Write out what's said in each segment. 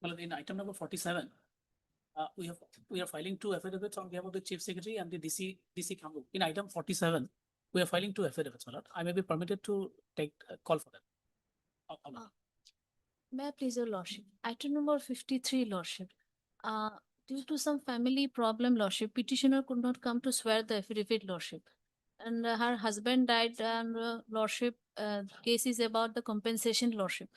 Well, in item number 47, we are filing two affidavits on behalf of the Chief Secretary and the DC Council. In item 47, we are filing two affidavits, my lord. I may be permitted to take a call for that. May I please, your lordship? Item number 53, lordship. Due to some family problem, lordship, petitioner could not come to swear the affidavit, lordship. And her husband died, and lordship, case is about the compensation, lordship.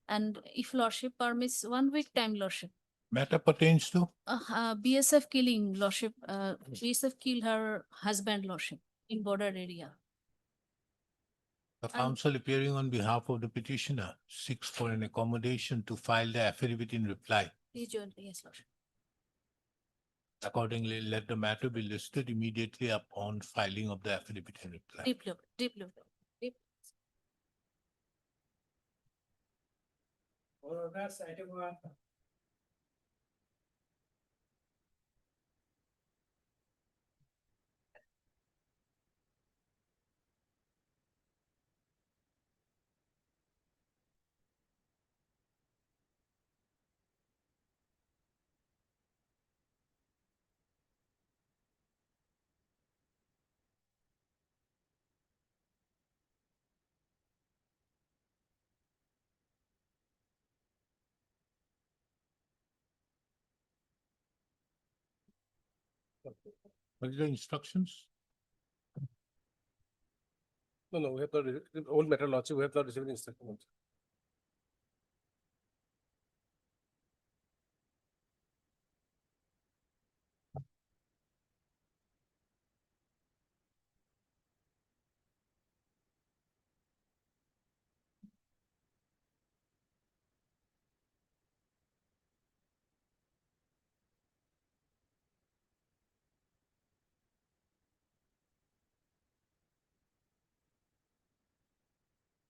And if lordship permits 1 week time, lordship. Matter pertains to? BSF killing, lordship. BSF killed her husband, lordship, in border area. The counsel appearing on behalf of the petitioner seeks for an accommodation to file the affidavit in reply. Yes, lordship. Accordingly, let the matter be listed immediately upon filing of the affidavit in reply. Deep look, deep look. Deep. That's item 1. What are the instructions? No, we have not, the old matter lordship, we have not received instruction.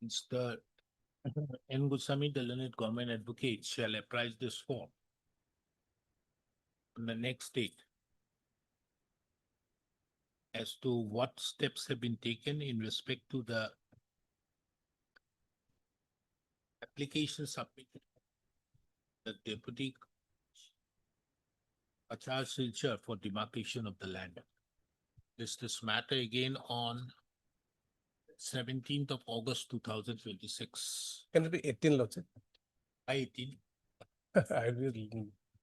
Mr. N. Goswami, the learned government advocate, shall apprise this form on the next date as to what steps have been taken in respect to the application submitted. The deputy Achar Silchar for demarcation of the land. This matter again on 17th of August 2026. Can it be 18 lordship? 18. I will.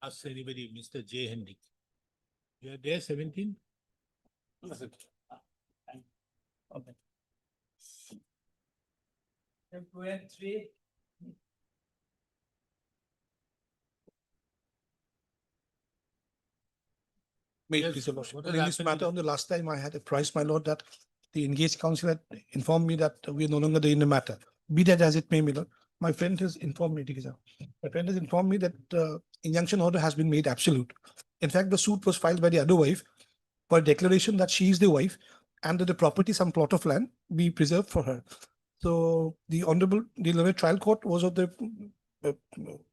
Ask anybody, Mr. J. Henry. You are there 17? Okay. May Yes, it please, your lordship. what has In this happened matter, to on the last time I had apprised my lord that the engaged counsel had informed me that we are no longer in the matter. Be that as it may, my lord, my friend has informed me, my friend has informed me that injunction order has been made absolute. In fact, the suit was filed by the other wife for a declaration that she is the wife and that the property, some plot of land, be preserved for her. So the learned trial court was of the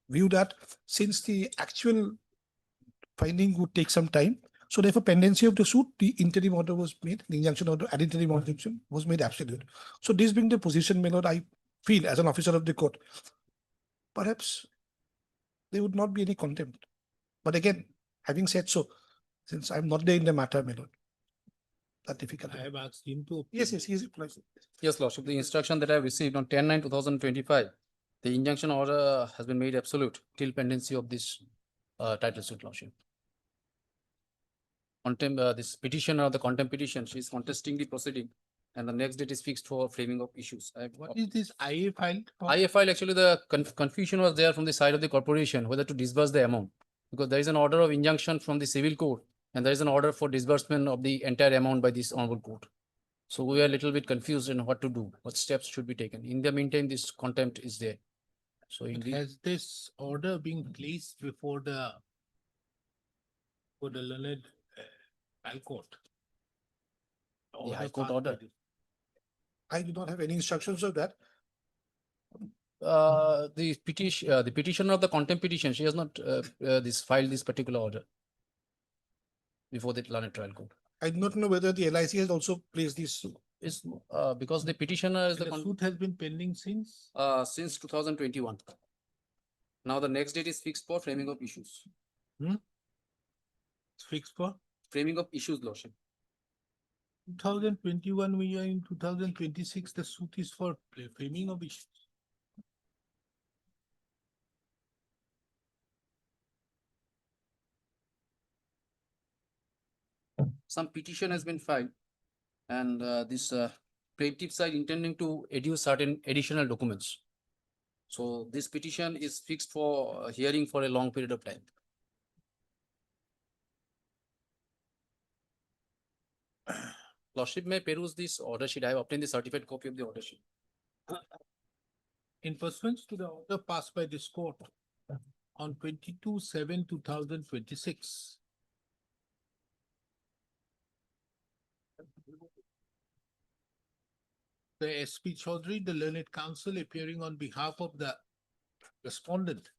view that since the actual finding would take some time, so therefore pendency of the suit, the interim order was made, the injunction order, ad interim order was made absolute. So this being the position, my lord, I feel as an officer of the court, perhaps there would not be any contempt. But again, having said so, since I'm not there in the matter, my lord, that difficult. I have asked him to. Yes, he is. Yes, lordship, the instruction that I have received on 10/9/2025, the injunction order has been made absolute till pendency of this title suit, lordship. This petitioner of the contempt petition, she is contesting the proceeding, and the next date is fixed for framing of issues. What is this IA file? for? IA file, actually, the confusion was there from the side of the corporation whether to disburse the amount, because there is an order of injunction from the civil court and there is an order for disbursement of the entire amount by this honorable court. So we are a little bit confused in what to do, what steps should be taken. In the meantime, this contempt is there. So in But the, has this order been placed before the learned High Court? the High Court order. I do not have any instructions of that. The petitioner of the contempt petition, she has not filed this particular order before the learned trial court. I do not know whether the LIC has also placed this. Is because the petitioner is The suit has been pending since? since 2021. Now the next date is fixed for framing of issues. It's fixed for Framing of issues, Lordship. 2021, we are in 2026, the suit is for framing of issues. Some petition has been filed and this plaintiff side intending to adduce certain additional documents. So this petition is fixed for hearing for a long period of time. Lordship may peruse this order sheet. I have obtained the certified copy of the order sheet. In pursuance to the order passed by this court on 22/7/2026. The SP Chaudhary, the learned counsel appearing on behalf of the respondent,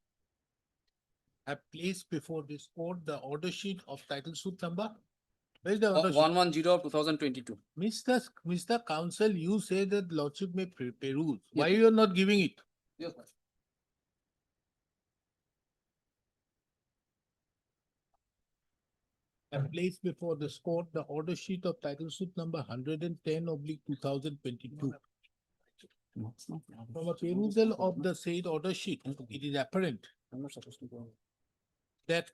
have placed before this court the order sheet of title suit number. Where is the order sheet? 110 of 2022. Mr. Counsel, you say that lordship may peruse. Why Yes. you are not giving it? Yes, Have placed before this court the order sheet of title suit number 110/2022. From a perusal of the said order sheet, it is apparent I'm not supposed to go. that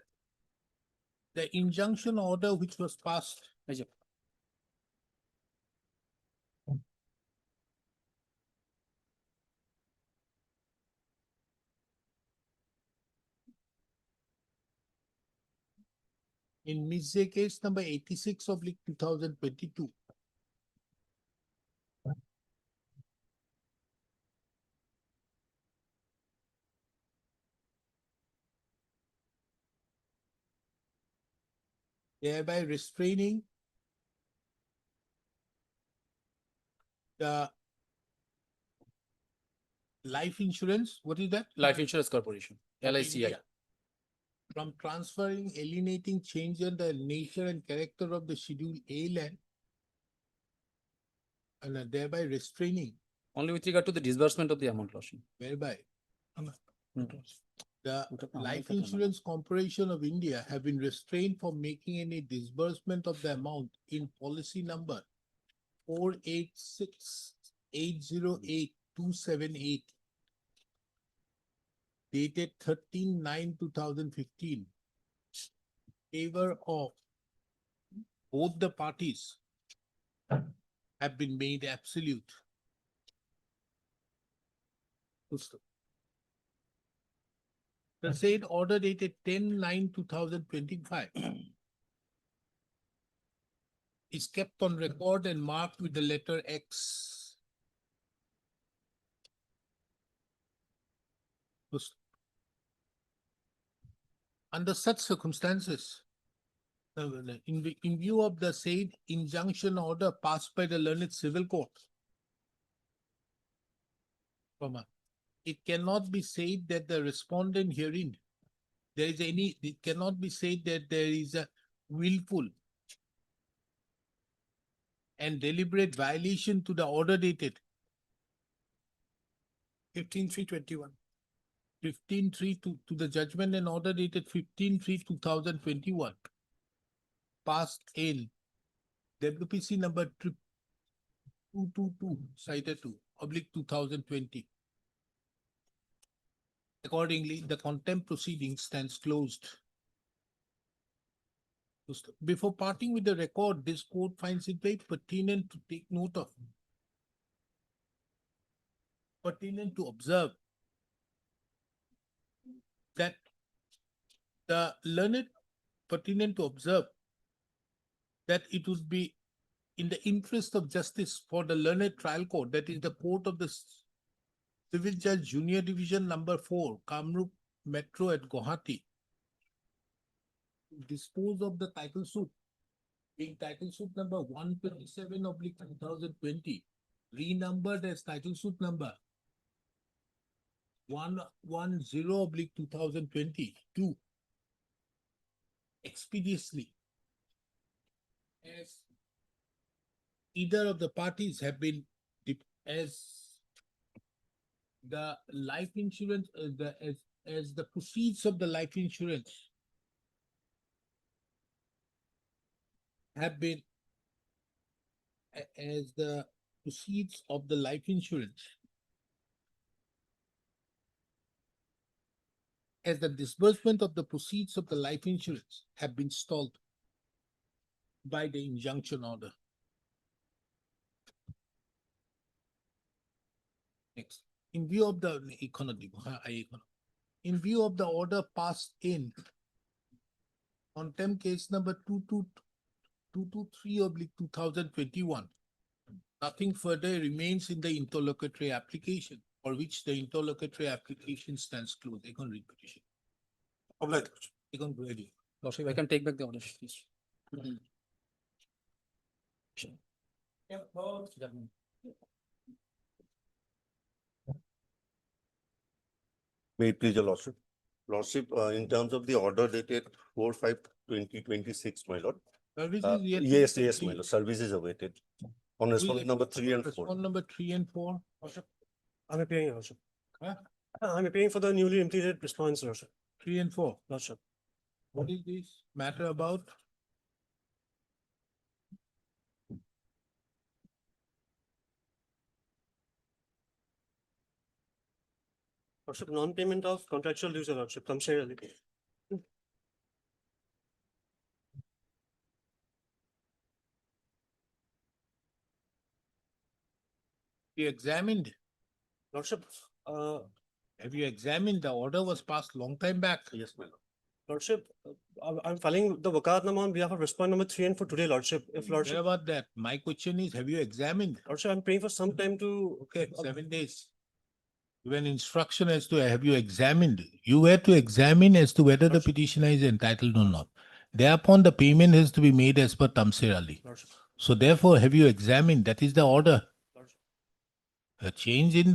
the injunction order which was passed Ajay. in Mizze case number 86/2022. Thereby restraining the life insurance, what is that? Life Insurance Corporation, Of LICI. India, from transferring, alienating, changing the nature and character of the Schedule A land, and thereby restraining, Only with regard to the disbursement of the amount, Lordship. whereby Hmm. the Okay, now Life I can Insurance Corporation of India have been restrained from making any disbursement of the amount in policy number 486808278 dated 13/9/2015, favor of both the parties have been made absolute. The said order dated 10/9/2025 is kept on record and marked with the letter X. Under such circumstances, in view of the said injunction order passed by the learned civil court, it cannot be said that the respondent herein, it cannot be said that there is a willful and deliberate violation to the order dated 15/3/21. 15/3 to the judgment and order dated 15/3/2021. Passed in WPC number 222 cited to /2020. Accordingly, the contempt proceeding stands closed. Before parting with the record, this court finds it very pertinent to take note of, pertinent to observe that the learned, pertinent to observe that it would be in the interest of justice for the learned trial court, that is the court of the Civil Judge Junior Division number 4, Kamrup Metro at Gauhati, dispose of the title suit, being title suit number 127/2020, renumbered as title suit number 110/2022, expeditiously, as either of the parties have been, as the life insurance, as as the proceeds of the life insurance have been as the proceeds of the life insurance as the disbursement of the proceeds of the life insurance have been stalled by the injunction order. Next, in view of the in view of the order passed in contempt case number 223/2021, nothing further remains in the interlocutory application for which the interlocutory application stands closed. Ekon read petition. Ekon ready. Lordship, I can take back the order, please. May it please your lordship. Lordship, in terms of the order dated 4/5/2026, my lord. Services yet to be Yes, my complete. lord, service is awaited. On respondent number 3 and 4. Respondent number 3 and 4. I'm appearing, Your Lordship. Huh? I'm appearing for the newly implemented response, Lordship. 3 and 4. Lordship. What is this matter about? Lordship, non-payment of contractual dues, Your Lordship, Tamsher Ali. You examined, Lordship, have you examined? The order was passed long time back. Yes, my lord. Lordship, I'm filing the wakaatnama on behalf of respondent number 3 and 4 today, Lordship. If What Lordship, about that? My question is, have you examined? Lordship, I'm praying for some time to. Okay, 7 days. Given instruction as to have you examined, you were to examine as to whether the Lordship. petitioner is entitled or not. Thereupon, the payment has to be made as per Tamsir Ali. Lordship, So therefore, have you examined? That is the order. Lordship. A change in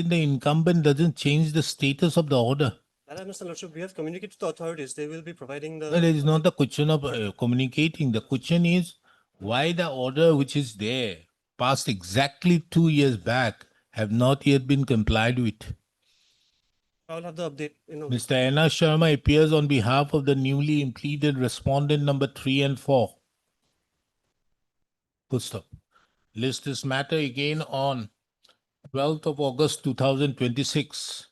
the incumbent doesn't change the status of the order. That I understand, Lordship. We have communicated to the authorities. They will be providing the. No, it is not the question of communicating. The question is why the order which is there, passed exactly 2 years back, have not yet been complied with. I will have the update, Mr. N. R. Sharma appears on behalf of the newly impleaded respondent number 3 and 4. Full stop. List this matter again on 12th of August 2026.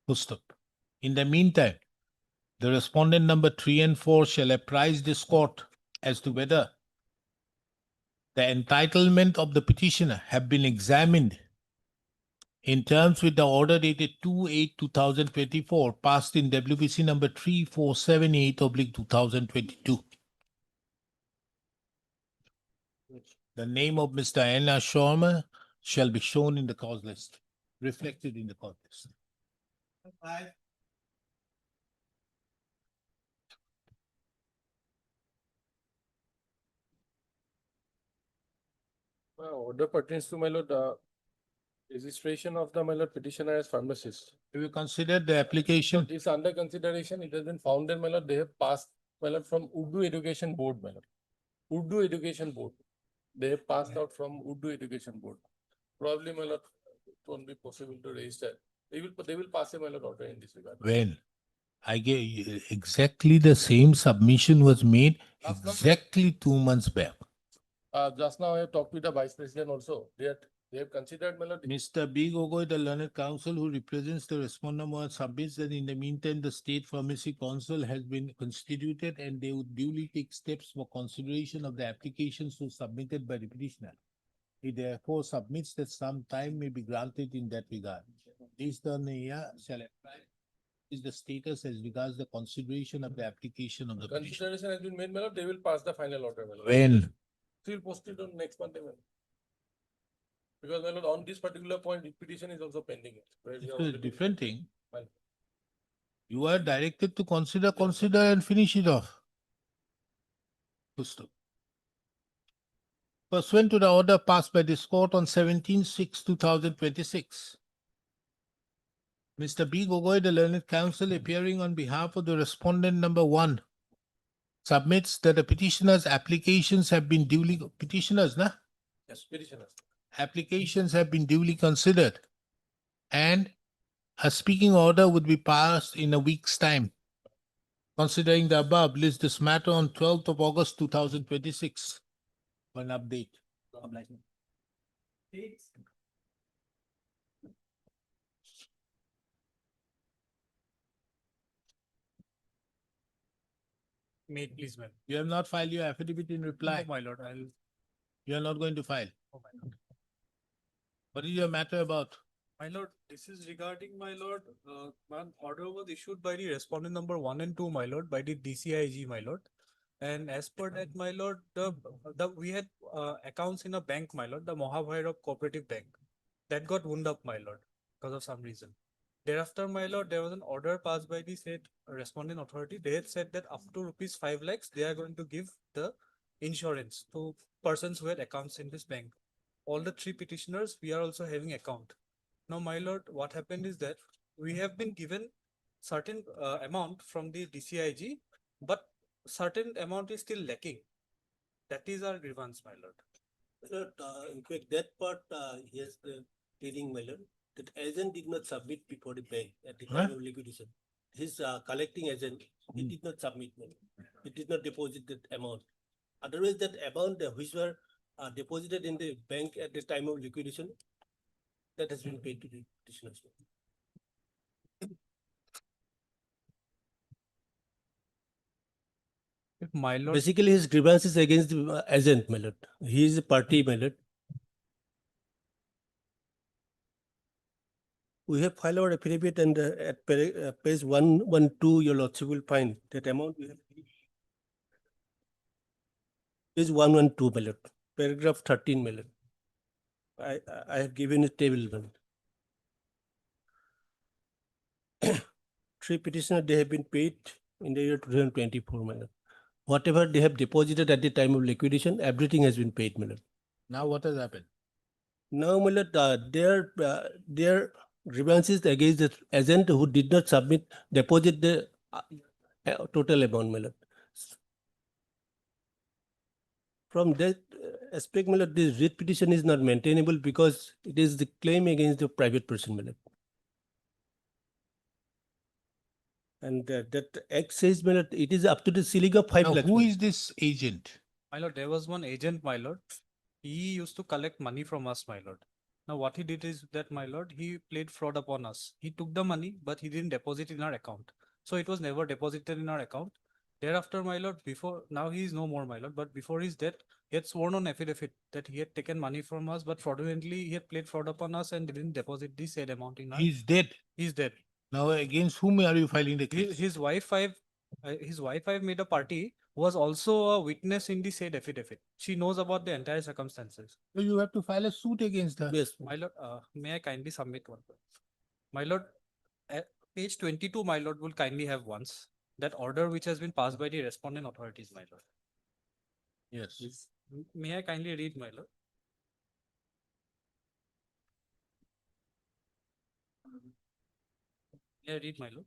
Full stop. In the meantime, the respondent number 3 and 4 shall apprise this court as to whether the entitlement of the petitioner have been examined in terms with the order dated 2/8/2024 passed in WBC number 3478/2022. The name of Mr. N. R. Sharma shall be shown in the cause list, reflected in the cause list. Order pertains to my lord, registration of the my lord petitioner as pharmacist. Have you considered the So application? it's under consideration. It has been founded, my lord. They have passed, my lord, from Urdu Education Board, my lord. Urdu Education Board. They have passed out from Urdu Education Board. Probably, my lord, it won't be possible to register. They will pass a my lord order in this regard. When? I gave exactly the same submission was made Last month? exactly 2 months back. Just now I have talked with the vice president also. They have considered, my lord. Mr. B. Gogoi, the learned counsel who represents the respondent, submits that in the meantime, the State Pharmacy Council has been constituted and they would duly take steps for consideration of the applications so submitted by the petitioner. He therefore submits that some time may be granted in that regard. This shall apply is the status as regards the consideration of the application of the petition. Consideration has been made, my lord. They will pass the final order, my lord. When? So you'll post it on next Monday, my lord. Because, my lord, on this particular point, the petition is also pending. Where we It's have a already- different thing. Fine. You are directed to consider and finish it off. Full stop. Pursuant to the order passed by this court on 17/6/2026. Mr. B. Gogoi, the learned counsel appearing on behalf of the respondent number 1, submits that the petitioner's applications have been duly, Yes, petitioners. applications have been duly considered. And the petitioner's applications have been duly considered and a speaking order would be passed in a week's time. Considering the above, list this matter on 12th of August 2026 for an update. May it please, ma'am. You have not filed your affidavit in reply. No, my lord, I'll. You are not going to file. Oh, my lord. What is your matter about? My lord, this is regarding, my lord, one order was issued by the respondent number 1 and 2, my lord, by the DCIG, my lord. And as per that, my lord, we had accounts in a bank, my lord, the Mohabhairab Cooperative Bank. That got wound up, my lord, because of some reason. Thereafter, my lord, there was an order passed by the said respondent authority. They had said that up to rupees 5 lakhs, they are going to give the insurance to persons who had accounts in this bank. All the 3 petitioners, we are also having account. Now, my lord, what happened is that we have been given certain amount from the DCIG, but certain amount is still lacking. That is our grievance, my lord. Lord, in fact, that part, yes, reading, my lord, that agent did not submit before the bank at the time of liquidation. His collecting agent, he did not submit, my lord. He did not deposit that amount. Otherwise, that amount which were deposited in the bank at the time of liquidation, that has been paid to the petitioners. If my lord, Basically, his grievance is against the agent, my lord. He is a party, my lord. We have filed our affidavit and at page 112, your lordship will find that amount we have. Page 112, my lord, paragraph 13, my lord. I have given a table, my lord. 3 petitioners, they have been paid in the year 2024, my lord. Whatever they have deposited at the time of liquidation, everything has been paid, my lord. Now what has happened? Now, my lord, their grievances against the agent who did not submit, deposit the total amount, my lord. From that aspect, my lord, this writ petition is not maintainable because it is the claim against the private person, my lord. And that act says, my lord, it is up to the ceiling of 5 Now, lakhs. who my lord. is this agent? my lord, there was one agent, my lord. He used to collect money from us, my lord. Now, what he did is that, my lord, he played fraud upon us. He took the money, but he didn't deposit in our account. So it was never deposited in our account. Thereafter, my lord, now he is no more, my lord, but before his death, he had sworn on affidavit that he had taken money from us, but fraudulently he had played fraud upon us and didn't deposit the said amount in our. He's dead. He's dead. Now, against whom are you filing the case? His wife, I've made a party who was also a witness in the said affidavit. She knows about the entire circumstances. So you have to file a suit against her. Yes, My lord, may I kindly submit one? My lord, page 22, my lord, will kindly have once that order which has been passed by the respondent authorities, my lord. Yes. May I kindly read, my lord? May I read, my lord?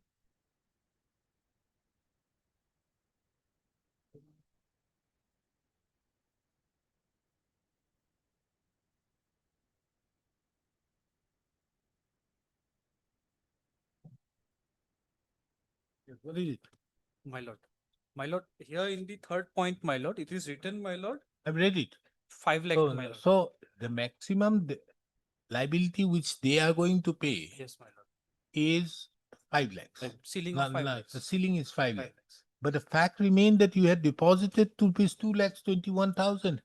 What is it? My lord. My lord, here in the 3rd point, my lord, it is written, my lord, I've read it. 5 lakh, So, my lord. so the maximum liability which they are going to pay Yes, my lord. is 5 lakhs. Ceiling of 5 lakhs. The ceiling is 5 5 lakhs. lakhs. But the fact remained that you had deposited to rupees 2,21,000.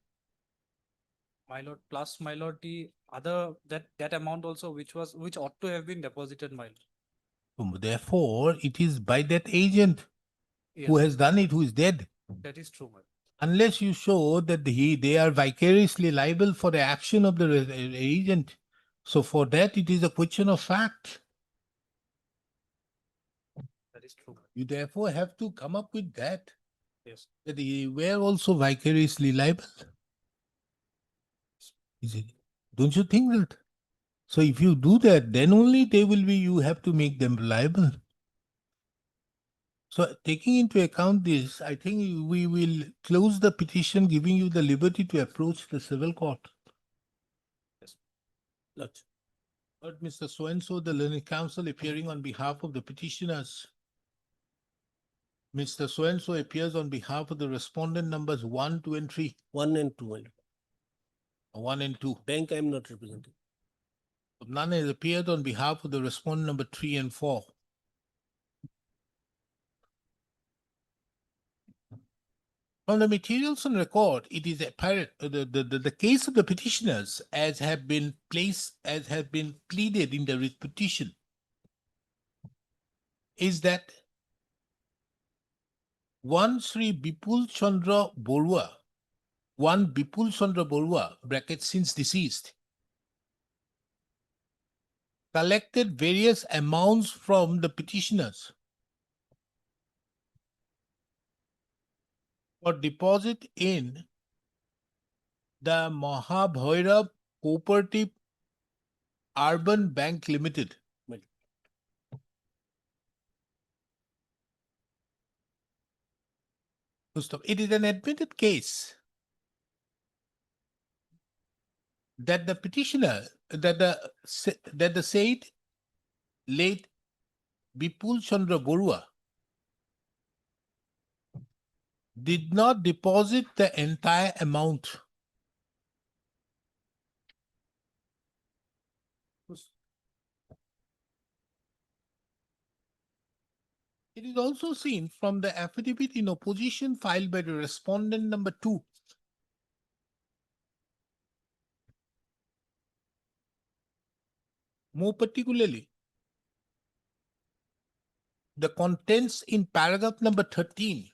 My lord, plus my lord, the other that amount also which ought to have been deposited, my lord. So therefore, it is by that agent Yes, who has done it, who is dead. that is true, my lord. Unless you show that they are vicariously liable for the action of the agent. So for that, it is a question of fact. That is true, my lord. You therefore have to come up with that, Yes. that they were also vicariously liable. Is it? Don't you think that? So if you do that, then only you have to make them liable. So taking into account this, I think we will close the petition, giving you the liberty to approach the civil court. Lord. Mr. So-and-so, the learned counsel appearing on behalf of the petitioners. Mr. So-and-so appears on behalf of the respondent numbers 1, 2, and 3. 1 and 2, my lord. 1 and 2. Bank I am not representing. None has appeared on behalf of the respondent number 3 and 4. From the materials on record, it is apparent the case of the petitioners as have been pleaded in the writ petition is that one Sri Bipul Chandra Borua, one Bipul Chandra Borua, bracket since deceased, collected various amounts from the petitioners for deposit in the Mahabhairav Cooperative Urban Bank Limited. It is an admitted case that the petitioner, that the said late Bipul Chandra Borua did not deposit the entire amount. It is also seen from the affidavit in opposition filed by the respondent number 2. More particularly, the contents in paragraph number 13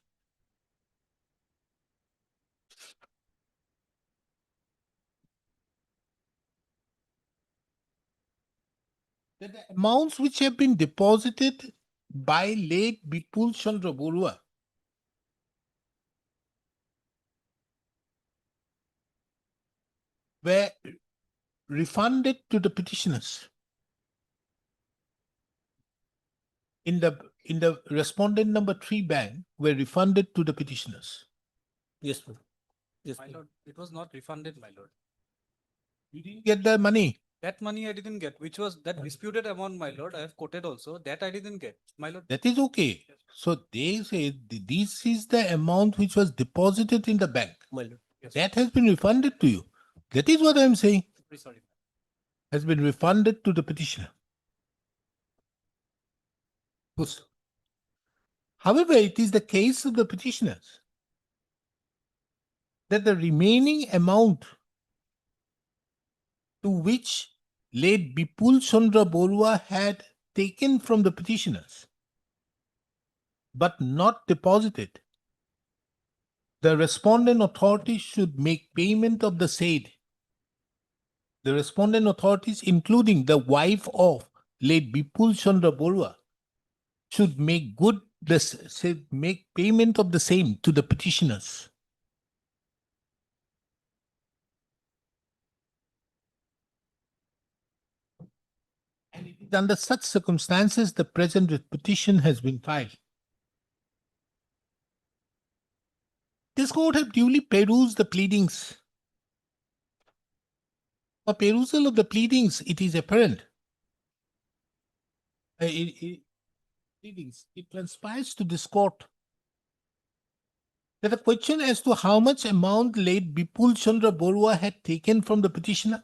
that the amounts which have been deposited by late Bipul Chandra Borua were refunded to the petitioners. In the respondent number 3 bank were refunded to the petitioners. Yes, ma'am. Yes, My ma'am. lord, it was not refunded, my lord. You didn't get the money. That money I didn't get, which was that disputed amount, my lord. I have quoted also that I didn't get, my lord. That is okay. So they say this is the amount which was deposited in the bank. My lord. Yes, That has been refunded to you. That is what I am saying. very sorry. Has been refunded to the petitioner. However, it is the case of the petitioners that the remaining amount to which late Bipul Chandra Borua had taken from the petitioners but not deposited, the respondent authorities should make payment of the said. The respondent authorities, including the wife of late Bipul Chandra Borua, should make make payment of the same to the petitioners. And it is under such circumstances the present petition has been filed. This court have duly perused the pleadings. For perusal of the pleadings, it is apparent. It transpires to this court that the question as to how much amount late Bipul Chandra Borua had taken from the petitioner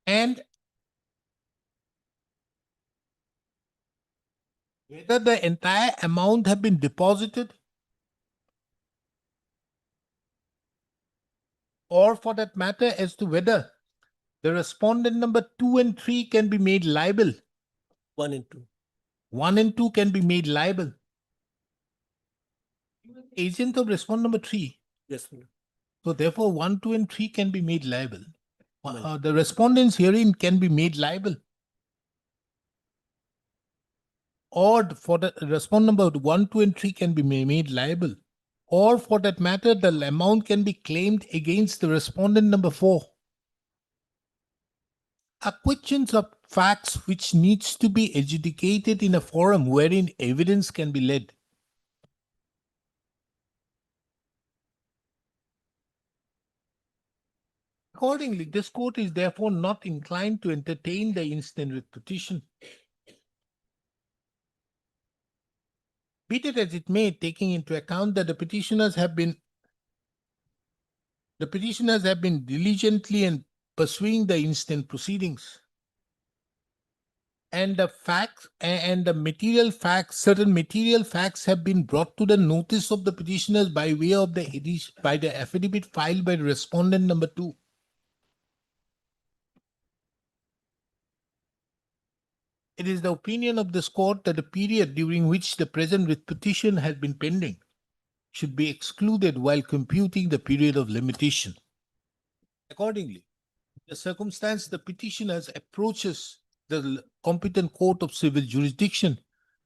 and whether the entire amount have been deposited or for that matter as to whether the respondent number 2 and 3 can be made liable. 1 and 2. 1 and 2 can be made liable. Agent of respondent number 3. Yes, ma'am. So therefore 1, 2 and 3 can be made liable. Right. The respondents herein can be made liable. Or for the respondent number 1, 2 and 3 can be made liable. Or for that matter, the amount can be claimed against the respondent number 4. are questions of facts which needs to be adjudicated in a forum wherein evidence can be led. Accordingly, this court is therefore not inclined to entertain the instant writ petition. Be it as it may, taking into account that the petitioners have been diligently and pursuing the instant proceedings, and the facts and the material facts, certain material facts have been brought to the notice of the petitioners by way of the affidavit filed by respondent number 2. It is the opinion of this court that the period during which the present writ petition has been pending should be excluded while computing the period of limitation. Accordingly, the circumstance the petitioners approaches the competent court of civil jurisdiction,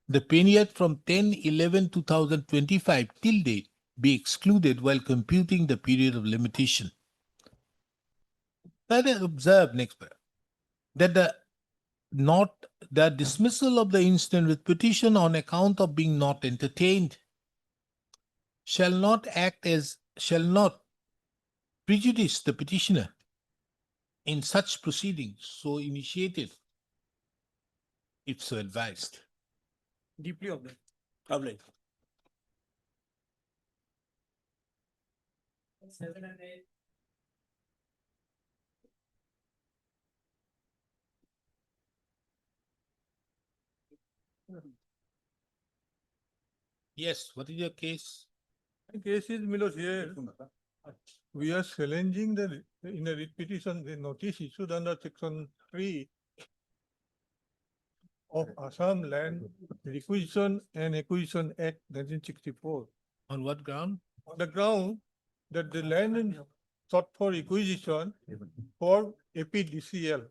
the period from 10/11/2025 till date be excluded while computing the period of limitation. Further observe next paragraph that the dismissal of the instant writ petition on account of being not entertained shall not prejudice the petitioner in such proceedings so initiated if so advised. Deeply obliged. Obliged. 7 and 8. Yes, what is your case? The case is, Milos, here, we are challenging in a writ petition, the notice issued under section 3 of Assam Land Requisition and Acquisition Act 1964. On what ground? On the ground that the land is sought for requisition for APDCL,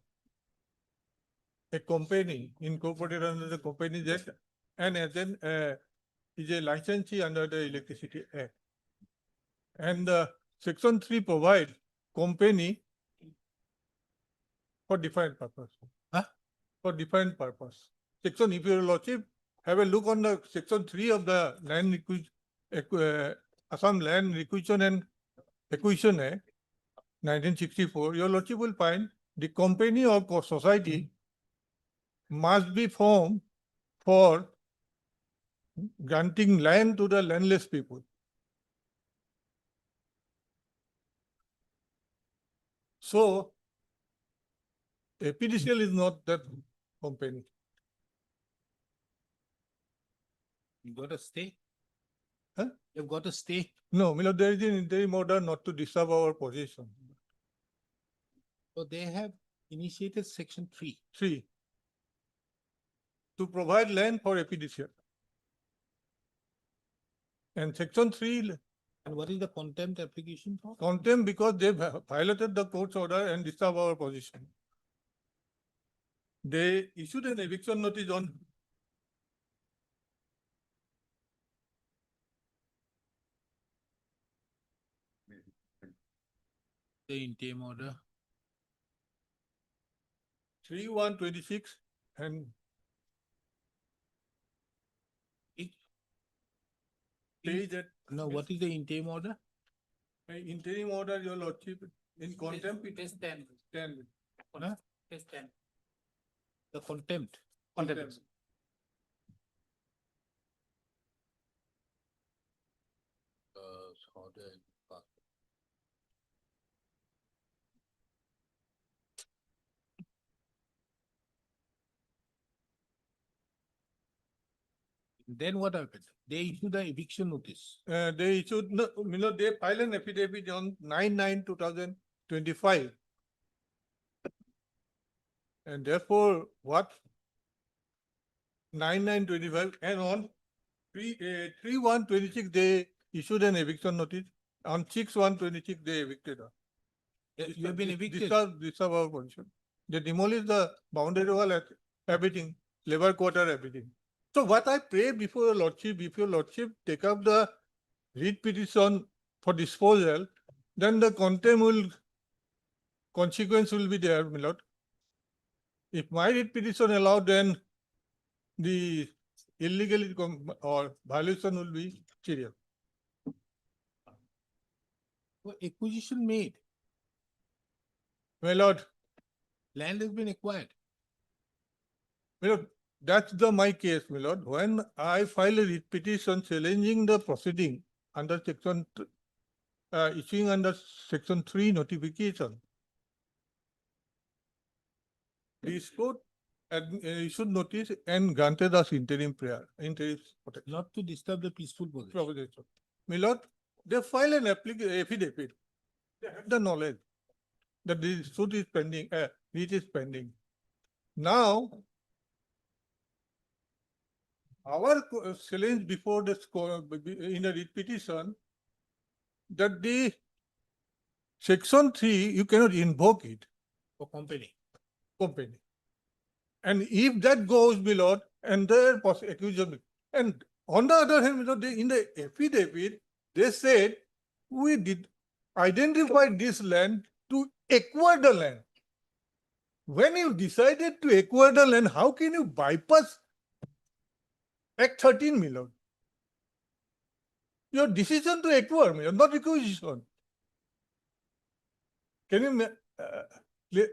a company incorporated under the Companies Act and as an is a licensee under the Electricity Act. And section 3 provides company for defined purpose. Huh? For defined purpose. Section, if your lordship have a look on the section 3 of the Assam Land Requisition and Acquisition Act 1964, your lordship will find the company or society must be formed for granting land to the landless people. So, APDCL is not that company. You got to stay? Huh? You've got to stay. No, Milo, there is an interim order not to disturb our position. So they have initiated section 3. 3. To provide land for APDCL. And section 3, And what is the contempt application for? contempt because they violated the court's order and disturbed our position. They issued an eviction notice on The interim order. 3/1/26 and say that No, what is the interim order? interim order, your lordship, in contempt, it is 10. Huh? Page 10. The contempt. Contempt. Then what happened? They issued the eviction notice. They issued, no, they filed an affidavit on 9/9/2025. And therefore, what? 9/9/25 and on 3/1/26, they issued an eviction notice. On 6/1/26, they evicted her. You have been evicted. Disturb our position. They demolished the boundary wall, everything, labor quarter, everything. So what I pray before your lordship, if your lordship take up the writ petition for disposal, then the contempt consequence will be there, my lord. If my writ petition allowed, then the illegality or violation will be serious. Acquisition made, My lord, land has been acquired. my lord, that's my case, my lord. When I file a writ petition challenging the proceeding under section, issuing under section 3 notification, this court issued notice and granted us interim prayer, interim protection. Not to disturb the peaceful possession. Proposition. My lord, they file an affidavit. They have the knowledge that the suit is pending, it is pending. Now, our challenge before the in the writ petition that the section 3, you cannot invoke it For company. company. And if that goes, my lord, and their accusation, and on the other hand, my lord, in the affidavit, they said, we did identify this land to acquire the land. When you decided to acquire the land, how can you bypass Act 13, my lord? Your decision to acquire, my lord, not acquisition. Can you make it?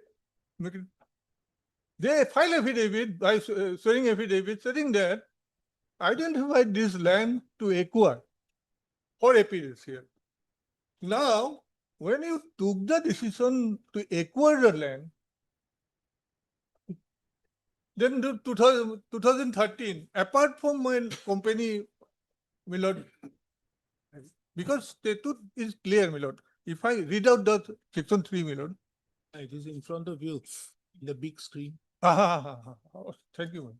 They file affidavit by swearing affidavit saying that identified this land to acquire for appearance here. Now, when you took the decision to acquire the land, then the 2013, apart from my company, my lord, because statute is clear, my lord. If I read out the section 3, my lord. It is in front of you, in the big screen. Thank you.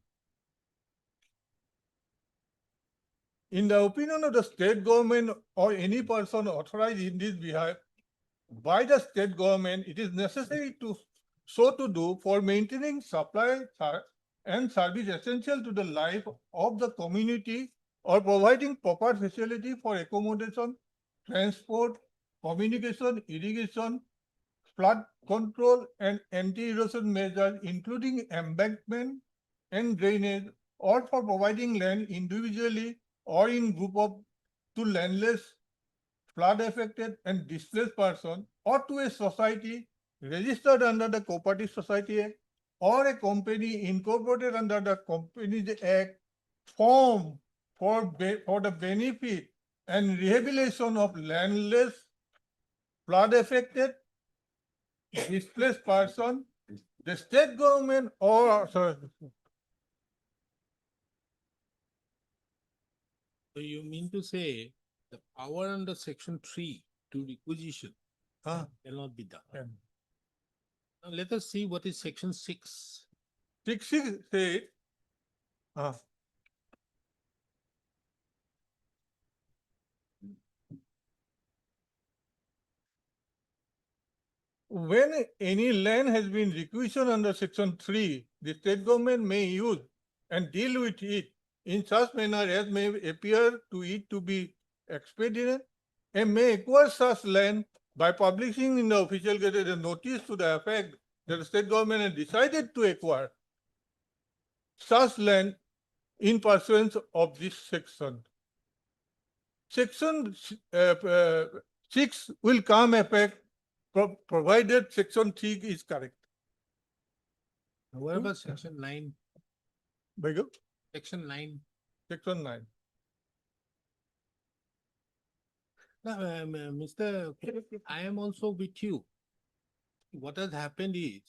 In the opinion of the state government or any person authorized in this behalf by the state government, it is necessary to so to do for maintaining supply and service essential to the life of the community or providing proper facility for accommodation, transport, communication, irrigation, flood control and anti-erosion measures, including embankment and drainage, or for providing land individually or in group of to landless, flood affected and displaced person, or to a society registered under the Cooperative Society Act, or a company incorporated under the Companies Act, formed for the benefit and rehabilitation of landless, flood affected, displaced person, the state government or sorry, So you mean to say the power under section 3 to requisition cannot be done. Yeah. Now let us see what is section 6. 6 say when any land has been requisitioned under section 3, the state government may use and deal with it in such manner as may appear to it to be expedient and may acquire such land by publishing in the official gazette a notice to the effect that the state government has decided to acquire such land in pursuance of this section. Section 6 will come effect provided section 3 is correct. What about section 9? Beg Section 9. Section 9. Now, Mr. I am also with you. What has happened is,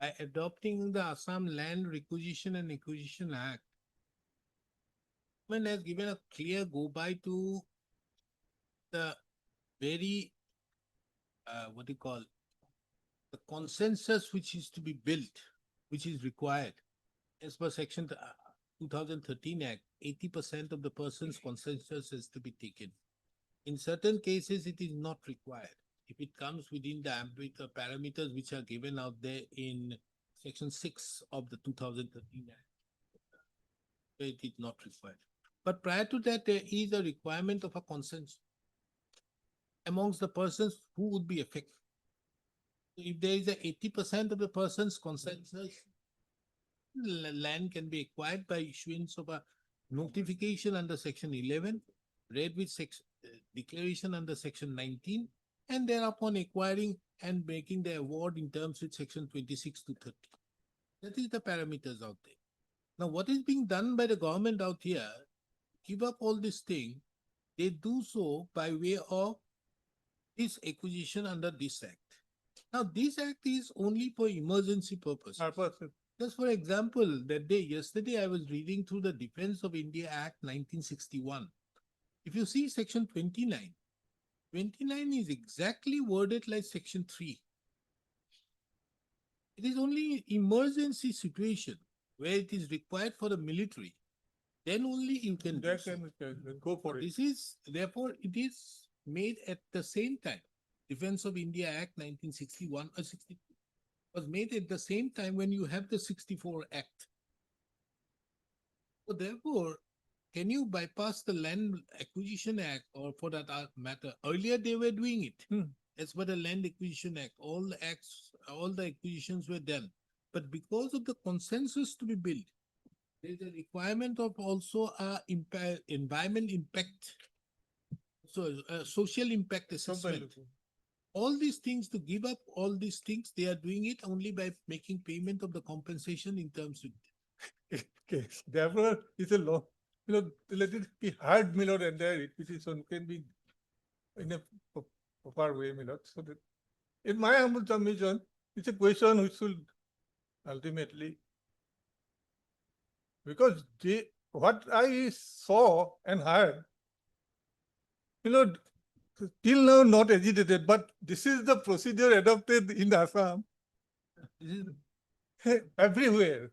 by adopting the Assam Land Requisition and Acquisition Act, government has given a clear go-by to the very, what do you call, the consensus which is to be built, which is required. As per section 2013 Act, 80% of the person's consensus is to be taken. In certain cases, it is not required. If it comes within the ambit of parameters which are given out there in section 6 of the 2013 Act, it is not required. But prior to that, there is a requirement of a consensus amongst the persons who would be affected. If there is a 80% of the person's consensus, land can be acquired by issuance of a notification under section 11, read with declaration under section 19, and thereupon acquiring and making the award in terms with section 26 to 30. That is the parameters out there. Now, what is being done by the government out here, give up all this thing, they do so by way of this acquisition under this act. Now, this act is only for emergency purposes. Just for example, yesterday I was reading through the Defense of India Act 1961. If you see section 29, 29 is exactly worded like section 3. It is only emergency situation where it is required for the military. Then only you can do so. Go for it. This is, therefore, it is made at the same time. Defense of India Act 1961 or 62 was made at the same time when you have the 64 Act. So therefore, can you bypass the Land Acquisition Act, or for that matter, earlier they were doing it. As per the Land Acquisition Act, all the acts, all the acquisitions were done. But because of the consensus to be built, there is a requirement of also a environment impact, so social impact assessment. All these things, to give up all these things, they are doing it only by making payment of the compensation in terms of. Okay, therefore, it's a law, let it be hard, my lord, and there it is on can be in a proper way, my lord. So that, in my humble submission, it's a question which should ultimately, because what I saw and heard, till now not agitated, but this is the procedure adopted in Assam everywhere.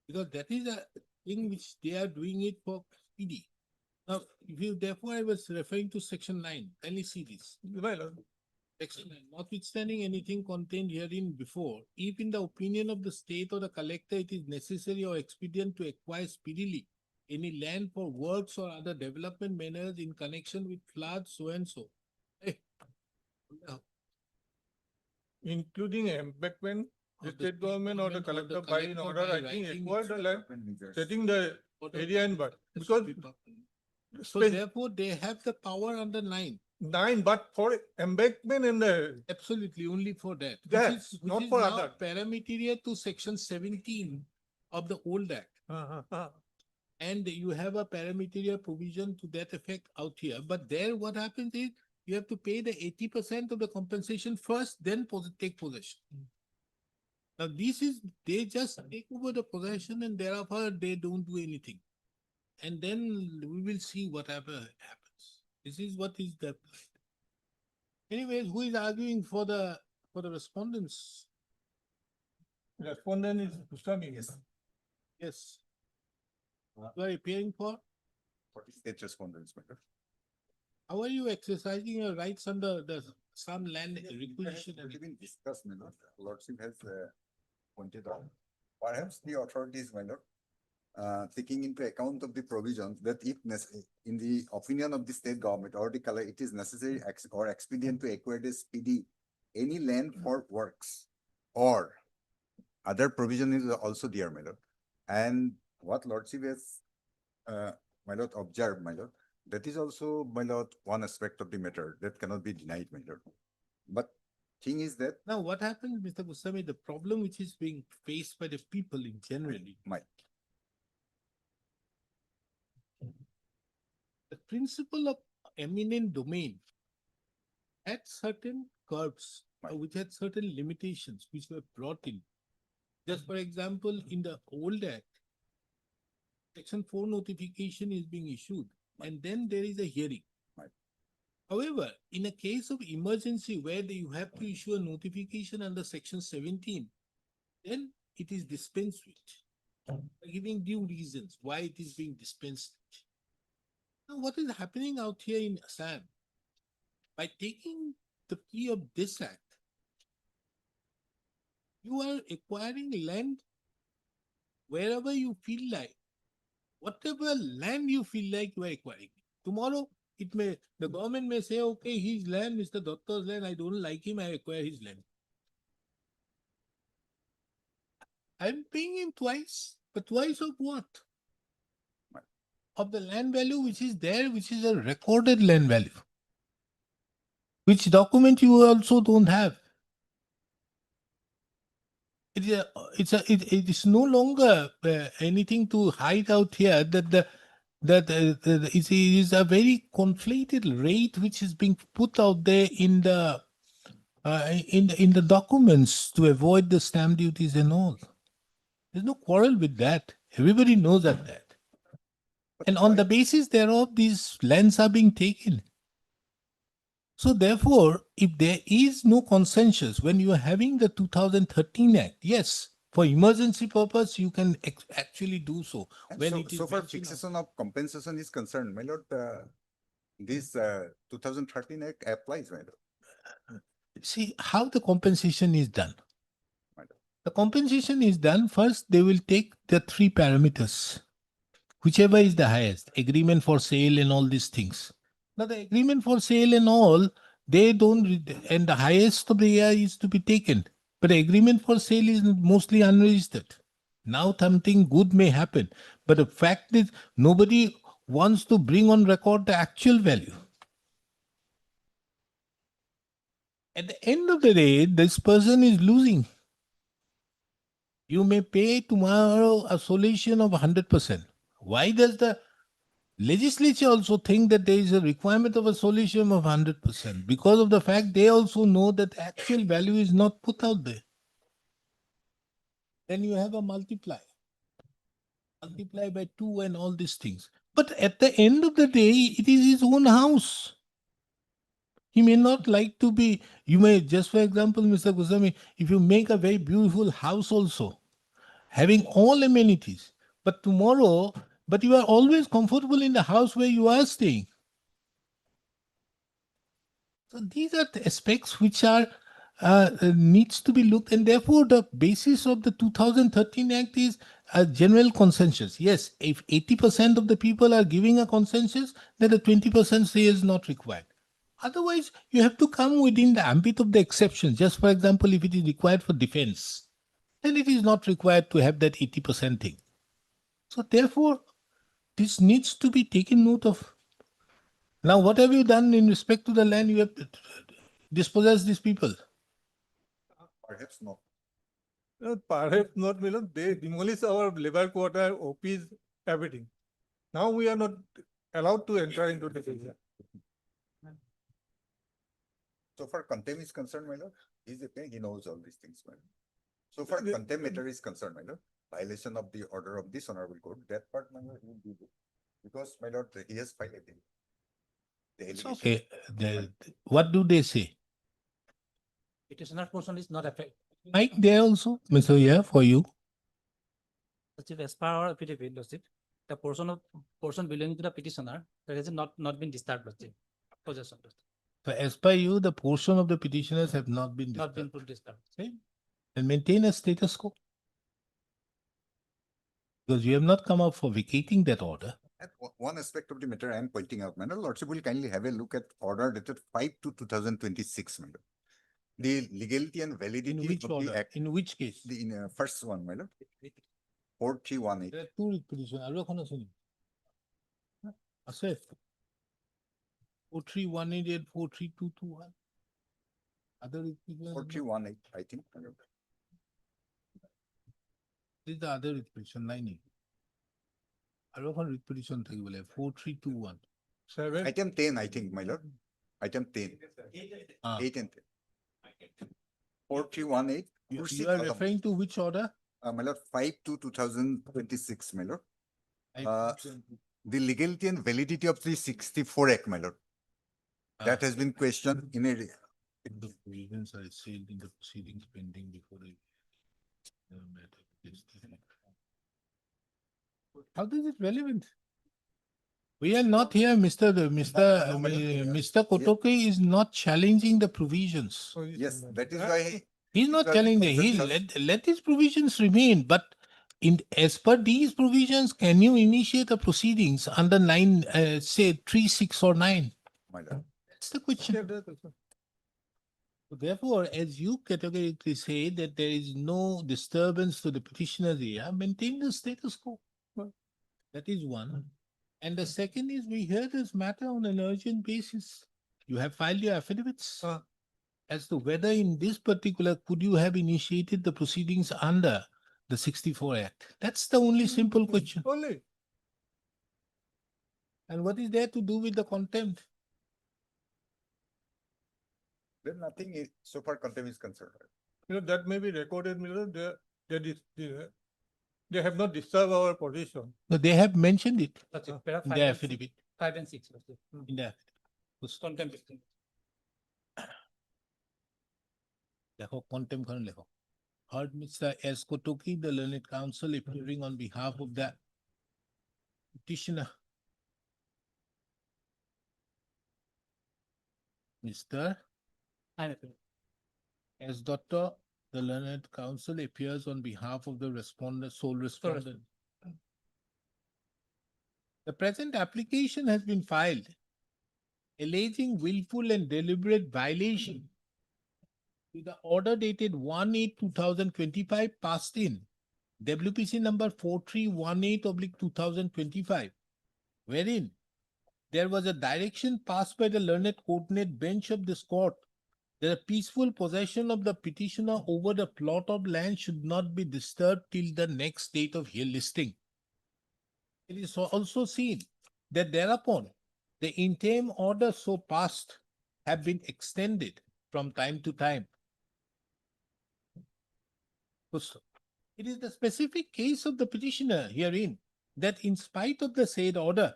Because that is a thing which they are doing it for PD. Now, if you, therefore, I was referring to section 9. Kindly see this. My lord. Section 9. Notwithstanding anything contained herein before, if in the opinion of the state or the collector it is necessary or expedient to acquire speedily any land for works or other development matters in connection with floods, so and so. Hey. Including embankment, the state government or the collector by in order, I think, acquire the land, setting the area and but because so therefore they have the power under 9. 9, but for embankment and the Absolutely only for that. That, which is not for now other. parameteria to section 17 of the old act. And you have a parameteria provision to that effect out here. But there what happens is you have to pay the 80% of the compensation first, then take possession. Now this is, they just take over the possession and thereafter they don't do anything. And then we will see whatever happens. This is what is the. Anyways, who is arguing for the respondents? respondent is Gustami. Yes. You are appearing for? 48 respondents, madam. How are you exercising your rights under the some land requisition? Already been discussed, my lord. Lordship has pointed out. Perhaps the authorities, my lord, taking into account of the provisions that if in the opinion of the state government or the color, it is necessary or expedient to acquire the speedy any land for works or other provision is also there, my lord. And what Lordship has, my lord, observed, my lord, that is also, my lord, one aspect of the matter that cannot be denied, my lord. But thing is that Now, what happens, Mr. Goswami, the problem which is being faced by the people in generally, my the principle of eminent domain had certain curbs, which had certain limitations which were brought in. Just for example, in the old act, section 4 notification is being issued and then there is a hearing. Right. However, in a case of emergency where you have to issue a notification under section 17, then it is dispensed with, giving due reasons why it is being dispensed with. Now, what is happening out here in Assam? By taking the plea of this act, you are acquiring land wherever you feel like. Whatever land you feel like you are acquiring. Tomorrow, The government may say, okay, his land, Mr. Datta's land, I don't like him, I acquire his land. I'm paying him twice, but twice of what? Of the land value which is there, which is a recorded land value. Which document you also don't have. It is no longer anything to hide out here that it is a very conflated rate which is being put out there in the documents to avoid the stamp duties and all. There's no quarrel with that. Everybody knows that. And on the basis thereof, these lands are being taken. So therefore, if there is no consensus when you are having the 2013 Act, yes, for emergency purpose, you can actually do so. And When so, it is so far mentioned of- fixation of compensation is concerned, my lord, this 2013 Act applies, my lord. See how the compensation is done. My lord. The compensation is done first, they will take the three parameters, whichever is the highest, agreement for sale and all these things. Now, the agreement for sale and all, they don't, and the highest of the year is to be taken. But the agreement for sale is mostly unregistered. Now, something good may happen. But the fact is, nobody wants to bring on record the actual value. At the end of the day, this person is losing. You may pay tomorrow a solution of 100%. Why does the legislature also think that there is a requirement of a solution of 100%? Because of the fact they also know that actual value is not put out there. Then you have a multiply by 2 and all these things. But at the end of the day, it is his own house. He may not like to be, you may, just for example, Mr. Goswami, if you make a very beautiful house also, having all amenities, but tomorrow, but you are always comfortable in the house where you are staying. So these are the aspects which are needs to be looked, and therefore the basis of the 2013 Act is a general consensus. Yes, if 80% of the people are giving a consensus, then the 20% say is not required. Otherwise, you have to come within the ambit of the exception. Just for example, if it is required for defense, then it is not required to have that 80% thing. So therefore, this needs to be taken note of. Now, what have you done in respect to the land you have dispossessed these people? Perhaps not. Perhaps not, my lord. They demolish our labor quarter, OPs, everything. Now we are not allowed to enter into this area. So far contempt is concerned, my lord, he's a pen, he knows all these things, my lord. So far contempt matter is concerned, my lord, violation of the order of this honorable court, that part, my lord, he will do. Because, my lord, he has filed it. The It's allegation- okay. What do they say? Petitioner portion is not affected. Mike there also, Mr. Yeah, for you. Lordship, as per our affidavit, Lordship, the portion belonging to the petitioner, that has not been disturbed, Lordship. Possession, Lordship. So as per you, the portion of the petitioners have not been Not been disturbed. put disturbed. Okay? And maintain a status quo. Because you have not come up for vacating that order. And one aspect of the matter I am pointing out, my lord, lordship will kindly have a look at order dated 5/2/2026, my lord. The legality and In validity which of the order? act, In which case? the first one, my lord. 4318. There are two writ petition. আৰু এখন আছে নেকি? আছে 4318 43221. Other writ petition আছে? 4318, I think. my lord. This is the other writ petition, নাই নেকি? আৰু এখন writ petition থাকিব লাগে 4321. 7. Item 10, I think, my lord. Item 10, Ah. 8 and 10. 4318. You are referring to which order? My lord, 5/2/2026, my lord. I- The legality and validity of 364 Act, my lord. That has been questioned in a, The provisions are sealed in the proceedings pending before the matter. How is it relevant? We are not here, Mr. Kotoke is not challenging the provisions. yes, that is why. He's not Because challenging, consensus- let his provisions remain, but as per these provisions, can you initiate the proceedings under 9, say 3, 6 or 9? My lord. That's the question. So therefore, as you categorically say that there is no disturbance to the petitioner's area, maintain the status quo. That is one. And the second is we hear this matter on an urgent basis. You have filed your affidavits as to whether in this particular, could you have initiated the proceedings under the 64 Act? That's the only simple question. Only. And what is there to do with the contempt? Then nothing is, so far contempt is concerned. That may be recorded, they have not disturbed our position. No, they have mentioned it That's Ah. it. in their affidavit. 5 and 6. In their Contempt. দেখো contempt খন লেখো. Heard Mr. S. Kotoki, the learned counsel, appearing on behalf of the petitioner. Mr. S. Doctor, the learned counsel appears on behalf of the respondent, sole respondent. The present application has been filed alleging willful and deliberate violation with the order dated 1/8/2025 passed in WPC number 4318/2025, wherein there was a direction passed by the learned coordinate bench of this court that the peaceful possession of the petitioner over the plot of land should not be disturbed till the next date of here listing. It is also seen that thereupon the interim orders so passed have been extended from time to time. It is the specific case of the petitioner herein that in spite of the said order,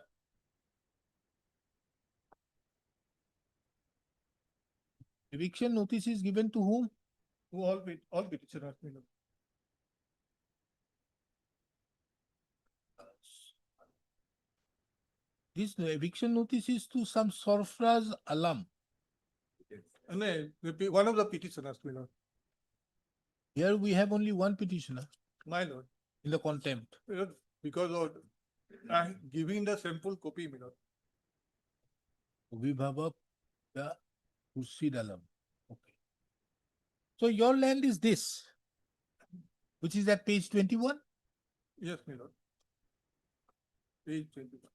eviction notice is given to whom? All petitioners, This eviction notice is to some Sorfraz Alam. One of the petitioners, Here we have only one petitioner my lord, in the contempt. because of giving the sample copy, Vibhava the Khurshid Alam. Okay. So your land is this, which is at page 21. Yes, my lord. Page 21.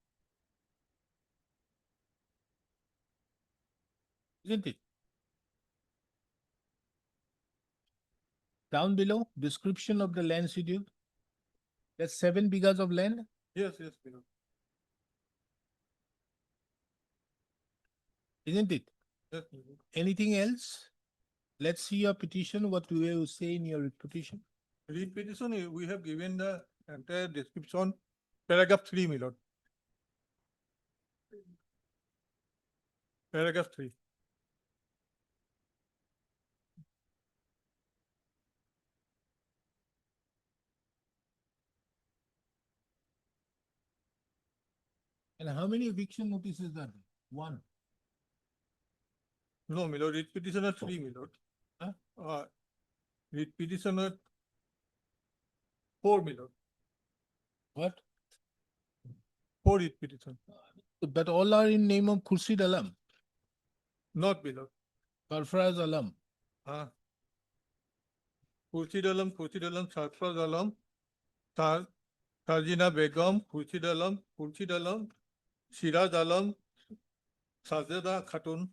Isn't it? Down below, description of the land schedule. That's 7 bighas of land. Yes, my lord. Isn't it? Yes, my lord. Anything else? Let's see your petition, what do you say in your petition? Read petition, we have given the entire description, paragraph 3, my lord. Paragraph 3. And how many eviction notices are there? One. No, my lord, read petitioner 3, my lord. Read petitioner 4, my lord. What? 4 read petition. But all are in name of Khurshid Alam, Not, my lord. Sarfraz Alam. Khurshid Alam, Sarfraz Alam, Sarjina Begum, Khurshid Alam, Siraj Alam, Sajada Khatun.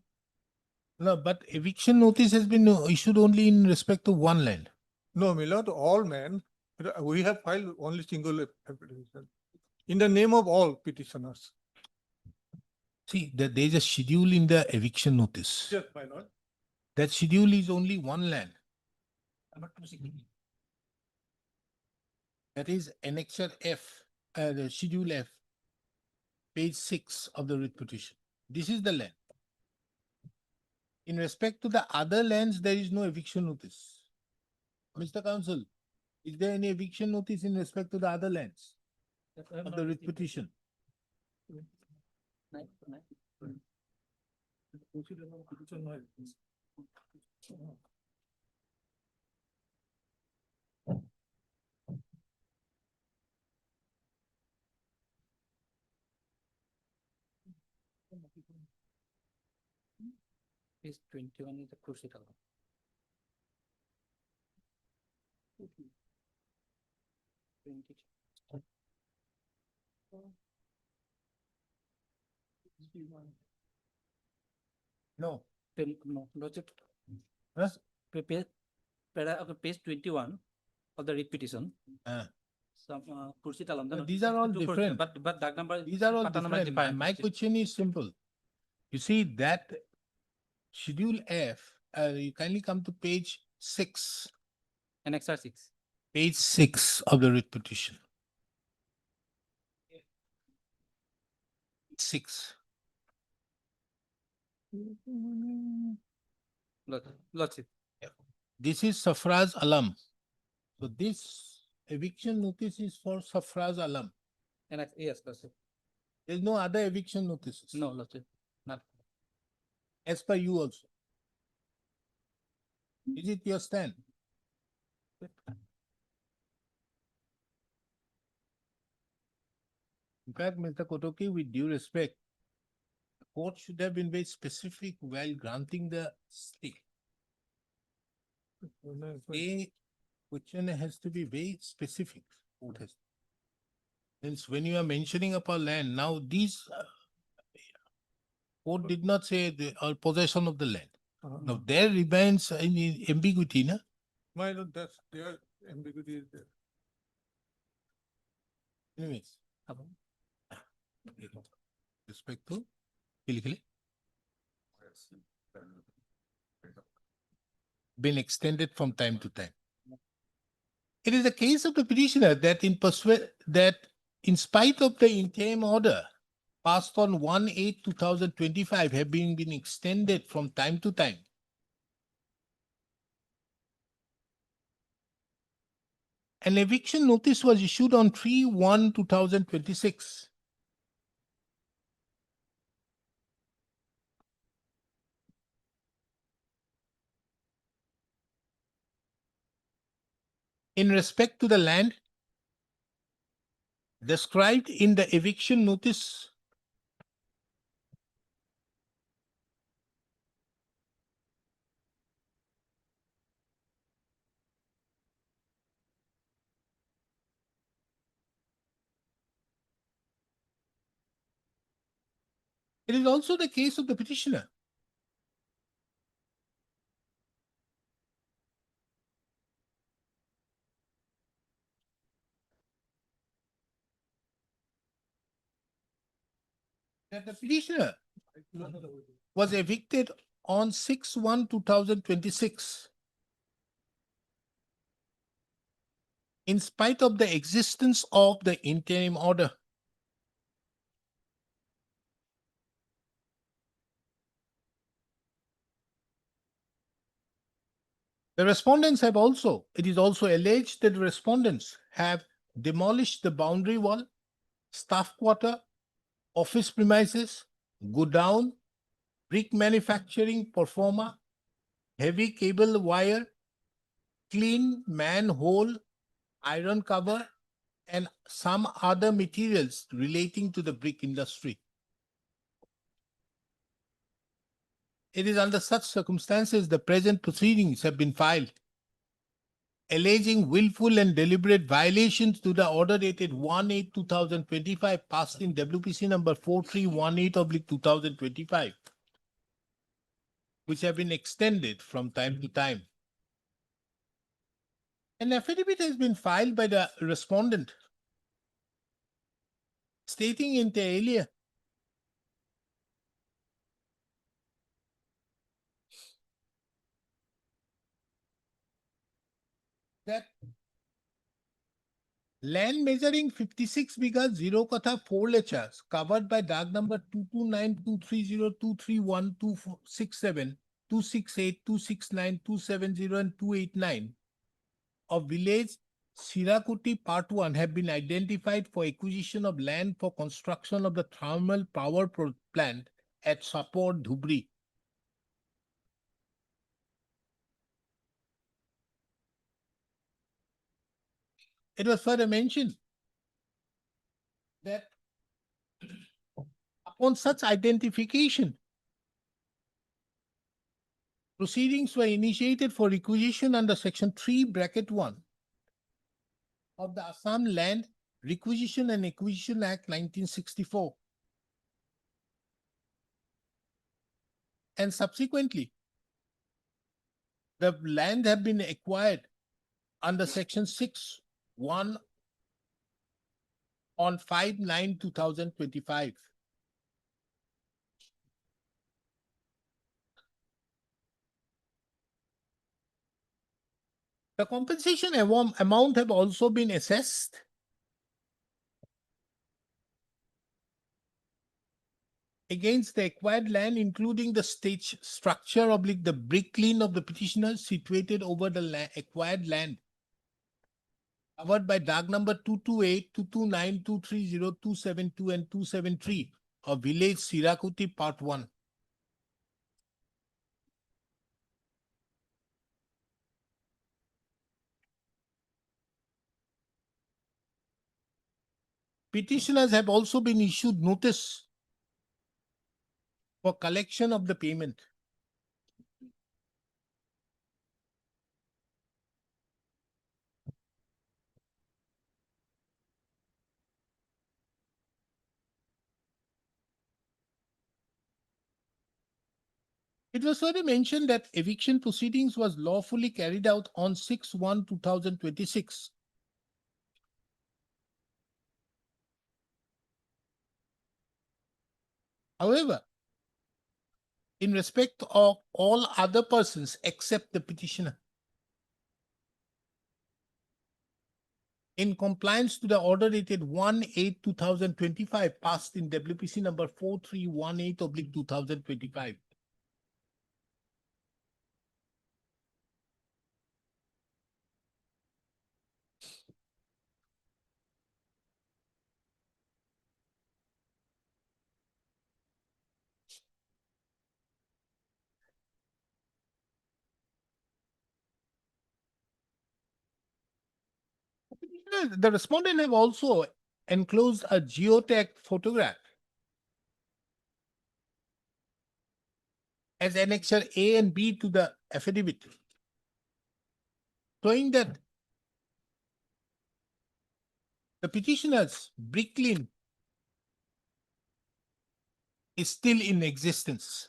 No, but eviction notice has been issued only in respect to one land. No, my lord, all men, we have filed only single application in the name of all petitioners. See, there is a schedule in the eviction notice. Yes, my lord. That schedule is only one land. That is Annexure F, the Schedule F, page 6 of the writ petition. This is the land. In respect to the other lands, there is no eviction notice. Mr. Counsel, is there any eviction notice in respect to the other lands of the writ petition? Page 21 is the procedural. No. No, Lordship. Huh? Page, page 21 of the writ petition. Some procedural. These are all different. But that number. These are all pata number different. My question is simple. You see that schedule F, you kindly come to page 6, Annexure 6. page 6 of the writ petition. 6. Lordship. This is Safraz Alam. So this eviction notice is for Safraz Alam. Yes, Lordship. There is no other eviction notices. No, Lordship. Not. As per you also. Is it your stand? In fact, Mr. Kotoki, with due respect, the court should have been very specific while granting the stay. A question has to be very specific. Court has. Hence, when you are mentioning upon land, now these court did not say the possession of the land. Now there remains in ambiguity, na? My lord, that's their ambiguity is there. Anyways. Respect to. Been extended from time to time. It is the case of the petitioner that in spite of the interim order passed on 1/8/2025 have been extended from time to time. An eviction notice was issued on 3/1/2026. In respect to the land described in the eviction notice, it is also the case of the petitioner. That the petitioner was evicted on 6/1/2026 in spite of the existence of the interim order. The respondents have also, it is also alleged that the respondents have demolished the boundary wall, staff quarter, office premises, godown, brick manufacturing performer, heavy cable wire, clean manhole, iron cover, and some other materials relating to the brick industry. It is under such circumstances the present proceedings have been filed, alleging willful and deliberate violations to the order dated 1/8/2025 passed in WPC number 4318/2025, which have been extended from time to time. An affidavit has been filed by the respondent stating inter alia that land measuring 56 bighas 0 kotha 4 lechas covered by Dag number 229, 230, 231, 267, 268, 269, 270 and 289 of village Sirakuti Part 1 have been identified for acquisition of land for construction of the thermal power plant at Sapor, Dhubri. It was further mentioned that Upon such identification, proceedings were initiated for requisition under section 3(1) of the Assam Land Requisition and Acquisition Act 1964. And subsequently, the land have been acquired under section 6(1) on 5/9/2025. The compensation amount have also been assessed against the acquired land, including the stage structure oblique the brick lane of the petitioner situated over the acquired land, covered by DAG number 228, 229, 230, 272, and 273 of village Sirakuti Part 1. Petitioners have also been issued notice for collection of the payment. It was further mentioned that eviction proceedings was lawfully carried out on 6/1/2026. However, in respect of all other persons except the petitioner, in compliance to the order dated 1/8/2025 passed in WPC number 4318/2025. The respondent have also enclosed a geotag photograph as annexure A and B to the affidavit, showing that the petitioner's brick lane is still in existence.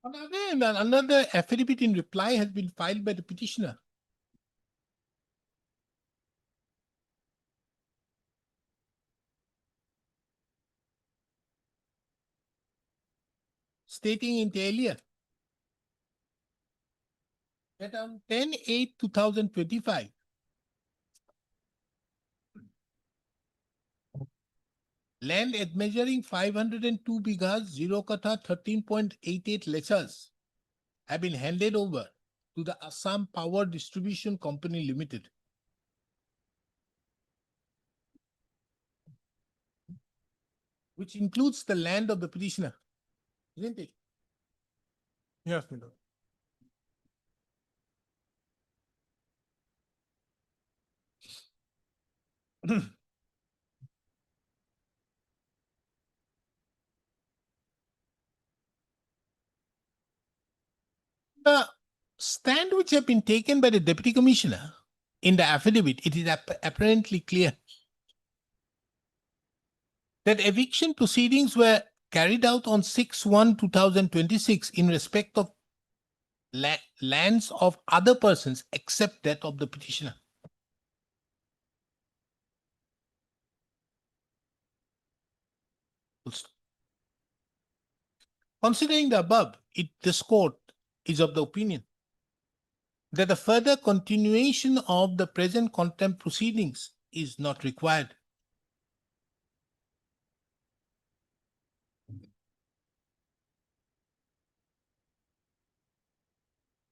On the other hand, another affidavit in reply has been filed by the petitioner, stating in alia that on 10/8/2025, land at measuring 502 bighas, 0 kata, 13.88 lechas have been handed over to the Assam Power Distribution Company Limited. Which includes the land of the petitioner, isn't it? Yes, my lord. The stand which have been taken by the deputy commissioner in the affidavit, it is apparently clear that eviction proceedings were carried out on 6/1/2026 in respect of lands of other persons except that of the petitioner. Considering the above, this court is of the opinion that a further continuation of the present contempt proceedings is not required.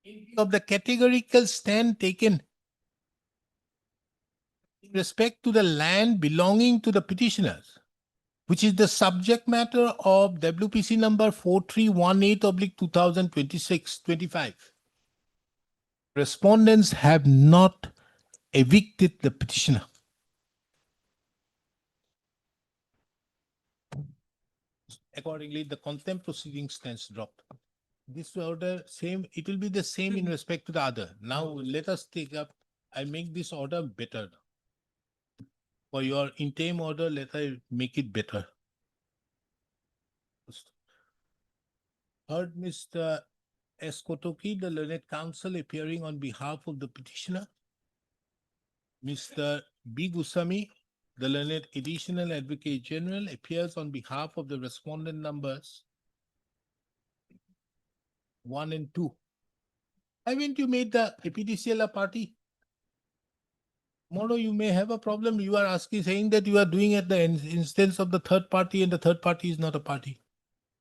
In view of the categorical stand taken in respect to the land belonging to the petitioners, which is the subject matter of WPC number 4318/2026-25. Respondents have not evicted the petitioner. Accordingly, the contempt proceeding stands dropped. This order same, it will be the same in respect to the other. Now let us take up, I make this order better. For your interim order, let I make it better. Heard Mr. S. Kotoki, the learned counsel appearing on behalf of the petitioner. Mr. B. Gusami, the learned additional advocate general, appears on behalf of the respondent numbers 1 and 2. Haven't you made the APDCL a party? Tomorrow you may have a problem. You are asking, saying that you are doing at the instance of the third party and the third party is not a party.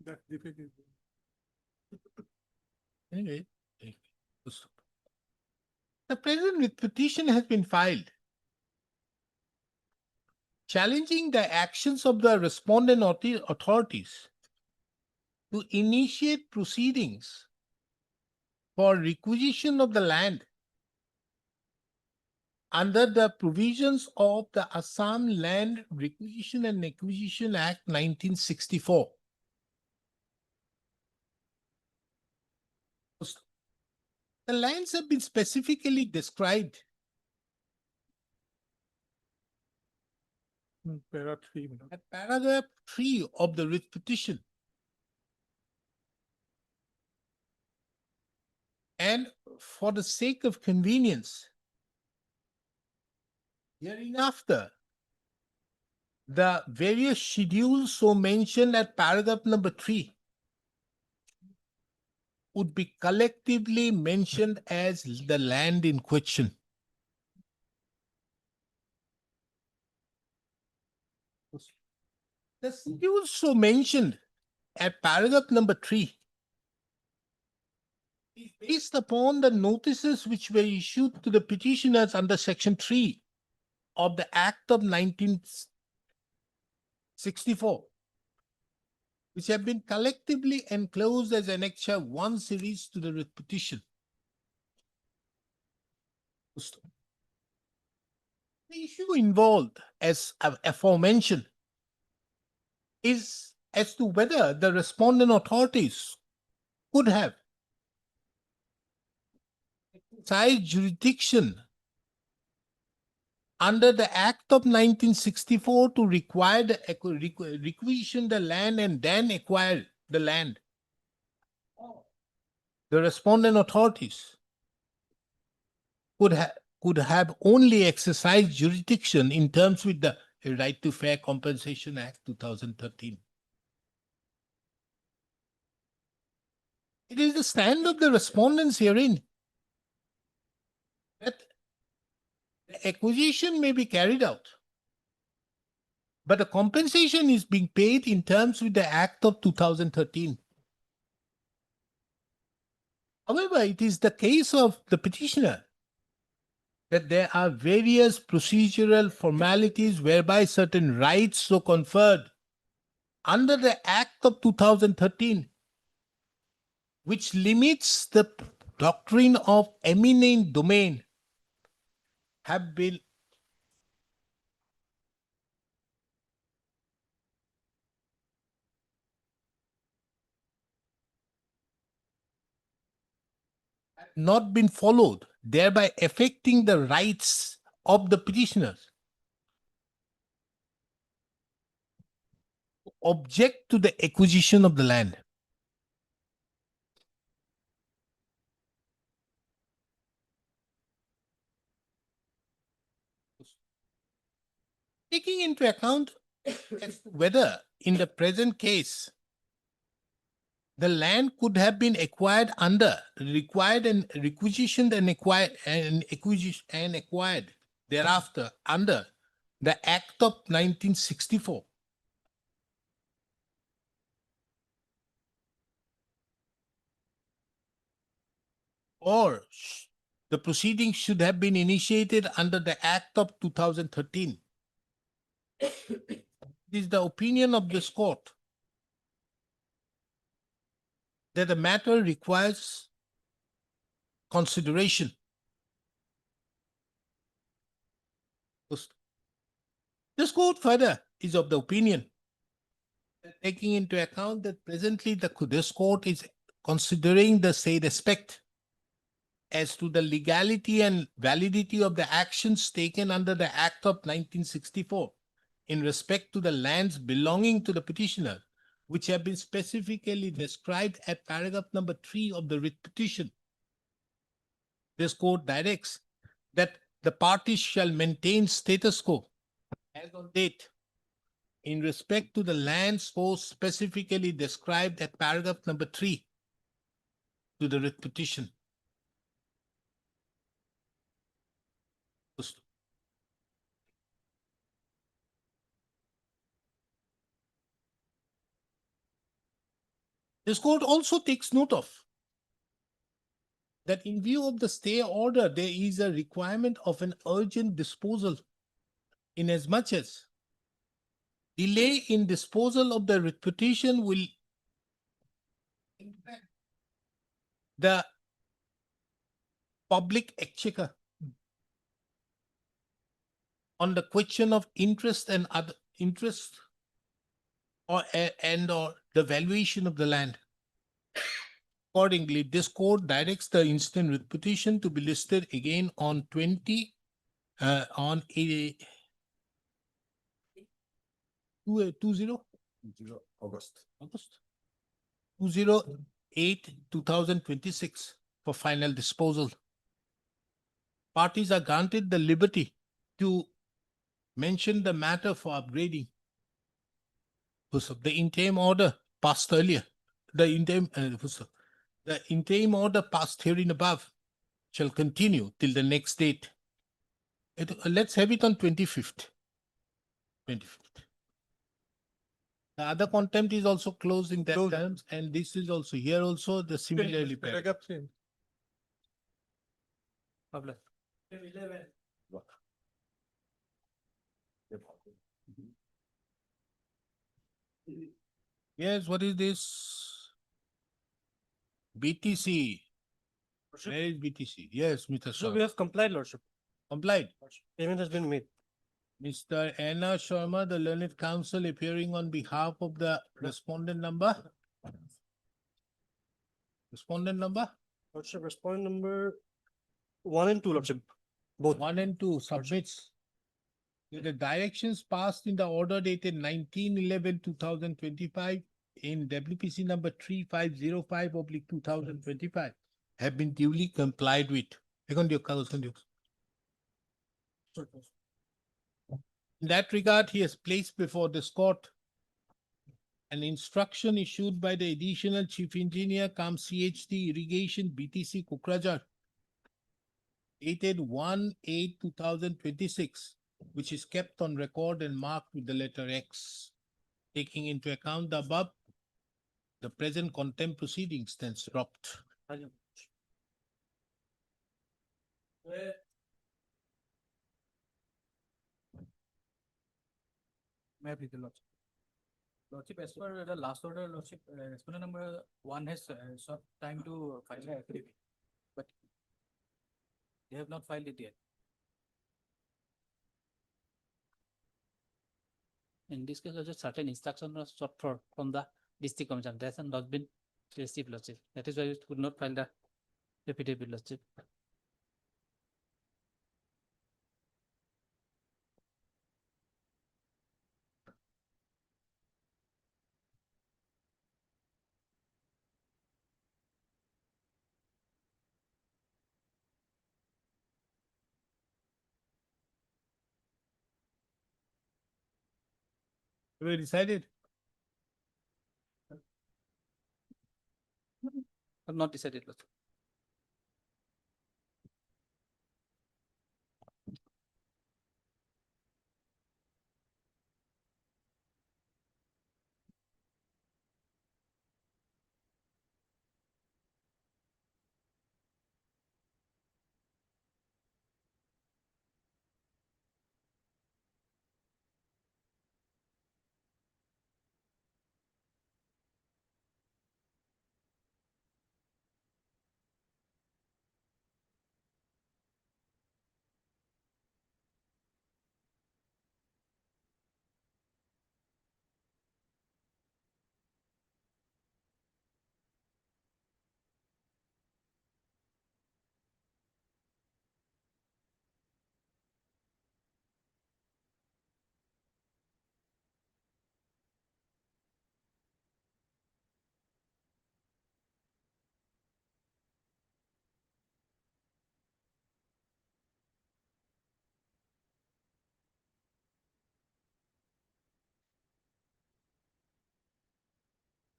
That's difficult. Anyway, the present petition has been filed challenging the actions of the respondent authorities to initiate proceedings for requisition of the land under the provisions of the Assam Land Requisition and Acquisition Act 1964. The lands have been specifically described Para 3. at paragraph 3 of the writ petition. And for the sake of convenience, hereinafter, the various schedules so mentioned at paragraph number 3 would be collectively mentioned as the land in question. The schedules so mentioned at paragraph number 3 is based upon the notices which were issued to the petitioners under section 3 of the Act of 1964, which have been collectively enclosed as Annexure 1 series to the writ petition. The issue involved, as aforementioned, is as to whether the respondent authorities could have exercised jurisdiction under the Act of 1964 to require the requisition the land and then acquire the land. The respondent authorities could have only exercised jurisdiction in terms with the Right to Fair Compensation Act 2013. It is the stand of the respondents herein that the acquisition may be carried out, but the compensation is being paid in terms with the Act of 2013. However, it is the case of the petitioner that there are various procedural formalities whereby certain rights so conferred under the Act of 2013, which limits the doctrine of eminent domain, have been not been followed, thereby affecting the rights of the petitioners. Object to the acquisition of the land. Taking into account as to whether in the present case the land could have been acquired under required and requisitioned and acquired thereafter under the Act of 1964. Or the proceedings should have been initiated under the Act of 2013. It is the opinion of this court that the matter requires consideration. This court further is of the opinion that taking into account that presently this court is considering the said aspect as to the legality and validity of the actions taken under the Act of 1964 in respect to the lands belonging to the petitioner, which have been specifically described at paragraph number 3 of the writ petition. This court directs that the parties shall maintain status quo as on date in respect to the lands so specifically described at paragraph number 3 to the writ petition. This court also takes note of that in view of the stay order, there is a requirement of an urgent disposal inasmuch as delay in disposal of the writ petition will impact the public exchequer on the question of interest and other interest or the valuation of the land. Accordingly, this court directs the instant writ petition to be listed again on 20 on a 20 August. 2026 for final disposal. Parties are granted the liberty to mention the matter for upgrading. The interim order passed earlier. The interim order passed herein above shall continue till the next date. Let's have it on 25th. 25th. The other contempt is also closed in that Closed. terms, and this is also here also the similarly. Paragraph same. Pablo. Yes, what is this? BTC. Where is BTC? Yes, Mr. So we Sharma. have complied, Lordship. Complied. Payment has been made. Mr. Anna Sharma, the learned counsel appearing on behalf of the respondent number. Respondent number Lordship, respondent number 1 and 2, Lordship. Both. 1 and 2 submits that the directions passed in the order dated 19/11/2025 in WPC number 3505/2025 have been duly complied with. In that regard, he has placed before this court an instruction issued by the additional chief engineer cum CHD irrigation BTC Kokrajhar dated 1/8/2026, which is kept on record and marked with the letter X. Taking into account the above, the present contempt proceedings stands dropped. May I please, the Lordship? Lordship, as per the last order, Lordship, respondent number 1 has sought time to file the affidavit, but they have not filed it yet. In this case, just certain instruction was sought for from the district commission. That has not been received, Lordship. That is why we could not file the affidavit, Lordship. We decided. Have not decided, Lordship.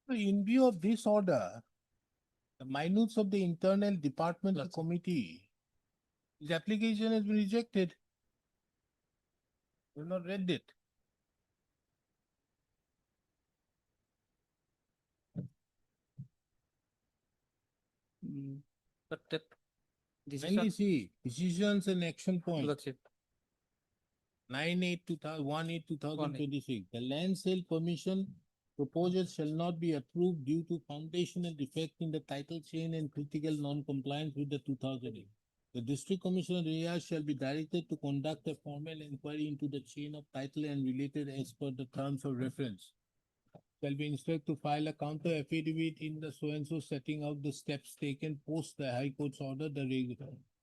So in view of this order, the minutes of the internal departmental That's- committee, his application has been rejected. We've not read it. But that. This is Mainly see, decisions and action point. Lordship. 9/8/2026. The land sale permission proposals shall not be approved due to foundational defect in the title chain and critical non-compliance with the 2008. The district commissioner area shall be directed to conduct a formal inquiry into the chain of title and related as per the terms of reference. Shall be instructed to file a counter affidavit in the so-and-so setting out the steps taken post the High Court's order, the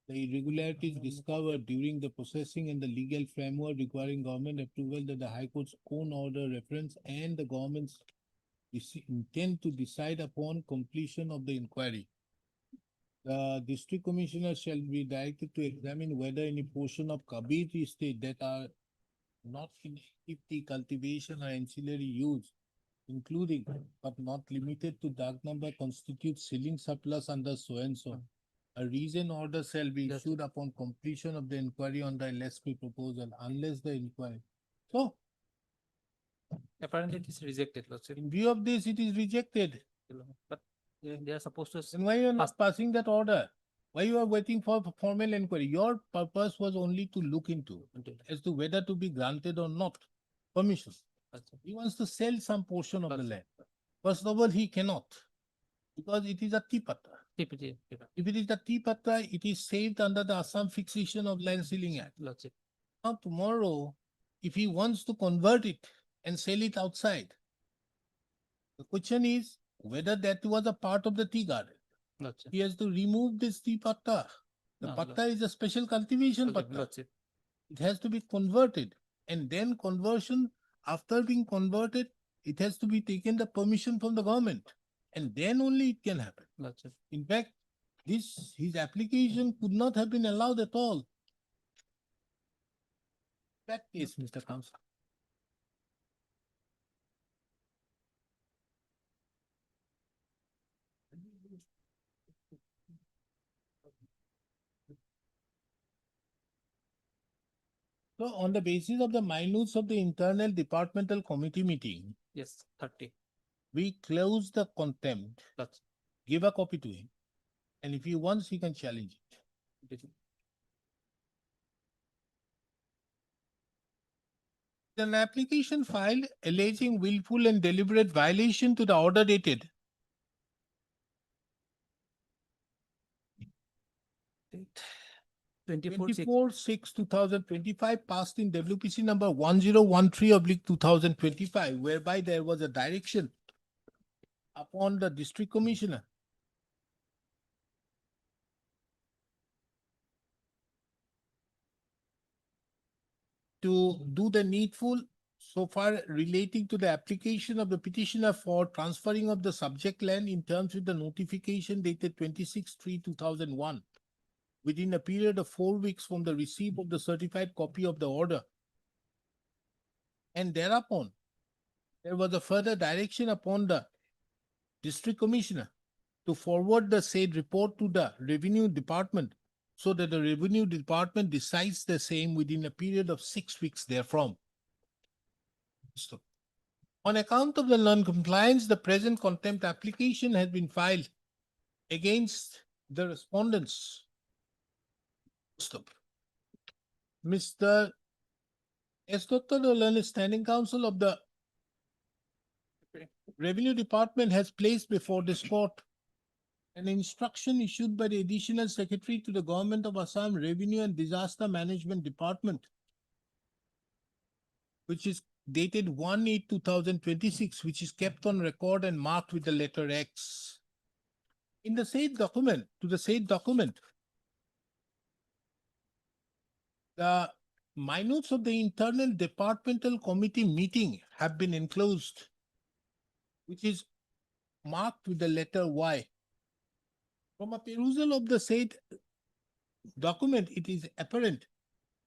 irregularities discovered during the processing and the legal framework requiring government approval that the High Court's own order reference and the government's intent to decide upon completion of the inquiry. The district commissioner shall be directed to examine whether any portion of Kabir estate that are not in activity, cultivation or ancillary use, including but not limited to dark number, constitute ceiling surplus under so and so. A reason order shall be That's issued upon completion of the inquiry on the LSP proposal unless the inquiry. So Apparently it is rejected, Lordship. in view of this, it is rejected. But they are supposed to. Then why you are not passing that order? Why you are waiting for formal inquiry? Your purpose was only to look into as to whether to be granted or not permission. He wants to sell some portion of the land. First of all, he cannot because it is a tipata. TPT. If it is a tipata, it is saved under the Assam Fixation of Land Ceiling Act. Lordship. Now tomorrow, if he wants to convert it and sell it outside, the question is whether that was a part of the tea garden. Lordship. He has to remove this tea patta. The No, patta is a special cultivation patta. Lordship. It has to be converted, and then conversion, after being converted, it has to be taken the permission from the government, and then only it can happen. Lordship. In fact, his application could not have been allowed at all. That case, Mr. Counsel. So on the basis of the minutes of the internal departmental committee meeting, Yes, 30. we close the contempt, Lordship. give a copy to him, and if he wants, he can challenge it. An application filed alleging willful and deliberate violation to the order dated 24/6/2025 passed in WPC number 1013/2025, whereby there was a direction upon the district commissioner to do the needful so far relating to the application of the petitioner for transferring of the subject land in terms with the notification dated 26/3/2001 within a period of 4 weeks from the receipt of the certified copy of the order. And thereupon, there was a further direction upon the district commissioner to forward the said report to the revenue department so that the revenue department decides the same within a period of 6 weeks therefrom. So, on account of the non-compliance, the present contempt application has been filed against the respondents. Stop. Mr. S. Dr. Dolan, standing counsel of the Revenue Department, has placed before this court an instruction issued by the Additional Secretary to the Government of Assam Revenue and Disaster Management Department, which is dated 1/8/2026, which is kept on record and marked with the letter X. In the said document, the minutes of the internal departmental committee meeting have been enclosed, which is marked with the letter Y. From a perusal of the said document, it is apparent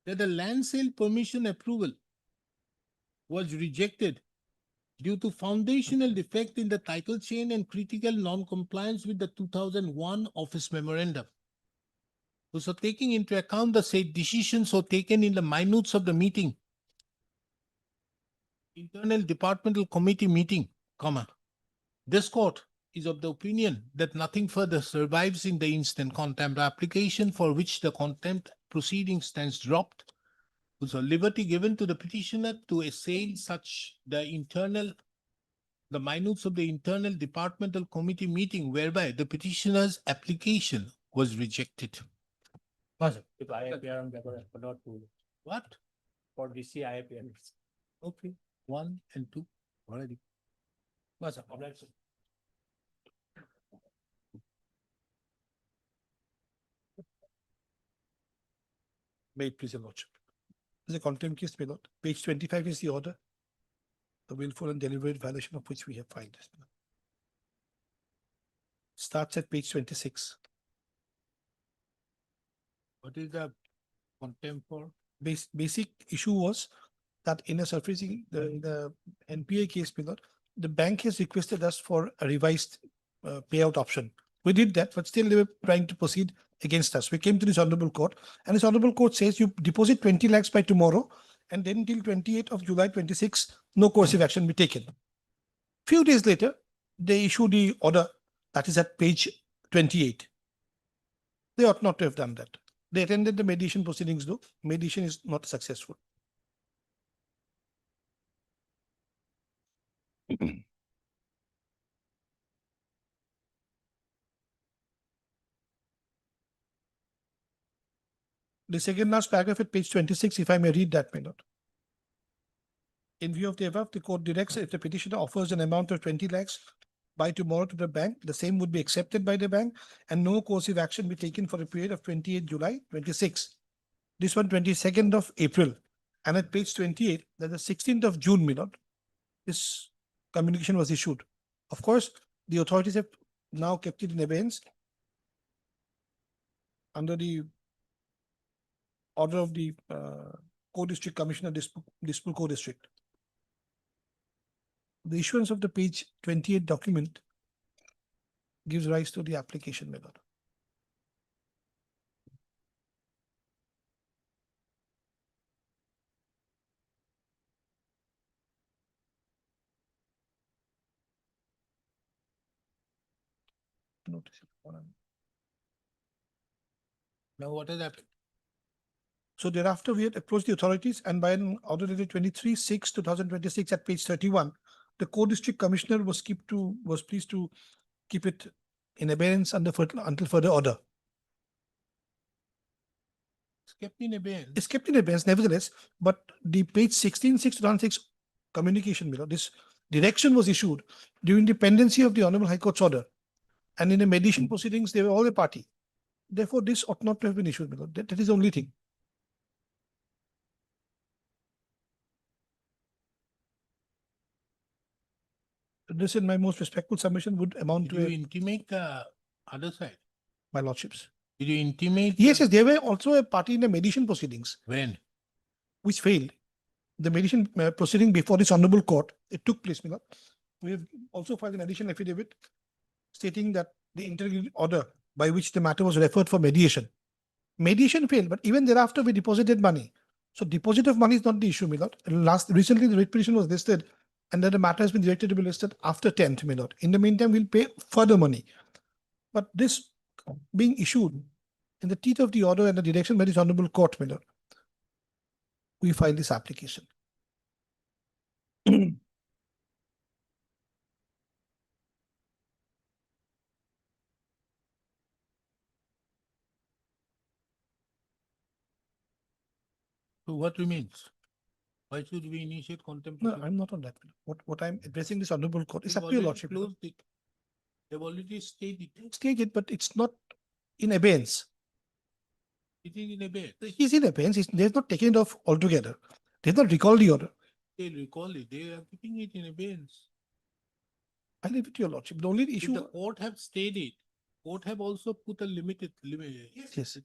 that the land sale permission approval was rejected due to foundational defect in the title chain and critical non-compliance with the 2001 office memorandum. So taking into account the said decisions so taken in the minutes of the meeting, internal departmental committee meeting, comma, this court is of the opinion that nothing further survives in the instant contempt application for which the contempt proceeding stands dropped. So liberty given to the petitioner to assail such the minutes of the internal departmental committee meeting whereby the petitioner's application was rejected. If I appear on paper, I forgot to, What? for DC, I appear. Okay, 1 and 2 already. May it please your lordship. There's a contempt case, my lord. Page 25 is the order. The willful and deliberate violation of which we have filed. Starts at page 26. What is the contempt for? Basic issue was that in a surfacing, the NPA case, my lord, the bank has requested us for a revised payout option. We did that, but still they were trying to proceed against us. We came to this honorable court, and this honorable court says you deposit 20 lakhs by tomorrow, and then till 28th of July 26, no coercive action be taken. Few days later, they issue the order that is at page 28. They ought not to have done that. They attended the mediation proceedings though. Mediation is not successful. The second last paragraph at page 26, if I may read that, my lord. In view of the above, the court directs if the petitioner offers an amount of 20 lakhs by tomorrow to the bank, the same would be accepted by the bank and no coercive action be taken for a period of 28 July 26. This one 22nd of April. And at page 28, that the 16th of June, my lord, this communication was issued. Of course, the authorities have now kept it in abeyance under the order of the Co-District Commissioner, Dispur Co-District. The issuance of the page 28 document gives rise to the application, my lord. Notice it. Now what has happened? So thereafter, we had approached the authorities, and by an order dated 23/6/2026 at page 31, the Co-District Commissioner was pleased to keep it in abeyance until further order. It's kept in abeyance. It's kept in abeyance nevertheless, but the page 16/6/2006 communication, this direction was issued during the pendency of the Honorable High Court's order. And in the mediation proceedings, they were all a party. Therefore, this ought not to have been issued. That is the only thing. This, in my most respectful submission, would amount Did to you intimate the other side? my lordships. Did you intimate? Yes, yes, they were also a party in the mediation proceedings, When? which failed. The mediation proceeding before this honorable court, it took place, my lord. We have also filed an additional affidavit stating that the interim order by which the matter was referred for mediation. Mediation failed, but even thereafter we deposited money. So deposit of money is not the issue, my lord. Recently the writ petition was listed and then the matter has been directed to be listed after 10th, my lord. In the meantime, we'll pay further money. But this being issued in the teeth of the order and the direction by this honorable court, my lord, we file this application. So what remains? Why should we initiate contempt? No, I'm not on that. What I'm addressing this honorable court is They've up to your already lordship. closed it. They've already stayed it. Stage it, but it's not in abeyance. It is in abeyance. He's in abeyance. They've not taken it off altogether. They've not recalled the order. They'll recall it. They are keeping it in abeyance. I leave it to your lordship. The only If issue. the court have stayed it, court have also put a limit. Yes.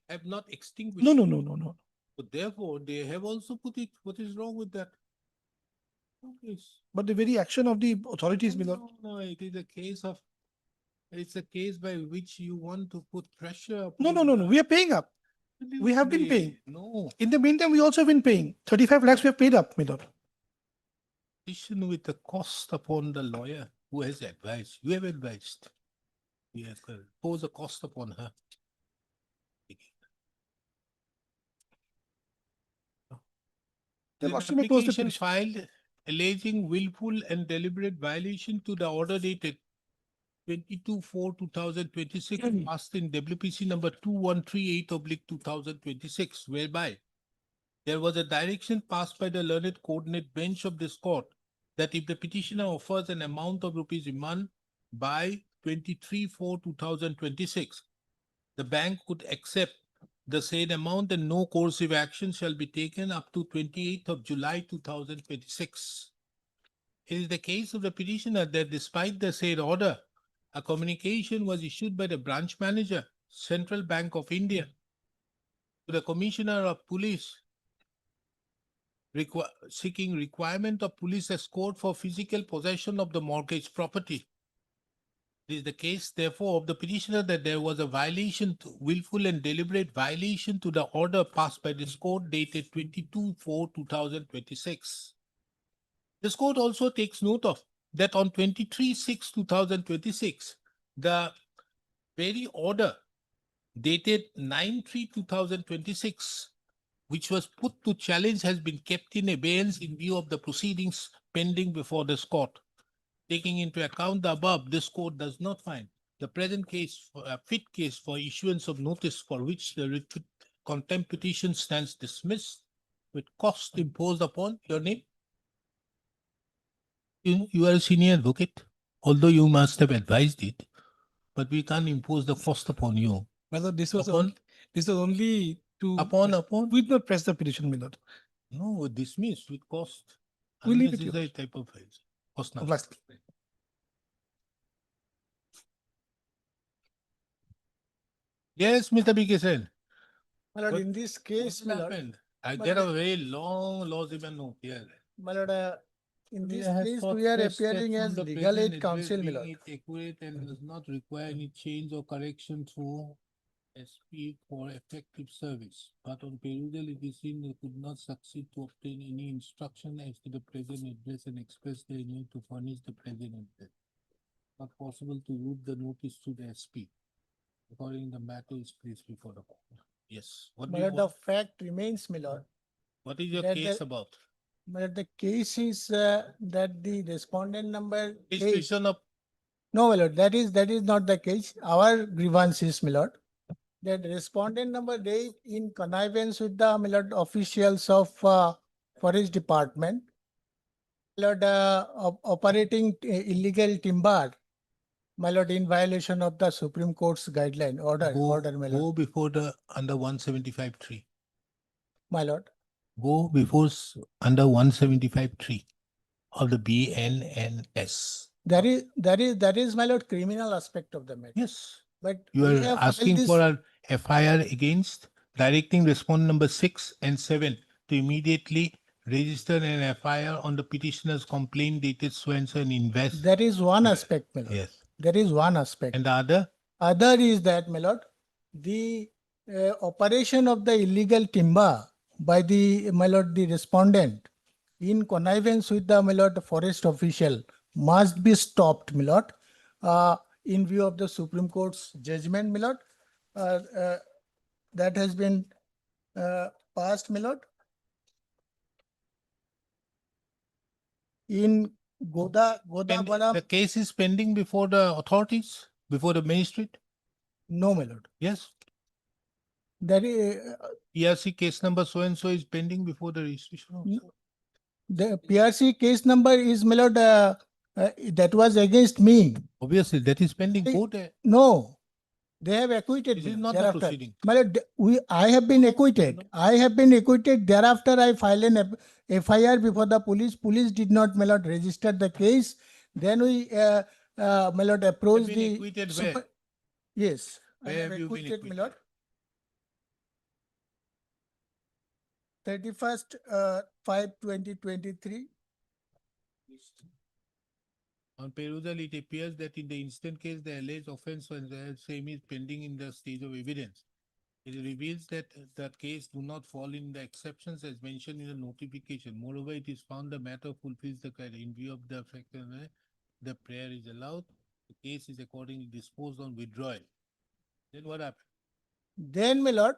Have not extinguished. No. So therefore, they have also put it. What is wrong with that? But the very action of the authorities, my lord. No, it is a case of, it's a case by which you want to put pressure. No, no, upon no, no. the- We are paying up. We have been paying. No, In the meantime, we also have been paying. 35 lakhs we have paid up, my lord. addition with the cost upon the lawyer who has advised. You have advised. We have impose a cost upon her. The An lordship may close the application petition. filed alleging willful and deliberate violation to the order dated 22/4/2026 passed in WPC number 2138/2026, whereby there was a direction passed by the learned coordinate bench of this court that if the petitioner offers an amount of rupees remand by 23/4/2026, the bank could accept the said amount and no coercive action shall be taken up to 28th of July 2026. It is the case of the petitioner that despite the said order, a communication was issued by the branch manager, Central Bank of India, to the Commissioner of Police seeking requirement of police escort for physical possession of the mortgage property. It is the case, therefore, of the petitioner that there was a violation, willful and deliberate violation to the order passed by this court dated 22/4/2026. This court also takes note of that on 23/6/2026, the very order dated 9/3/2026, which was put to challenge, has been kept in abeyance in view of the proceedings pending before this court. Taking into account the above, this court does not find the present case a fit case for issuance of notice, for which the contempt petition stands dismissed with cost imposed upon your name. You are a senior advocate, although you must have advised it, but we can't impose the cost upon you. My lord, this was Upon- only to. Upon, We did not press the petition, my lord. no, dismiss with cost. We'll leave it to Unnecessary you. type of cost. now. Obviously. Yes, Mr. BK said. My lord, What- in this What case, my lord, happened? I My get a lord, very long laws even note here. my lord, in this Has case, sought we are first step appearing from as the legal present aid address counsel, my being lord. it accurate and does not require any change or correction through SP for effective service. But on perusal, it is seen they could not succeed to obtain any instruction as to the present address and express their need to furnish the present address. Not possible to route the notice to the SP. According the matter is placed before the court. Yes. What do My you lord, the want? fact remains, my lord. What is your that case the- about? My lord, the case is that the respondent number Is 8. petition of No, my lord, that is not the case. Our grievance is, my lord, that respondent number 8 in connivance with the, my lord, officials of Forest Department, my lord, operating illegal timber, my lord, in violation of the Supreme Court's guideline order, my go lord, before the under 175(3). my lord. Go before under 175(3) of the BNNS. That is, my lord, criminal aspect of the matter. Yes, But you we are have filed asking this- for an FIR against, directing respondent number 6 and 7 to immediately register an FIR on the petitioner's complaint dated so and invest. That is one Yeah. aspect, my lord. Yes, That is one aspect. and the other, Other is that, my lord, the operation of the illegal timber by the, my lord, the respondent in connivance with the, my lord, forest official must be stopped, my lord, in view of the Supreme Court's judgment, my lord, that has been passed, my lord. In the Godabaram, case is pending before the authorities, before the magistrate. no, my lord. Yes, That is, PRC case number so and so is pending before the registration officer. the PRC case number is, my lord, that was against me. Obviously, that is pending I- court. No, they have acquitted This me is not the thereafter. proceeding. My lord, I have been acquitted. I have been acquitted. Thereafter, I filed an FIR before the police. Police did not, my lord, register the case. Then we, my lord, approached been the. acquitted where? Yes, I Where have have you been acquitted, my acquitted? lord. 31st 5/2023. On perusal, it appears that in the instant case, the alleged offence was same is pending in the stage of evidence. It reveals that the case do not fall in the exceptions as mentioned in the notification. Moreover, it is found the matter fulfills the criteria. In view of the fact that the prayer is allowed, the case is accordingly disposed on withdrawal. Then what happened? Then, my lord,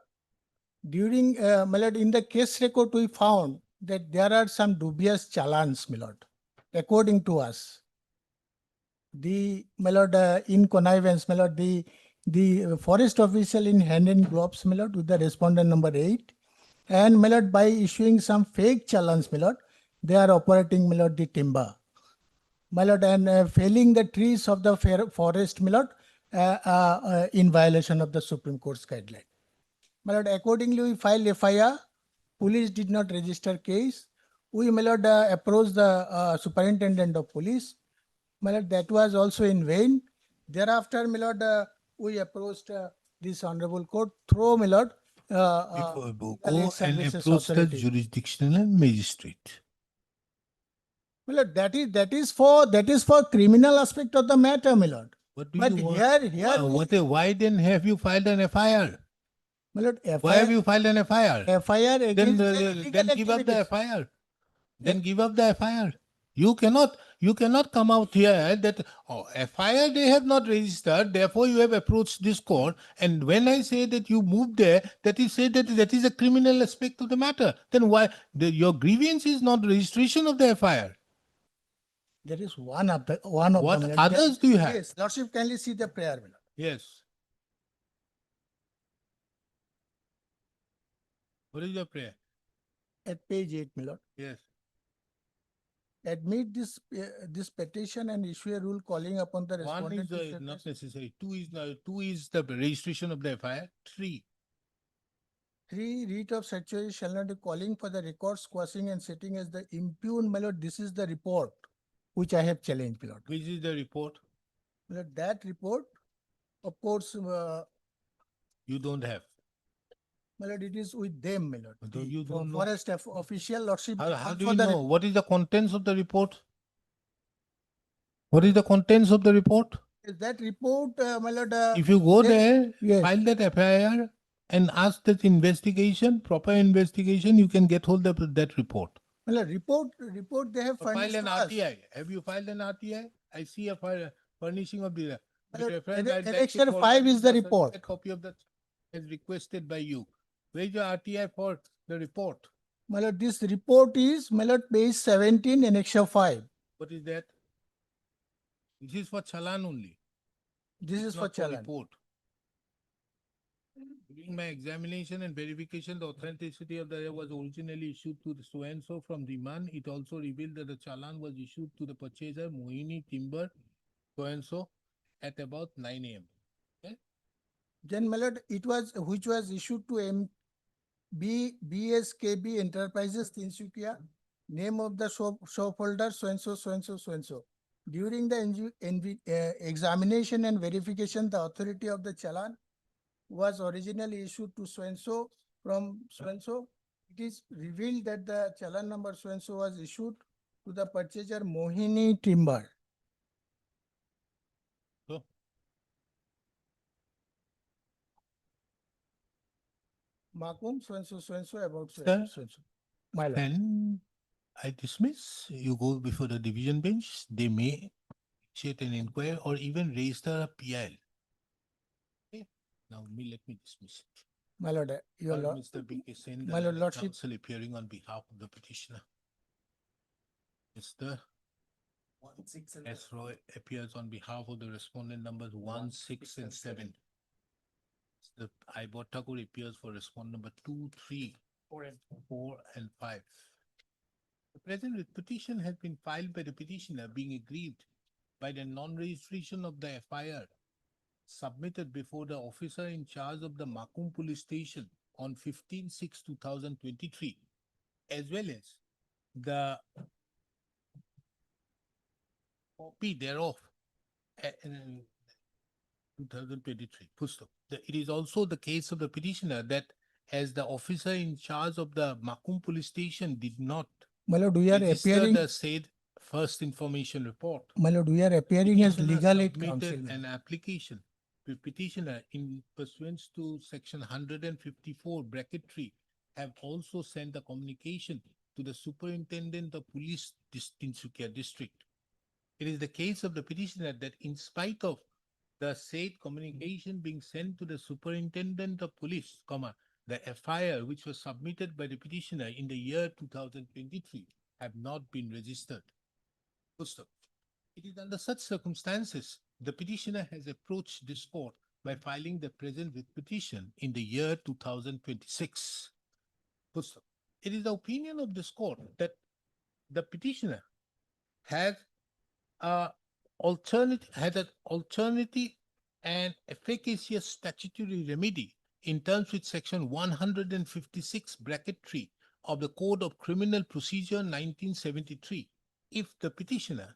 during, my lord, in the case record, we found that there are some dubious challans, my lord, according to us. My lord, in connivance, my lord, the forest official in hand and gloves, my lord, with the respondent number 8. And, my lord, by issuing some fake challans, my lord, they are operating, my lord, the timber. My lord, and felling the trees of the forest, my lord, in violation of the Supreme Court's guideline. My lord, accordingly, we filed FIR. Police did not register case. We, my lord, approached the superintendent of police. My lord, that was also in vain. Thereafter, my lord, we approached this honorable court through, my lord, Before Legal go Aid and Services approach the Authority. jurisdictional magistrate. My lord, that is for criminal aspect of the matter, my lord. What do But you want? Why then have you filed an FIR? my lord, Why have you filed an FIR? FIR Then, against the illegal then give up the activities. FIR. Then give up the FIR. You cannot come out here that FIR they have not registered, therefore you have approached this court. And when I say that you moved there, that is say that is a criminal aspect of the matter. Then why your grievance is not registration of the FIR? There is one of What them. my lord. others do you have? Yes, lordship, kindly see the prayer, my lord. Yes. What is your prayer? At page 8, my lord. Yes. Admit this petition and issue a rule calling upon the One respondent. is to not suggest- necessary. Two is the registration of the FIR. 3. 3, writ of statutory shall not be calling for the record squashing and setting as the impugned, my lord. This is the report which I have challenged, my lord. Which is the report? My lord, that report, of course, You don't have. my lord, it is with them, my lord. Don't you don't know? Forest official lordship. How asked do for you the know? What is the contents of the report? What is the contents of the report? That report, my lord. If you go there, Yes. file that FIR and ask that investigation, proper investigation, you can get hold of that report. My lord, report they have Or file furnished an to us. RTI. Have you filed an RTI? I see a furnishing of the My lord, reference. I'd like to Annexure forward 5 is the a report. copy of that as requested by you. Where is your RTI for the report? My lord, this report is, my lord, page 17, annexure 5. What is that? This is for challan only. This It's is for not challan. report. During my examination and verification, the authenticity of the letter was originally issued to the so and so from Riman. It also revealed that the challan was issued to the purchaser, Mohini Timber, so and so, at about 9 a.m. Then, my lord, which was issued to BSKB Enterprises, Tinsukia, name of the shop holder, so and so, so and so, so and so. During the examination and verification, the authority of the challan was originally issued to so and so from so and so. It is revealed that the challan number so and so was issued to the purchaser Mohini Timber. So, Makum so and so, so and so, about so Sir, and so, so and so. My lord. then I dismiss. You go before the division bench. They may initiate an inquiry or even register a PIL. Okay. Now, let me dismiss it. My lord, your Or lord. Mr. B.K. Sen, My lord, the lordship. counsel appearing on behalf of the petitioner. Mr. S. Roy appears on behalf of the respondent numbers 1, 6, and 7. The Ibot Thakur appears for respondent number 2, 3, 4, and 5. The present petition has been filed by the petitioner being aggrieved by the non-registration of the FIR submitted before the officer in charge of the Makum police station on 15/6/2023, as well as the copy thereof in 2023. It is also the case of the petitioner that as the officer in charge of the Makum police station did not My lord, we are register appearing. the said first information report. My lord, we are appearing as Petitioner legal aid submitted counsel. my an lord. application to petitioner in pursuance to section 154 bracket 3 have also sent a communication to the superintendent of police Tinsukia district. It is the case of the petitioner that in spite of the said communication being sent to the superintendent of police, comma, the FIR which was submitted by the petitioner in the year 2023 have not been registered. Full stop. It is under such circumstances, the petitioner has approached this court by filing the present writ petition in the year 2026. Full stop. It is the opinion of this court that the petitioner has an alternative and efficacious statutory remedy in terms with section 156 bracket 3 of the Code of Criminal Procedure 1973 if the petitioner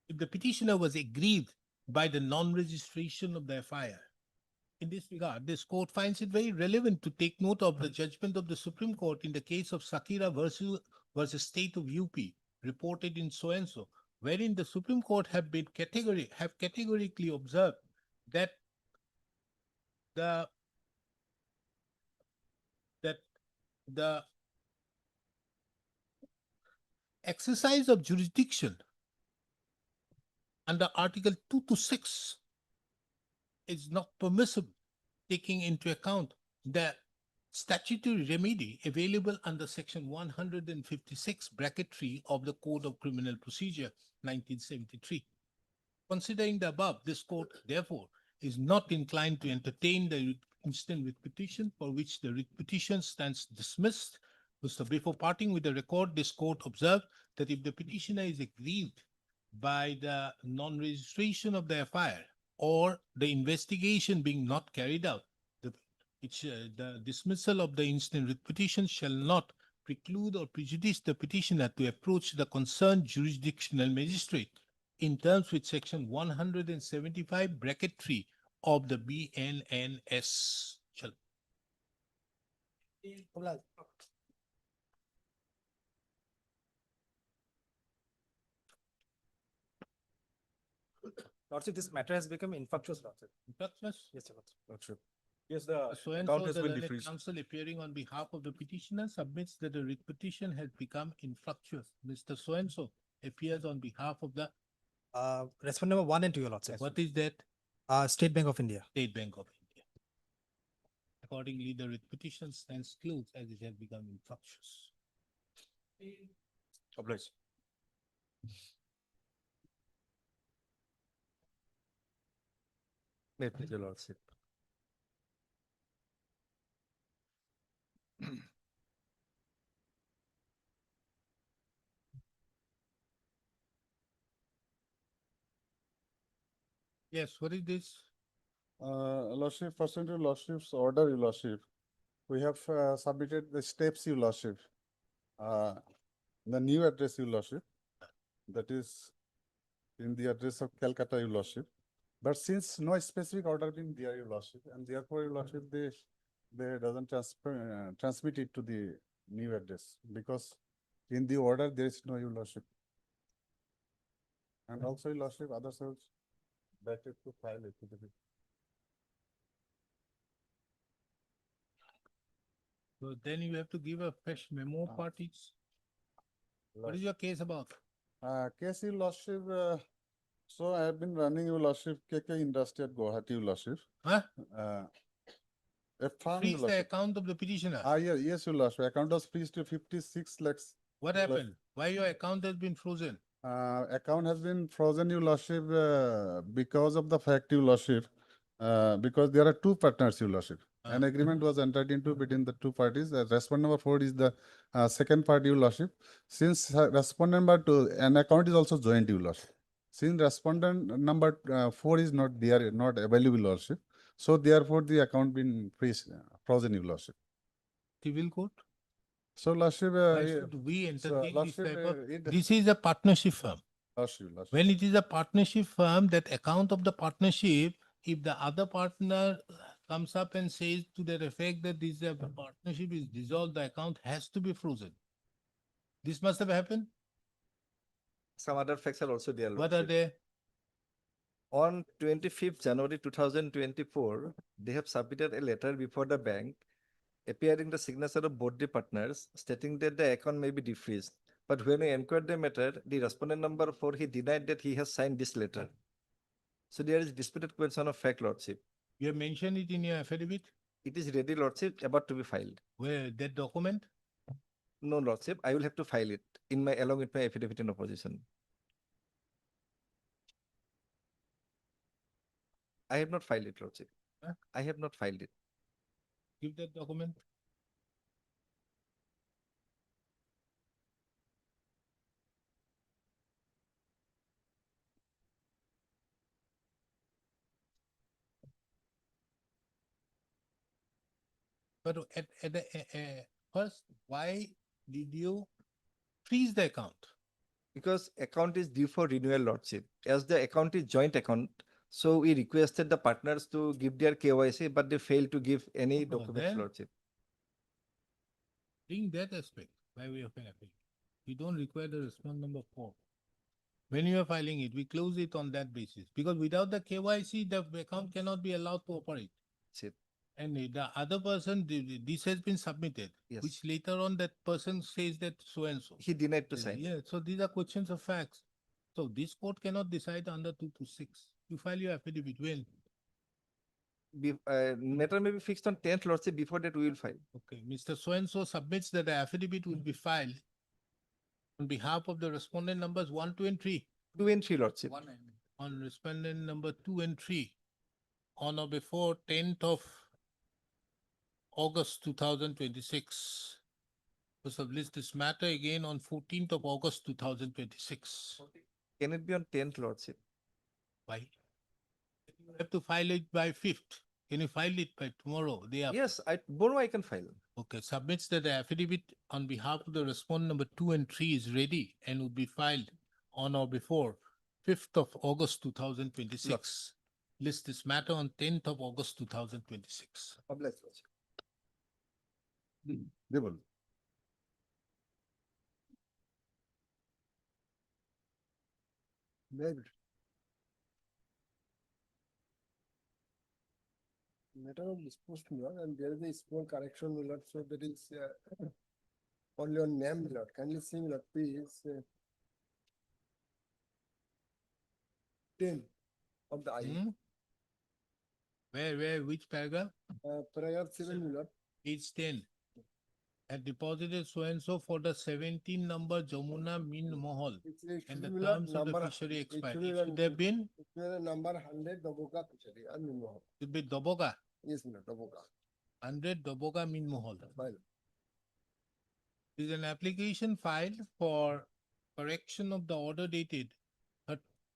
if the petitioner was aggrieved by the non-registration of the FIR. In this regard, this court finds it very relevant to take note of the judgment of the Supreme Court in the case of Sakira versus State of UP, reported in so and so, wherein the Supreme Court have categorically observed that the exercise of jurisdiction under Article 2 to 6 is not permissible, taking into account the statutory remedy available under section 156 bracket 3 of the Code of Criminal Procedure 1973. Considering the above, this court therefore is not inclined to entertain the instant writ petition for which the writ petition stands dismissed. So before parting with the record, this court observed that if the petitioner is aggrieved by the non-registration of the FIR or the investigation being not carried out, the dismissal of the instant writ petition shall not preclude or prejudice the petitioner to approach the concerned jurisdictional magistrate in terms with section 175 bracket 3 of the BNNS. Lordship, this matter has become infructuous, Lordship. Infructuous? Yes, Lordship. Yes, the So and account so has the been learned defreezed. counsel appearing on behalf of the petitioner submits that the writ petition has become infructuous. Mr. So and so appears on behalf of the, Respondent number 1 and 2, Your Lordship. what is that? State Bank of India. State Bank of India. Accordingly, the writ petition stands closed as it has become infructuous. Obliged. May it please your Lordship. Yes, what is this? Lordship, pursuant to Lordship's order, Your Lordship, we have submitted the steps, Your Lordship. The new address, Your Lordship, that is in the address of Calcutta, Your Lordship. But since no specific order been there, Your Lordship, and therefore, Your Lordship, they doesn't transmit it to the new address because in the order there is no, Your Lordship. And also, Your Lordship, others have better to file it to the. So then you have to give a fresh memo parties. What is your case about? Case, Your Lordship, so I have been running, Your Lordship, KK Industry at Gauhati, Your Lordship. Huh? A farm, Your Freeze the Lordship. account of the petitioner. Yes, Your Lordship, account was freezed to 56 lakhs. What happened? Why your account has been frozen? Account has been frozen, Your Lordship, because of the fact, Your Lordship, because there are two partners, Your Lordship. An agreement was entered into between the two parties. Respondent number 4 is the second party, Your Lordship. Since respondent number 2, an account is also joint, Your Lordship. Since respondent number 4 is not there, not available, Your Lordship. So therefore, the account been frozen, Your Lordship. Civil court? So, Lordship, Why should we entertain this Lordship, type of? This is a partnership firm. Lordship. When it is a partnership firm, that account of the partnership, if the other partner comes up and says to that effect that this partnership is dissolved, the account has to be frozen. This must have happened. Some other facts are also there. What are Lordship. they? On 25th January 2024, they have submitted a letter before the bank appearing the signature of both the partners stating that the account may be defreezed. But when we inquired the matter, the respondent number 4, he denied that he has signed this letter. So there is disputed question of fact, Lordship. You have mentioned it in your affidavit? It is ready, Lordship, about to be filed. Where that document? No, Lordship, I will have to file it along with my affidavit in opposition. I have not filed it, Lordship. Huh? I have not filed it. Give that document. But first, why did you freeze the account? Because account is due for renewal, Lordship. As the account is joint account, so we requested the partners to give their KYC, but they failed to give any Oh, documents, then- Lordship. Bring that aspect by way of an appeal. We don't require the response number 4. When you are filing it, we close it on that basis because without the KYC, the account cannot be allowed to operate. Chip. And the other person, this has been submitted, Yes. which later on that person says that so and so. He denied to sign. Yeah, so these are questions of facts. So this court cannot decide under 226. You file your affidavit when? Matter may be fixed on 10th, Lordship. Before that, we will file. Okay, Mr. So and so submits that the affidavit will be filed on behalf of the respondent numbers 1, 2, and 3. 2 and 3, Lordship. On respondent number 2 and 3 on or before 10th of August 2026. To submit this matter again on 14th of August 2026. Can it be on 10th, Lordship? Why? You have to file it by 5th. Can you file it by tomorrow? Day after? Yes, tomorrow I can file. Okay, submits that the affidavit on behalf of the respondent number 2 and 3 is ready and will be filed on or before 5th of August 2026. List this matter on 10th of August 2026. Obliged, Lordship. Devil. Maybe. Matter of disposed milord, and there is a small correction milord, so that is only on name milord. Kindly see milord, please. 10 of the I. Which paragraph? Paragraph 7 milord. Page 10. Had deposited so and so for the 17 number Jamuna Min Mohol and the terms of the fishery expired. It should have been? Number 100 Doboka Fishery and Min Mohol. Should be Doboga. Yes, milord, Doboka. 100 Doboga Min Mohol. File. Is an application filed for correction of the order dated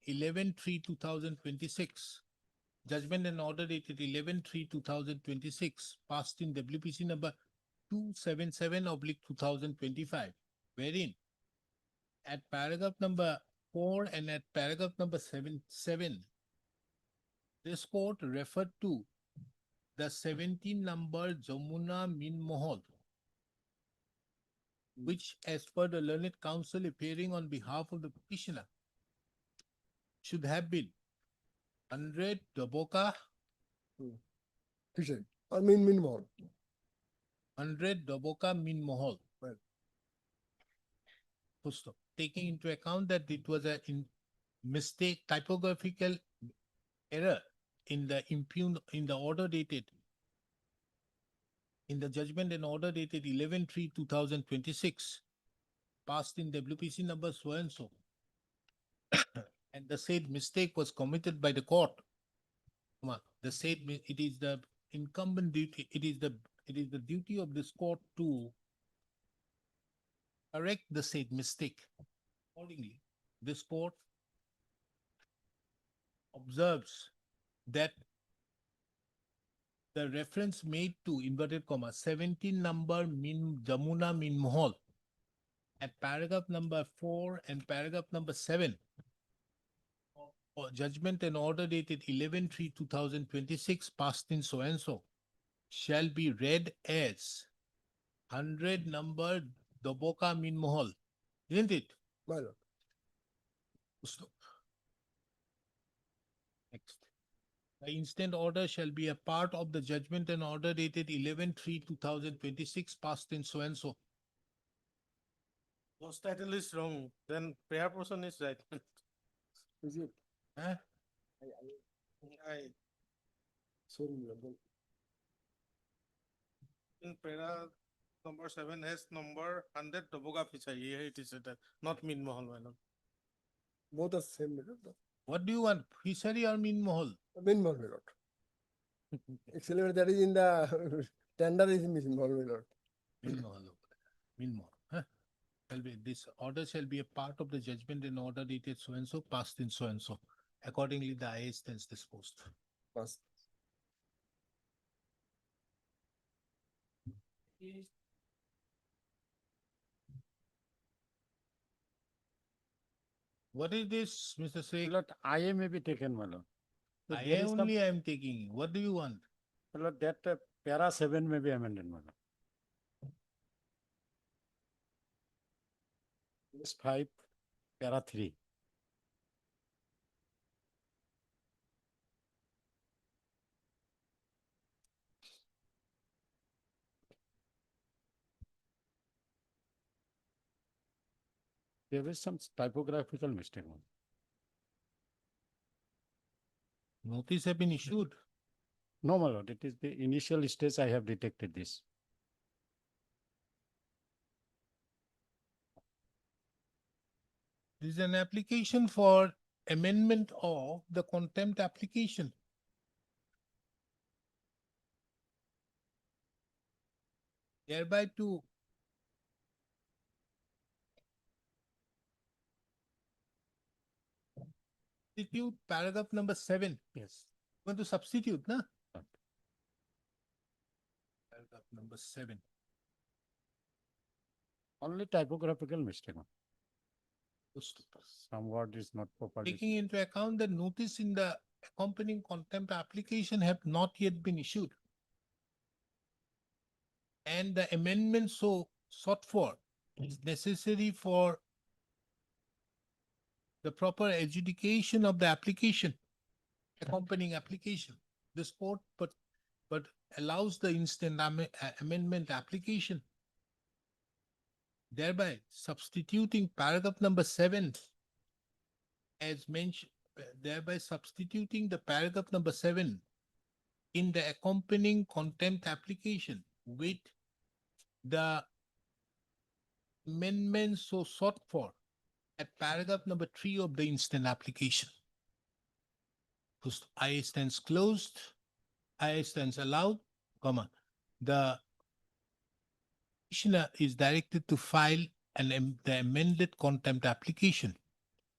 11/3/2026. Judgment and order dated 11/3/2026 passed in WPC number 277/2025, wherein at paragraph number 4 and at paragraph number 7, this court referred to the 17 number Jamuna Min Mohol, which as per the learned counsel appearing on behalf of the petitioner should have been 100 Doboka, Fishery. I mean Min Mohol. 100 Doboka Min Mohol. Well. Full stop. Taking into account that it was a mistake, typographical error in the order dated, in the judgment and order dated 11/3/2026, passed in WPC number so and so, and the said mistake was committed by the court. The said it is the incumbent duty. It is the duty of this court to correct the said mistake. Accordingly, this court observes that the reference made to inverted comma 17 number Jamuna Min Mohol at paragraph number 4 and paragraph number 7 judgment and order dated 11/3/2026 passed in so and so shall be read as 100 number Doboka Min Mohol isn't it? My lord. Stop. Next. The instant order shall be a part of the judgment and order dated 11/3/2026 passed in so and so. Post title is wrong, then prayer person is right. Is it? Huh? I, Sorry, in para number 7 has number 100 Doboga Fishery, here it is written, not Min Mahal, my lord. both are same, my lord. What do you want? Fishery or Min Mahal? Min Mahal, my lord. Actually, that is in the tender is Min Mahal, my lord. Min Mahal. Min Mahal. Huh? This order shall be a part of the judgment and order dated so and so passed in so and so. Accordingly, the IA stands disposed. Pass. What is this, Mr. Sheikh? Lord, IA may be taken, my lord. So there IA is some- only I am taking. What do you want? my lord, that para 7 may be amended, my lord. Yes, 5, para 3. There is some typographical mistake, my lord. Notice have been issued. No, my lord, it is the initial stage I have detected this. This is an application for amendment of the contempt application. Thereby to substitute paragraph number 7. Yes. Want to substitute, na? Right. Paragraph number 7. Only typographical mistake, my lord. Some word is not properly. Taking into account the notice in the accompanying contempt application have not yet been issued. And the amendment so sought for is necessary for the proper adjudication of the application, accompanying application. This court but allows the instant amendment application, thereby substituting paragraph number 7 as mentioned, thereby substituting the paragraph number 7 in the accompanying contempt application with the amendment so sought for at paragraph number 3 of the instant application. First, I stands closed, I stands allowed, comma. The petitioner is directed to file the amended contempt application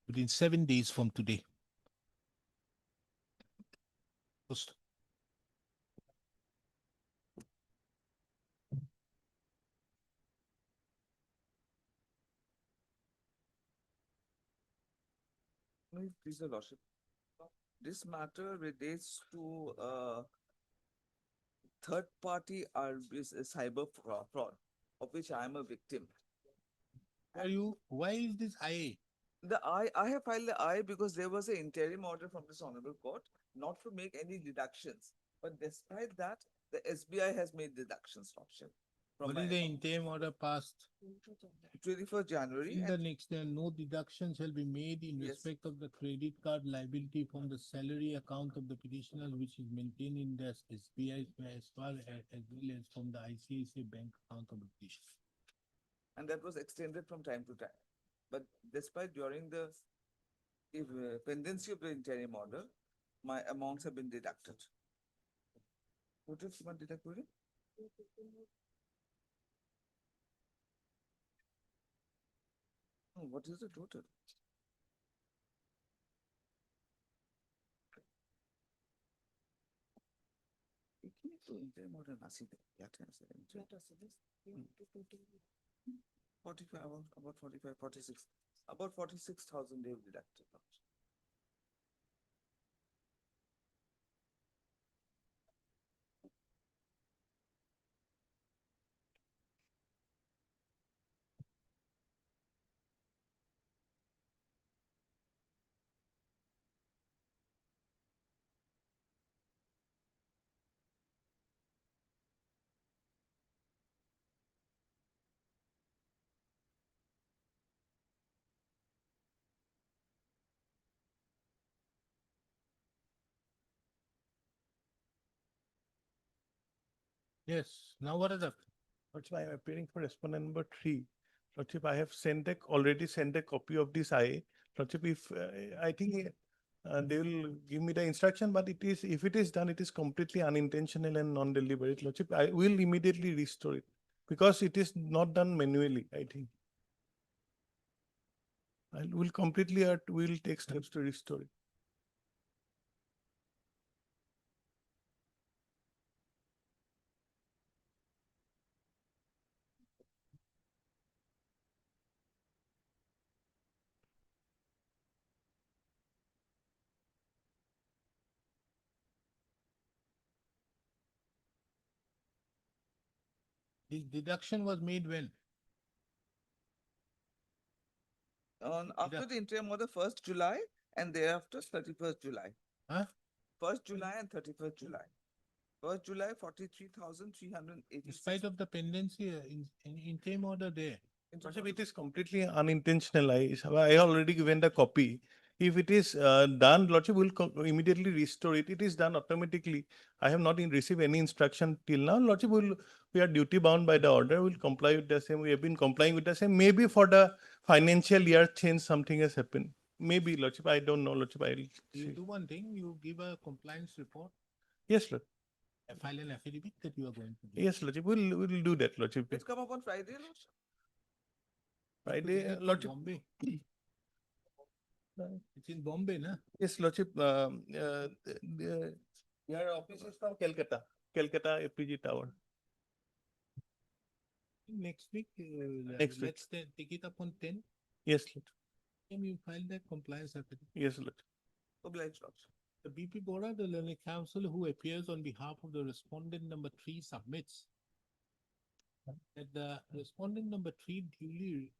within 7 days from today. First. Please, your lordship. This matter relates to third party cyber fraud, of which I am a victim. Why is this IA? I have filed the I because there was an interim order from this honorable court not to make any deductions. But despite that, the SBI has made deductions, lordship. What is the interim order passed? 21st January. In the next, there no deduction shall be made in Yes. respect of the credit card liability from the salary account of the petitioner, which is maintained in the SBI as well as from the ICICI bank account of the petitioner. And that was extended from time to time. But despite during the pendency of the interim order, my amounts have been deducted. What is my deducted? What is the total? Interim order nasi de, kya tha aise? 45, about 45, 46, about 46,000 they have deducted. Yes, now what is up? Lordship, I am appearing for respondent number 3. Lordship, I have already sent a copy of this IA. Lordship, if I think they will give me the instruction, but if it is done, it is completely unintentional and non-deliberate. Lordship, I will immediately restore it because it is not done manually, I think. I will completely, will take steps to restore it. This deduction was made when? On after the interim order, 1st July and thereafter 31st July. Huh? 1st July and 31st July. 1st July, 43,380. In spite of the pendency in interim order there. Lordship, it is completely unintentional. I already given the copy. If it is done, Lordship will immediately restore it. It is done automatically. I have not received any instruction till now. Lordship, we are duty bound by the order. We'll comply with the same. We have been complying with the same. Maybe for the financial year change, something has happened. Maybe, Lordship, I don't know, Lordship. I'll You see. do one thing, you give a compliance report, Yes, Lord. file an affidavit that you are going to do. Yes, Lordship. We'll do that, Lordship. It's come up on Friday, Lordship. Friday, From Lordship. Bombay. It's in Bombay, na? Yes, Lordship. Your office is from Calcutta, APG Tower. Next week, Next week. let's take it up on 10. Yes, Lord. Then you file that compliance affidavit. Yes, Lord. Obliged, Lordship. The BP Bora, the learned counsel who appears on behalf of the respondent number 3 submits that the respondent number 3 duly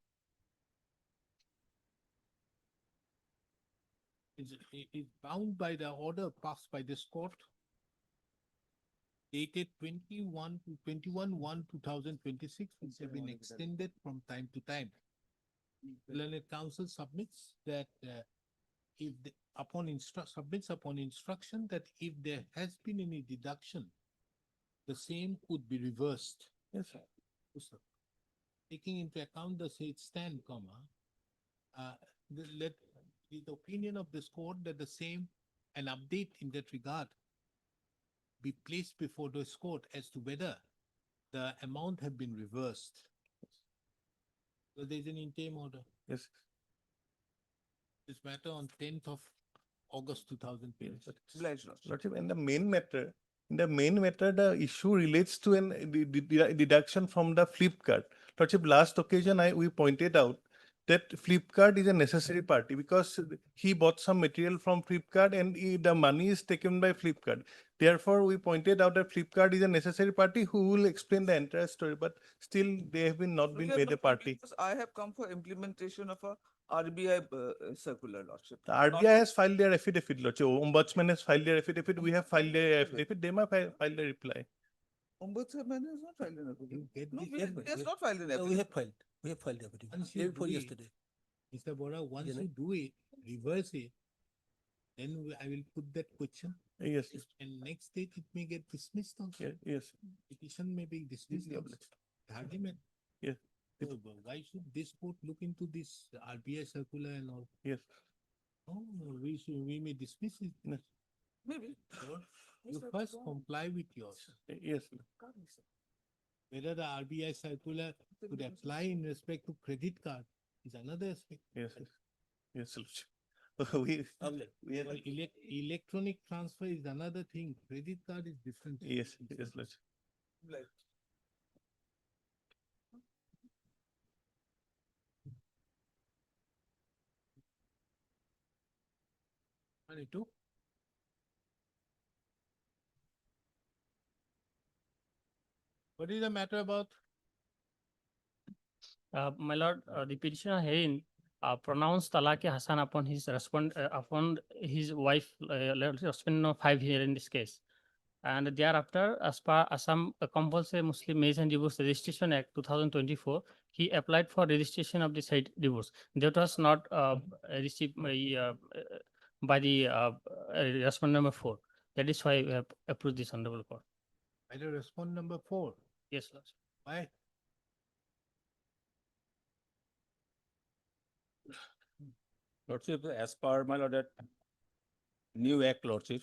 is bound by the order passed by this court dated 21/1/2026, which have been extended from time to time. The learned counsel submits that upon instruction that if there has been any deduction, the same could be reversed. Yes, sir. Yes, sir. Taking into account the said stand, the opinion of this court that the same, an update in that regard be placed before this court as to whether the amount have been reversed. So there is an interim order. Yes. This matter on 10th of August 2020. Obliged, Lordship. Lordship, in the main matter, the issue relates to an deduction from the Flipkart. Lordship, last occasion we pointed out that Flipkart is a necessary party because he bought some material from Flipkart and the money is taken by Flipkart. Therefore, we pointed out that Flipkart is a necessary party who will explain the entire story, but still they have not been made a party. Because I have come for implementation of a RBI circular, Lordship. The RBI has filed their affidavit, Lordship. Ombudsman has filed their affidavit. We have filed their affidavit. They might file the reply. Ombudsman has not filed an affidavit. No, this he has not filed an No, affidavit. we have filed. We have filed the affidavit. Once Day you before do it, yesterday. Mr. Bora, once Yeah, you do it, reverse it, then I will put that question. Yes, And next date it may get dismissed also. yes. Petition may be dismissed. Yeah, also. Argument. Yeah. So, why should this court look into this RBI circular and all? Yes. Oh, we may dismiss it. Maybe. You first comply with yours. Yes. Whether the RBI circular could apply in respect to credit card is another aspect. Yes. Yes, Lordship. we have. But electronic transfer is another thing. Credit card is different. Yes, Lordship. Two. What is the matter about? My lord, the petitioner herein pronounced talaq Hassan upon his upon his wife, husband of 5 here in this case. And thereafter, as per Assam Compulsory Muslim Marriage and Divorce Registration Act 2024, he applied for registration of the said divorce. That was not received by the respondent number 4. That is why we have approved this honorable court. By the respond number 4. Yes, Lordship. Why? Lordship, as per my lord, that new act, Lordship,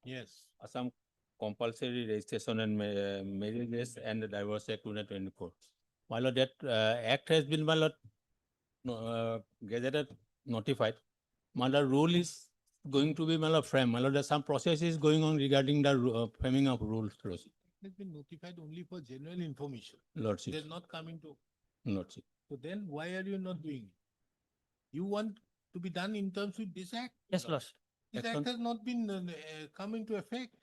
Yes. Assam Compulsory Registration and Marriages and Divorce Act 2024. My lord, that act has been, my lord, gazetted, notified. My lord, rule is going to be, my lord, framed. My lord, there's some process is going on regarding the framing of rules, Lordship. It has been notified only for general information. Lordship. They're not coming to. Lordship. So then why are you not doing it? You want to be done in terms with this act? Yes, Lordship. This Action. act has not been come into effect.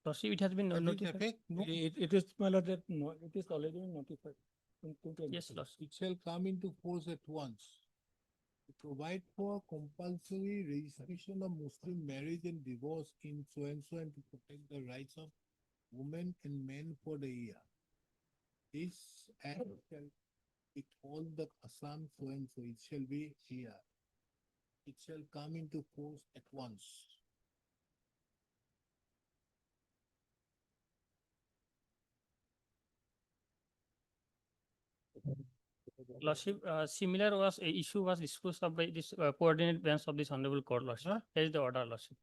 Lordship, it has been Has it notified. effect? No. It is, my lord, that no, it is already been notified. Yes, Lordship. It shall come into force at once. To provide for compulsory registration of Muslim marriage and divorce in so and to protect the rights of women and men for the year. This act shall be called the Assam so and so. It shall be here. It shall come into force at once. Lordship, similar was a issue was disposed of by this coordinate bench of this honorable court, Lordship. Here is the order, Lordship.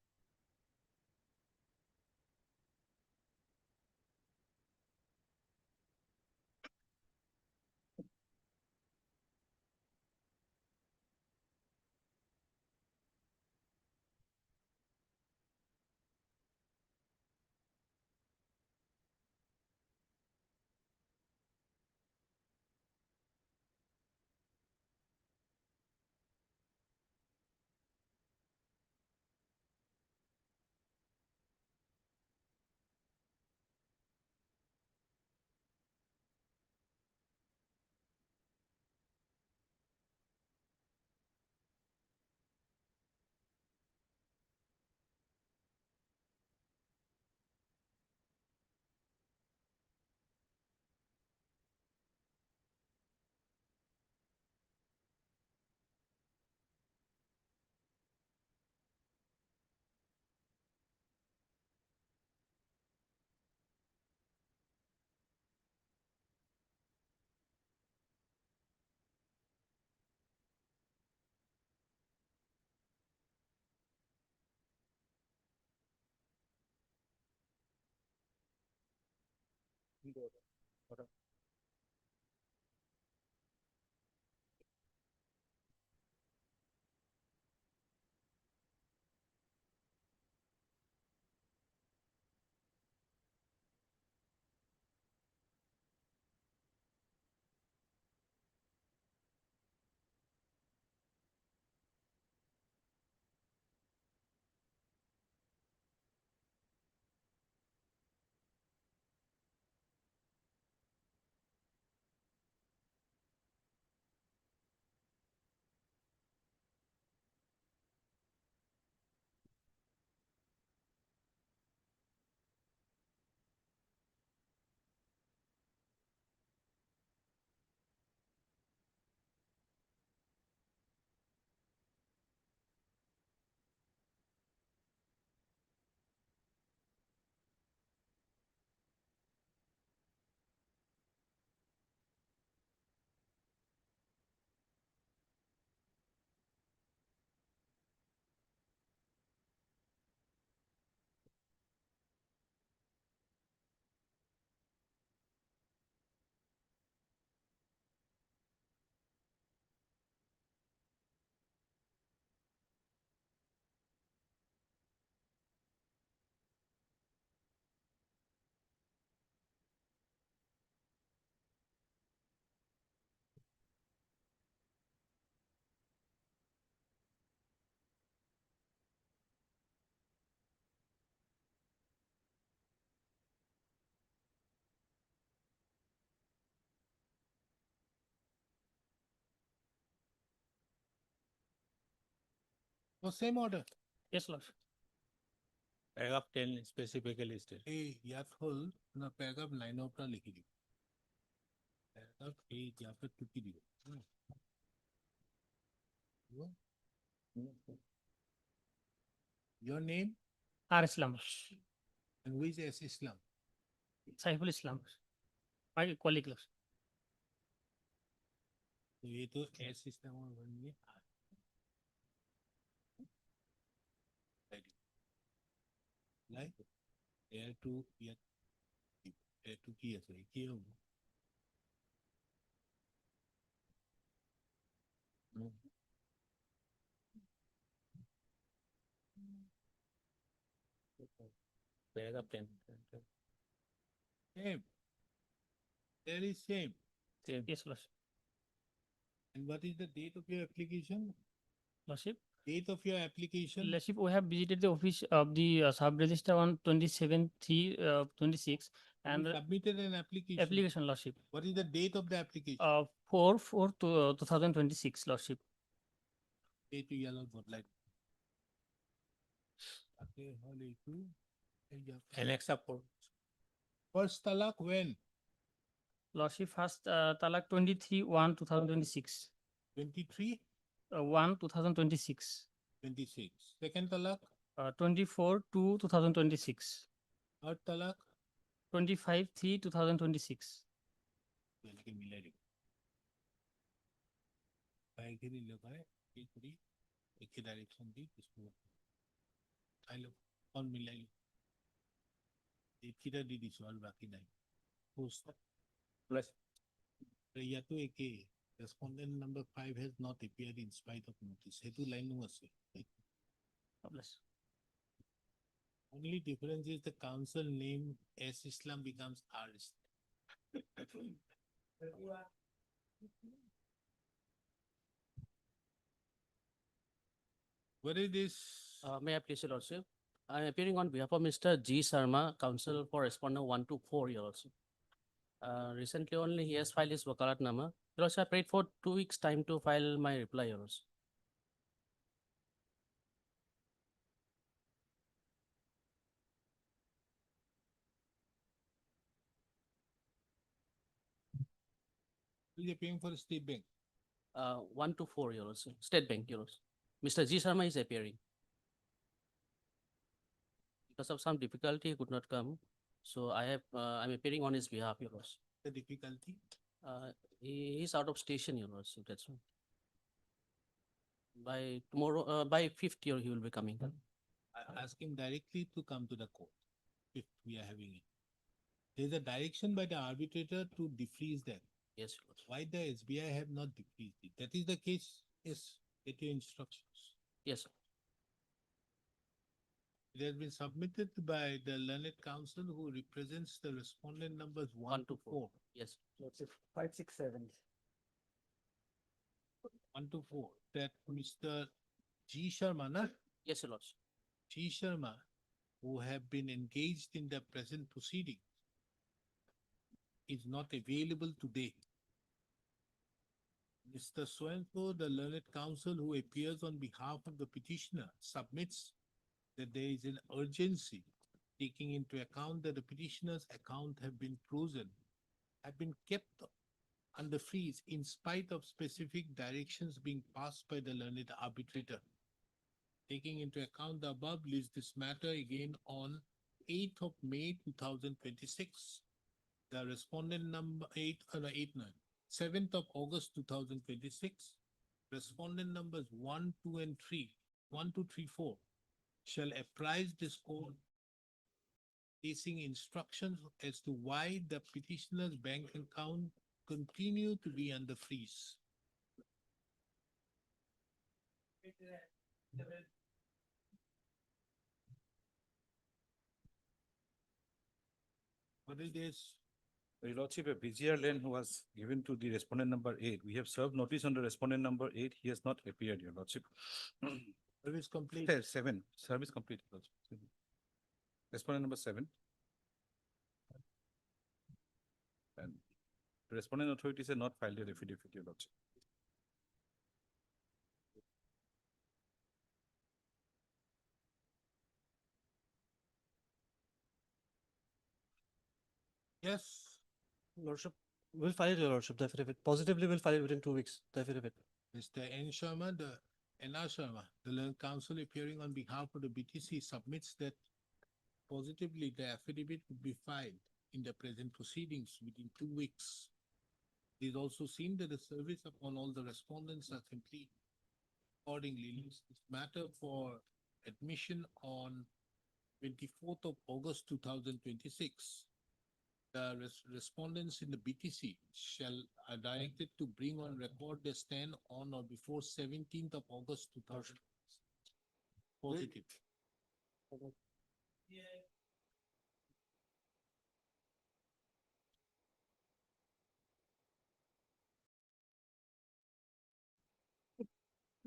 So same order. Yes, Lordship. Paragraph 10 specifically states. এই ইয়াত হ'ল আপোনাৰ paragraph 9 ৰ পৰা লিখি দিব। Paragraph 8 ইয়াৰ পৰা টুকি দিব। Your name R. Islam, And who is S Islam? Saiful Islam, my colleague. Lordship. तो ये तो S Islam और बन गया R. Right? Air to কি আছে কি হবে? Paragraph 10. Same. There is same. Yes, Lordship. And what is the date of your application? Lordship. Date of your application? Lordship, we have visited the office of the sub-register on 27/3/26 And and submitted an application. application, Lordship. What is the date of the application? 4/4/2026, Lordship. Date to yellow board light. Okay, holy two. Annex of court. First talak when? Lordship, first talak 23/1/2026. 23, 1/2026. 26. Second talak, 24/2/2026. third talak. 25/3/2026. लेकिन मिला नहीं। Bike ही लगा है, एक पूरी एक ही direction दी इसको। आई लो और मिला ही। एक ही दी दी सवाल बाकी नहीं। Post Plus. या तो एक ही respondent number 5 has not appeared in spite of notice. है तो लाइन हुआ से। Plus. Only difference is the council name as Islam becomes R Islam. What is this? May I please, Your Lordship? I am appearing on behalf of Mr. G. Sharma, counsel for respondent 1 to 4, Your Lordship. Recently only he has filed his wakalatnama. Your Lordship, I prayed for 2 weeks time to file my reply, Your Lordship. Is appearing for State Bank. 1 to 4, Your Lordship. State Bank, Your Lordship. Mr. G. Sharma is appearing. Because of some difficulty, he could not come. So I'm appearing on his behalf, Your Lordship. The difficulty? He is out of station, Your Lordship, that's why. By tomorrow, by 5th year, he will be coming. I ask him directly to come to the court if we are having it. There is a direction by the arbitrator to defreeze that. Yes, Your Lordship. Why the SBI have not defreezed it? That is the case. Yes, get your instructions. Yes, sir. It has been submitted by the learned counsel who represents the respondent numbers 1 to 4. Yes. 5, 6, 7. 1 to 4. That Mr. G. Sharma, na? Yes, Your Lordship. G. Sharma, who have been engaged in the present proceeding, is not available today. Mr. So-and-so, the learned counsel who appears on behalf of the petitioner, submits that there is an urgency, taking into account that the petitioner's account have been frozen, have been kept under freeze in spite of specific directions being passed by the learned arbitrator. Taking into account the above, leaves this matter again on 8th of May 2026. The respondent number 7th of August 2026. Respondent numbers 1, 2, and 3, 1, 2, 3, 4 shall apprise this court placing instructions as to why the petitioner's bank account continue to be under freeze. What is this? Your Lordship, a BGR lane was given to the respondent number 8. We have served notice on the respondent number 8. He has not appeared, Your Lordship. Service complete. 7. Service complete, Your Lordship. Respondent number 7. And the respondent authorities have not filed their affidavit, Your Lordship. Yes. Lordship, we'll file it, Your Lordship, the affidavit. Positively, we'll file it within 2 weeks, the affidavit. Mr. N. Sharma, the N.R. Sharma, the learned counsel appearing on behalf of the BTC submits that positively the affidavit would be filed in the present proceedings within 2 weeks. It is also seen that the service upon all the respondents are complete. Accordingly, leaves this matter for admission on 24th of August 2026. The respondents in the BTC shall are directed to bring on record their stand on or before 17th of August 2000. Positive.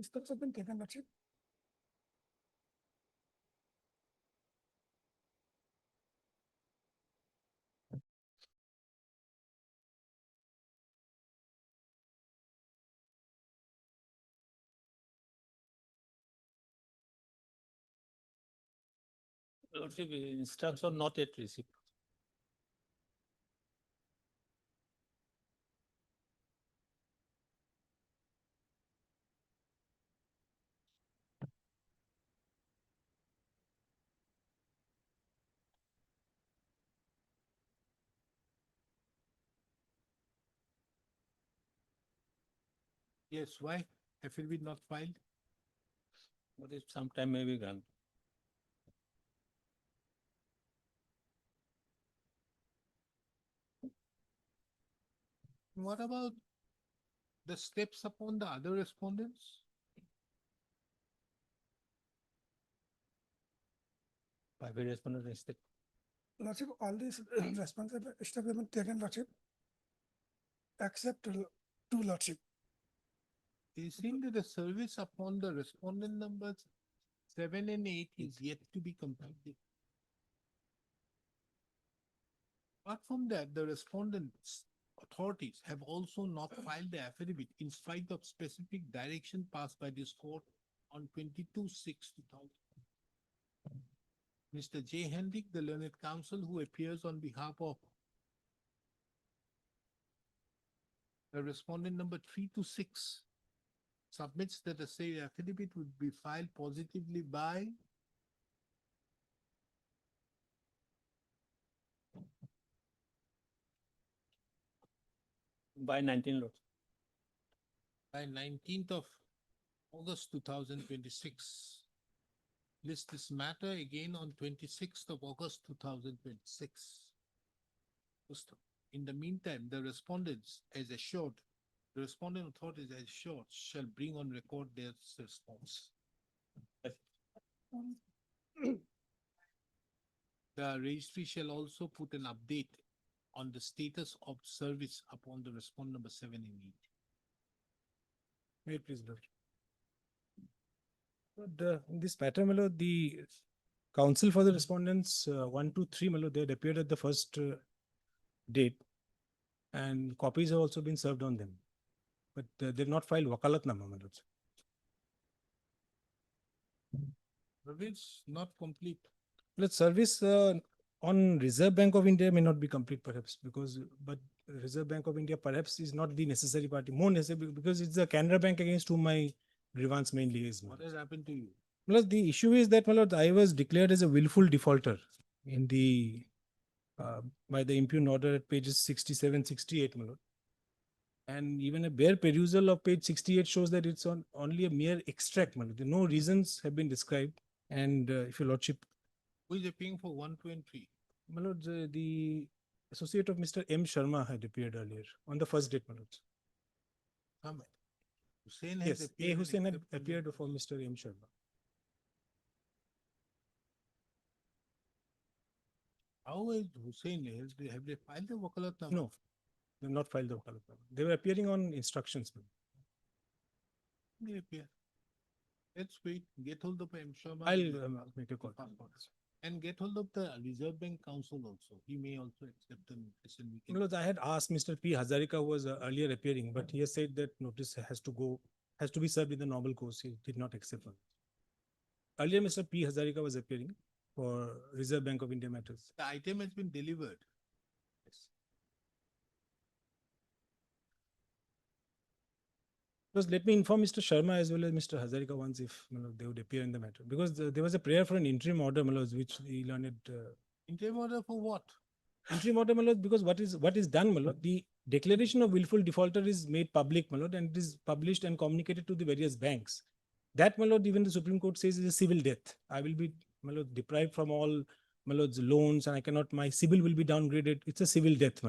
Steps have been taken, Lordship. Lordship, instruction not yet received. Yes, why? Affidavit not filed? But if sometime may be gone. What about the steps upon the other respondents? Private respondent instead. Lordship, all these responsible steps have been taken, Lordship. Except two, Lordship. It is seen that the service upon the respondent numbers 7 and 8 is yet to be completed. Apart from that, the respondents authorities have also not filed the affidavit in spite of specific direction passed by this court on 22/6/2000. Mr. J. Hendrick, the learned counsel who appears on behalf of the respondent number 3 to 6 submits that the said affidavit would be filed positively by By 19 Lord. by 19th of August 2026. List this matter again on 26th of August 2026. In the meantime, the respondents as assured, the respondent authorities as assured shall bring on record their response. The registry shall also put an update on the status of service upon the respondent number 7 and 8. May it please, Lord. In this matter, my lord, the counsel for the respondents 1, 2, 3, my lord, they had appeared at the first date, and copies have also been served on them, but they've not filed wakalatnama, my lord. Service not complete. Let service on Reserve Bank of India may not be complete, perhaps, but Reserve Bank of India perhaps is not the necessary party, more necessary because it's the Canara Bank against whom my grievance mainly is. What has happened to you? Plus, the issue is that, my lord, I was declared as a willful defaulter in the by the impugn order at pages 67, 68, my lord. And even a bare perusal of page 68 shows that it's only a mere extract, my lord. No reasons have been described. And if your lordship, Who is appearing for 1, 2, and 3? my lord, the associate of Mr. M. Sharma had appeared earlier on the first date, my lord. Ahmed. Hussain has Yes, A. appeared. Hussain had except for the- appeared before Mr. M. Sharma. How is Hussain? Have they filed the wakalatnama? No, they have not filed the wakalatnama. They were appearing on instructions, my lord. They appear. Let's wait. Get hold of M. Sharma. I'll make a call. And get hold of the Reserve Bank counsel also. He may also accept the notice and we can. Because I had asked Mr. P. Hazarika, who was earlier appearing, but he has said that notice has to be served in the normal course. He did not accept one. Earlier, Mr. P. Hazarika was appearing for Reserve Bank of India matters. The item has been delivered. Yes. Because let me inform Mr. Sharma as well as Mr. Hazarika once if they would appear in the matter. Because there was a prayer for an interim order, which the learned. Interim order for what? Interim order, because what is done, the declaration of willful defaulter is made public, and it is published and communicated to the various banks. That, even the Supreme Court says is a civil death. I will be, deprived from all, loans, and I cannot, my civil will be downgraded. It's a civil death,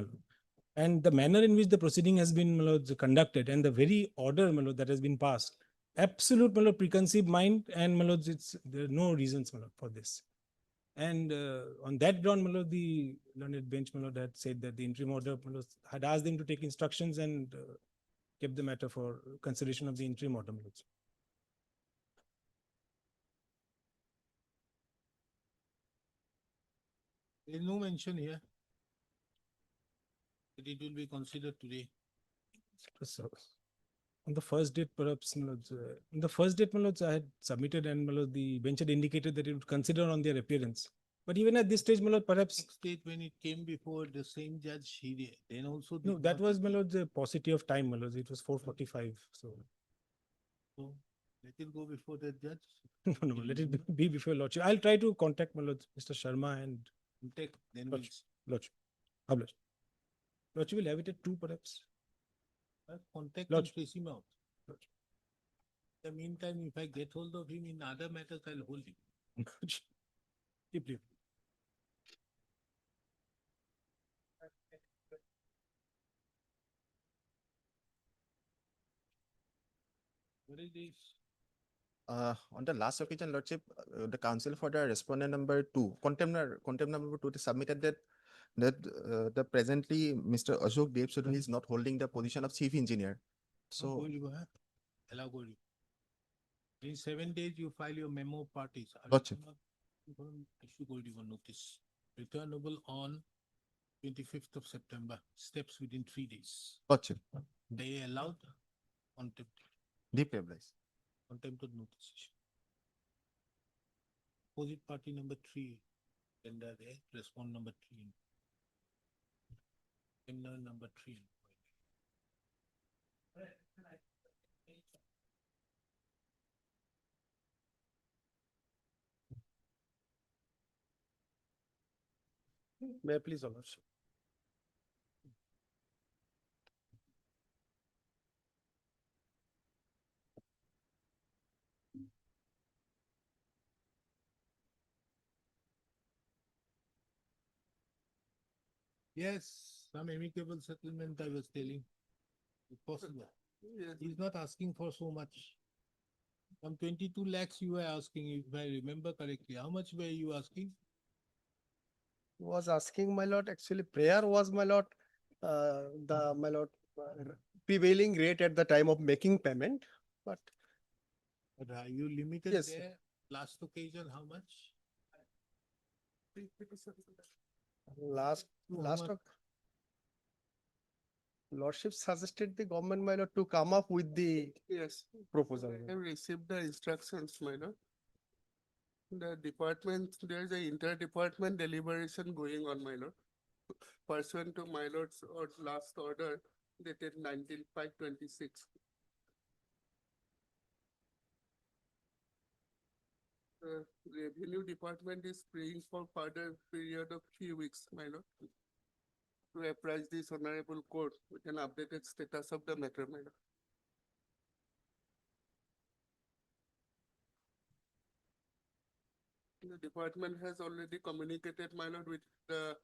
and the manner in which the proceeding has been conducted and the very order that has been passed, absolute preconceived mind, and there are no reasons for this. And on that ground, the learned bench had said that the interim order had asked them to take instructions and kept the matter for consideration of the interim order. There is no mention here that it will be considered today. So, on the first date, perhaps, on the first date, I had submitted, and the bench had indicated that it would consider on their appearance. But even at this stage, perhaps. State when it came before the same judge, he then also. No, that was, the paucity of time, it was 4:45. So let it go before the judge. No, let it be before Lordship. I'll try to contact Mr. Sharma and take then Lordship. Lordship will have it at 2 perhaps. Contact Lodge. and trace him out. In the meantime, if I get hold of him in other matters, I'll hold him. Deeply. What is this? On the last occasion, Lordship, the counsel for the respondent number 2, contempt number 2, they submitted that the presently Mr. Ashok Dev Sudhani is not holding the position of chief engineer. So Allow go. In 7 days, you file your memo parties. Lordship. Issue gold you notice. Returnable on 25th of September. Steps within 3 days. Lordship. They allowed contempt. Deeply obliged. Contempt of notice. Opposite party number 3. Tender there. Respond number 3. Tender number 3. May I please, Your Lordship? Yes, some amicable settlement I was telling. If possible. Yes. He's not asking for so much. Some 22 lakhs you were asking, if I remember correctly. How much were you asking? Was asking, my lord, actually prayer was, my lord, my lord, prevailing rate at the time of making payment, but. But are you limited Yes. there? Last occasion, how much? Last, much? Lordship suggested the government, my lord, to come up with the Yes, proposal. I received the instructions, my lord. The department, there is a inter-department deliberation going on, my lord. Pursuant to my lord's last order dated 19/5/26. The revenue department is praying for further period of 3 weeks, my lord, to apprise this honorable court with an updated status of the matter, my lord. The department has already communicated, my lord, with the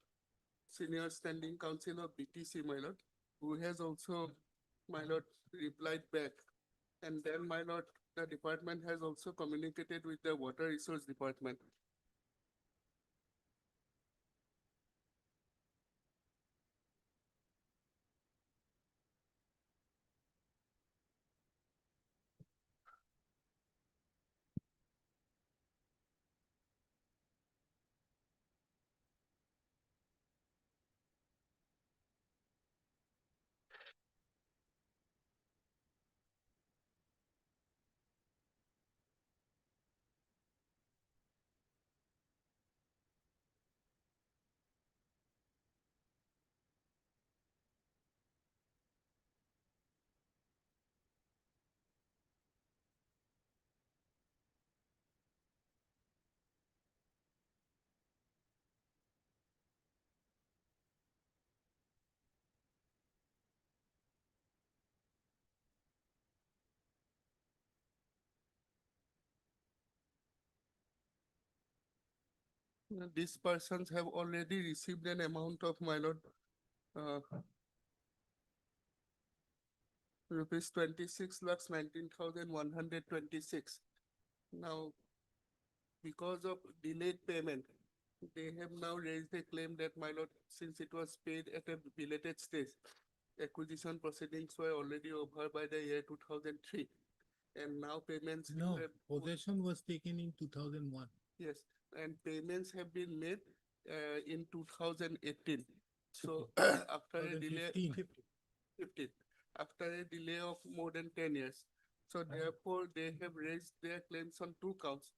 senior standing council of BTC, my lord, who has also, my lord, replied back. And then, my lord, the department has also communicated with the water resource department. These persons have already received an amount of, my lord, rupees 26,19,126. Now, because of delayed payment, they have now raised a claim that, my lord, since it was paid at a belated stage, acquisition proceedings were already over by the year 2003. And now payments. No, have- possession was taken in 2001. Yes, and payments have been made in 2018. So after a delay. 2015. 15, after a delay of more than 10 years. So therefore, they have raised their claims on two counts.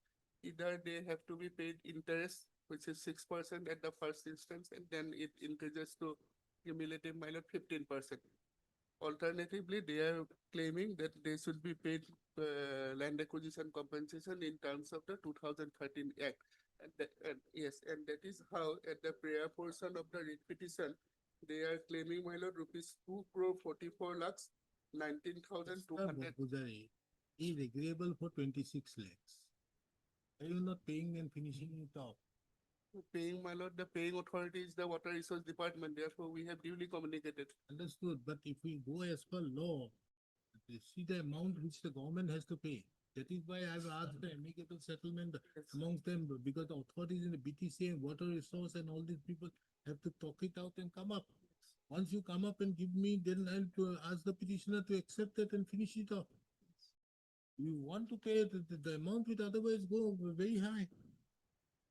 Either they have to be paid interest, which is 6% at the first instance, and then it increases to cumulative minor 15%. Alternatively, they are claiming that they should be paid land acquisition compensation in terms of the 2013 Act. And that is how at the prayer portion of the writ petition, they are claiming, my lord, rupees 2 crore 44 lakhs 19,200. Pujari is agreeable for 26 lakhs. Are you not paying and finishing it off? Paying, my lord, the paying authority is the Water Resource Department. Therefore, we have duly communicated. Understood, but if we go as per law, you see the amount which the government has to pay. That is why I've asked the amicable settlement amongst them, because the authorities in the BTC and water resource and all these people have to talk it out and come up. Once you come up and give me, then I'll ask the petitioner to accept it and finish it off. You want to pay the amount which otherwise go very high.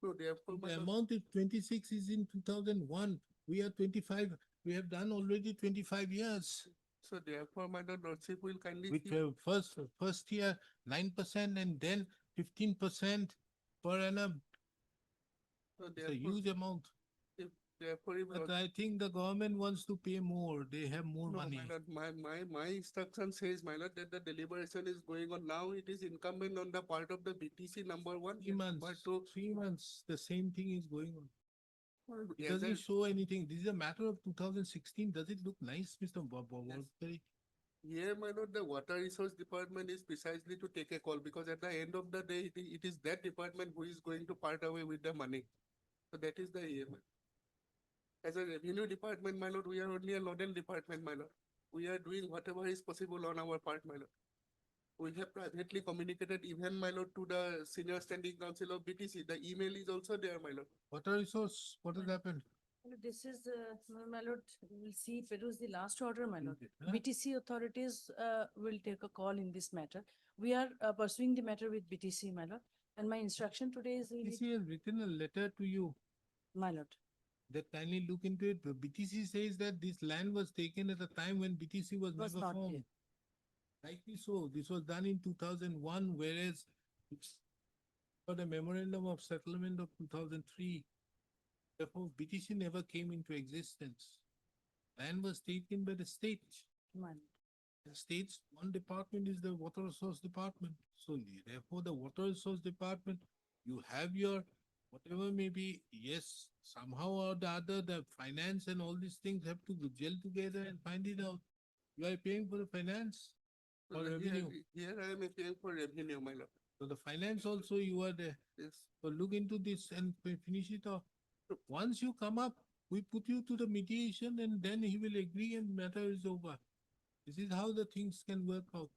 So therefore, my The lord, amount is 26 is in 2001. We are 25. We have done already 25 years. so therefore, my lord, lordship will kindly. With see- first year 9% and then 15% per annum. So It's a therefore, huge amount. therefore, if But lord- I think the government wants to pay more. They have more No, money. my lord, my instruction says, my lord, that the deliberation is going on now. It is incumbent on the part of the BTC number one. 3 months. Number two, 3 months. The same thing is going on. It as doesn't a- show anything. This is a matter of 2016. Does it look nice, Mr. Walteri? Here, my lord, the Water Resource Department is precisely to take a call, because at the end of the day, it is that department who is going to part away with the money. So that is the aim. As a revenue department, my lord, we are only a nodal department, my lord. We are doing whatever is possible on our part, my lord. We have privately communicated even, my lord, to the Senior Standing Council of BTC. The email is also there, my lord. Water resource, what has happened? This is, my lord, we'll see, produce the last order, my lord. Huh? BTC authorities will take a call in this matter. We are pursuing the matter with BTC, my lord. And my instruction today is, we need- BTC has written a letter to you. my lord. That kindly look into it. The BTC says that this land was taken at a time when BTC was Was never not formed. Rightly so. This was done in 2001, whereas it's got a memorandum of settlement of 2003. Therefore, BTC never came into existence. Land was taken by the state. My lord. The state's one department is the water resource department. So therefore, the water resource department, you have your whatever may be, yes, somehow or the other, the finance and all these things have to gel together and find it out. You are paying for the finance So or here- revenue. Here I am paying for revenue, my lord. So the finance also you are there. Yes. So look into this and finish it off. Once you come up, we put you to the mediation and then he will agree and matter is over. This is how the things can work out.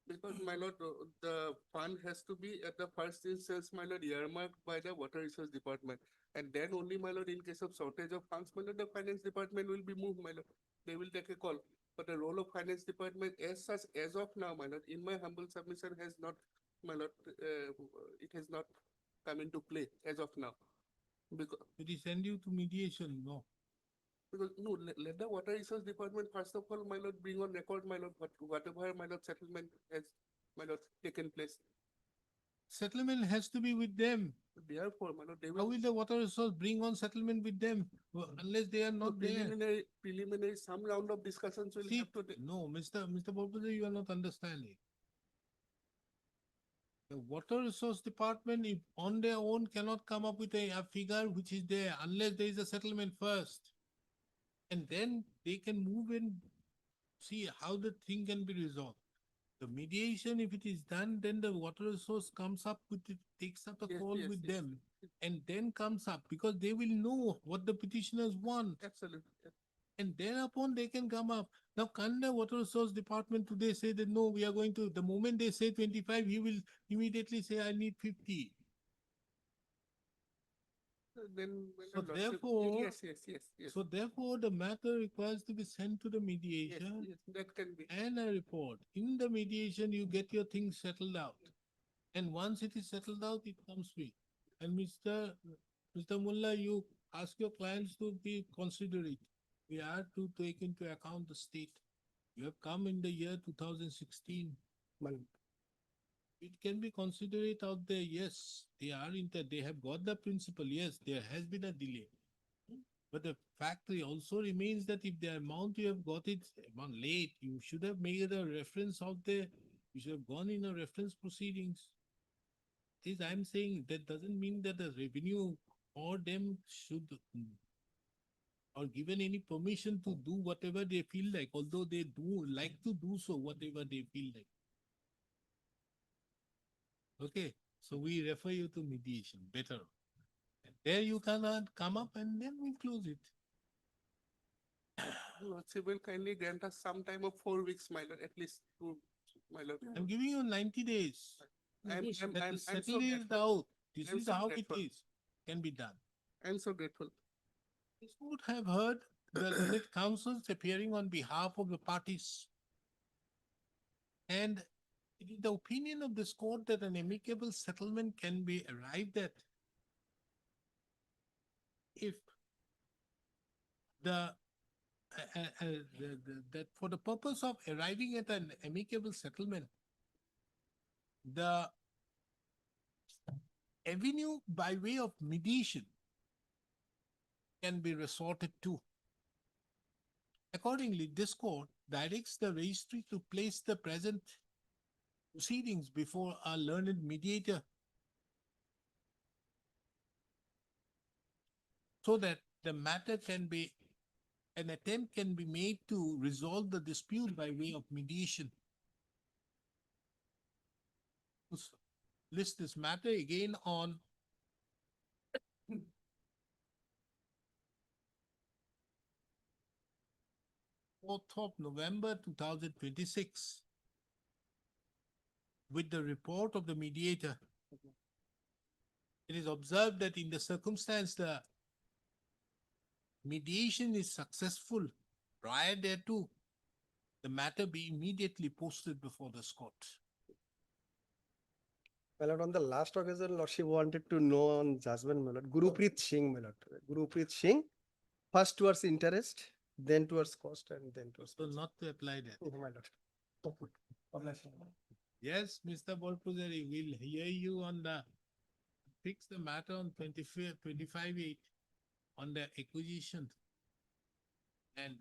Because, my lord, the fund has to be at the first instance, my lord, earmarked by the Water Resource Department. And then only, my lord, in case of shortage of funds, my lord, the Finance Department will be moved, my lord. They will take a call. But the role of Finance Department as such, as of now, my lord, in my humble submission has not, my lord, it has not come into play as of now. Because, Did he send you to mediation? No. because no, let the Water Resource Department first of all, my lord, bring on record, my lord, whatever, my lord, settlement has, my lord, taken place. Settlement has to be with them. Therefore, my lord, they How will. will the water resource bring on settlement with them unless they are not there? Preliminary, some round of discussions will See, have to. no, Mr. Bopade, you are not understanding. The water resource department, if on their own cannot come up with a figure which is there unless there is a settlement first. And then they can move and see how the thing can be resolved. The mediation, if it is done, then the water resource comes up with it, takes up a Yes, call yes, with yes. them. And then comes up because they will know what the petitioners want. Absolutely. And thereupon they can come up. Now, can the water resource department today say that no, we are going to, the moment they say 25, he will immediately say, I need 50. Then. So Lordship- therefore, Yes, yes, yes, yes. So therefore, the matter requires to be sent to the Yes, mediation yes, that can be. and a report. In the mediation, you get your things settled out. And once it is settled out, it comes free. And Mr. Mullah, you ask your clients to be considerate. We are to take into account the state. You have come in the year 2016. It can be considerate out there. Yes, they are they have got the principle. Yes, there has been a delay. But the fact also remains that if the amount you have got it amount late, you should have made a reference out there. You should have gone in a reference proceedings. This I'm saying that doesn't mean that the revenue or them should or given any permission to do whatever they feel like, although they do like to do so, whatever they feel like. Okay, so we refer you to mediation, better. And there you can come up and then we close it. Lordship will kindly grant us some time of 4 weeks, my lord, at least two, my lord. I'm giving you 90 days. I'm That is so settled it grateful. out. This I'm is so how grateful. it is. Can be done. I'm so grateful. This would have heard the learned counsels appearing on behalf of the parties. And it is the opinion of this court that an amicable settlement can be arrived at if that for the purpose of arriving at an amicable settlement, the avenue by way of mediation can be resorted to. Accordingly, this court directs the registry to place the present proceedings before a learned mediator so that the matter can be, an attempt can be made to resolve the dispute by way of mediation. Let's list this matter again on November 4th, 2026 with the report of the mediator. It is observed that in the circumstance the mediation is successful prior thereto, the matter be immediately posted before this court. My lord, on the last occasion, lordship wanted to know on judgment, my lord, Gurupreet Singh, my lord. Gurupreet Singh, first towards interest, then towards cost, and then towards. So not to apply that. Oh, my lord. Yes, Mr. Bolpuzari, we'll hear you on the, fix the matter on 25/8 on the acquisition and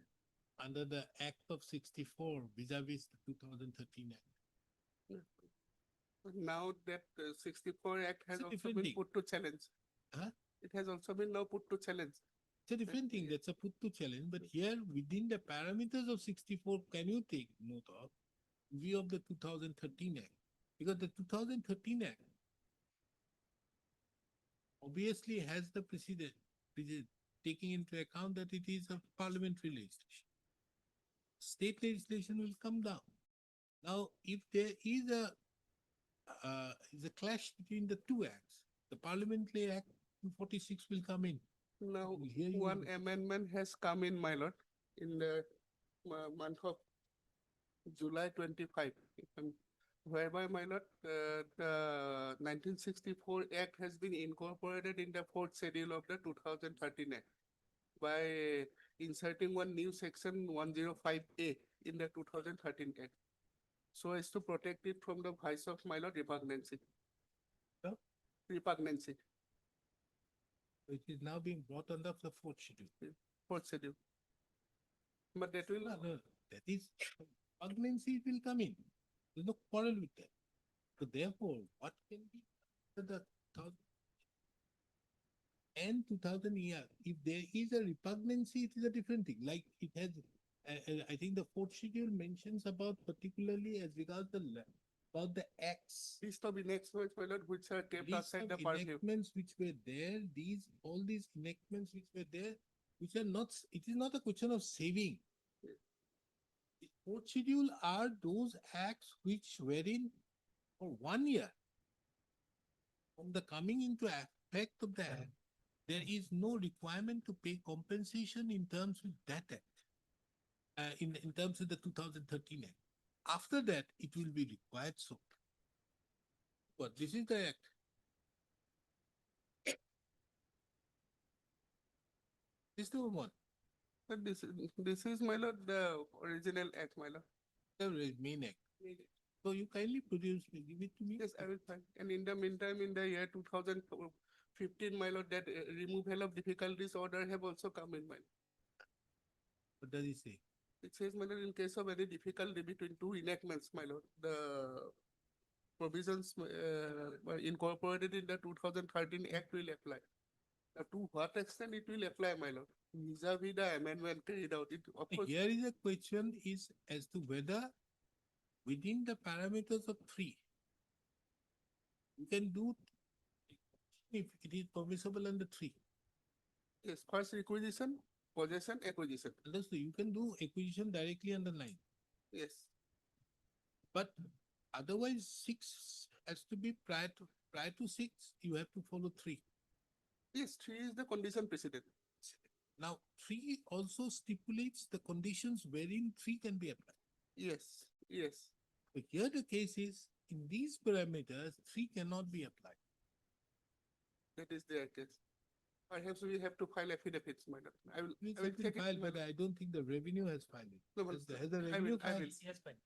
under the Act of 64 vis-a-vis the 2013 Act. Now that 64 Act has It's a also different been thing. put to challenge. Huh? It has also been now put to challenge. It's a different thing, that's a put to challenge, but here within the parameters of 64, can you take note of view of the 2013 Act? Because the 2013 Act obviously has the precedent, taking into account that it is a parliamentary legislation. State legislation will come down. Now, if there is a clash between the two acts, the Parliamentary Act 246 will come in. Now, We'll hear you one on this. amendment has come in, my lord, in the month of July 25. Whereby, my lord, the 1964 Act has been incorporated in the fourth schedule of the 2013 Act by inserting one new section 105A in the 2013 Act, so as to protect it from the vice of, my lord, repugnancy. Huh? Repugnancy. It is now being brought under the fourth schedule. Fourth schedule. But that will. No, that is, repugnancy will come in. There's no quarrel with that. So therefore, what can be the 1000 and 2000 year? If there is a repugnancy, it is a different thing. Like it has I think the fourth schedule mentions about particularly as regards about the acts. List of enactments, my lord, which are kept List outside of the purview. enactments which were there, all these enactments which were there, which are not, it is not a question of saving. The fourth schedule are those acts which were in for 1 year. From the coming into effect of the act, there is no requirement to pay compensation in terms of that act. In terms of the 2013 act. After that, it will be required so. But this is the act. This is the one. But this is, my lord, the original act, my lord. The main act. So you kindly produce, give it to me. Yes, I will find. And in the meantime, in the year 2015, my lord, that removal of difficulties order have also come in mind. What does it say? It says, my lord, in case of any difficulty between two enactments, my lord, the provisions incorporated in the 2013 Act will apply. Now, to what extent it will apply, my lord? Vis-a-vis the amendment carried out. It, of course, Here is a question is as to whether within the parameters of 3, you can do if it is permissible under 3. yes, first requisition, possession, acquisition. Understood? You can do acquisition directly under 9. Yes. But otherwise 6 has to be prior to 6, you have to follow 3. Yes, 3 is the condition precedent. Now 3 also stipulates the conditions wherein 3 can be applied. Yes, yes. But here the case is in these parameters 3 cannot be applied. That is their case. Perhaps we have to file affidavits, madam. I will take File, it. but I don't think the revenue has filed it. No, Has the revenue filed? DC has filed.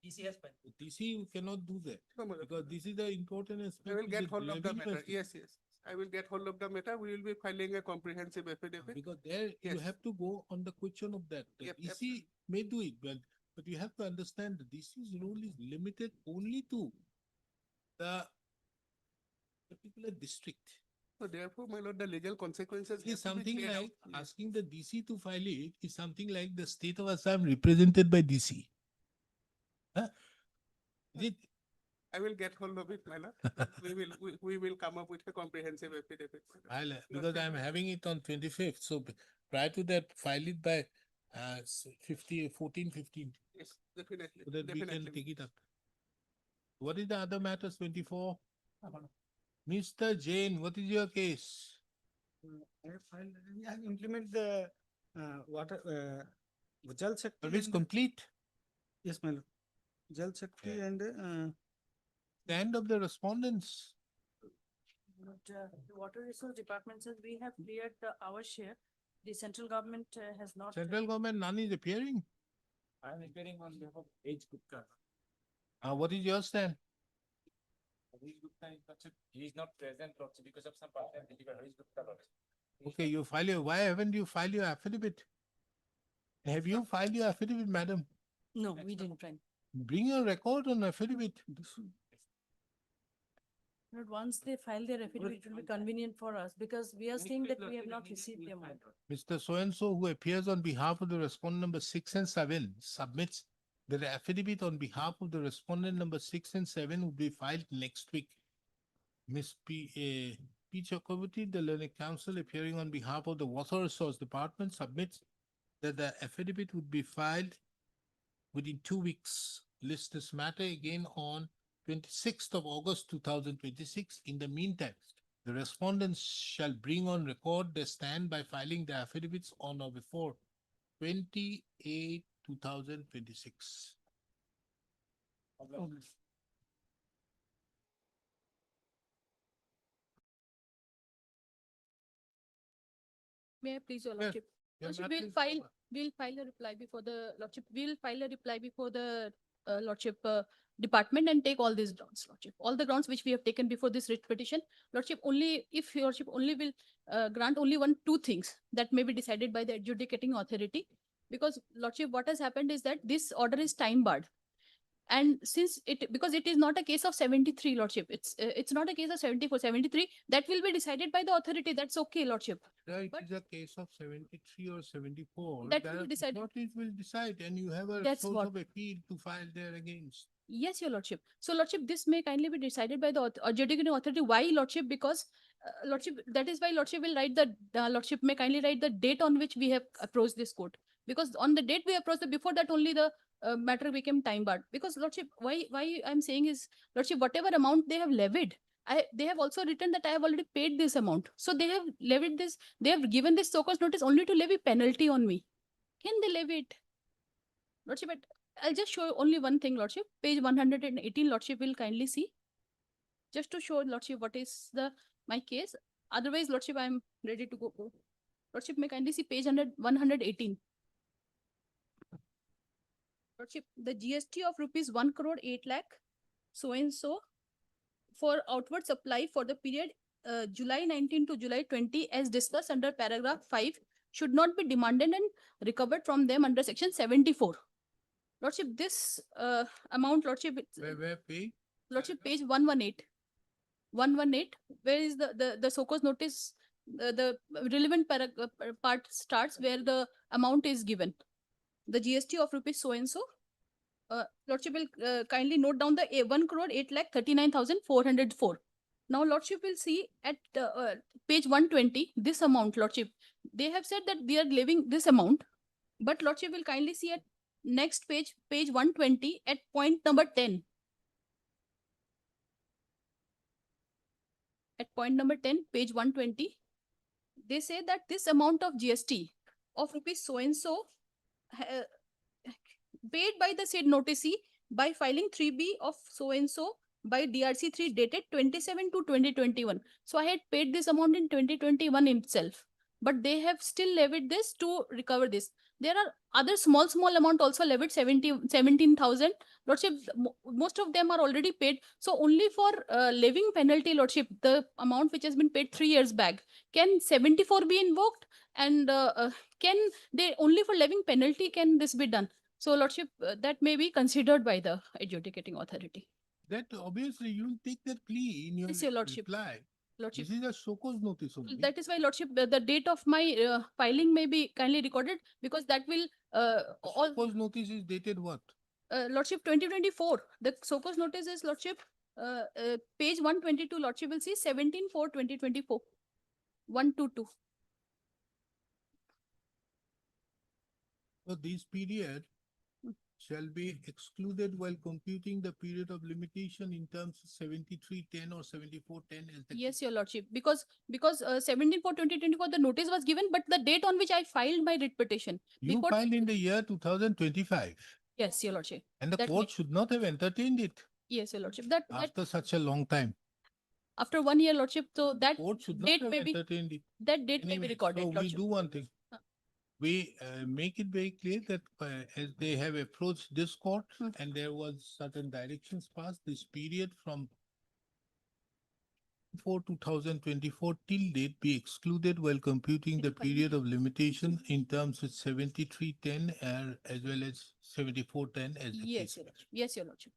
DC has filed. DC you cannot do that No, madam. because this is the important aspect. I will is get the hold of the revenue matter. aspect. Yes, yes. I will get hold of the matter. We will be filing a comprehensive affidavit. Because there you Yes. have to go on the question of that. The Yep, DC may do it, but you have to understand the DC's role is limited only to the particular district. So therefore, my lord, the legal consequences. It is have to be something cleared out. like Yes. asking the DC to file it is something like the state of Assam represented by DC. Huh? Is it? I will get hold of it, my lord. We will come up with a comprehensive affidavit. Because I'm having it on 25th, so prior to that, file it by 14, 15, Yes, definitely. so that we can Definitely. take it up. What is the other matters, 24? Mr. Jain, what is your case? I have implement the water Jal Shakti. Service and- complete? Yes, my lord. Jal Shakti and Stand of the respondents. But the water resource department says we have cleared our share. The central government has not. Central government, none is appearing. I am appearing on behalf of H. Gupta. What is your stand? H. Gupta he is not present Lordship, because of some part-time difficulty. H. Gupta Lordship. Okay, you file why haven't you filed your affidavit? Have you filed your affidavit, madam? No, we didn't, friend. Bring your record on affidavit. But once they file their affidavit, it will be convenient for us because we are saying that we have not received the amount. Mr. So-and-so who appears on behalf of the respondent number 6 and 7 submits that the affidavit on behalf of the respondent number 6 and 7 will be filed next week. Ms. P. Chakraborty, the learned counsel appearing on behalf of the Water Resource Department submits that the affidavit would be filed within 2 weeks. List this matter again on 26th of August 2026. In the meantime, the respondents shall bring on record their stand by filing the affidavits on or before 28 2026. May I please, your Yeah, lordship? yeah, Lordship, ma'am, please. we'll file a reply before the lordship, we'll file a reply before the lordship department and take all these grounds, lordship. All the grounds which we have taken before this writ petition, lordship only, if your lordship only will grant only two things that may be decided by the adjudicating authority. Because lordship, what has happened is that this order is time barred. And since because it is not a case of 73, Lordship, it's not a case of 74, 73, that will be decided by the authority. That's okay, Lordship. It But- is a case of 73 or 74. That will be decided. Authorities will decide and you have a That's source what- of appeal to file there against. Yes, Your Lordship. So, Lordship, this may kindly be decided by the adjudicating authority. Why, Lordship? Because, Lordship, that is why Lordship will write the, Lordship may kindly write the date on which we have approached this court. Because on the date we approached, before that only the matter became time barred. Because, Lordship, why I'm saying is, Lordship, whatever amount they have levied, they have also written that I have already paid this amount. So they have levied this, they have given this so-called notice only to levy penalty on me. Can they levy it? Lordship, I'll just show only one thing, Lordship. Page 118, Lordship will kindly see. Just to show Lordship what is my case. Otherwise, Lordship, I'm ready to go. Lordship may kindly see page 118. Lordship, the GST of rupees 1 crore 8 lakh, so and so, for outward supply for the period July 19 to July 20, as discussed under paragraph 5, should not be demanded and recovered from them under section 74. Lordship, this amount, Lordship, Where pay? Lordship, page 118. 118, where is the so-called notice, the relevant part starts where the amount is given. The GST of rupees so and so. Lordship will kindly note down the 1 crore 8 lakh 39,404. Now, Lordship will see at page 120, this amount, Lordship. They have said that we are leaving this amount, but Lordship will kindly see at next page, page 120, at point number 10. At point number 10, page 120, they say that this amount of GST of rupees so and so paid by the said noticee by filing 3B of so and so by DRC 3 dated 27 to 2021. So I had paid this amount in 2021 itself, but they have still levied this to recover this. There are other small amount also levied 17,000. Lordship, most of them are already paid. So only for levying penalty, Lordship, the amount which has been paid 3 years back, can 74 be invoked? And can they only for levying penalty can this be done? So, Lordship, that may be considered by the adjudicating authority. That obviously you will take that plea in your Yes, Your Lordship. reply. Lordship. This is a so-called notice only. That is why, Lordship, the date of my filing may be kindly recorded, because that will all. So-called notice is dated what? Lordship, 2024. The so-called notice is, Lordship, page 122, Lordship will see 17/4/2024. 122. So this period shall be excluded while computing the period of limitation in terms of 7310 or 7410 as the Yes, Your Lordship, because 17/4/2024 the notice was given, but the date on which I filed my writ petition. you before- filed in the year 2025 Yes, Your Lordship. and the That court may- should not have entertained it Yes, Your Lordship. That after such a long time. after 1 year, Lordship, so that Court should not date have may be entertained it. that date may be Anyway, recorded, so we Lordship. do one thing. We make it very clear that as they have approached this court and there was certain directions passed, this period from 2024 till date be excluded while computing the period of limitation in terms of 7310 as well as 7410 as the Yes, case. Your Lordship. Yes, Your Lordship.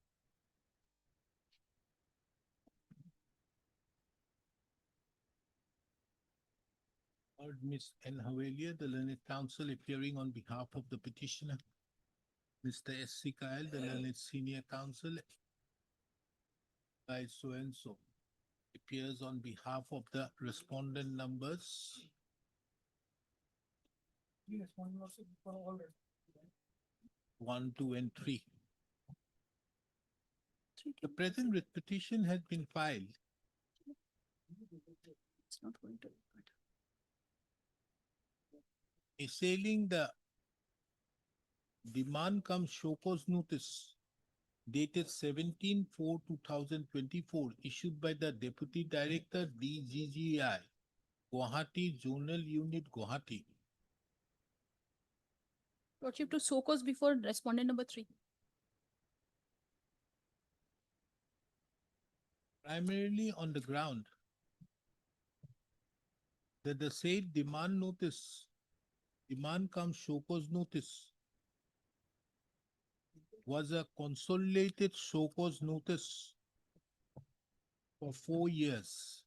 Lord Miss N. Havelia, the learned counsel appearing on behalf of the petitioner. Mr. S. C. Kyle, the learned senior counsel. By so and so appears on behalf of the respondent numbers. One, two, and three. The present writ petition has been filed. It's not going to. Assailing the demand cum show cause notice dated 17/4/2024 issued by the Deputy Director DGGI, Gauhati Zonal Unit, Gauhati. Lordship, to so cause before respondent number 3. Primarily on the ground that the said demand notice, demand cum show cause notice was a consolidated show cause notice for 4 years.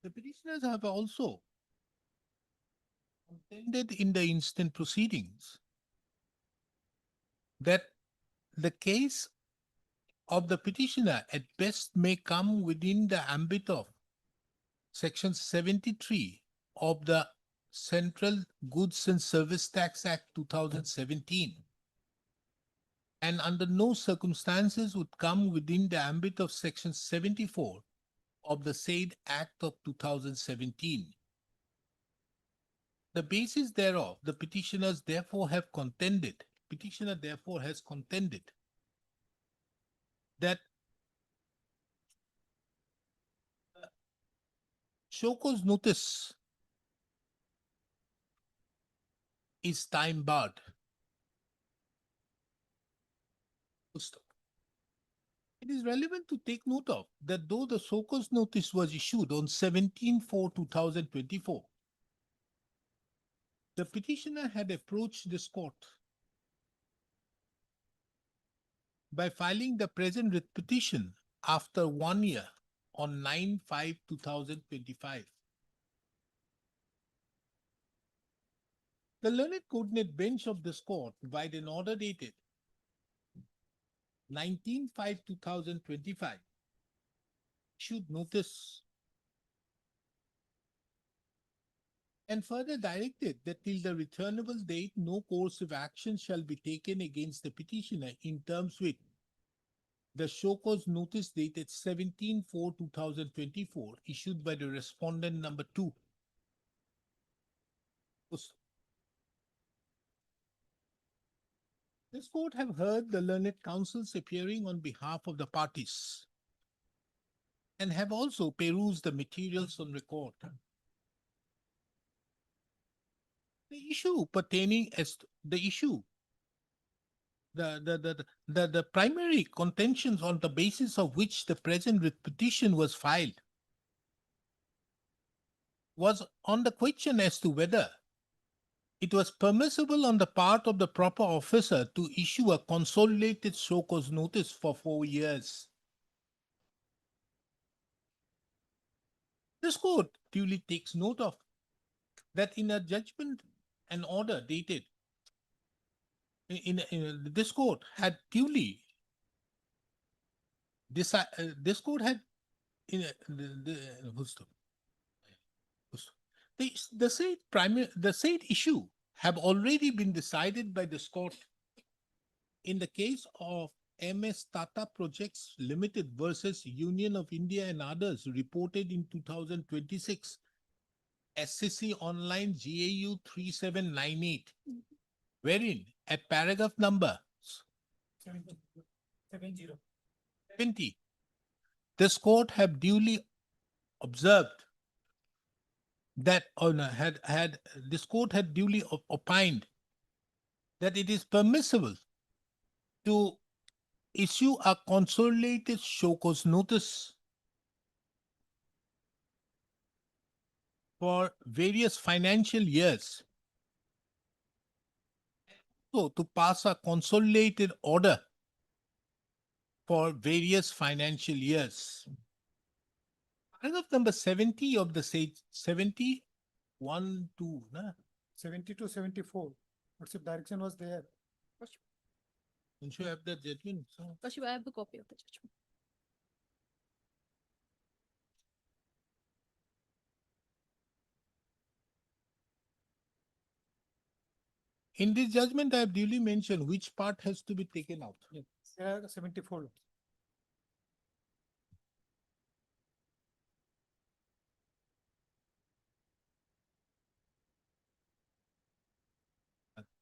The petitioners have also contended in the instant proceedings that the case of the petitioner at best may come within the ambit of Section 73 of the Central Goods and Service Tax Act 2017, and under no circumstances would come within the ambit of Section 74 of the said Act of 2017. The basis thereof, the petitioners therefore have contended, petitioner therefore has contended that show cause notice is time barred. It is relevant to take note of that though the show cause notice was issued on 17/4/2024, the petitioner had approached this court by filing the present writ petition after 1 year on 9/5/2025. The learned coordinate bench of this court, by an order dated 19/5/2025, issued notice and further directed that till the returnable date, no course of action shall be taken against the petitioner in terms with the show cause notice dated 17/4/2024, issued by the respondent number 2. This court have heard the learned counsels appearing on behalf of the parties and have also perused the materials on record. The issue pertaining as to the issue, the primary contentions on the basis of which the present writ petition was filed was on the question as to whether it was permissible on the part of the proper officer to issue a consolidated show cause notice for 4 years. This court duly takes note of that in a judgment and order dated this court had duly decided, this court had the said issue have already been decided by this court in the case of MS Tata Projects Limited versus Union of India and others, reported in 2026, SCC Online GAU 3798, wherein at paragraph number 70, this court have duly observed that this court had duly opined that it is permissible to issue a consolidated show cause notice for various financial years, so to pass a consolidated order for various financial years. Paragraph number 70 of the state 71 to 70 to 74. What's if direction was there? Don't you have the judgment? Kashiv, I have the copy of the judgment. In this judgment, I have duly mentioned which part has to be taken out. 74.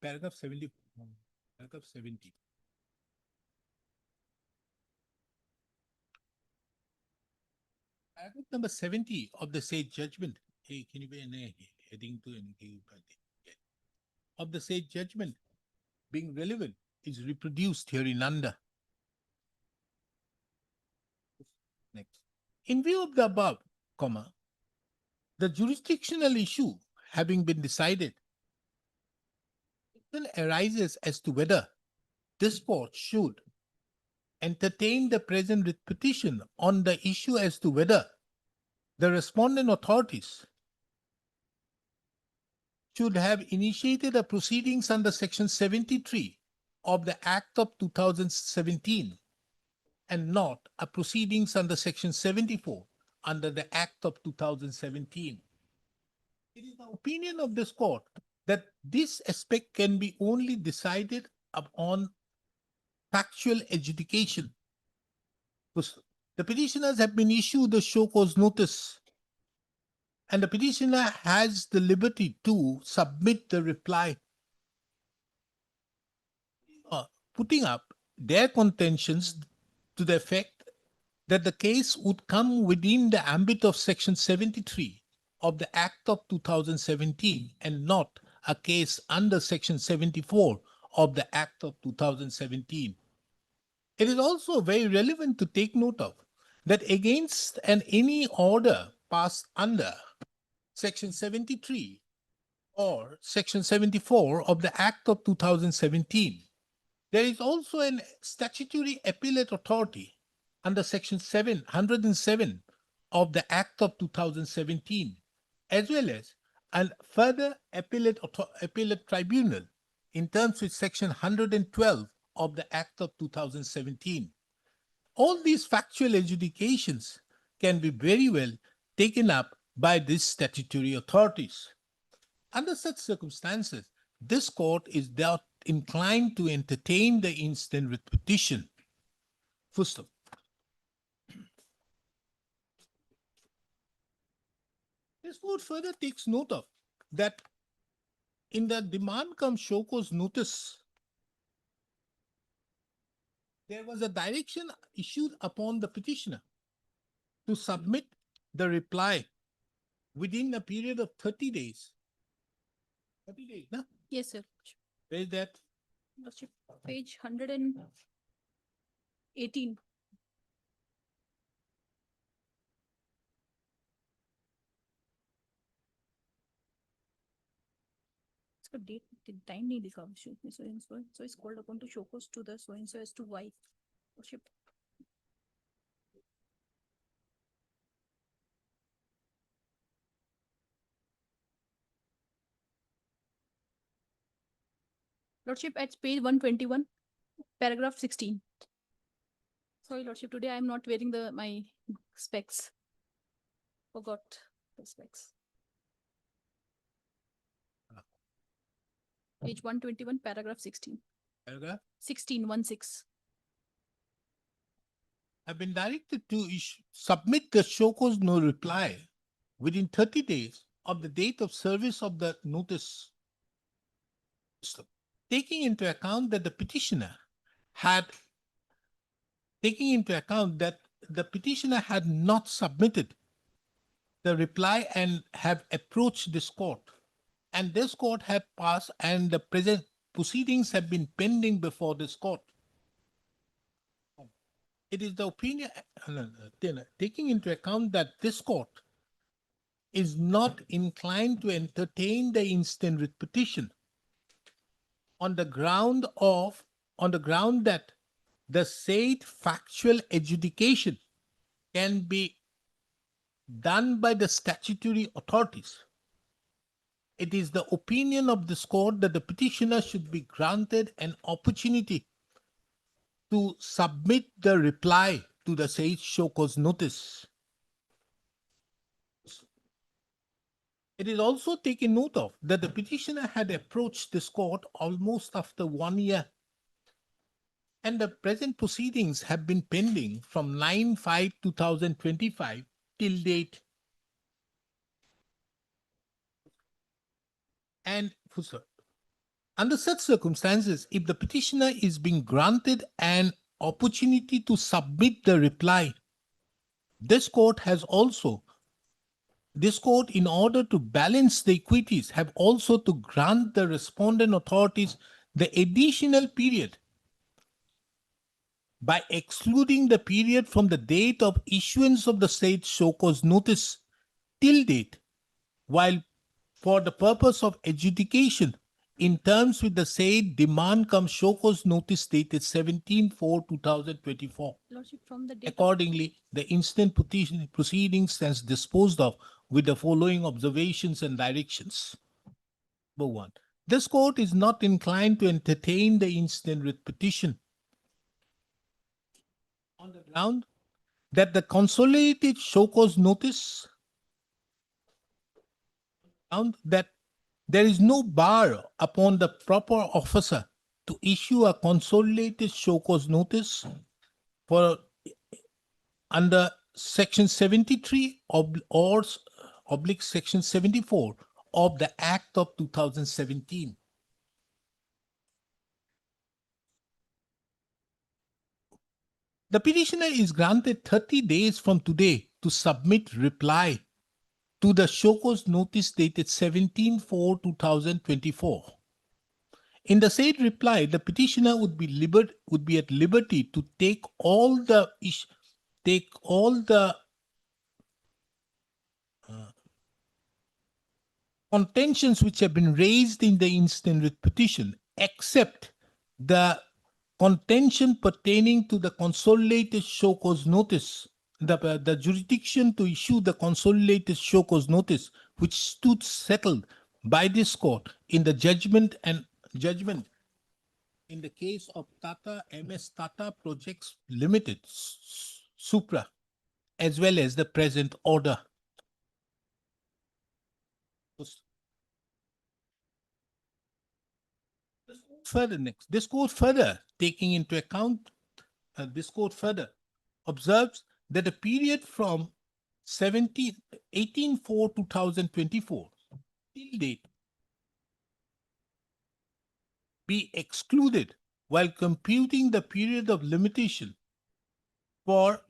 Paragraph 70. Paragraph 70. Paragraph number 70 of the said judgment. Hey, can you be heading to any? of the said judgment being relevant is reproduced hereunder. Next. In view of the above, comma, the jurisdictional issue having been decided, it arises as to whether this court should entertain the present writ petition on the issue as to whether the respondent authorities should have initiated a proceedings under Section 73 of the Act of 2017 and not a proceedings under Section 74 under the Act of 2017. It is the opinion of this court that this aspect can be only decided upon factual adjudication. The petitioners have been issued a show cause notice, and the petitioner has the liberty to submit the reply, putting up their contentions to the effect that the case would come within the ambit of Section 73 of the Act of 2017 and not a case under Section 74 of the Act of 2017. It is also very relevant to take note of that against any order passed under Section 73 or Section 74 of the Act of 2017, there is also a statutory appellate authority under Section 707 of the Act of 2017, as well as a further appellate tribunal in terms with Section 112 of the Act of 2017. All these factual adjudications can be very well taken up by these statutory authorities. Under such circumstances, this court is thus inclined to entertain the instant writ petition. First of all, this court further takes note of that in the demand cum show cause notice, there was a direction issued upon the petitioner to submit the reply within a period of 30 days. 30 days, no? Yes, sir. Where is that? Lordship, page 118. इसका date time नहीं लिखा shoot में so and so is called upon to show cause to the so and so as to why. Lordship. Lordship, at page 121, paragraph 16. Sorry, Lordship, today I am not wearing my specs. Forgot the specs. Page 121, paragraph 16. Paragraph? 16. Have been directed to submit the show cause no reply within 30 days of the date of service of the notice, taking into account that the petitioner had not submitted the reply and have approached this court, and this court had passed and the present proceedings have been pending before this court. It is the opinion, taking into account that this court is not inclined to entertain the instant writ petition on the ground that the said factual adjudication can be done by the statutory authorities. It is the opinion of this court that the petitioner should be granted an opportunity to submit the reply to the said show cause notice. It is also taken note of that the petitioner had approached this court almost after 1 year, and the present proceedings have been pending from 9/5/2025 till date. And under such circumstances, if the petitioner is being granted an opportunity to submit the reply, this court has also this court, in order to balance the equities, have also to grant the respondent authorities the additional period by excluding the period from the date of issuance of the said show cause notice till date, while for the purpose of adjudication in terms with the said demand come show cause notice dated 17/4/2024. Lordship, from the date of Accordingly, the instant petition proceedings stands disposed of with the following observations and directions. Number one, this court is not inclined to entertain the instant writ petition on the ground that the consolidated show cause notice found that there is no bar upon the proper officer to issue a consolidated show cause notice for under section 73 or oblique section 74 of the Act of 2017. The petitioner is granted 30 days from today to submit reply to the show cause notice dated 17/4/2024. In the said reply, the petitioner would be at liberty to take all the contentions which have been raised in the instant writ petition, except the contention pertaining to the consolidated show cause notice, the jurisdiction to issue the consolidated show cause notice, which stood settled by this court in the judgment in the case of Tata MS Tata Projects Limited, Supra, as well as the present order. This court further taking into account, this court further observes that the period from 18/4/2024 till date be excluded while computing the period of limitation for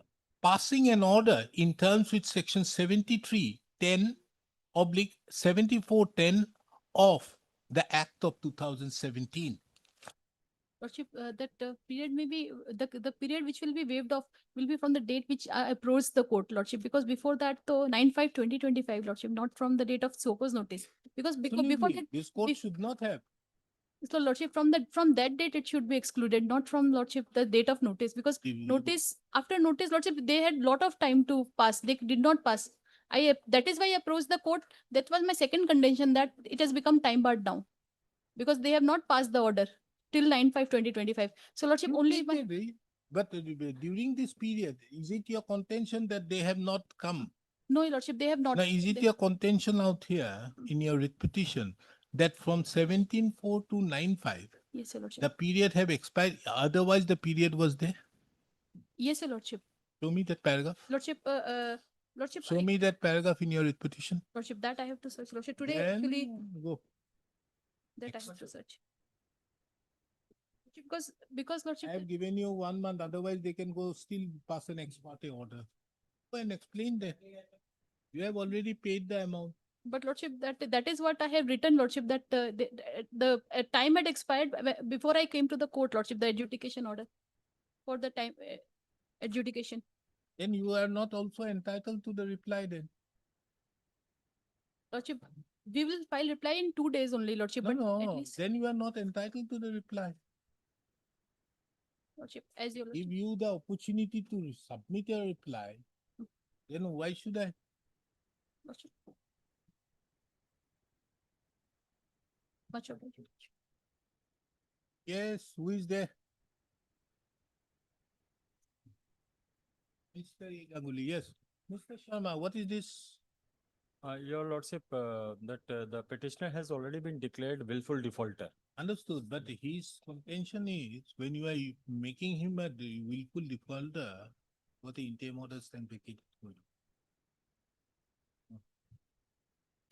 passing an order in terms with section 73(10)/74(10) of the Act of 2017. Lordship, that period may be the period which will be waived off will be from the date which I approached the court, Lordship, because before that, though 9/5/2025, Lordship, not from the date of so cause notice. Because before Absolutely. that, This court should not have. so Lordship, from that date it should be excluded, not from Lordship the date of notice, because notice after notice, Lordship, they had lot of time to pass. They did not pass. That is why I approached the court. That was my second contention, that it has become time barred now, because they have not passed the order till 9/5/2025. So Lordship, only But during this period, is it your contention that they have not come? No, Lordship, they have not. Now, is it your contention out here in your writ petition that from 17/4 to 9/5, Yes, Your Lordship. the period have expired, otherwise the period was there? Yes, Your Lordship. Show me that paragraph. Lordship, Lordship, Show me that paragraph in your writ petition. Lordship, that I have to search. Lordship, today Then actually go. that I have to search. Because Lordship, I have given you 1 month, otherwise they can go still pass an ex parte order. Go and explain that. You have already paid the amount. but Lordship, that is what I have written, Lordship, that the time had expired before I came to the court, Lordship, the adjudication order for the time adjudication. Then you are not also entitled to the reply then. Lordship, we will file reply in 2 days only, Lordship, but at No, least, then you are not entitled to the reply. Lordship, as your Give Lordship. you the opportunity to submit a reply, then why should I? Lordship. Much obliged. Yes, who is there? Mr. Ganguly, yes. Mr. Sharma, what is this? Your Lordship, that the petitioner has already been declared willful defaulter. Understood, but his contention is when you are making him a willful defaulter, what the interim orders can make it good.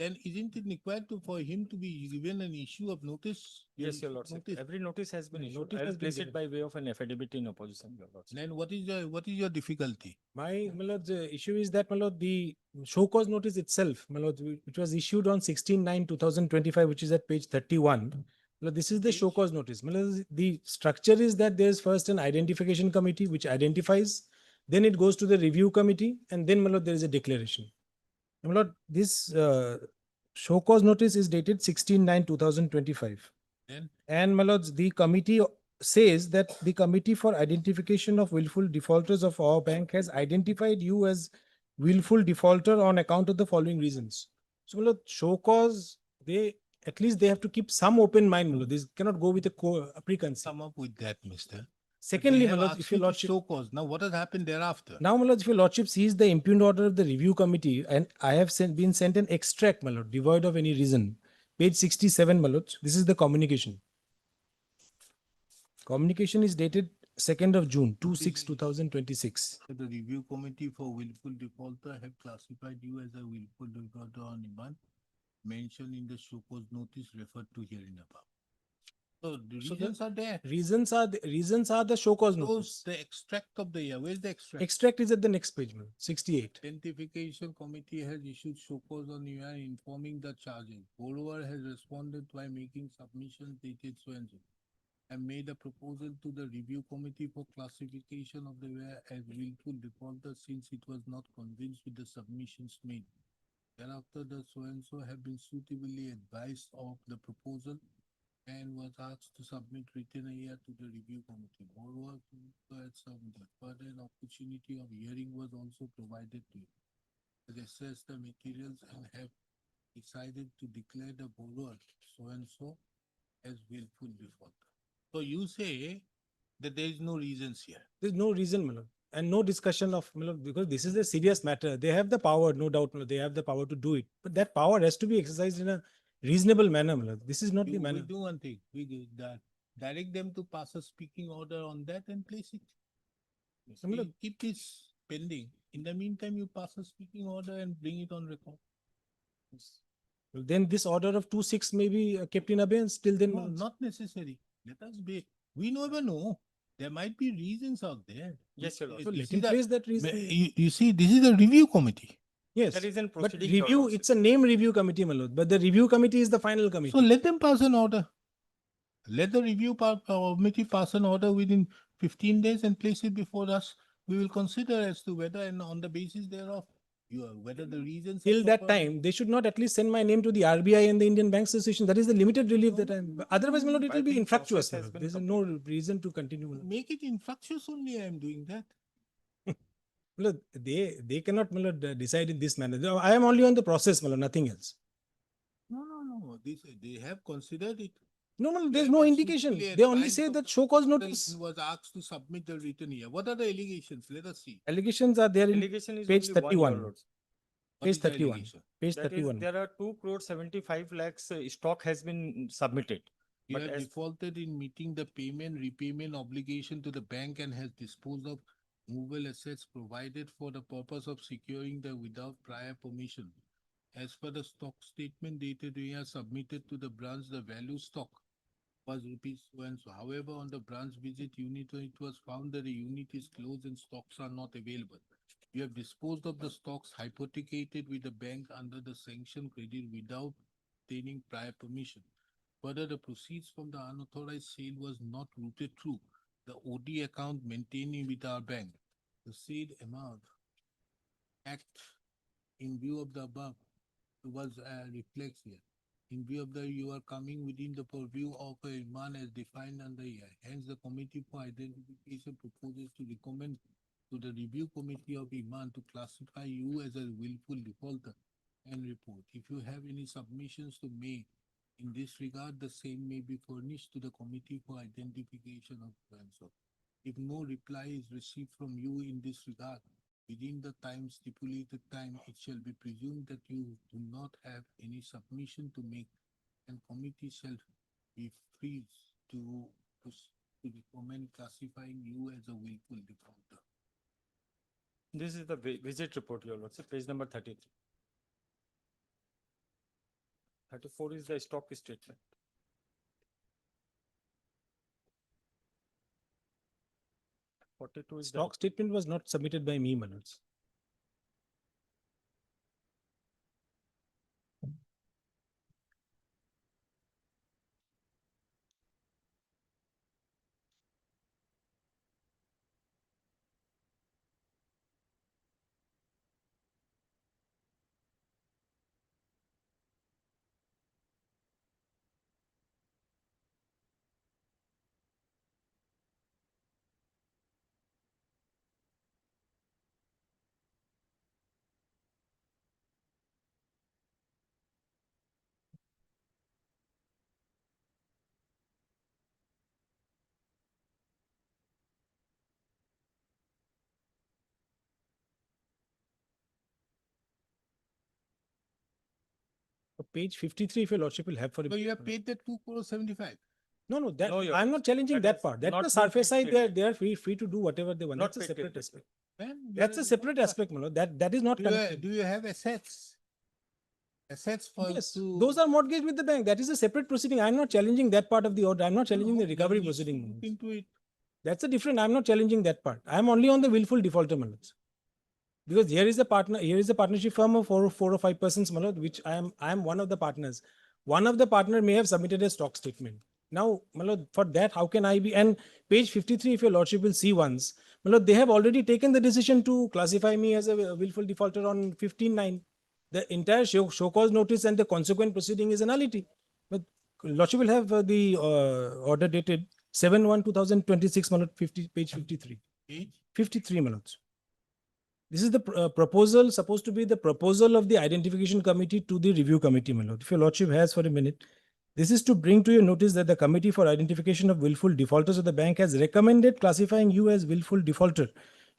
then isn't it required for him to be given an issue of notice? Yes, your lordship. Notice. Every notice has been Yeah, issued. notice I'll has been place it given. by way of an affidavit in opposition, your lordship. Then what is your difficulty? My lord, the issue is that, my lord, the show cause notice itself, my lord, which was issued on 16/9/2025, which is at page 31. My lord, this is the show cause notice. My lord, the structure is that there's first an identification committee which identifies, then it goes to the review committee, and then, my lord, there is a declaration. My lord, this show cause notice is dated 16/9/2025. Then And, my lords, the committee says that the Committee for Identification of Willful Defaulters of our bank has identified you as willful defaulter on account of the following reasons. So, my lord, show cause, at least they have to keep some open mind, my lord. This cannot go with a preconceived. come up with that, mister. Secondly, They my have lord, asked if your you to lordship, show cause. Now what has happened thereafter? now, my lord, if your lordship sees the impugned order of the review committee, and I have been sent an extract, my lord, devoid of any reason. Page 67, my lord, this is the communication. Communication is dated 2nd of June, 26/2026. The review committee for willful defaulter have classified you as a willful defaulter on demand mentioned in the show cause notice referred to herein above. So the So reasons are there. Reasons are the show cause Those, notice. the extract of the year. Where's the extract? Extract is at the next page, man. 68. Identification committee has issued show cause on you and informing the charges. Borrower has responded by making submissions dated so and so, and made a proposal to the review committee for classification of the ware as willful defaulter since it was not convinced with the submissions made. Thereafter, the so and so have been suitably advised of the proposal and was asked to submit written alia to the review committee. Borrower had submitted. Further, an opportunity of hearing was also provided to you. They assessed the materials and have decided to declare the borrower so and so as willful defaulter. So you say that there is no reasons here. There's no reason, my lord, and no discussion of, my lord, because this is a serious matter. They have the power, no doubt, my lord, they have the power to do it. But that power has to be exercised in a reasonable manner, my lord. This is not the We manner. do one thing. We do that. Direct them to pass a speaking order on that and place it. Similar- You keep this pending. In the meantime, you pass a speaking order and bring it on record. Well, then this order of 2/6 may be kept in abeyance till then. No, not necessary. Let us be. We never know. There might be reasons out there. Yes, your lord. This So let is him a- place that reason. You see, this is a review committee. Yes, That is in but proceeding, your review, lordship. it's a name review committee, my lord, but the review committee is the final committee. So let them pass an order. Let the review committee pass an order within 15 days and place it before us. We will consider as to whether and on the basis thereof, whether the reasons. Till that time, they should not at least send my name to the RBI and the Indian Banks Association. That is the limited relief that I'm. Otherwise, my lord, it I will be think infructuous. process has my lord. been There's no reason to continue. my lord. Make it infructuous only, I am doing that. My lord, they cannot, my lord, decide in this manner. I am only on the process, my lord, nothing else. No. They have considered it. No, They there's have no been indication. suitably They only advised say of that the show cause proposal notice. and was asked to submit the written here. What are the allegations? Let us see. Allegations are there in Allegation is page only one, your 31. lords. What Page is the 31. allegation? Page That is, 31. there are 2 crore 75 lakhs stock has been submitted. You But have as defaulted in meeting the repayment obligation to the bank and has disposed of movable assets provided for the purpose of securing them without prior permission. As per the stock statement dated, we have submitted to the branch the value stock was rupees so and so. However, on the branch visit unit, it was found that the unit is closed and stocks are not available. We have disposed of the stocks hypothecated with the bank under the sanction credit without obtaining prior permission. Further, the proceeds from the unauthorized sale was not routed through the OD account maintaining with our bank. The said amount act in view of the above was reflects here. In view of the you are coming within the purview of a Iman as defined under here. Hence, the Committee for Identification proposes to recommend to the review committee of Iman to classify you as a willful defaulter and report. If you have any submissions to make in this regard, the same may be furnished to the Committee for Identification of Ransom. If no reply is received from you in this regard, within the stipulated time, it shall be presumed that you do not have any submission to make, and committee shall be free to recommend classifying you as a willful defaulter. this is the visit report, your lordship, page number 33. 34 is the stock statement. Forty-two is the Stock statement was not submitted by me, my lords. Page 53, if your lordship will have for. So you have paid the 2 crore 75. No, no, that, No, your I'm not challenging that that has part. That's not the been surface side, paid. they are free to do whatever they want. Not That's a paid till separate date. aspect. Then you That's are- a separate aspect, my lord. That is not Do you, connected. do you have assets? Assets for Yes, to. those are mortgaged with the bank. That is a separate proceeding. I'm not challenging that part of the order. I'm not challenging the No, recovery you need to proceeding. look into it. That's a different, I'm not challenging that part. I'm only on the willful defaulter, my lords. Because here is a partnership firm of four or five persons, my lord, which I am one of the partners. One of the partner may have submitted a stock statement. Now, my lord, for that, how can I be? And page 53, if your lordship will see once, my lord, they have already taken the decision to classify me as a willful defaulter on 15/9. The entire show cause notice and the consequent proceeding is a nullity. But lordship will have the order dated 7/1/2026, my lord, page 53. Page? 53, my lords. This is the proposal, supposed to be the proposal of the identification committee to the review committee, my lord. If your lordship has for a minute, this is to bring to your notice that the committee for identification of willful defaulters of the bank has recommended classifying you as willful defaulter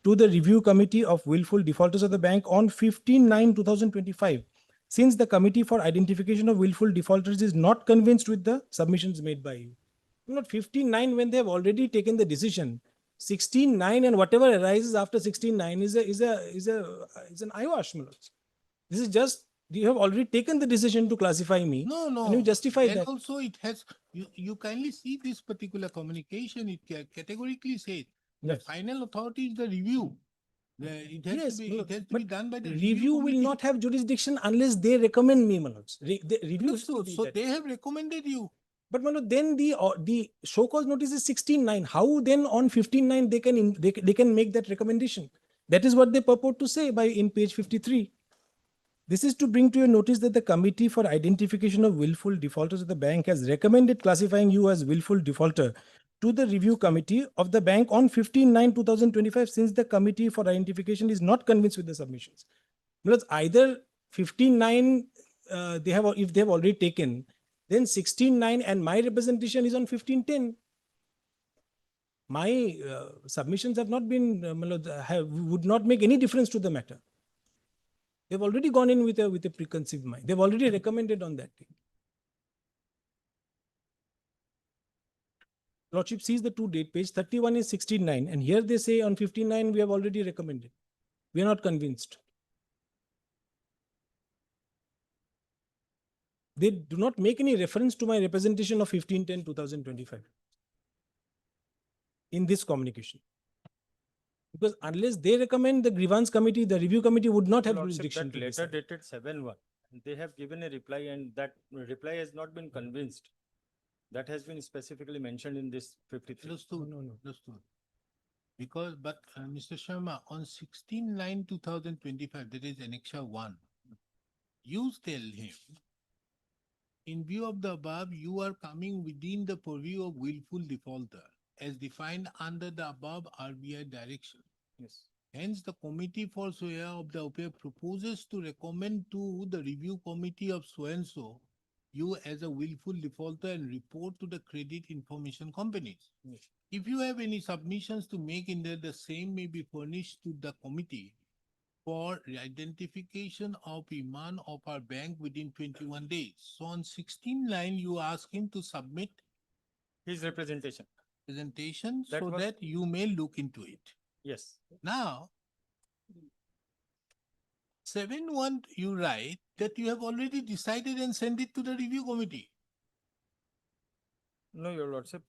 to the review committee of willful defaulters of the bank on 15/9/2025. Since the committee for identification of willful defaulters is not convinced with the submissions made by you. Not 15/9 when they have already taken the decision. 16/9 and whatever arises after 16/9 is an eyewash, my lords. This is just, you have already taken the decision to classify me. No, no. And you justify Then that. also it has, you kindly see this particular communication, it categorically says, the Yes. final authority is the review. It has Yes, to be, my it lord, has to but be done by the review will committee. not have jurisdiction unless they recommend me, my lords. The review has to Understood. be So that. they have recommended you. But my lord, then the show cause notice is 16/9. How then on 15/9 they can make that recommendation? That is what they purport to say in page 53. This is to bring to your notice that the Committee for Identification of Willful Defaulters of the bank has recommended classifying you as willful defaulter to the review committee of the bank on 15/9/2025, since the Committee for Identification is not convinced with the submissions. Because either 15/9 if they have already taken, then 16/9 and my representation is on 15/10. My submissions have not been, would not make any difference to the matter. They've already gone in with a preconceived mind. They've already recommended on that thing. Lordship sees the two date, page 31 is 16/9, and here they say on 15/9 we have already recommended. We are not convinced. They do not make any reference to my representation of 15/10/2025 in this communication. Because unless they recommend, the grievance committee, the review committee would not have Lordship, jurisdiction that to letter decide. dated 7/1, they have given a reply and that reply has not been convinced. That has been specifically mentioned in this 53. Understood. No. Understood. Because, but Mr. Sharma, on 16/9/2025, that is Annexure 1, you tell him, in view of the above, you are coming within the purview of willful defaulter as defined under the above RBI direction. Yes. Hence, the committee for SOA of the OPA proposes to recommend to the review committee of so-and-so you as a willful defaulter and report to the credit information companies. Yes. If you have any submissions to make in there, the same may be furnished to the committee for identification of Iman of our bank within 21 days. So on 16 line, you ask him to submit His representation. presentation That so was- that you may look into it. Yes. Now, 7.1, you write that you have already decided and sent it to the review committee. No, your lordship,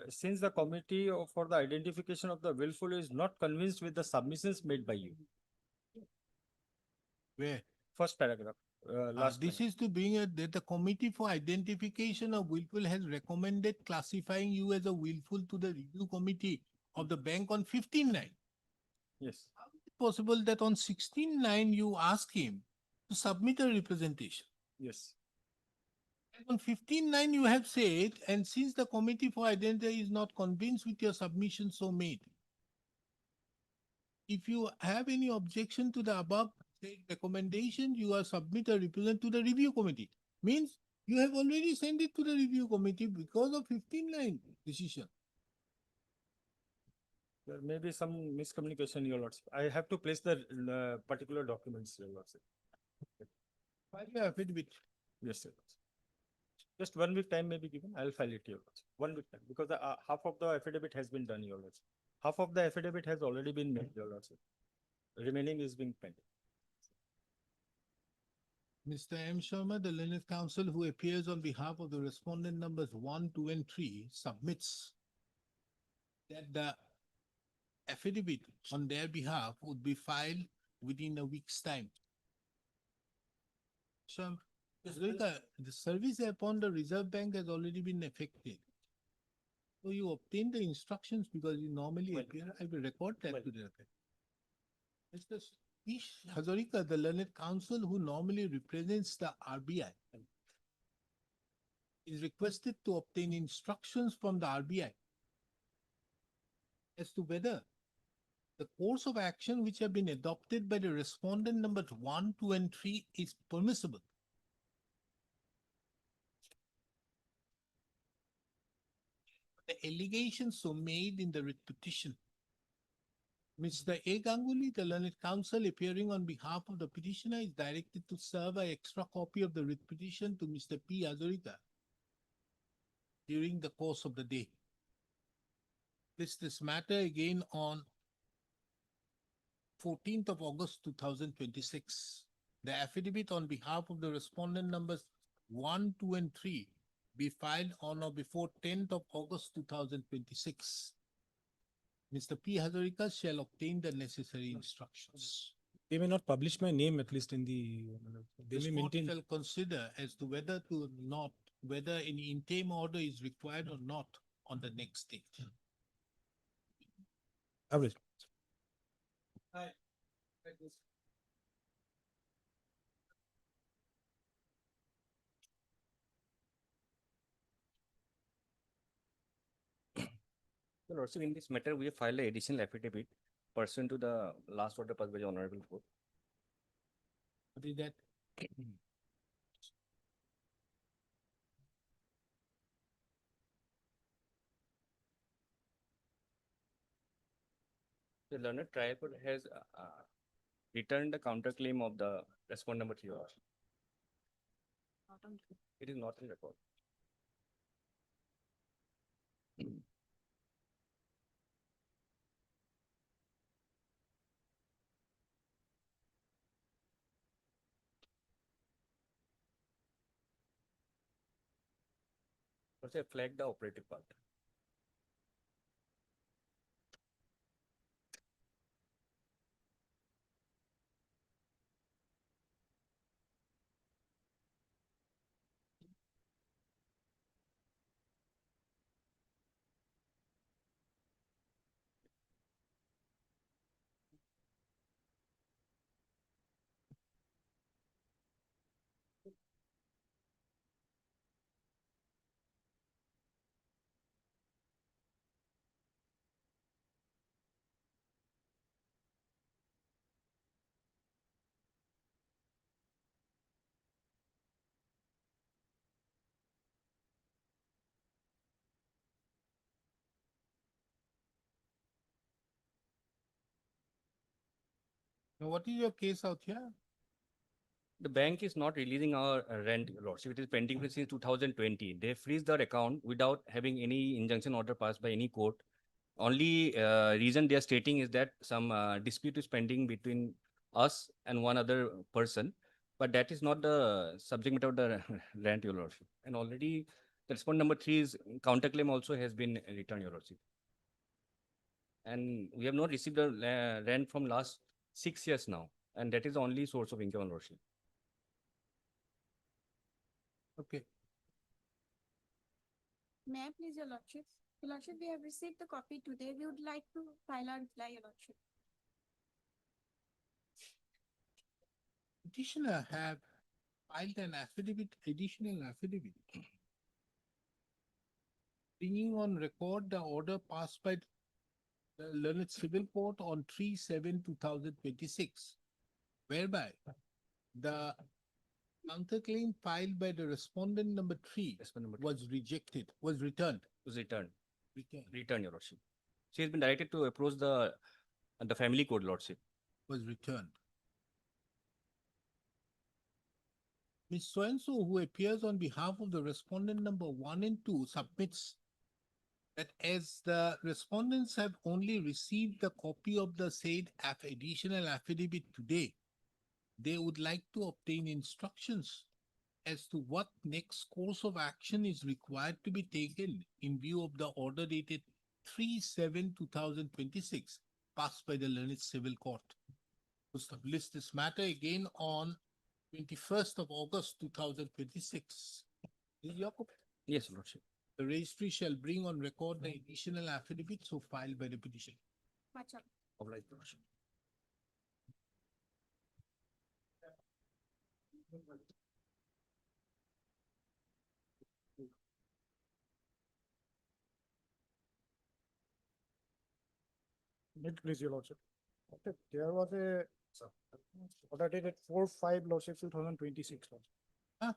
since the committee for the identification of the willful is not convinced with the submissions made by you. Where? First paragraph, last. This is to bring that the committee for identification of willful has recommended classifying you as a willful to the review committee of the bank on 15/9. Yes. How is it possible that on 16/9 you ask him to submit a representation? Yes. And on 15/9 you have said, and since the committee for identity is not convinced with your submission so made, if you have any objection to the above said recommendation, you are submit a represent to the review committee. Means you have already sent it to the review committee because of 15/9 decision. There may be some miscommunication, your lordship. I have to place the particular documents, your lordship. File your affidavit. Yes, sir. Just 1 week time may be given. I'll file it, your lordship. 1 week time, because the half of the affidavit has been done, your lordship. Half of the affidavit has already been made, your lordship. Remaining is being pending. Mr. M. Sharma, the learned counsel who appears on behalf of the respondent numbers 1, 2, and 3 submits that the affidavit on their behalf would be filed within a week's time. So, the service upon the Reserve Bank has already been effected. So you obtain the instructions because you normally appear. I will record that to the effect. Mr. Ish Hazarika, the learned counsel who normally represents the RBI, is requested to obtain instructions from the RBI as to whether the course of action which have been adopted by the respondent numbers 1, 2, and 3 is permissible. The allegations so made in the writ petition. Mr. A. Ganguly, the learned counsel appearing on behalf of the petitioner, is directed to serve an extra copy of the writ petition to Mr. P. Hazarika during the course of the day. This matter again on 14th of August 2026. The affidavit on behalf of the respondent numbers 1, 2, and 3 be filed on or before 10th of August 2026. Mr. P. Hazarika shall obtain the necessary instructions. They may not publish my name, at least in the, they The may court maintain. shall consider as to whether any interim order is required or not on the next date. Average. So also in this matter, we have filed an additional affidavit pursuant to the last order passed by the Honorable Court. What is that? The learned trial court has returned the counterclaim of the respondent number 3. It is not in record. But I flagged the operative part. Now, what is your case out here? The bank is not releasing our rent, Your Lordship. It is pending since 2020. They freezed our account without having any injunction order passed by any court. Only reason they are stating is that some dispute is pending between us and one other person, but that is not the subject matter of the rent, Your Lordship. And already the respondent number 3 is counterclaim also has been returned, Your Lordship. And we have not received the rent from last 6 years now, and that is the only source of income, Your Lordship. Okay. May I please, Your Lordship? Your Lordship, we have received the copy today. We would like to file our reply, Your Lordship. Petitioner have filed an affidavit, additional affidavit, bringing on record the order passed by the Learned Civil Court on 3/7/2026, whereby the counterclaim filed by the respondent number 3 was rejected, was returned. Was returned. Returned. Return, Your Lordship. She has been directed to approach the family court, Lordship. Was returned. Ms. So-and-so, who appears on behalf of the respondent number 1 and 2, submits that as the respondents have only received the copy of the said additional affidavit today, they would like to obtain instructions as to what next course of action is required to be taken in view of the order dated 3/7/2026 passed by the Learned Civil Court. To list this matter again on 21st of August 2026. Is your copy? Yes, Lordship. The registry shall bring on record the additional affidavit so filed by the petitioner. Macha. Obliged, Lordship. Please, Your Lordship. Okay, there was a order dated 4/5, Lordship, 2026. Huh?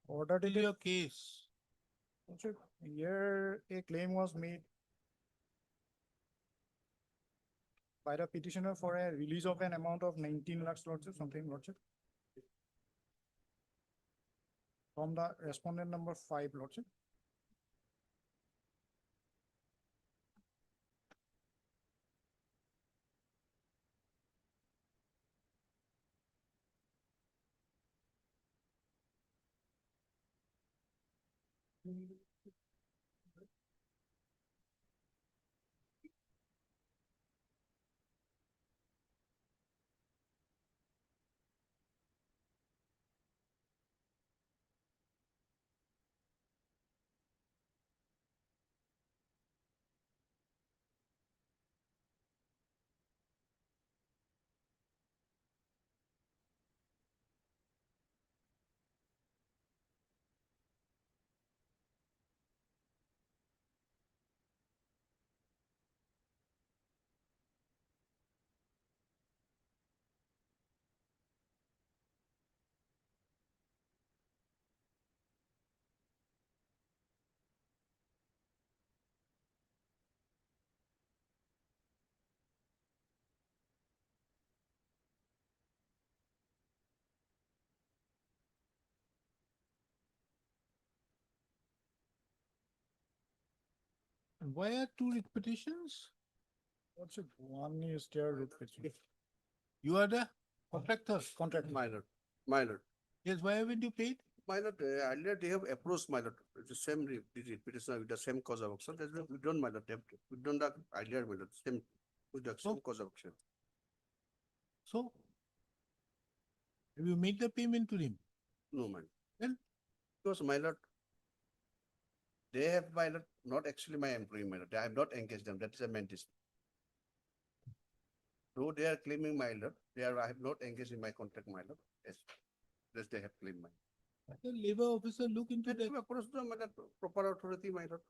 Order What is dated, your case? Lordship, here a claim was made by the petitioner for a release of an amount of 19 lakhs, Lordship, something, Lordship. From the respondent number 5, Lordship. And why are two writ petitions? Lordship, one is there with petition. You are the contractor. Contract. My lord. Yes, why haven't you paid? My lord, earlier they have approached my lord, the same petitioner with the same cause of action. That's why we don't, my lord, have to. We don't have earlier, my lord, same, with the same cause of action. So, have you made the payment to him? No, man. Then? Because my lord, they have, my lord, not actually my employee, my lord. I have not engaged them. That is a main dispute. Though they are claiming my lord, I have not engaged in my contract, my lord. Yes. Yes, they have claimed my. The labor officer look into that. Approach the, my lord, proper authority, my lord.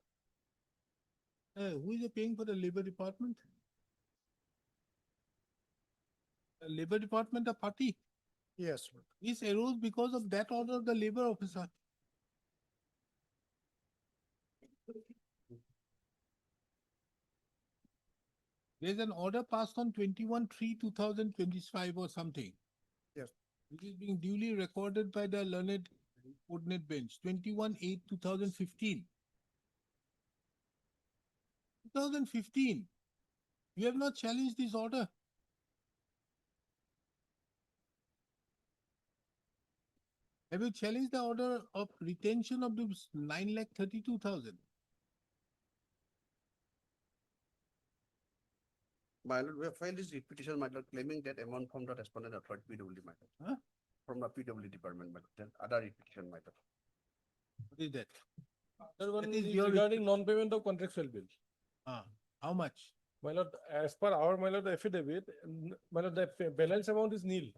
Who is paying for the labor department? The labor department, a party. Yes, Lord. This arose because of that order of the labor officer. There's an order passed on 21/3/2025 or something. Yes. Which is being duly recorded by the learned ordinate bench, 21/8/2015. 2015. You have not challenged this order. Have you challenged the order of retention of the 9,32,000? My lord, we have filed this petition, my lord, claiming that amount from the respondent authority PWD, my lord. Huh? From the PWD department, my lord, then other petition, my lord. What is that? Other one is is your regarding non-payment of contractual bill. How much? My lord, as per our, my lord, affidavit, my lord, the balance amount is nil.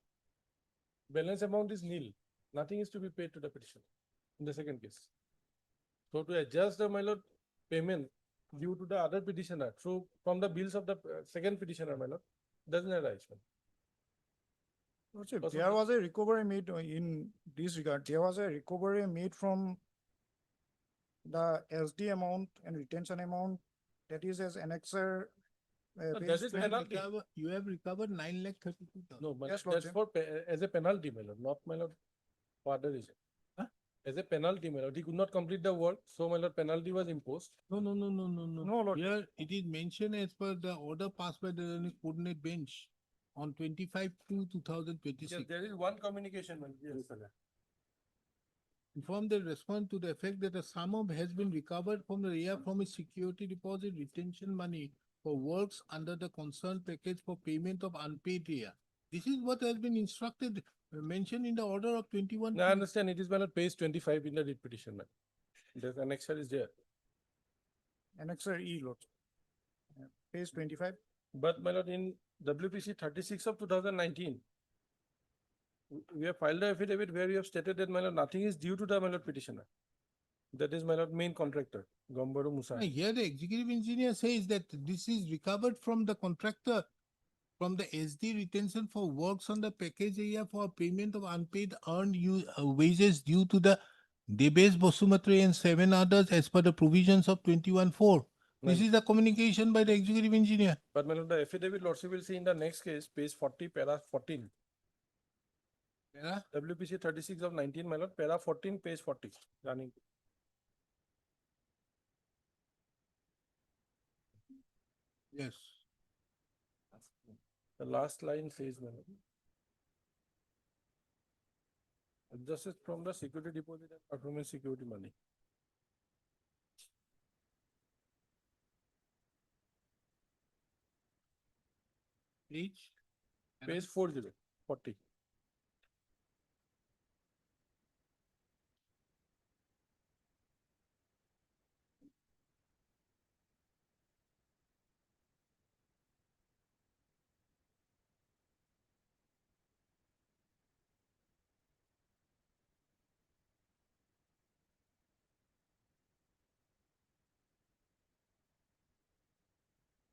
Balance amount is nil. Nothing is to be paid to the petitioner in the second case. So to adjust the, my lord, payment due to the other petitioner, so from the bills of the second petitioner, my lord, doesn't arise. Lordship, Because of there the- was a recovery made in this regard. There was a recovery made from the SD amount and retention amount that is as annexer. that is penalty. You have recovered 9,32,000. No, my Yes, lord, that's Lordship. for, as a penalty, my lord, not my lord, for other reason. Huh? As a penalty, my lord, he could not complete the work, so my lord, penalty was imposed. No. No, Lord. Here it is mentioned as per the order passed by the coordinate bench on 25/2/2026. Yes, there is one communication, my lord. Yes, sir. Inform the respondent to the effect that a sum of has been recovered from the area from its security deposit retention money for works under the concerned package for payment of unpaid area. This is what has been instructed, mentioned in the order of 21. No, I understand, it is my lord, page 25 in the writ petition, man. The annexure is there. Annexer E, Lordship. Page 25. But my lord, in WPC 36 of 2019, we have filed the affidavit where we have stated that my lord, nothing is due to the my lord petitioner. That is my lord, main contractor, Gombaru Musa. Here the executive engineer says that this is recovered from the contractor from the SD retention for works on the package area for payment of unpaid earned wages due to the Debes Bosumatre and 7 others as per the provisions of 21/4. This is the communication by the executive engineer. But my lord, the affidavit lordship will see in the next case, page 40, para 14. Yeah? WPC 36 of 19, my lord, para 14, page 40, running. Yes. The last line says, my lord, adjusted from the security deposit and performance security money. Page 40.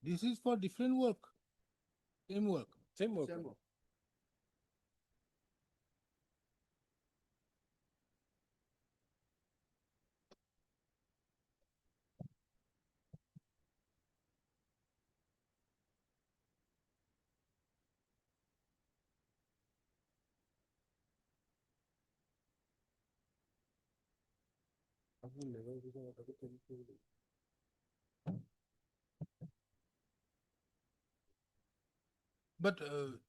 This is for different work. Same work. Same work. Same work. But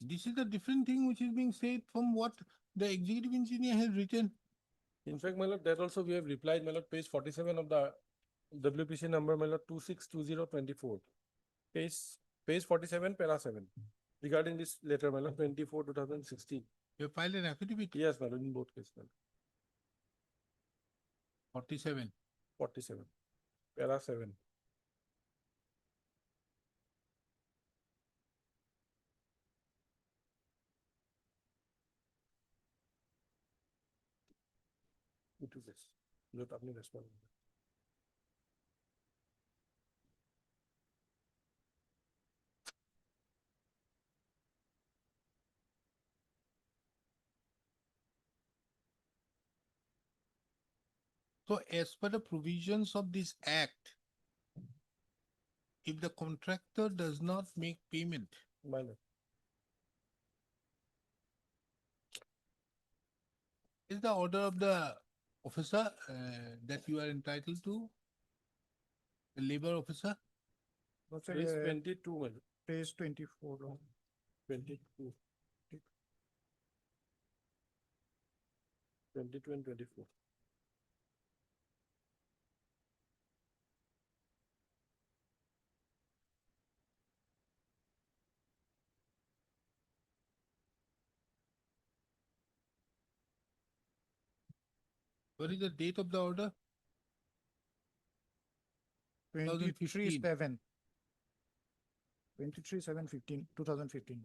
this is a different thing which is being said from what the executive engineer has written. In fact, my lord, that also we have replied, my lord, page 47 of the WPC number, my lord, 262024. Page 47, para 7. Regarding this letter, my lord, 24, 2016. You have filed an affidavit? Yes, my lord, in both cases. 47. 47, para 7. Into this. Let me respond. So as per the provisions of this act, if the contractor does not make payment, My lord. is the order of the officer that you are entitled to? The labor officer? Lordship, Page 22, my lord. Page 24. Lord. 22. 22 and 24. What is the date of the order? 23/7. 23/7/15, 2015.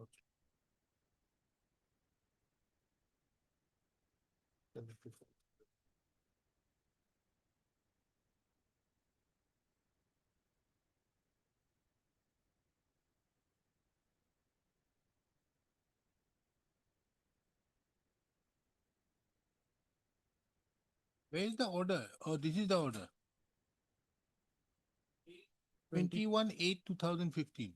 Where is the order? Oh, this is the order. 21/8/2015.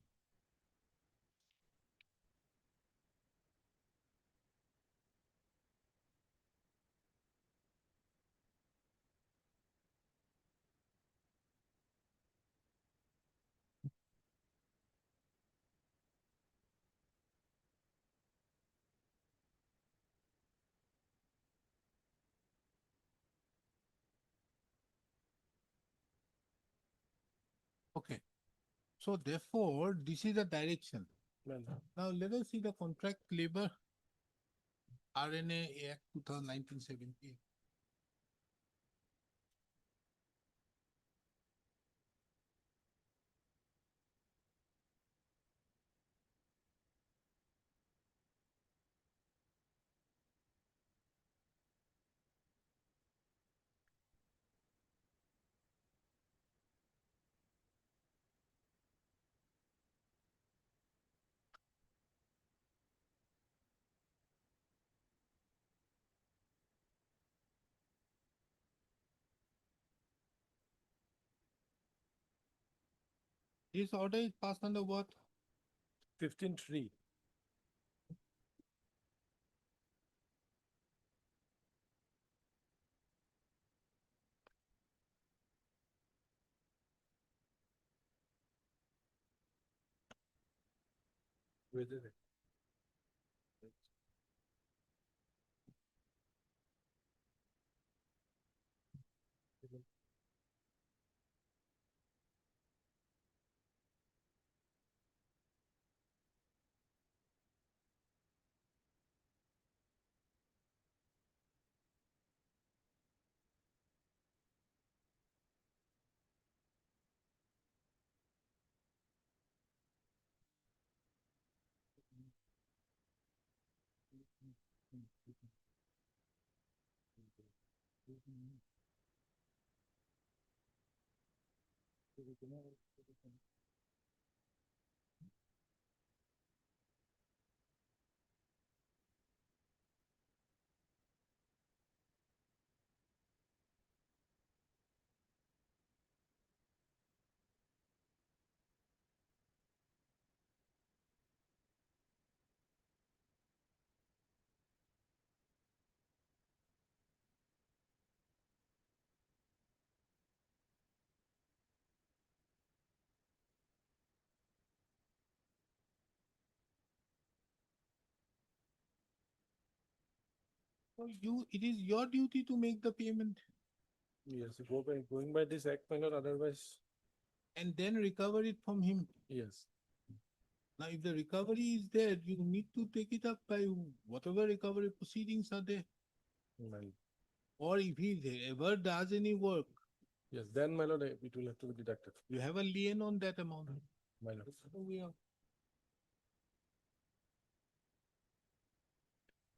Okay. So therefore, this is the direction. Now let us see the contract labor RNA Act 2019-70. This order is passed under what? 15.3. Where is it? So it is your duty to make the payment. Yes, going by this act, my lord, otherwise. And then recover it from him. Yes. Now, if the recovery is there, you need to take it up by whatever recovery proceedings are there. Well, Or if he ever does any work, yes, then my lord, it will have to be deducted. you have a lien on that amount. My lord. So we are.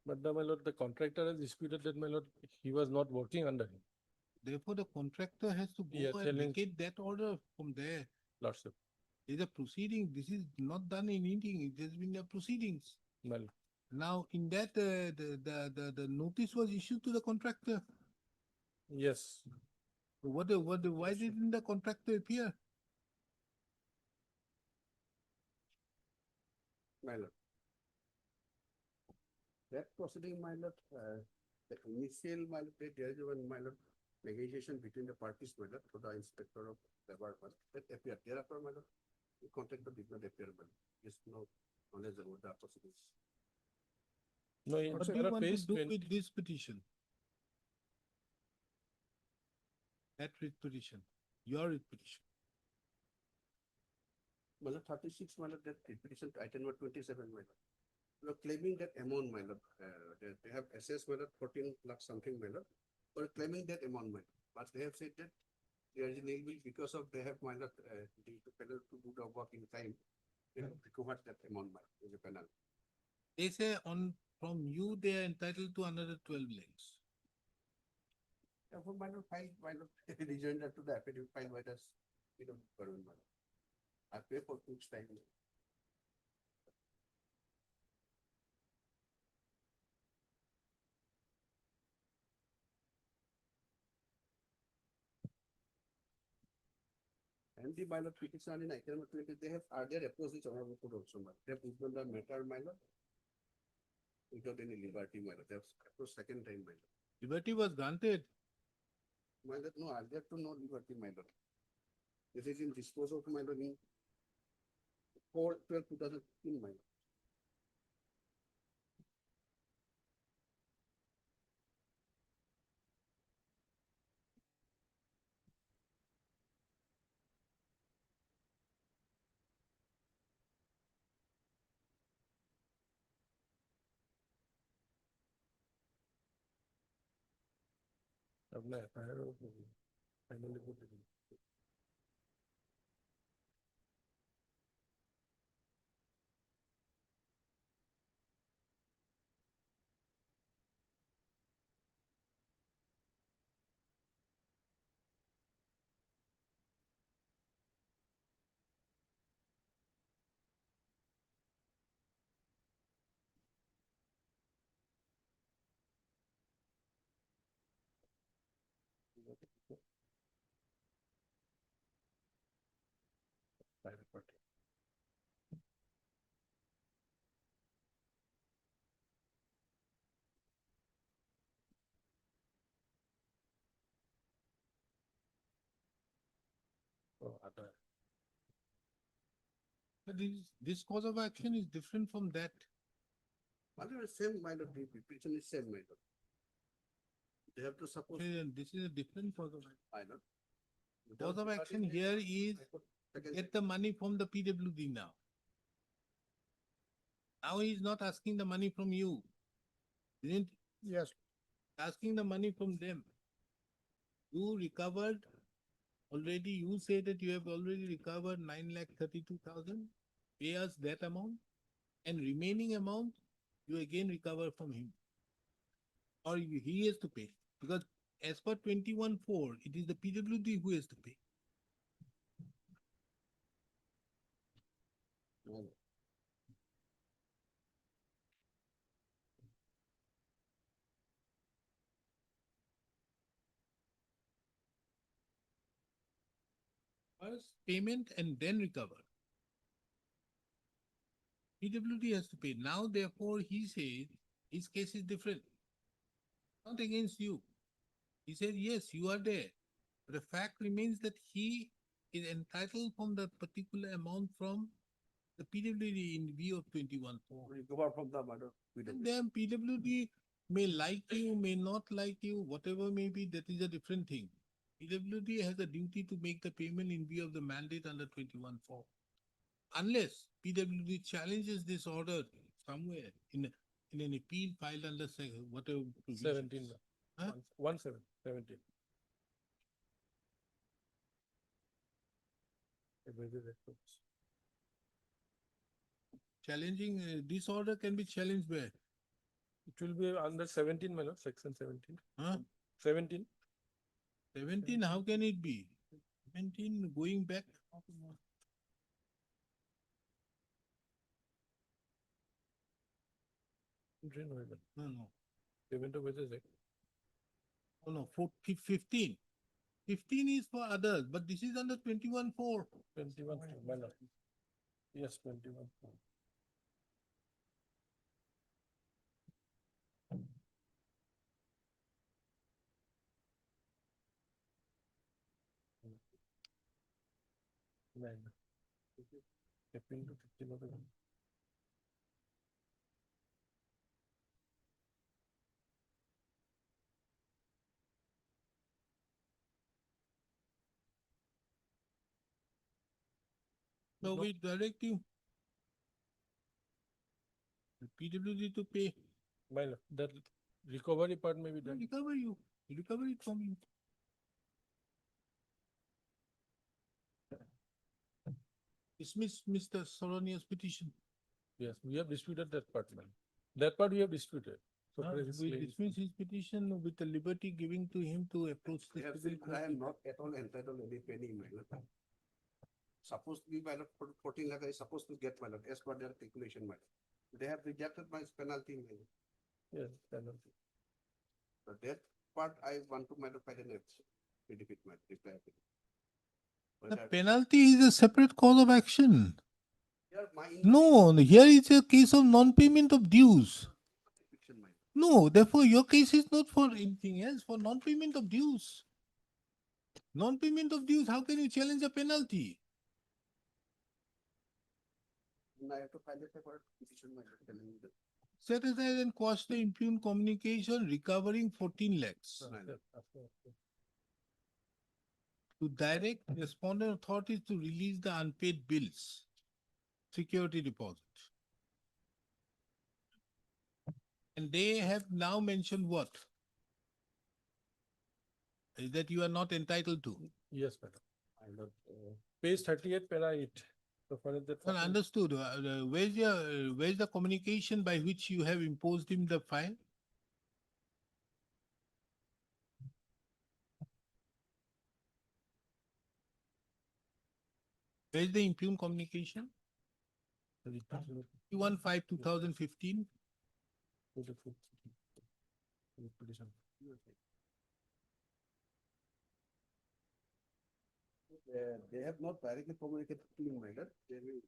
But my lord, the contractor has disputed that my lord, he was not working under him. Therefore, the contractor has to go Yes, and telling- vacate that order from there. Lordship. It's a proceeding. This is not done in anything. It has been a proceedings. Well, Now, in that, the notice was issued to the contractor. yes. So why didn't the contractor appear? My lord. That proceeding, my lord, the initial, my lord, there is one, my lord, negotiation between the parties, my lord, to the inspector of labor, that appeared. Thereafter, my lord, the contractor did not appear, my lord. Yes, no knowledge about the proceedings. No, What do you want to do with this petition? That writ petition, your writ petition. Well, 36, my lord, that petition to item number 27, my lord. You're claiming that amount, my lord, they have assessed, my lord, 14 lakh something, my lord, or claiming that amount, my lord. But they have said that there is a nil bill because of they have, my lord, the failure to do the work in time. They have recovered that amount, my lord, as a penalty. They say from you, they are entitled to another 12 lakhs. Therefore, my lord, file, my lord, rejoinder to the affidavit filed by the, government, my lord. I pay for 2 weeks time. And the minor petition in item number 20, they have earlier approached each honorable court also, my lord. They have withdrawn the matter, my lord, without any liberty, my lord. They have approached second time, my lord. Liberty was granted. My lord, no, earlier to no liberty, my lord. This is in disposal of my lord in 4/12/2015, my lord. अपना FIR finally put it in. Private party. Oh, other. But this cause of action is different from that. My lord, same, my lord, the petition is same, my lord. They have to suppose. This is a different cause of action. My lord. Cause of action here is get the money from the PWD now. Now he is not asking the money from you. Isn't Yes. asking the money from them. You recovered already, you say that you have already recovered 9,32,000. Pay us that amount and remaining amount you again recover from him. Or he has to pay because as per 21(4), it is the PWD who has to pay. First payment and then recover. PWD has to pay. Now, therefore, he says his case is different. Not against you. He said, yes, you are there. But the fact remains that he is entitled from the particular amount from the PWD in view of 21(4). Recover from the mother. And then PWD may like you, may not like you, whatever may be, that is a different thing. PWD has a duty to make the payment in view of the mandate under 21(4). Unless PWD challenges this order somewhere in an appeal filed under whatever. 17. Huh? 17. Challenging this order can be challenged where? It will be under 17, my lord, section 17. Huh? 17. 17, how can it be? 17 going back. No. Payment of wages. Oh no, 15. 15 is for others, but this is under 21(4). 21, my lord. Yes, 21. Nine. 15 to 15 of the. So we direct you. The PWD to pay. My lord, that recovery part may be done. Recover you, recover it from you. Dismiss Mr. Saronia's petition. Yes, we have disputed that part, man. That part we have disputed. So Huh? previous We claims- dismiss his petition with the liberty giving to him to approach the They have civil said court. I am not at all entitled any penny, my lord. Supposed to be, my lord, 14 lakh is supposed to get, my lord, as per their calculation, my lord. They have rejected my penalty, my lord. Yes, penalty. So that part I want to, my lord, file an defeat, my reply. The penalty is a separate cause of action. Here, my No, here is a case of non-payment of dues. fiction, my lord. No, therefore your case is not for anything else, for non-payment of dues. Non-payment of dues, how can you challenge a penalty? And I have to file a separate petition, my lord, telling you that. Set aside and quash the impugned communication, recovering 14 lakhs. My lord. To direct respondent authorities to release the unpaid bills, security deposit. And they have now mentioned what? Is that you are not entitled to. Yes, madam. My lord, page 38, para 8. So for that. Well, understood. Where's the communication by which you have imposed him the fine? Where's the impugned communication? 15/2015. They have not directly communicated to me, my lord. They will,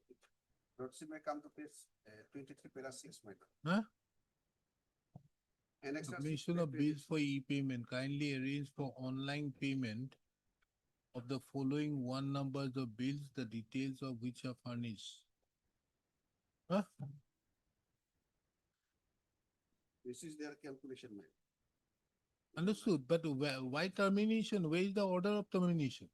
Lordship may come to page 23, para 6, my lord. Huh? Annex Submission of bills for e-payment. Kindly arrange for online payment of the following one numbers of bills, the details of which are furnished. Huh? This is their calculation, my lord. Understood, but why termination? Where is the order of termination?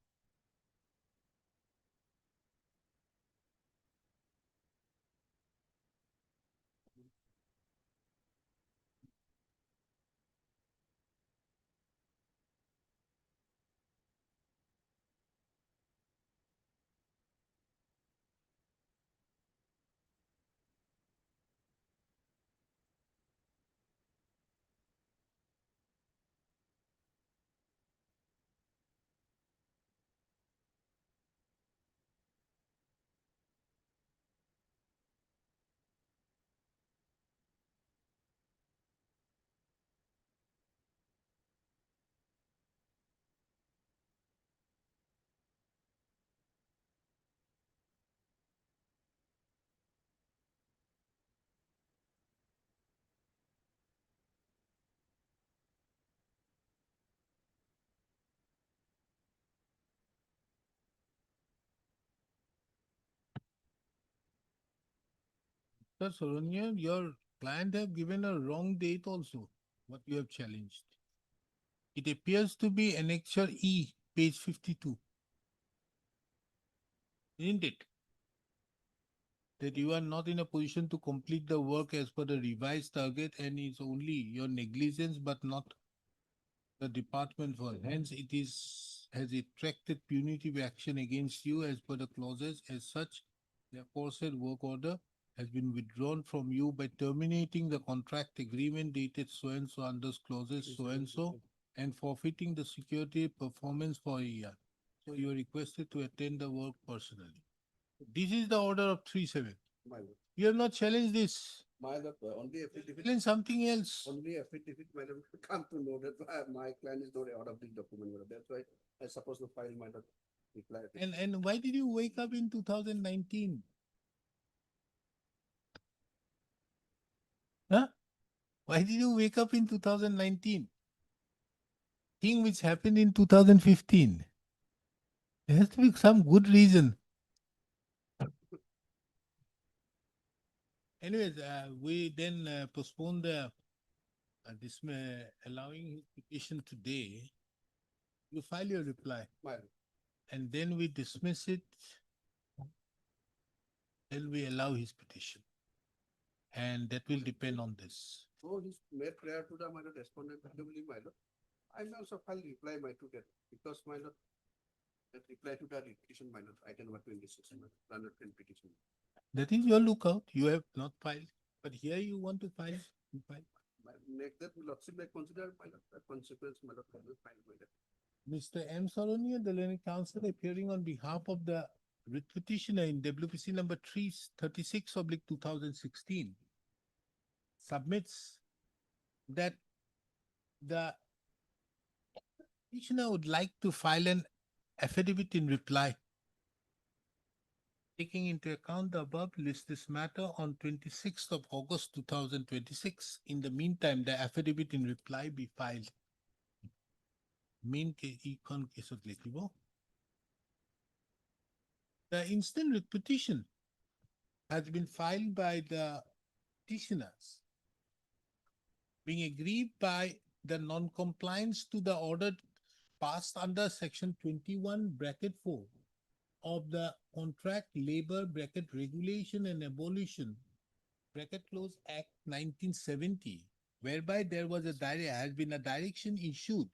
Sir Saronian, your client have given a wrong date also, what you have challenged. It appears to be Annexure E, page 52. Isn't it? That you are not in a position to complete the work as per the revised target and it's only your negligence but not the department for. Hence, it has attracted punitive action against you as per the clauses. As such, the aforesaid work order has been withdrawn from you by terminating the contract agreement dated so and so under clauses so and so and forfeiting the security performance for a year. So you are requested to attend the work personally. This is the order of 3/7. My lord. You have not challenged this. My lord, only affidavit. Challenge something else. Only affidavit, my lord, come to know that my client is not out of the document, my lord. That's why I supposed to file my lord reply. And why did you wake up in 2019? Huh? Why did you wake up in 2019? Thing which happened in 2015. There has to be some good reason. Anyways, we then postponed the allowing his petition today. You file your reply. My lord. And then we dismiss it then we allow his petition. And that will depend on this. So he's made prior to the my lord respondent, my lord. I may also file reply my to that because my lord, that reply to the petition, my lord, item number 26, my lord, landlord can petition. That is your lookout. You have not filed, but here you want to file. You file. Make that lordship may consider my lord, the consequence, my lord, can be filed by that. Mr. M. Solonia, the learned counsel appearing on behalf of the writ petitioner in WPC number 336/2016 submits that the petitioner would like to file an affidavit in reply. Taking into account the above, list this matter on 26th of August 2026. In the meantime, the affidavit in reply be filed. Main econ case of Likibo. The instant writ petition has been filed by the petitioners, being aggrieved by the non-compliance to the order passed under section 21(4) of the Contract Labor Regulation and Abolition (Close) Act 1970, whereby there was has been a direction issued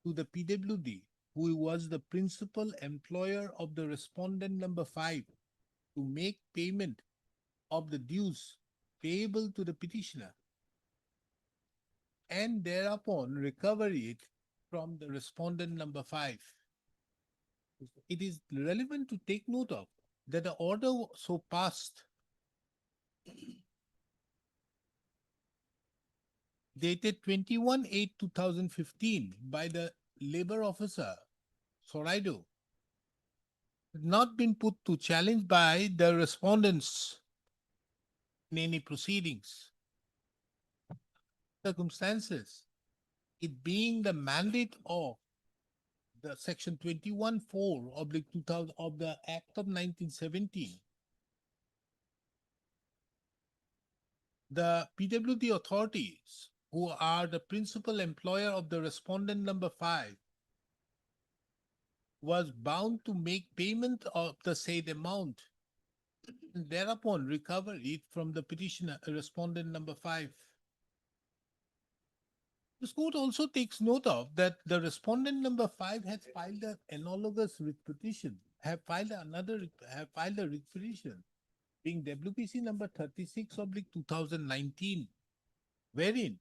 to the PWD, who was the principal employer of the respondent number 5, to make payment of the dues payable to the petitioner and thereupon recover it from the respondent number 5. It is relevant to take note of that the order so passed dated 21/8/2015 by the labor officer Soraido had not been put to challenge by the respondents in any proceedings. Circumstances, it being the mandate of the section 21(4)/2000 of the Act of 1970, the PWD authorities, who are the principal employer of the respondent number 5, was bound to make payment of the said amount and thereupon recover it from the petitioner, respondent number 5. This court also takes note of that the respondent number 5 has filed an analogous writ petition, have filed a writ petition, being WPC number 36/2019, wherein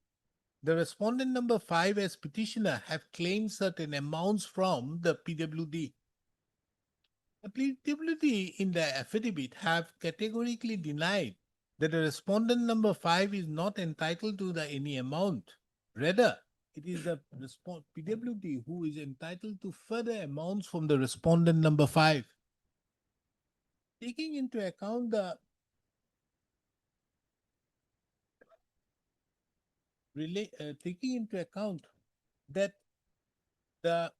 the respondent number 5 as petitioner have claimed certain amounts from the PWD. The PWD in the affidavit have categorically denied that the respondent number 5 is not entitled to any amount. Rather, it is the PWD who is entitled to further amounts from the respondent number 5. Taking into account that the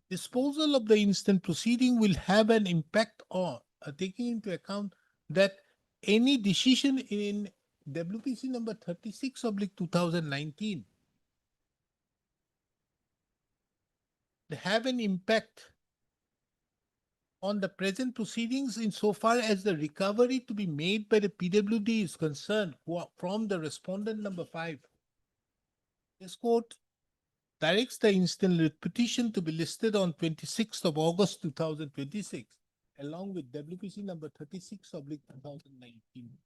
disposal of the instant proceeding will have an impact on, taking into account that any decision in WPC number 36/2019 have an impact on the present proceedings insofar as the recovery to be made by the PWD is concerned from the respondent number 5. This court directs the instant writ petition to be listed on 26th of August 2026, along with WPC number 36/2019.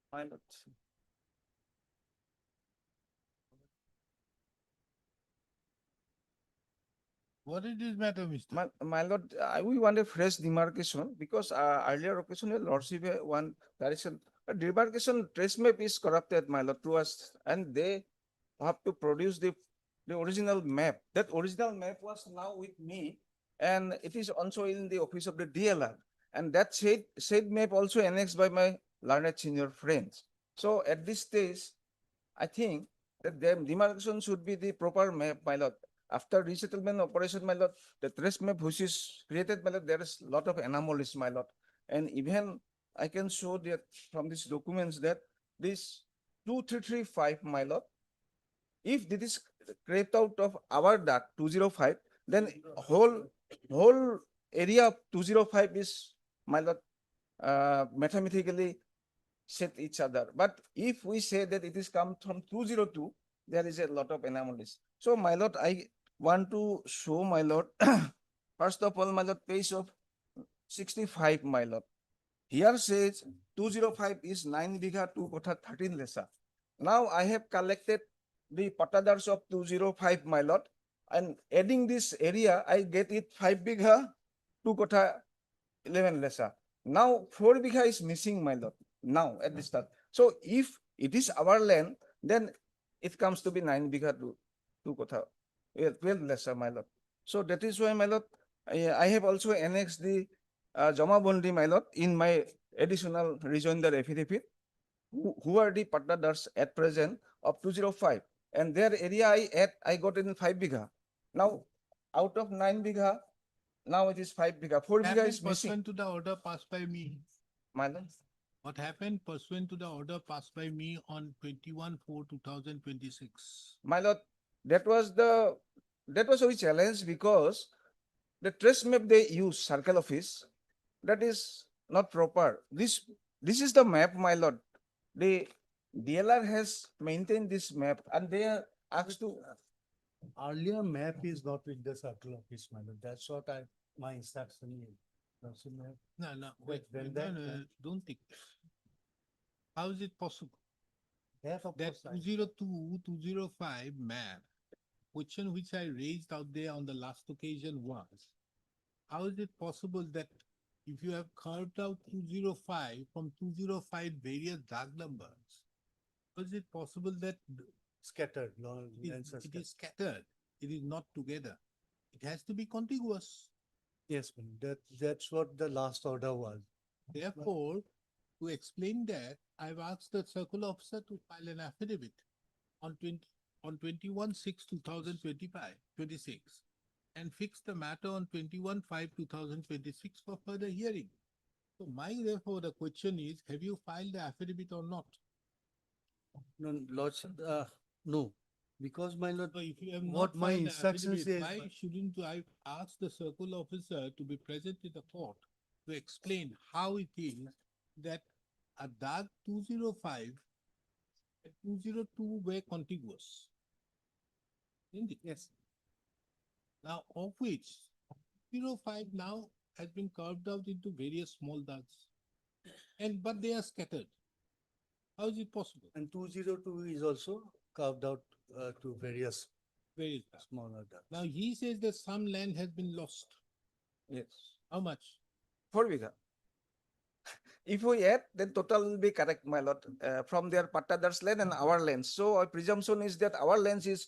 Pilot. What is this matter, Mr.? My lord, we want a fresh demarcation because earlier occasion, your lordship one direction. A demarcation trace map is corrupted, my lord, to us, and they have to produce the original map. That original map was now with me, and it is also in the office of the DLR. And that said map also annexed by my learned senior friends. So at this stage, I think that the demarcation should be the proper map, my lord. after resettlement operation, my lord, the trace map which is created, my lord, there is a lot of anomalies, my lord. And even I can show that from these documents that this 2335, my lord, if this is crept out of our duct 205, then whole area of 205 is, my lord, mathematically set each other. But if we say that it is come from 202, there is a lot of anomalies. So, my lord, I want to show, my lord, first of all, my lord, page of 65, my lord. Here says 205 is 9 bigha 2 kotha 13 lesa. Now I have collected the patadars of 205, my lord, and adding this area, I get it 5 bigha 2 kotha 11 lesa. Now 4 bigha is missing, my lord, now at this start. So if it is our land, then it comes to be 9 bigha 2 kotha 12 lesa, my lord. So that is why, my lord, I have also annexed the Jama Bondi, my lord, in my additional rejoinder affidavit, who are the partners at present of 205. And their area I got in 5 bigha. Now, out of 9 bigha, now it is 5 bigha. 4 bigha is missing. Pursuant to the order passed by me. My lord. What happened pursuant to the order passed by me on 21/4/2026? My lord, that was a challenge because the trace map they use, circle office, that is not proper. This is the map, my lord. The DLR has maintained this map and they are asked to. Earlier map is not with the circle office, my lord. That's what my instruction is. No, Wait, when that- don't think. How is it possible? That of That course I- 202/205 map, question which I raised out there on the last occasion was, how is it possible that if you have carved out 205 from 205 various dark numbers, how is it possible that Scattered, no, it is scattered? It is not together. It has to be contiguous. Yes, ma'am. That's what the last order was. Therefore, to explain that, I've asked the circle officer to file an affidavit on 21/6/2026 and fix the matter on 21/5/2026 for further hearing. So therefore, the question is, have you filed the affidavit or not? No, lordship, no, because my lord, So if you have what not my filed the instruction affidavit, says. why shouldn't I ask the circle officer to be present in the court to explain how it is that a dark 205 and 202 were contiguous? Isn't it? Yes. Now, of which 205 now has been carved out into various small darks, but they are scattered. How is it possible? And 202 is also carved out to various Very smaller ducts. Now he says that some land has been lost. Yes. How much? 4 bigha. If we add, then total will be correct, my lord, from their partners' land and our land. So our presumption is that our lands is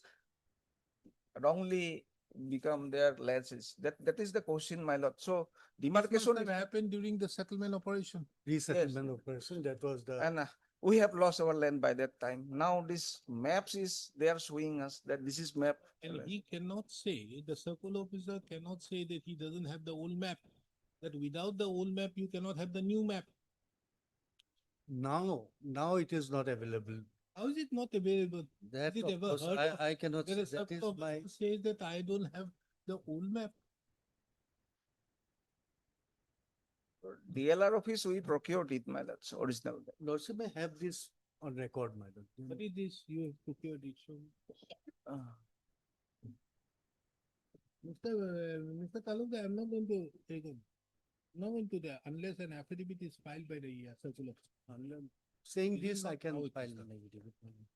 wrongly become their lands. That is the question, my lord. So demarcation This must have happened during the settlement operation. Resettlement operation, that was the. and we have lost our land by that time. Now this maps is they are showing us that this is map. And he cannot say, the circle officer cannot say that he doesn't have the old map. That without the old map, you cannot have the new map. Now it is not available. How is it not available? That Is it of ever course, heard of? I cannot There say is that circle is officer my. says that I don't have the old map. DLR office we procured it, my lords, original. Lordship may have this on record, my lord. What is this you have procured it? Show me. Mr. Taluka, I'm not going to take it. I'm not going to the unless an affidavit is filed by the circle officer. Saying This is this, I not can how it file is an done. affidavit. my lord.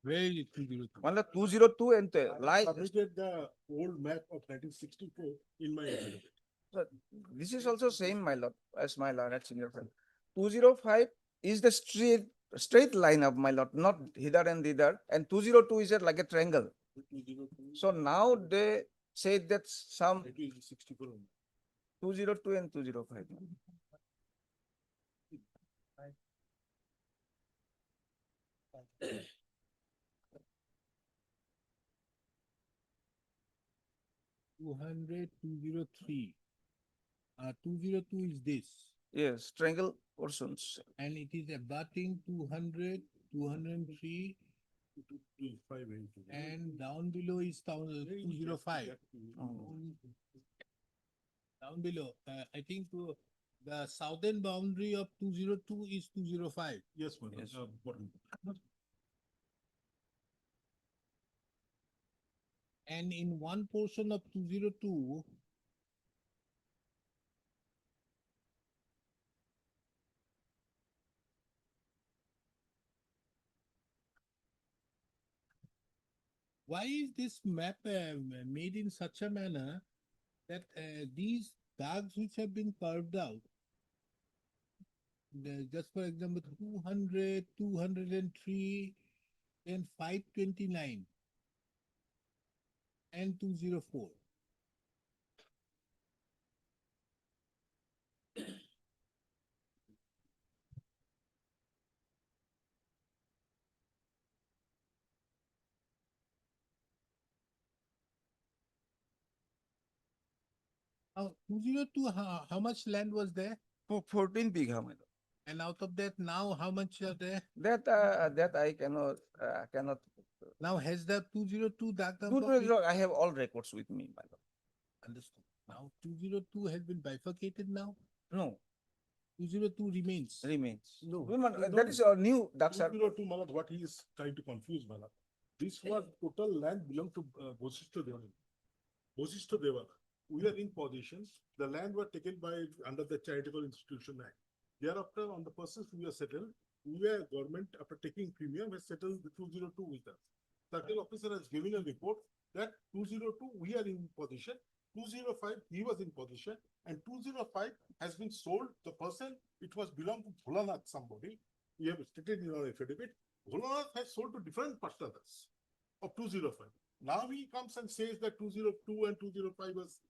Where is it? 202? One 202 and like. Submitted the old map of 1964 in my affidavit. This is also same, my lord, as my lord at senior friend. 205 is the straight line of my lord, not hither and thither, and 202 is like a triangle. So now they say that some 202 and 205. $200,203. 202 is this. Yes, triangle portions. And it is abutting 200, 203, and down below is 205. Down below, I think the southern boundary of 202 is 205. Yes, madam. Yes. And in one portion of 202, why is this map made in such a manner that these darks which have been carved out, just for example, 200, 203, and 529 and 204. Now, 202, how much land was there? 14 bigha, my lord. And out of that, now how much are there? That I cannot. Now, has the 202 dark number? 200, I have all records with me, my lord. Understood. Now, 202 has been bifurcated now? No. 202 remains. No. That is a new dark sir. 202, my lord, what he is trying to confuse, my lord. This was total land belonged to Bosishto Deva. Bosishto Deva. We are in possession. The land were taken by under the Charitable Institution Act. Thereafter, on the persons we are settled, we were government after taking premium has settled the 202 with us. Circle officer has given a report that 202 we are in possession, 205 he was in possession, and 205 has been sold. The person it was belonged to Bholanath somebody. We have stated in our affidavit. Bholanath has sold to different partners of 205. Now he comes and says that 202 and 205 was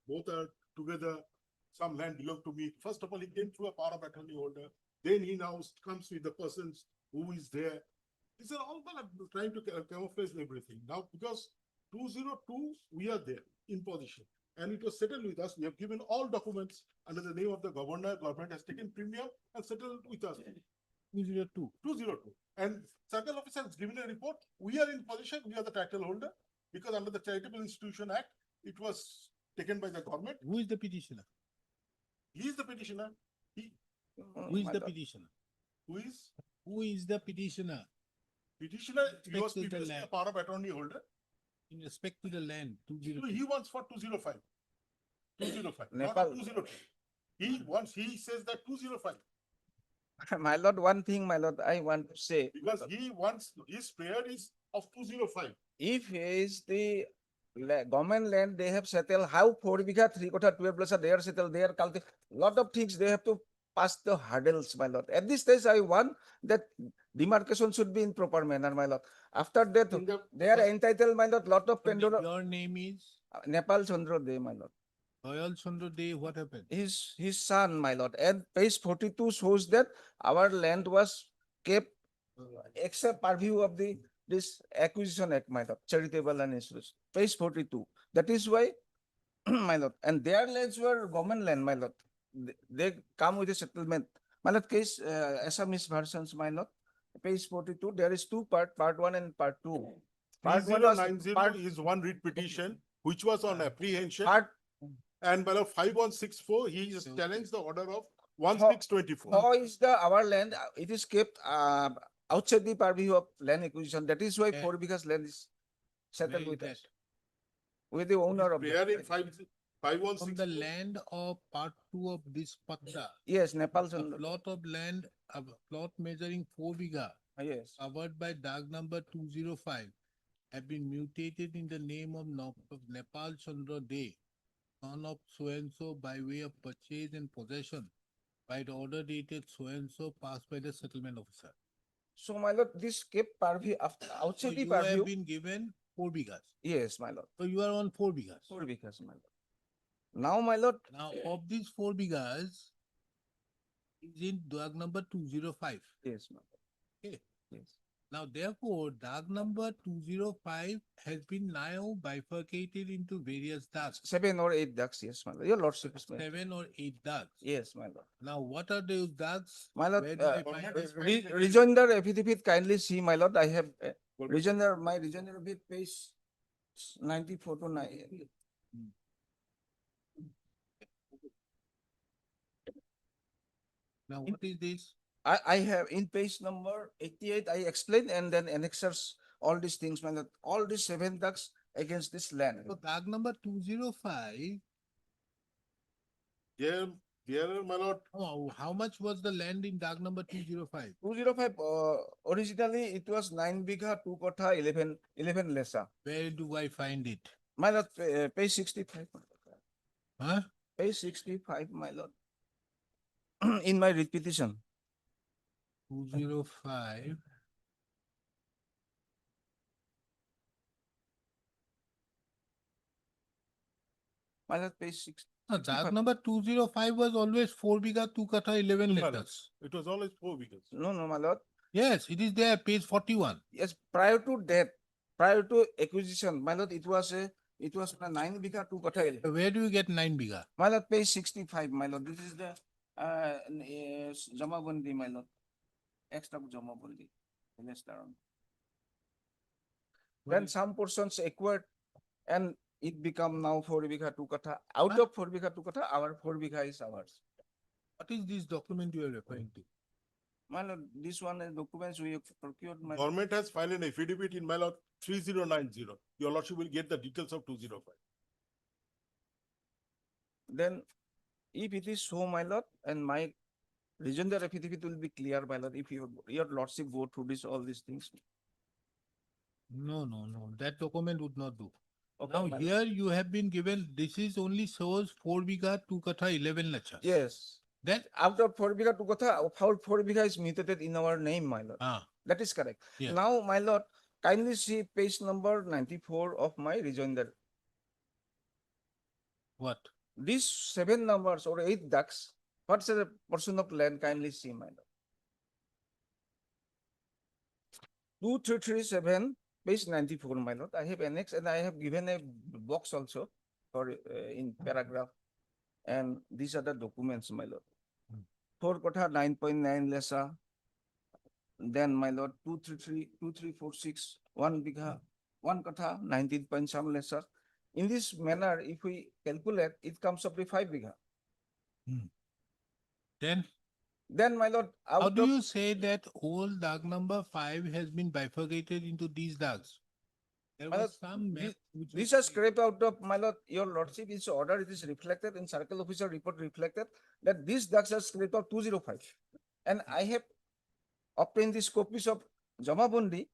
both are together. Some land belonged to me. First of all, he came through a power of attorney holder. Then he now comes with the persons who is there. These are all trying to camouflage everything. Now, because 202, we are there in position. And it was settled with us. We have given all documents under the name of the governor. Government has taken premium and settled with us. 202. 202. And circle officer has given a report. We are in position. We are the title holder because under the Charitable Institution Act, it was taken by the government. Who is the petitioner? He is the petitioner. Who is the petitioner? Who is? Who is the petitioner? Petitioner, he was to the previously a land. power of attorney holder. In respect to the land, So 202. he wants for 205. 205. Nepal. Not 202. He says that 205. My lord, one thing, my lord, I want to say. Because he wants, his prayer is of 205. If is the government land, they have settled how 4 bigha, 3 quarter, 12 plus, they are settled, they are cultivated. Lot of things they have to pass the hurdles, my lord. At this stage, I want that demarcation should be in proper manner, my lord. After that, they are entitled, my lord, lot of Pandora. Your name is? Nepal Chandra De, my lord. Royal Chandra De, what happened? His son, my lord. And page 42 shows that our land was kept except purview of this acquisition act, my lord, charitable and insurance. Page 42. That is why, my lord, and their lands were government land, my lord. They come with a settlement. My lord, case Assamese versions, my lord. Page 42, there is two part 1 and part 2. Part 1 was 3090 is one writ petition, which was on apprehension. part. And by 5164, he is challenged the order of 1624. How is our land? It is kept outside the purview of land acquisition. That is why 4 bighas land is settled with us. With the owner of Prayer in the 5164. From the land of part 2 of this patta. Yes, Nepal. A plot of land, a plot measuring 4 bigha. Yes. Covered by dark number 205 have been mutated in the name of Nepal Chandra De, son of so-and-so by way of purchase and possession by the order dated so-and-so passed by the settlement officer. So, my lord, this kept purview outside So the you purview. have been given 4 bighas. Yes, my lord. So you are on 4 bighas. 4 bighas, my lord. Now, my lord. Now, of these 4 bighas is in dark number 205. Yes, my lord. Okay. Yes. Now therefore, dark number 205 has been now bifurcated into various darks. 7 or 8 ducks, yes, my lord. Your lordship is. 7 or 8 darks. Yes, my lord. Now what are those darks? My lord, Where do I find this? rejoinder affidavit, kindly see, my lord, I have rejoinder, my rejoinder affidavit page 94 to 9. Now what is this? I have in page number 88, I explained, and then annexers, all these things, my lord, all these 7 ducks against this land. So dark number 205. Dear my lord, Oh, how much was the land in dark number 205? 205, originally it was 9 bigha, 2 kotha, 11 lesa. Where do I find it? My lord, page 65. Huh? Page 65, my lord. In my repetition. 205. My lord, page 6. No, dark number 205 was always 4 bigha, 2 kata, 11 letters. it was always 4 because. No, my lord. Yes, it is there, page 41. Yes, prior to that, prior to acquisition, my lord, it was a 9 bigha, 2 kotha. Where do you get 9 bigha? My lord, page 65, my lord. This is the Jamabandi, my lord. Extra Jamabandi. Then some portions acquired and it become now 4 bigha, 2 kotha. Out of 4 bigha, 2 kotha, our 4 bigha is ours. What is this document you are referring to? My lord, this one is documents we have procured. My Government has filed an affidavit in my lord 3090. Your lordship will get the details of 205. Then if it is so, my lord, and my rejoinder affidavit will be clear, my lord, if your lordship go through this, all these things. No. That document would not do. Okay, Now my here you have been given, this is only shows 4 bigha, 2 kata, 11 lachas. Yes. Then After 4 bigha, 2 kotha, 4 bigha is mutated in our name, my lord. That is correct. Yes. Now, my lord, kindly see page number 94 of my rejoinder. What? These 7 numbers or 8 ducks, what's the portion of land? Kindly see, my lord. 2337, page 94, my lord. I have annexed and I have given a box also for in paragraph. And these are the documents, my lord. 4 kotha 9.9 lesa. Then, my lord, 2346, 1 bigha, 1 kotha 19 point some lesser. In this manner, if we calculate, it comes up to 5 bigha. Then, my lord, how do you say that whole dark number 5 has been bifurcated into these darks? There my was lord, some map which these was are scraped out of, my lord, your lordship is order. It is reflected in circle officer report reflected that these ducks are scraped out 205. And I have obtained these copies of Jamabundi.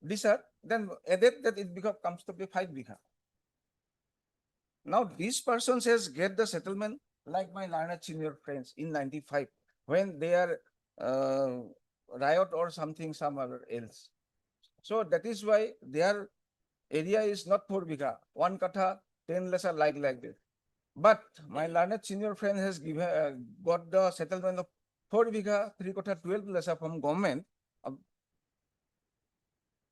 These are then added that it comes to be 5 bigha. Now these persons has get the settlement like my learned senior friends in 95 when they are riot or something somewhere else. So that is why their area is not 4 bigha, 1 kata, 10 lesser like this. But my learned senior friend has given got the settlement of 4 bigha, 3 kata, 12 lesser from government.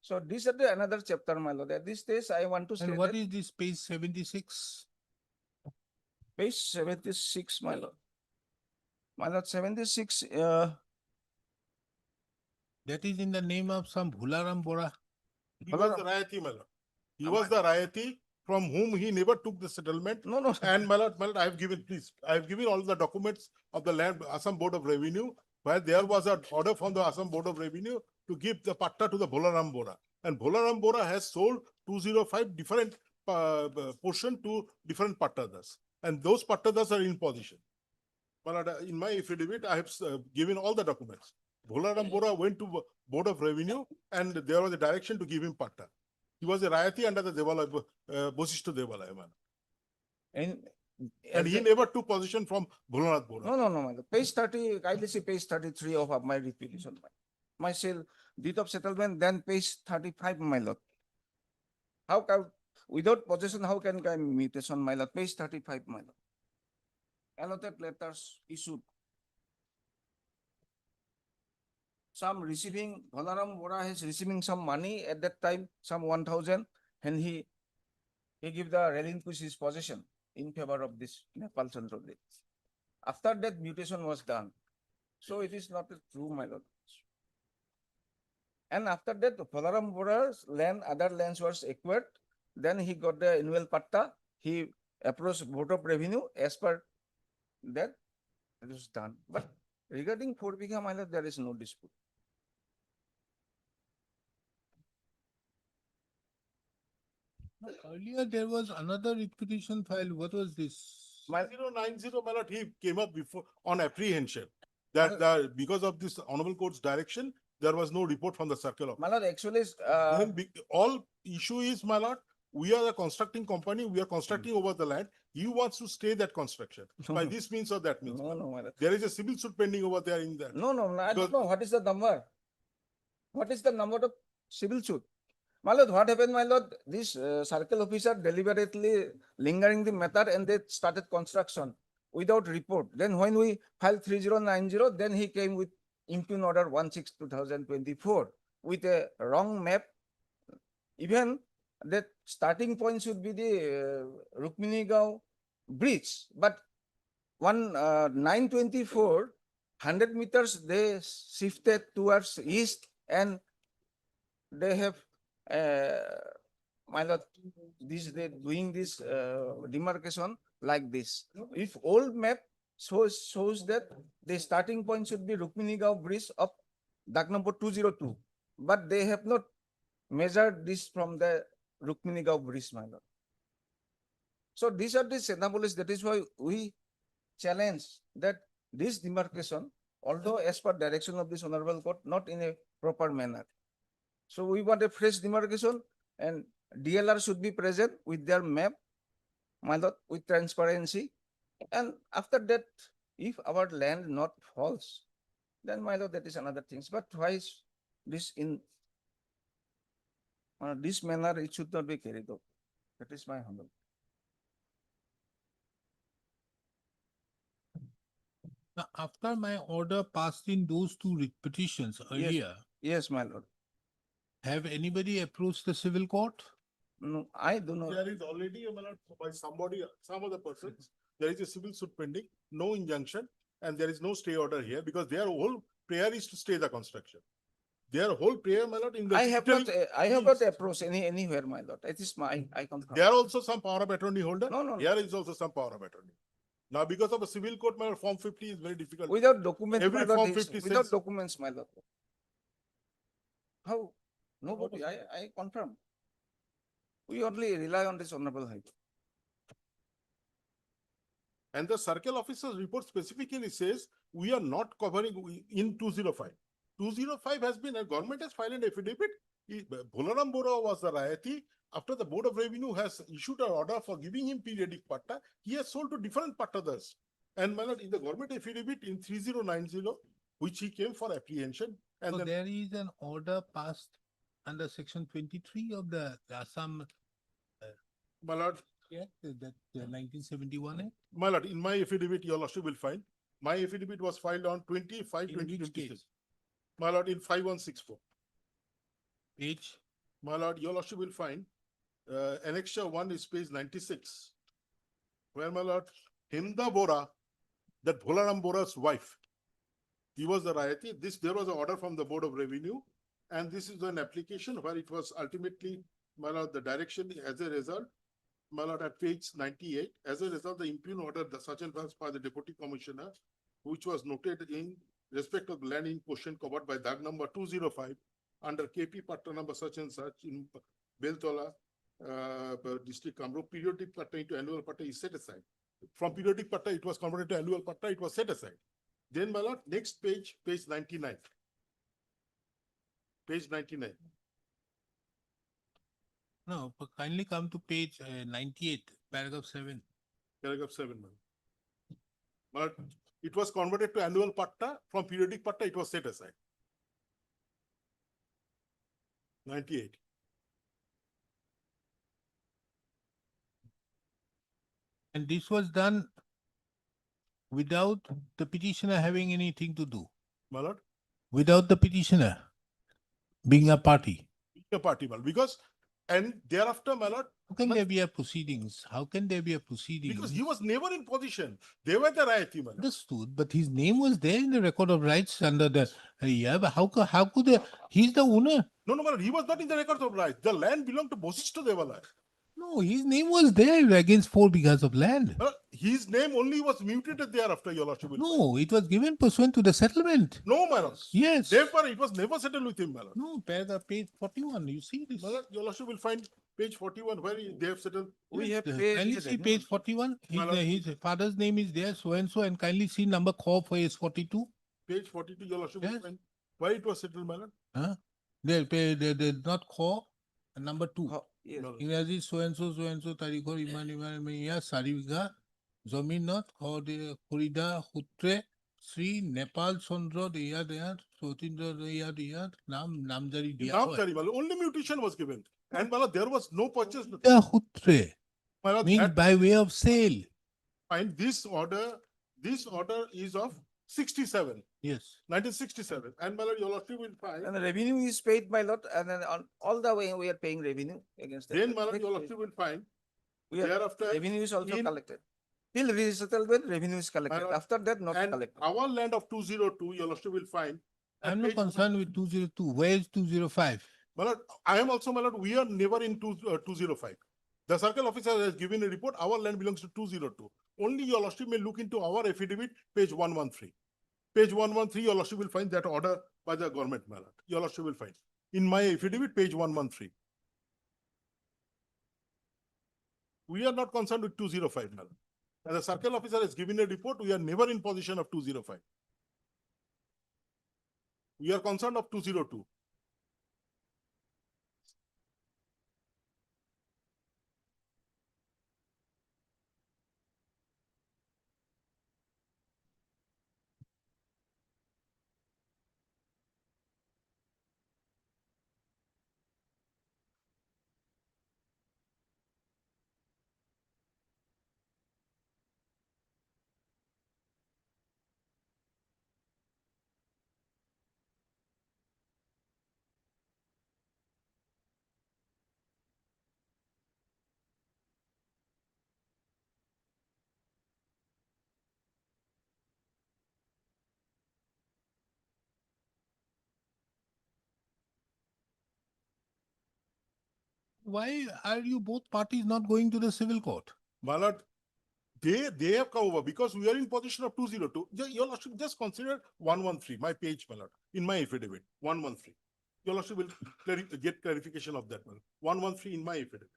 So this is another chapter, my lord. At this stage, I want to state. And what is this page 76? Page 76, my lord. My lord, 76. That is in the name of some Bhularam Bora. He was the Rayati, my lord. He was the Rayati from whom he never took the settlement. No. And my lord, I have given, I have given all the documents of the land Assam Board of Revenue, where there was an order from the Assam Board of Revenue to give the patta to the Bholaram Bora. And Bholaram Bora has sold 205 different portion to different pattadas. And those pattadas are in position. But in my affidavit, I have given all the documents. Bholaram Bora went to Board of Revenue and there was a direction to give him patta. He was a Rayati under the Devala, Bosishto Devala. And he never took position from Bholanath Bora. No, my lord. Page 30, kindly see page 33 of my repetition. My sale, deed of settlement, then page 35, my lord. How can, without possession, how can I mutation, my lord? Page 35, my lord. Allotted letters issued. some receiving, Balaram Bora is receiving some money at that time, some 1,000, and he give the relinquish his possession in favor of this Nepal Chandra Dev. After that, mutation was done. So it is not true, my lord. And after that, Balaram Bora's land, other lands was acquired. Then he got the annual patta. He approached Board of Revenue as per that. It was done. But regarding 4 Bigha, my lord, there is no dispute. Earlier, there was another petition filed. What was this? 090, my lord, he came up before on apprehension. That because of this honorable court's direction, there was no report from the circle of. My lord, actually, All issue is, my lord, we are a constructing company, we are constructing over the land. He wants to stay that construction by this means or that means. No, my lord. There is a civil suit pending over there in that. No, I don't know. What is the number? What is the number of civil suit? My lord, what happened, my lord? This circle officer deliberately lingering the matter and they started construction without report. Then when we filed 3090, then he came with impugn order 16/2024 with a wrong map. Even that starting point should be the Rukminigao bridge, but 924, 100 meters they shifted towards east and they have my lord, they doing this demarcation like this. If old map shows that the starting point should be Rukminigao bridge of Dak number 202, but they have not measured this from the Rukminigao bridge, my lord. So these are the anomalies. That is why we challenge that this demarcation, although as per direction of this honorable court, not in a proper manner. So we want a fresh demarcation and DLR should be present with their map, my lord, with transparency. And after that, if our land not falls, then my lord, that is another thing. But why is this in this manner? It should not be carried out. That is my humble. Now, after my order passed in those two petitions earlier, Yes, my lord. have anybody approached the civil court? No, I do not. There is already, my lord, by somebody, some other persons, there is a civil suit pending, no injunction, and there is no stay order here because their whole prayer is to stay the construction. Their whole prayer, my lord, in the. I have not approached anywhere, my lord. It is my, I confirm. There are also some power of attorney holder. No. Here is also some power of attorney. Now, because of a civil court, my lord, Form 50 is very difficult. Without documents, Every my lord, Form 50 without says- documents, my lord. How? Nobody, I confirm. We only rely on this honorable high court. And the circle officer's report specifically says we are not covering in 205. 205 has been, a government has filed an affidavit. Bolaram Bora was the Rayati. After the Board of Revenue has issued an order for giving him periodic patta, he has sold to different pattadas. And my lord, in the government affidavit in 3090, which he came for apprehension. And So then there is an order passed under section 23 of the Assam my lord, Act, that 1971 Act. my lord, in my affidavit, your lordship will find, my affidavit was filed on 25, In which 2026. case? My lord, in 5164. Page. My lord, your lordship will find, annexure 1 is page 96. Where, my lord, Himda Bora, that Bolaram Bora's wife, he was the Rayati. There was an order from the Board of Revenue, and this is an application where it was ultimately, my lord, the direction as a result, my lord, at page 98, as a result, the impugn order, the such and such by the Deputy Commissioner, which was noted in respect of the land in question covered by DAG number 205 under KP Patta number such and such in Beltola, district Kamrup, periodic patta into annual patta is set aside. From periodic patta, it was converted to annual patta, it was set aside. Then, my lord, next page, page 99. Page 99. No, but kindly come to page 98, paragraph 7. Paragraph 7, my lord. But it was converted to annual patta, from periodic patta, it was set aside. 98. And this was done without the petitioner having anything to do. My lord? without the petitioner being a party. A party, my lord, because, and thereafter, my lord, How can there be a proceedings? How can there be a proceedings? because he was never in position. They were the rayati, my lord. Understood, but his name was there in the record of rights under the, yeah, but how could they, he's the owner. No, my lord, he was not in the records of rights. The land belonged to Bosishta Devala. No, his name was there against 4 bighas of land. His name only was mutated thereafter, your lordship will find. No, it was given pursuant to the settlement. No, my lord. Yes. Therefore, it was never settled with him, my lord. No, paragraph page 41, you see this. My lord, your lordship will find page 41 where they have settled. We have Yes, paid. kindly the see revenue. page 41, My lord. his father's name is there, so and so, and kindly see number call for is 42. Page 42, your lordship will Yes. find why it was settled, my lord. Huh? They not call, number 2. Oh, yes. No, no. ইংৰাজী so and so তাৰিখৰ ইমান ইয়াৰ 4 বিঘা জমিনত খৰিদা সূত্ৰে শ্ৰী নেপাল চন্দ্ৰ ইয়াত সতীন্দ্ৰ ইয়াত নামজাৰি দিয়া Now, হয়। Kari, my lord, only mutation was given. And my lord, there was no purchase. সূত্ৰে My lord, means that by way of sale. find this order is of 67, Yes. 1967. And my lord, your lordship will find. And the revenue is paid, my lord, and then on all the way we are paying revenue against that. Then, my lord, your lordship will find. We are, Thereafter, revenue is also in- collected. Till resettlement, revenue is collected. lord, After that, not and collected. our land of 202, your lordship will find. at I'm not page concerned with 202. Where is 205? My lord, I am also, my lord, we are never in 205. The circle officer has given a report, our land belongs to 202. Only your lordship may look into our affidavit, page 113. Page 113, your lordship will find that order by the government, my lord. Your lordship will find. In my affidavit, page 113. We are not concerned with 205, my lord. As the circle officer has given a report, we are never in position of 205. We are concerned of 202. Why are you both parties not going to the civil court? My lord, they have come over because we are in position of 202. Your lordship just consider 113, my page, my lord, in my affidavit, 113. Your lordship will get clarification of that one. 113 in my affidavit.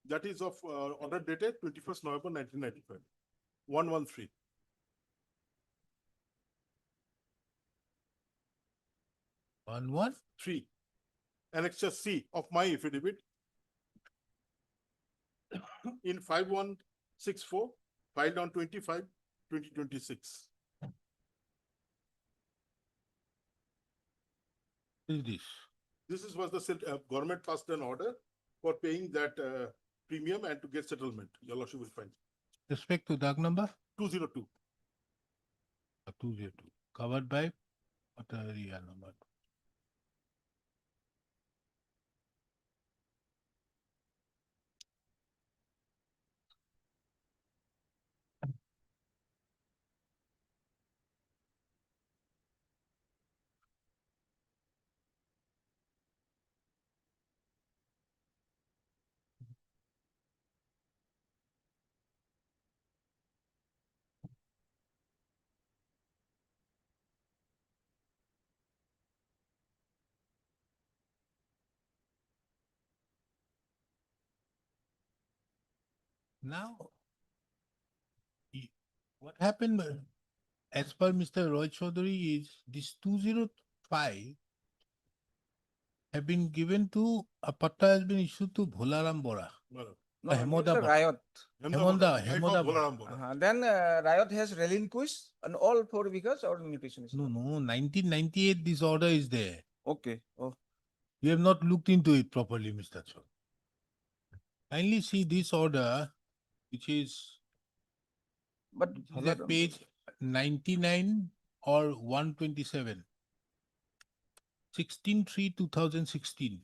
That is of order dated 21st November 1995. 113. One. 3. Annexure C of my affidavit in 5164, filed on 25/2026. Is this? This was the government passed an order for paying that premium and to get settlement. Your lordship will find. Respect to doc number? 202. 202. Covered by what area number? Now, what happened as per Mr. Roy Chaudhary is this 205 have been given to, a patta has been issued to Bholaram Bora. No, No, it's a Hemodabad. riot. Hemodabad. Then riot has relinquished on all 4 because or mutation is. No, 1998 this order is there. Okay. Oh. We have not looked into it properly, Mr. Chaudhary. Kindly see this order, which is But at page 99 or 127. 16/3/2016.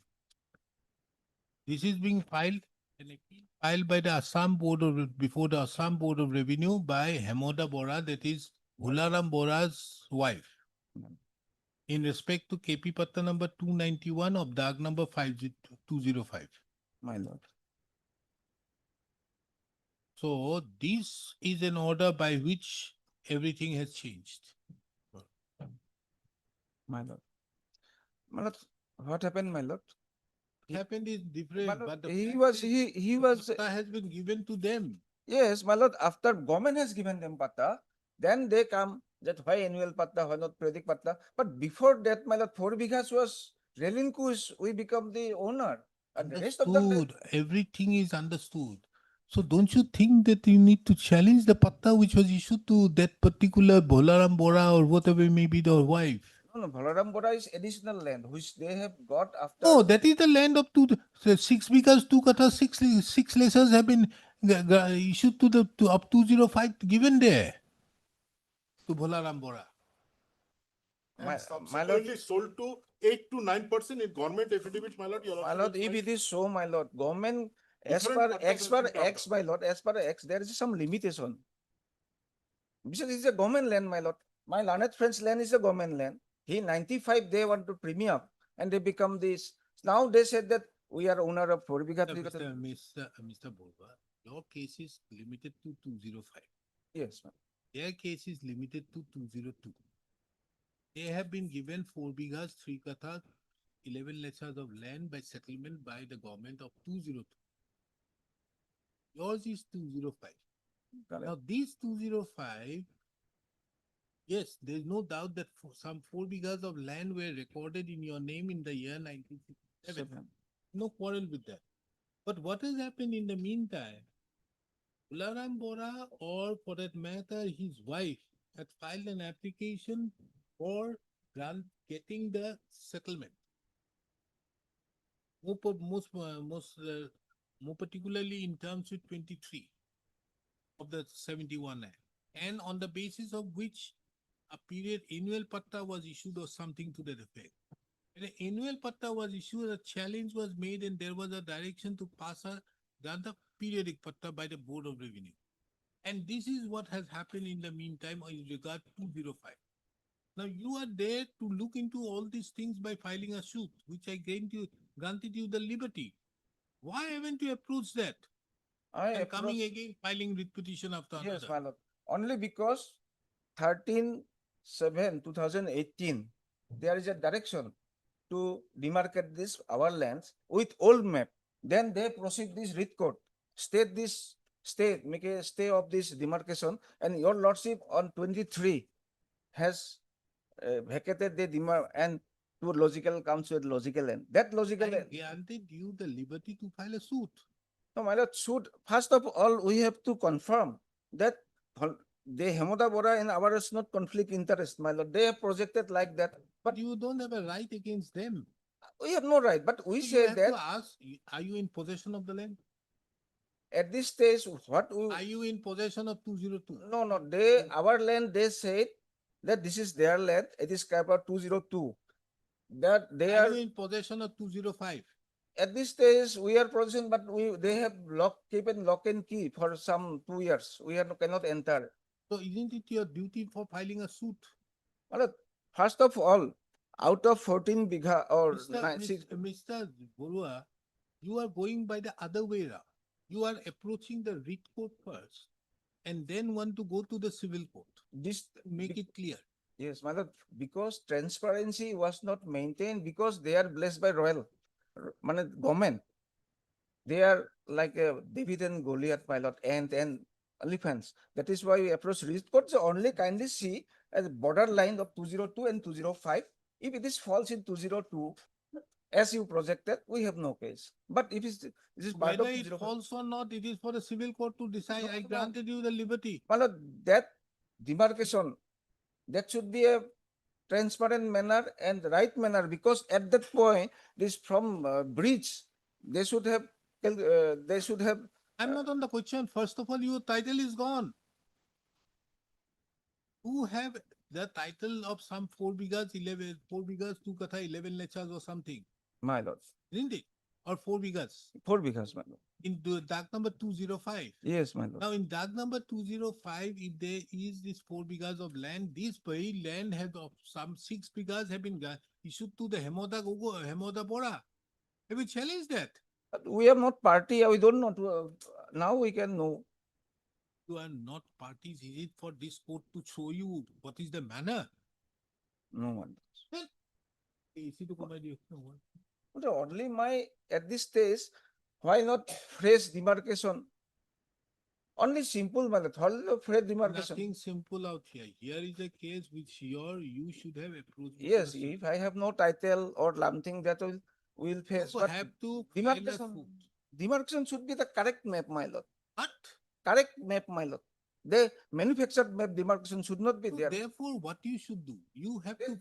This is being filed, an appeal filed by the Assam Board of, before the Assam Board of Revenue by Hemoda Bora, that is Bhularam Bora's wife, in respect to KP Patta number 291 of Dag number 205. My lord. So this is an order by which everything has changed. My lord. My lord, what happened, my lord? What happened is different, My lord, but the he fact was, is he the was, patta has been given to them. yes, my lord, after government has given them patta, then they come that why annual patta, why not periodic patta. But before that, my lord, 4 bighas was relinquished, we become the owner. And the rest of the land, Understood. Everything is understood. So don't you think that you need to challenge the patta which was issued to that particular Bolaram Bora or whatever may be the wife? no, Balaram Bora is additional land which they have got after. No, that is the land of 6 because 2 kathas, 6 lessons have been issued to the up 205 given there to Bolaram Bora. My And lord, subsequently sold to 8 to 9% in government affidavits, my lord. Your my lordship lord, will if find it is so, my lord, government, as different per pattas X has per been termed X, up. my lord, as per X, there is some limitation. Because it's a government land, my lord. My learned friend's land is a government land. He 95, they want to premium and they become this. Now they said that we are owner of 4 bigha, 3 Mr. Mr. Borba, your case is limited to 205. Yes, ma'am. Their case is limited to 202. They have been given 4 bighas, 3 kathas, 11 lessons of land by settlement by the government of 202. Yours is 205. Now, these 205, yes, there is no doubt that some 4 bighas of land were recorded in your name in the year 1967. No quarrel with that. But what has happened in the meantime? Bolaram Bora, or for that matter, his wife, had filed an application for getting the settlement. More particularly in terms with 23 of the 71 Act, and on the basis of which a period annual patta was issued or something to that effect. When an annual patta was issued, a challenge was made and there was a direction to pass the periodic patta by the Board of Revenue. And this is what has happened in the meantime in regard to 205. Now you are there to look into all these things by filing a suit, which I granted you the liberty. Why haven't you approached that? And coming again, filing writ petition after Yes, another. my lord. Only because 13/7/2018, there is a direction to demarcate this our lands with old map. Then they proceed this writ court, state this state, make a stay of this demarcation, and your lordship on 23 has vacated the and to logical comes with logical end. That logical I end. granted you the liberty to file a suit. No, my lord, should first of all we have to confirm that the Hemoda Bora and ours is not conflict interest, my lord. They have projected like that, but you don't have a right against them. We have no right, but we So say you have that to ask, are you in possession of the land? at this stage, what we Are you in possession of 202? no, they our land. They said that this is their land. It is Kappa 202. That they Are are you in possession of 205? at this stage we are possessing, but they have keeping lock and key for some 2 years. We cannot enter. So isn't it your duty for filing a suit? Well, first of all, out of 14 bigha or Mr. Borua, you are going by the other way around. You are approaching the writ court first and then want to go to the civil court. This make it clear. Yes, my lord, because transparency was not maintained because they are blessed by royal government. They are like a David and Goliath, my lord, and elephants. That is why we approach writ court. So only kindly see as borderline of 202 and 205. If it is false in 202, as you projected, we have no case. But if it is part Whether of it falls or not, it is for the civil court to decide. I granted you the liberty. My lord, that demarcation, that should be a transparent manner and right manner, because at that point, this from breach, they should have. I'm not on the question. First of all, your title is gone. You have the title of some 4 bighas, 11, 4 bighas, 2 katha, 11 lechas or something, my lord. isn't it? Or 4 bighas 4 bighas, my lord. in the dark number 205. Yes, my lord. Now in dark number 205, if there is this 4 bighas of land, this very land has of some 6 bighas have been issued to the Hemoda Bora. Have you challenged that? But we are not party, we don't know. Now we can know. You are not parties. Is it for this court to show you what is the manner? No one. Well, easy to come idea. No one. But only at this stage, why not fresh demarcation? Only simple, my lord. Only fresh demarcation. Nothing simple out here. Here is a case which you should have approached. Yes, if I have no title or something that will face. You But have to file a demarcation, suit. demarcation should be the correct map, my lord. What? Correct map, my lord. The manufactured map demarcation should not be So there. therefore, what you should do, you have to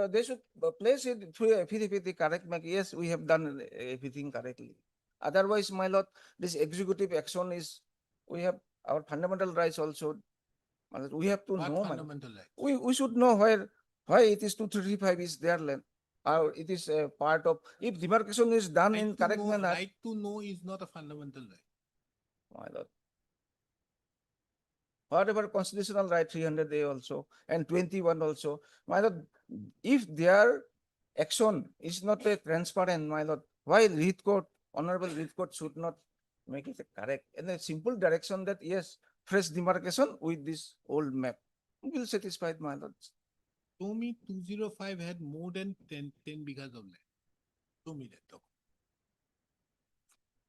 They should place it through affidavit, the correct map. Yes, we have done everything correctly. Otherwise, my lord, this executive action is, we have our fundamental rights also. My lord, we have to what know, my lord. fundamental right. We should know why it is 235 is their land. Or it is a part of, if demarcation is done in correct manner. Right to know is not a fundamental right. My lord. Whatever constitutional right 300A also and 21 also, my lord, if their action is not a transparent, my lord, why Reed Court, Honorable Reed Court should not make it a correct and a simple direction that yes, fresh demarcation with this old map will satisfy my lord. Show me 205 had more than 10 bighas of land. Show me that document.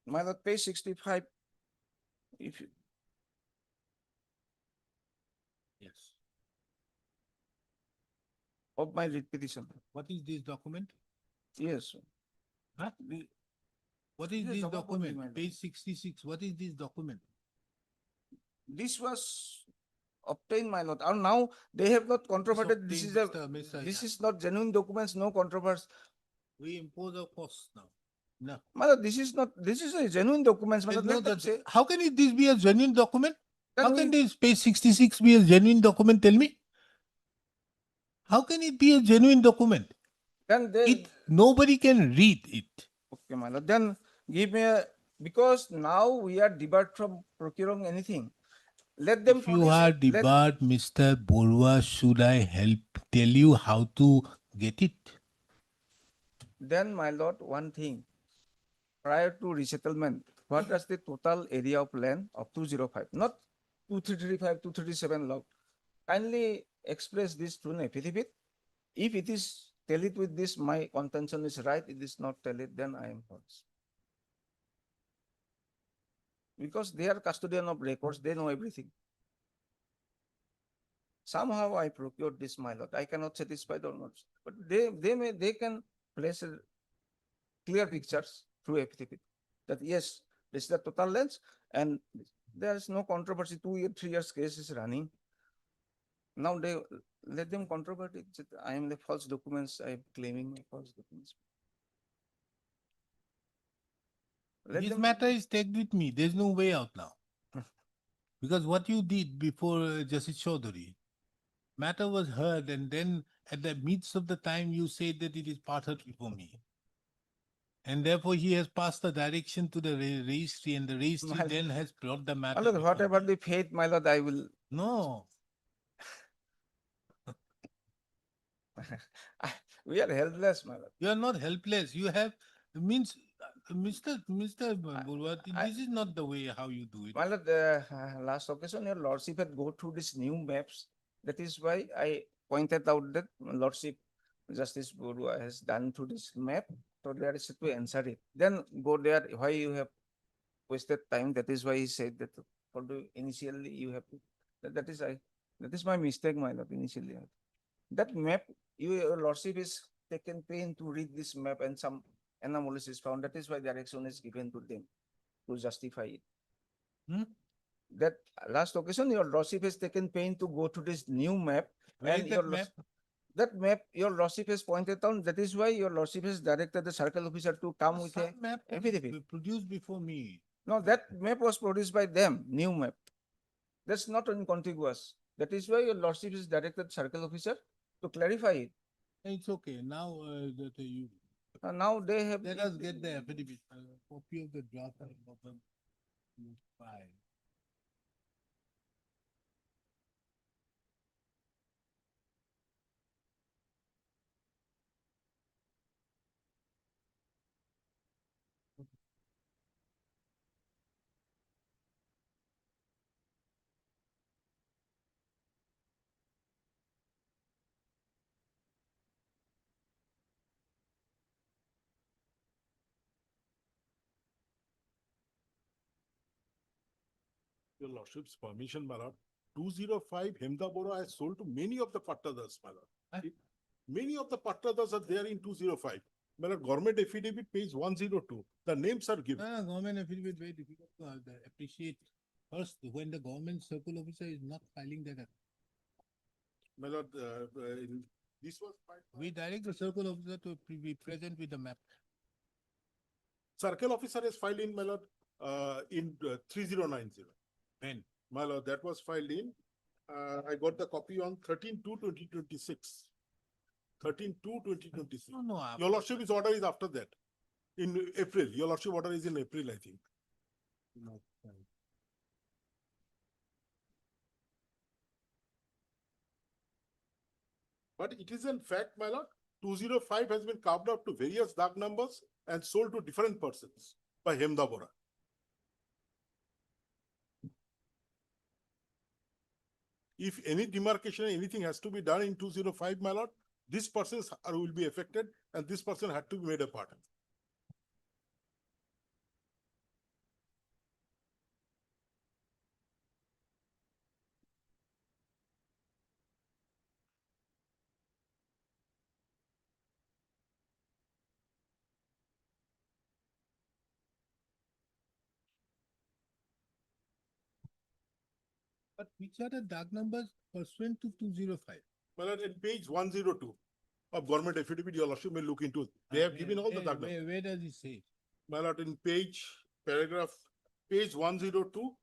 My lord, page 65. If you, Yes. of my writ petition. What is this document? Yes. Huh? What is Yes, this Sabha document? Bhumi, Page 66. What is this document? This was obtained, my lord. And now they have not controverted. This is this is not genuine documents, no controversy. We impose a cost now. No. My lord, this is not. This is a genuine documents. My There's lord, no let them say. how can this be a genuine document? Then How can we- this page 66 be a genuine document? Tell me. How can it be a genuine document? Then they. Nobody can read it. Okay, my lord. Then give me a, because now we are debarred from procuring anything. Let them. If you are debarred, Mr. Borua, should I help tell you how to get it? Then, my lord, one thing. Prior to resettlement, what is the total area of land of 205? Not 2335, 237 log. Kindly express this through an affidavit. If it is tallied with this, my contention is right. It is not tallied, then I am false. Because they are custodian of records, they know everything. Somehow I procured this, my lord. I cannot satisfy the owners, but they can place clear pictures through affidavit that yes, this is the total length and there is no controversy. 2 years, 3 years case is running. Now they let them controvert it. I am the false documents. I am claiming my false documents. This matter is tagged with me. There's no way out now. Because what you did before Justice Chaudhary, matter was heard and then at the midst of the time you said that it is parted before me. And therefore he has passed the direction to the registry and the registry then has brought the matter. My lord, whatever the fate, my lord, I will. No. We are helpless, my lord. You are not helpless. You have means Mr. Burwati, this is not the way how you do it. My lord, last occasion your lordship had go through these new maps. That is why I pointed out that lordship Justice Borua has done through this map. So there is to answer it. Then go there. Why you have wasted time? That is why he said that for the initially you have to. That is my mistake, my lord. Initially, that map your lordship is taken pain to read this map and some anomalies is found. That is why direction is given to them to justify it. That last occasion, your lordship has taken pain to go to this new map. Where and is your that map? That map, your lordship has pointed out. That is why your lordship has directed the circle officer to come with a map affidavit. Produced before me. No, that map was produced by them, new map. That's not in contiguous. That is why your lordship is directed circle officer to clarify it. It's okay. Now, that you, Now they have. let us get the affidavit, copy of the draft of the file. Your lordship's permission, my lord. 205 Hemdabora has sold to many of the partners, my lord. Many of the partners are there in 205. My lord, government affidavit page 102. The names are given. Government affidavit very difficult to appreciate. First, when the government circle officer is not filing that, My lord, this was filed by- we direct the circle officer to be present with the map. Circle officer has filed in, my lord, in 3090. When? My lord, that was filed in, I got the copy on 13/2/2026. 13/2/2026. No, Your lordship's order is after that. In April, your lordship order is in April, I think. no. But it is in fact, my lord, 205 has been carved up to various dark numbers and sold to different persons by Hemdabora. If any demarcation, anything has to be done in 205, my lord, this persons will be affected and this person had to be made a part of. But which are the dark numbers pursuant to 205? My lord, in page 102 of government affidavit, your lordship may look into it. They have given all the dark numbers. Where does it say? My lord, in page 102,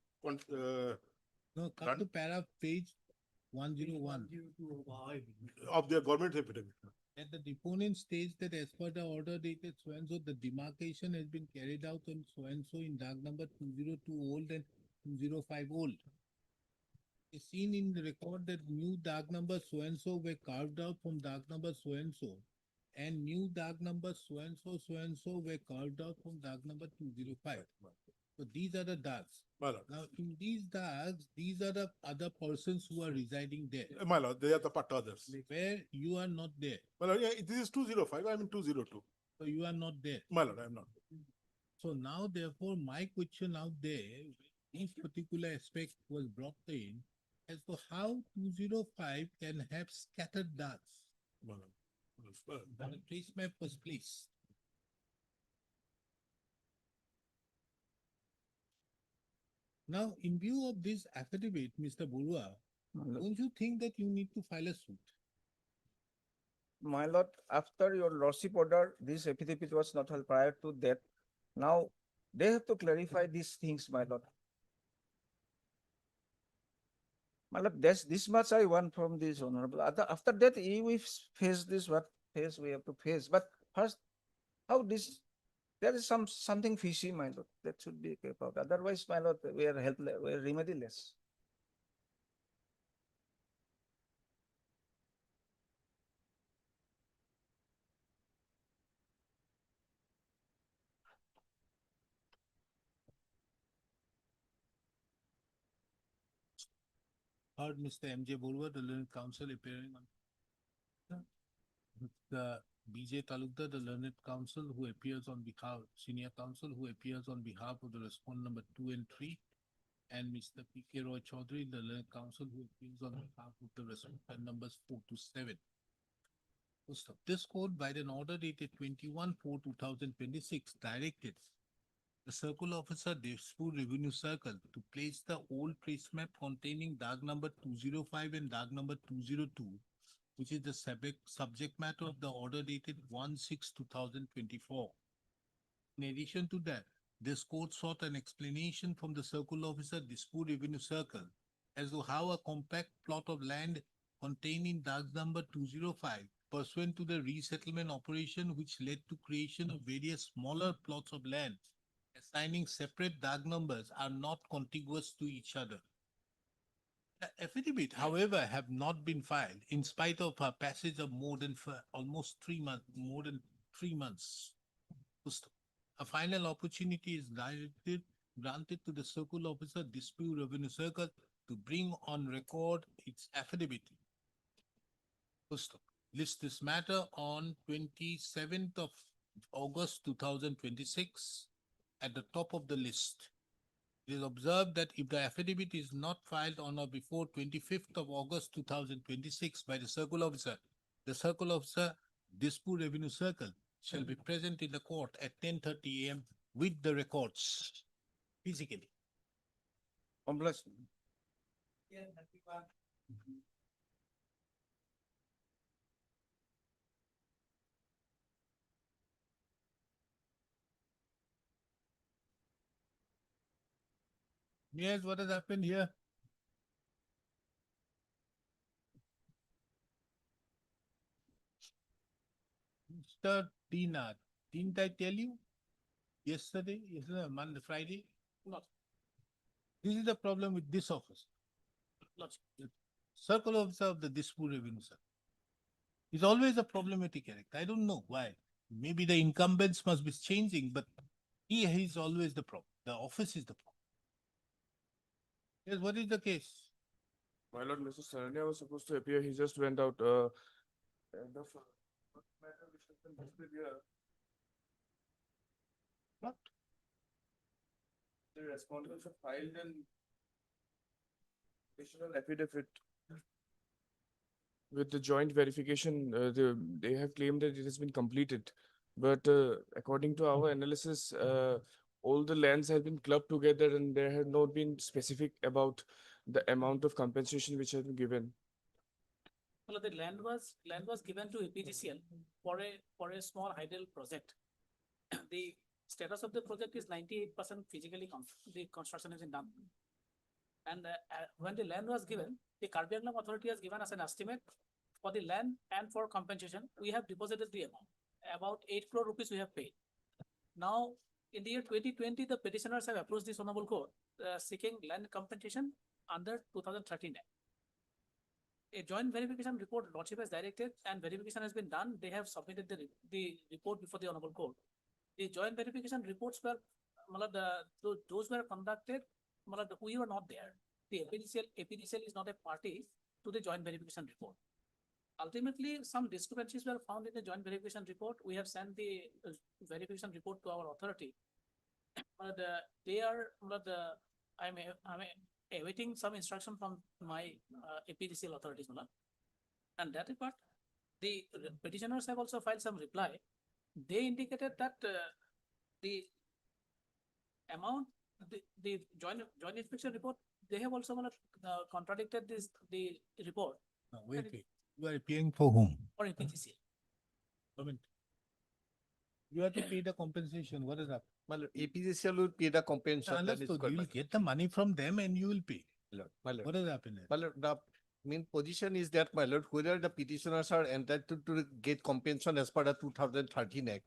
No, come to page 101. of their government affidavit. And the deponent states that as per the order dated so and so, the demarcation has been carried out on so and so in dark number 202 old and 205 old. It's seen in the record that new dark numbers so and so were carved out from dark number so and new dark numbers so and so were carved out from dark number 205. So these are the darks. My lord. Now in these darks, these are the other persons who are residing there. My lord, they are the part others. Where you are not there. My lord, yeah, this is 205, I am in 202. So you are not there. My lord, I am not. So now therefore my question out there, this particular aspect was brought in as to how 205 can have scattered darks. My lord. When a trace map was placed. Now, in view of this affidavit, Mr. Burua, don't you think that you need to file a suit? My lord, after your lordship order, this affidavit was not held prior to that. Now, they have to clarify these things, my lord. My lord, that's this much I want from this honorable. After that, we face this, what face we have to face. But first, how this, there is something fishy, my lord, that should be kept out. Otherwise, my lord, we are helpless, we are remediless. Heard Mr. M.J. Burua, the learned counsel appearing on the B.J. Talukdar, the learned counsel who appears on behalf, senior counsel who appears on behalf of the respondent number 2 and 3, and Mr. P.K. Roy Chaudhary, the learned counsel who appears on behalf of the respondent numbers 4 to 7. So this court, by an order dated 21/4/2026, directed the circle officer, Dispute Revenue Circle, to place the old trace map containing dark number 205 and dark number 202, which is the subject matter of the order dated 1/6/2024. In addition to that, this court sought an explanation from the circle officer, Dispute Revenue Circle, as to how a compact plot of land containing Dag number 205 pursuant to the resettlement operation which led to creation of various smaller plots of land assigning separate Dag numbers are not contiguous to each other. The affidavit, however, have not been filed in spite of a passage of almost 3 months, more than 3 months. A final opportunity is granted to the circle officer, Dispute Revenue Circle, to bring on record its affidavit. List this matter on 27th of August 2026 at the top of the list. It is observed that if the affidavit is not filed on or before 25th of August 2026 by the circle officer, Dispute Revenue Circle, shall be present in the court at 10:30 a.m. with the records physically. Yes, what has happened here? Mr. Dina, didn't I tell you yesterday, Monday, Friday? No. This is the problem with this office. The circle officer of the Dispute Revenue Circle is always a problematic character. I don't know why. Maybe the incumbents must be changing, but he is always the problem. The office is the problem. Yes, what is the case? My lord, Mr. Sarania was supposed to appear. He just went out. And the matter which has been listed here. What? The respondents have filed an additional affidavit with the joint verification. They have claimed that it has been completed, but according to our analysis, all the lands have been clubbed together, and there had not been specific about the amount of compensation which has been given. Well, the land was given to APGCL for a small hydel project. The status of the project is 98% physically the construction has been done. And when the land was given, the Karbi Anglong authority has given us an estimate for the land and for compensation. We have deposited the amount. About 8 crore rupees we have paid. Now, in the year 2020, the petitioners have approached this honorable court seeking land compensation under 2013 Act. A joint verification report Lordship has directed and verification has been done. They have submitted the report before the honorable court. The joint verification reports were, those were conducted, we were not there. The APDCL is not a party to the joint verification report. Ultimately, some discrepancies were found in the joint verification report. We have sent the verification report to our authority. They are, I'm awaiting some instruction from my APDCL authorities. And that is what the petitioners have also filed some reply. They indicated that the amount, the joint inspection report, they have also contradicted the report. No, wait. You are appearing for whom? For APGCL. You have to pay the compensation. What is that? Well, APGCL will pay the compensation. Understood. You will get the money from them and you will pay. My lord. What has happened? My lord, the main position is that, my lord, whether the petitioners are entitled to get compensation as per the 2013 Act.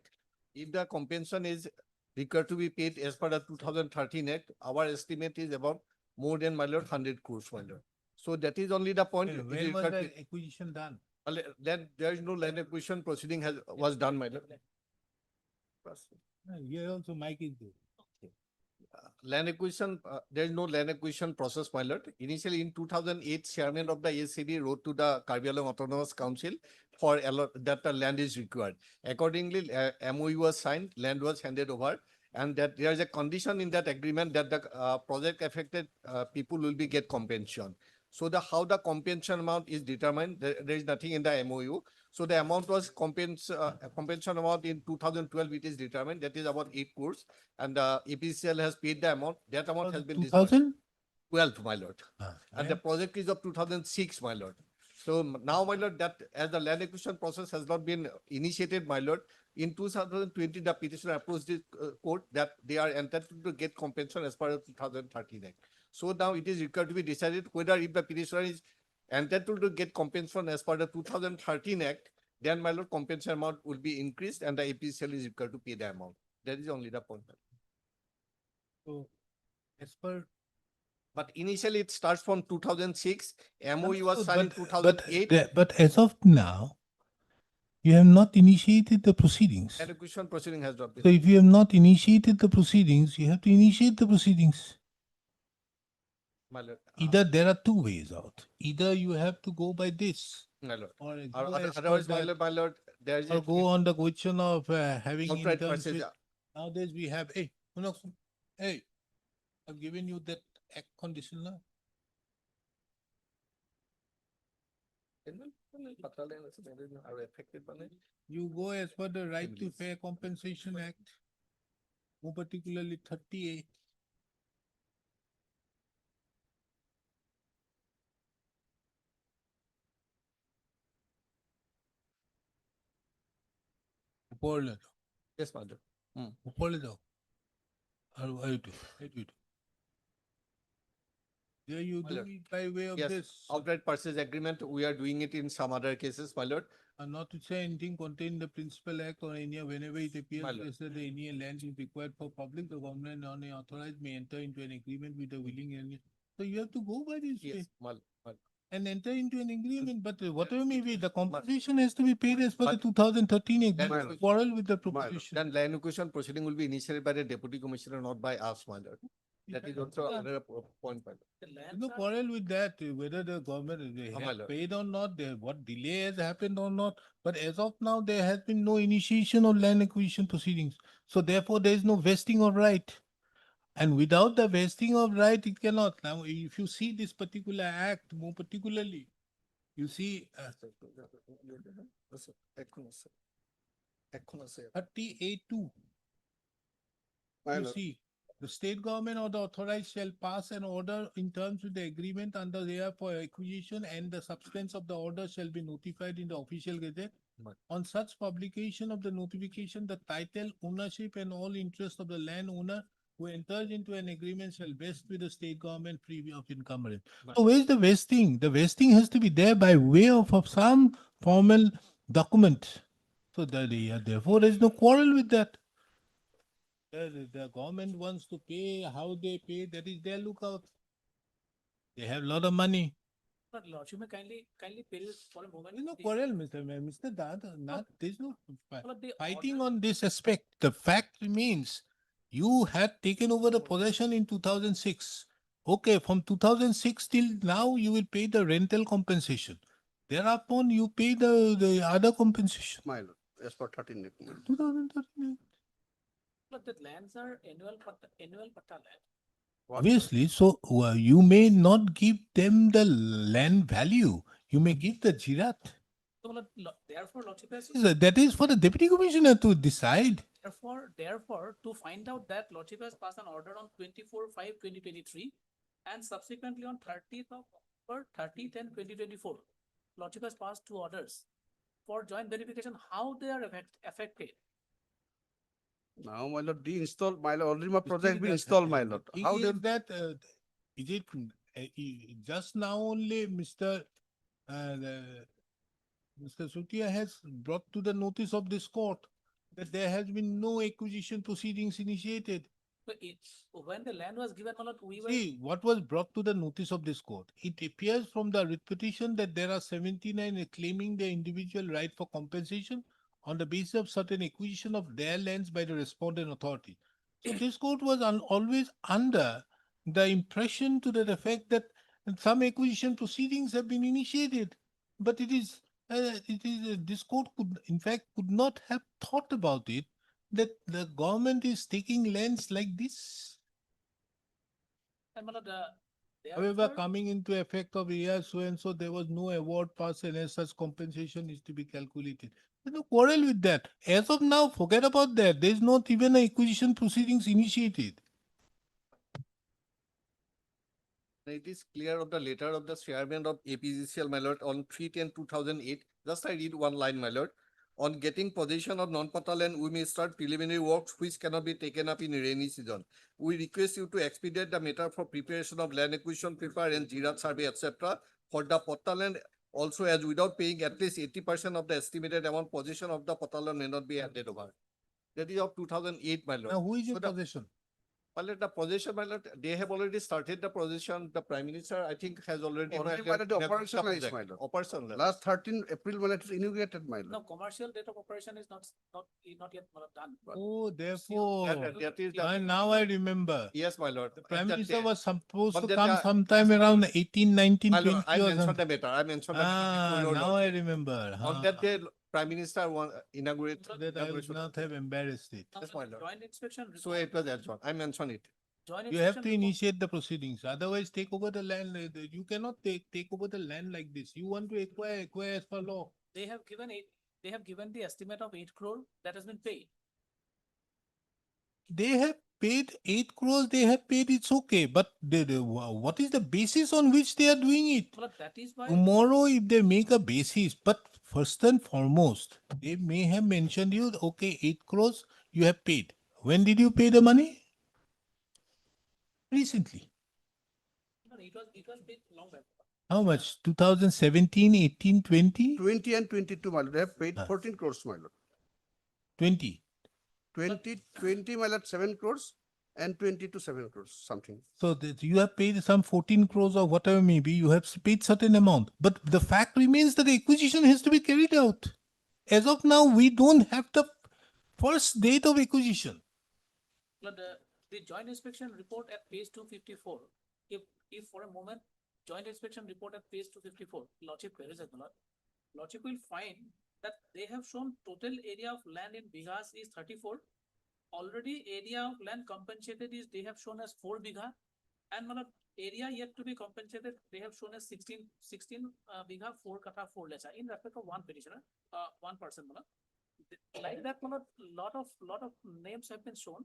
If the compensation is required to be paid as per the 2013 Act, our estimate is about more than, my lord, 100 crores, my lord. So that is only the point. When was the acquisition done? Then there is no land acquisition proceeding was done, my lord. Here also Mike is there. Land acquisition, there is no land acquisition process, my lord. Initially in 2008, chairman of the ACB wrote to the Karbi Anglong Autonomous Council for that the land is required. Accordingly, MOU was signed, land was handed over, and that there is a condition in that agreement that the project affected people will be get compensation. So how the compensation amount is determined, there is nothing in the MOU. So the amount was compensation amount in 2012, it is determined, that is about 8 crores. And APCL has paid the amount, that amount has been 2012, my lord. And the project is of 2006, my lord. So now, my lord, that as the land acquisition process has not been initiated, my lord, in 2020, the petitioner approached the court that they are entitled to get compensation as per the 2013 Act. So now it is required to be decided whether if the petitioner is entitled to get compensation as per the 2013 Act, then, my lord, compensation amount will be increased and the APCL is required to pay the amount. That is only the point. So, as per. But initially it starts from 2006, MOU was So, signed in but- 2008. But as of now, you have not initiated the proceedings. And acquisition proceeding has not been. So if you have not initiated the proceedings, you have to initiate the proceedings. My lord, Either there are two ways out. Either you have to go by this, my lord. or go as per Otherwise, that, my lord, there is or a go on the question of having outright interns purchase. with. Nowadays we have, hey, hey, I've given you that act condition now. Are affected by it. You go as per the Right to Fair Compensation Act, more particularly 30A. উপৰলে যাওঁ। Yes, my lord. উপৰলে যাওঁ। আৰু এইটো। There you My do lord. it by way of Yes, this. outright purchase agreement, we are doing it in some other cases, my lord. Not to say anything contained in the Principal Act or any, whenever it appears My lord. that any land is required for public, the government on a authorized may enter into an agreement with the willing and. So you have to go by this way Yes, my lord. and enter into an agreement, but whatever may be, the compensation has to be paid as per the But- 2013 Act. Then- You quarrel with the proposition. Then land acquisition proceeding will be initiated by the deputy commissioner, not by us, my lord. That is also another point, my lord. The You lands no are- quarrel with that, whether the government they my have lord. paid or not, what delay has happened or not. But as of now, there has been no initiation of land acquisition proceedings. So therefore, there is no vesting of right. And without the vesting of right, it cannot. Now, if you see this particular act, more particularly, you see 38(2). My You lord. see, the state government or the authorized shall pass an order in terms with the agreement under there for acquisition, and the substance of the order shall be notified in the official gazette. Right. On such publication of the notification, the title, ownership, and all interest of the landowner who enters into an agreement shall vest with the state government free of encumbrance. Right. So where's the vesting? The vesting has to be there by way of some formal document. So therefore, there is no quarrel with that. The government wants to pay, how they pay, that is their lookout. They have a lot of money. But Lordship, may kindly pay this for a moment. There's no The- quarrel, Mr. Dada, there's no Well, the fighting order- on this aspect. The fact remains, you had taken over the possession in 2006. Okay, from 2006 till now, you will pay the rental compensation. Thereupon, you pay the other compensation. My lord, as per 13 Act, my lord. 2013. But the lands are annual patta land. Obviously, so you may not give them the land value. You may give the jirat. So, therefore, Lordship has, That is for the deputy commissioner to decide. therefore, to find out that Lordship has passed an order on 24/5/2023 and subsequently on 30th of October, 30/10/2024. Lordship has passed two orders for joint verification, how they are affected. Now, my lord, de-install, my lord, already my The project thing been that- installed, my lord. thing How they, is that, is it just now only Mr. Mr. Sutia has brought to the notice of this court that there has been no acquisition proceedings initiated. So when the land was given, my lord, we were. See, what was brought to the notice of this court? It appears from the writ petition that there are 79 claiming the individual right for compensation on the basis of certain acquisition of their lands by the respondent authority. So this court was always under the impression to the effect that some acquisition proceedings have been initiated, but this court could, in fact, could not have thought about it that the government is taking lands like this. And my lord, However, therefore- coming into effect of year so and so, there was no award passed and as such compensation is to be calculated. There's no quarrel with that. As of now, forget about that. There's not even an acquisition proceedings initiated. It is clear of the letter of the chairman of APGCL, my lord, on 3/10/2008. Just I read one line, my lord. On getting possession of non-pata land, we may start preliminary works which cannot be taken up in rainy season. We request you to expedite the matter for preparation of land acquisition paper and GRAT survey, etc. for the pata land, also as without paying at least 80% of the estimated amount, possession of the pata land may not be handed over. That is of 2008, my lord. Now, who is So your the- possession? My lord, the possession, my lord, they have already started the possession. The Prime Minister, I think, has already. Already, inaugurated my lord, the the operationalized, project. my lord. Operational. Last 13 April, my lord, it is inaugurated, my lord. No, commercial date of operation is not yet done. Oh, therefore, That is the. and now I remember. Yes, my lord. The Prime At that Minister day- was supposed but to that come the- sometime yes, around 18, 19, My lord, 20 I or mentioned something. the matter. I mentioned the matter. Ah, before, now lord. I remember. On Ah, that day, Prime Minister inaugurated. that I would not have embarrassed it. Yes, my lord. Joint inspection So report, it was adjourned. I mentioned it. joint You have inspection to report- initiate the proceedings, otherwise take over the land. You cannot take over the land like this. You want to acquire as per law. they have given the estimate of 8 crore that has been paid. They have paid 8 crores, they have paid, it's okay, but what is the basis on which they are doing it? Well, that is why. Tomorrow, if they make a basis, but first and foremost, they may have mentioned you, okay, 8 crores you have paid. When did you pay the money? Recently. No, it was paid long back. How much? 2017, 18, 20? 20 and 22, my lord, they have paid Ah. 14 crores, my lord. 20. 20, my lord, 7 crores and 20 to 7 crores, something. So that you have paid some 14 crores or whatever may be, you have paid certain amount. But the fact remains that the acquisition has to be carried out. As of now, we don't have the first date of acquisition. But the joint inspection report at page 254, if for a moment, joint inspection report at page 254, Lordship queries as well, Lordship will find that they have shown total area of land in bighas is 34. Already area of land compensated is they have shown as 4 bigha, and area yet to be compensated they have shown as 16 bigha 4 kata 4 lecha in respect of one petitioner, one person. Like that, lot of names have been shown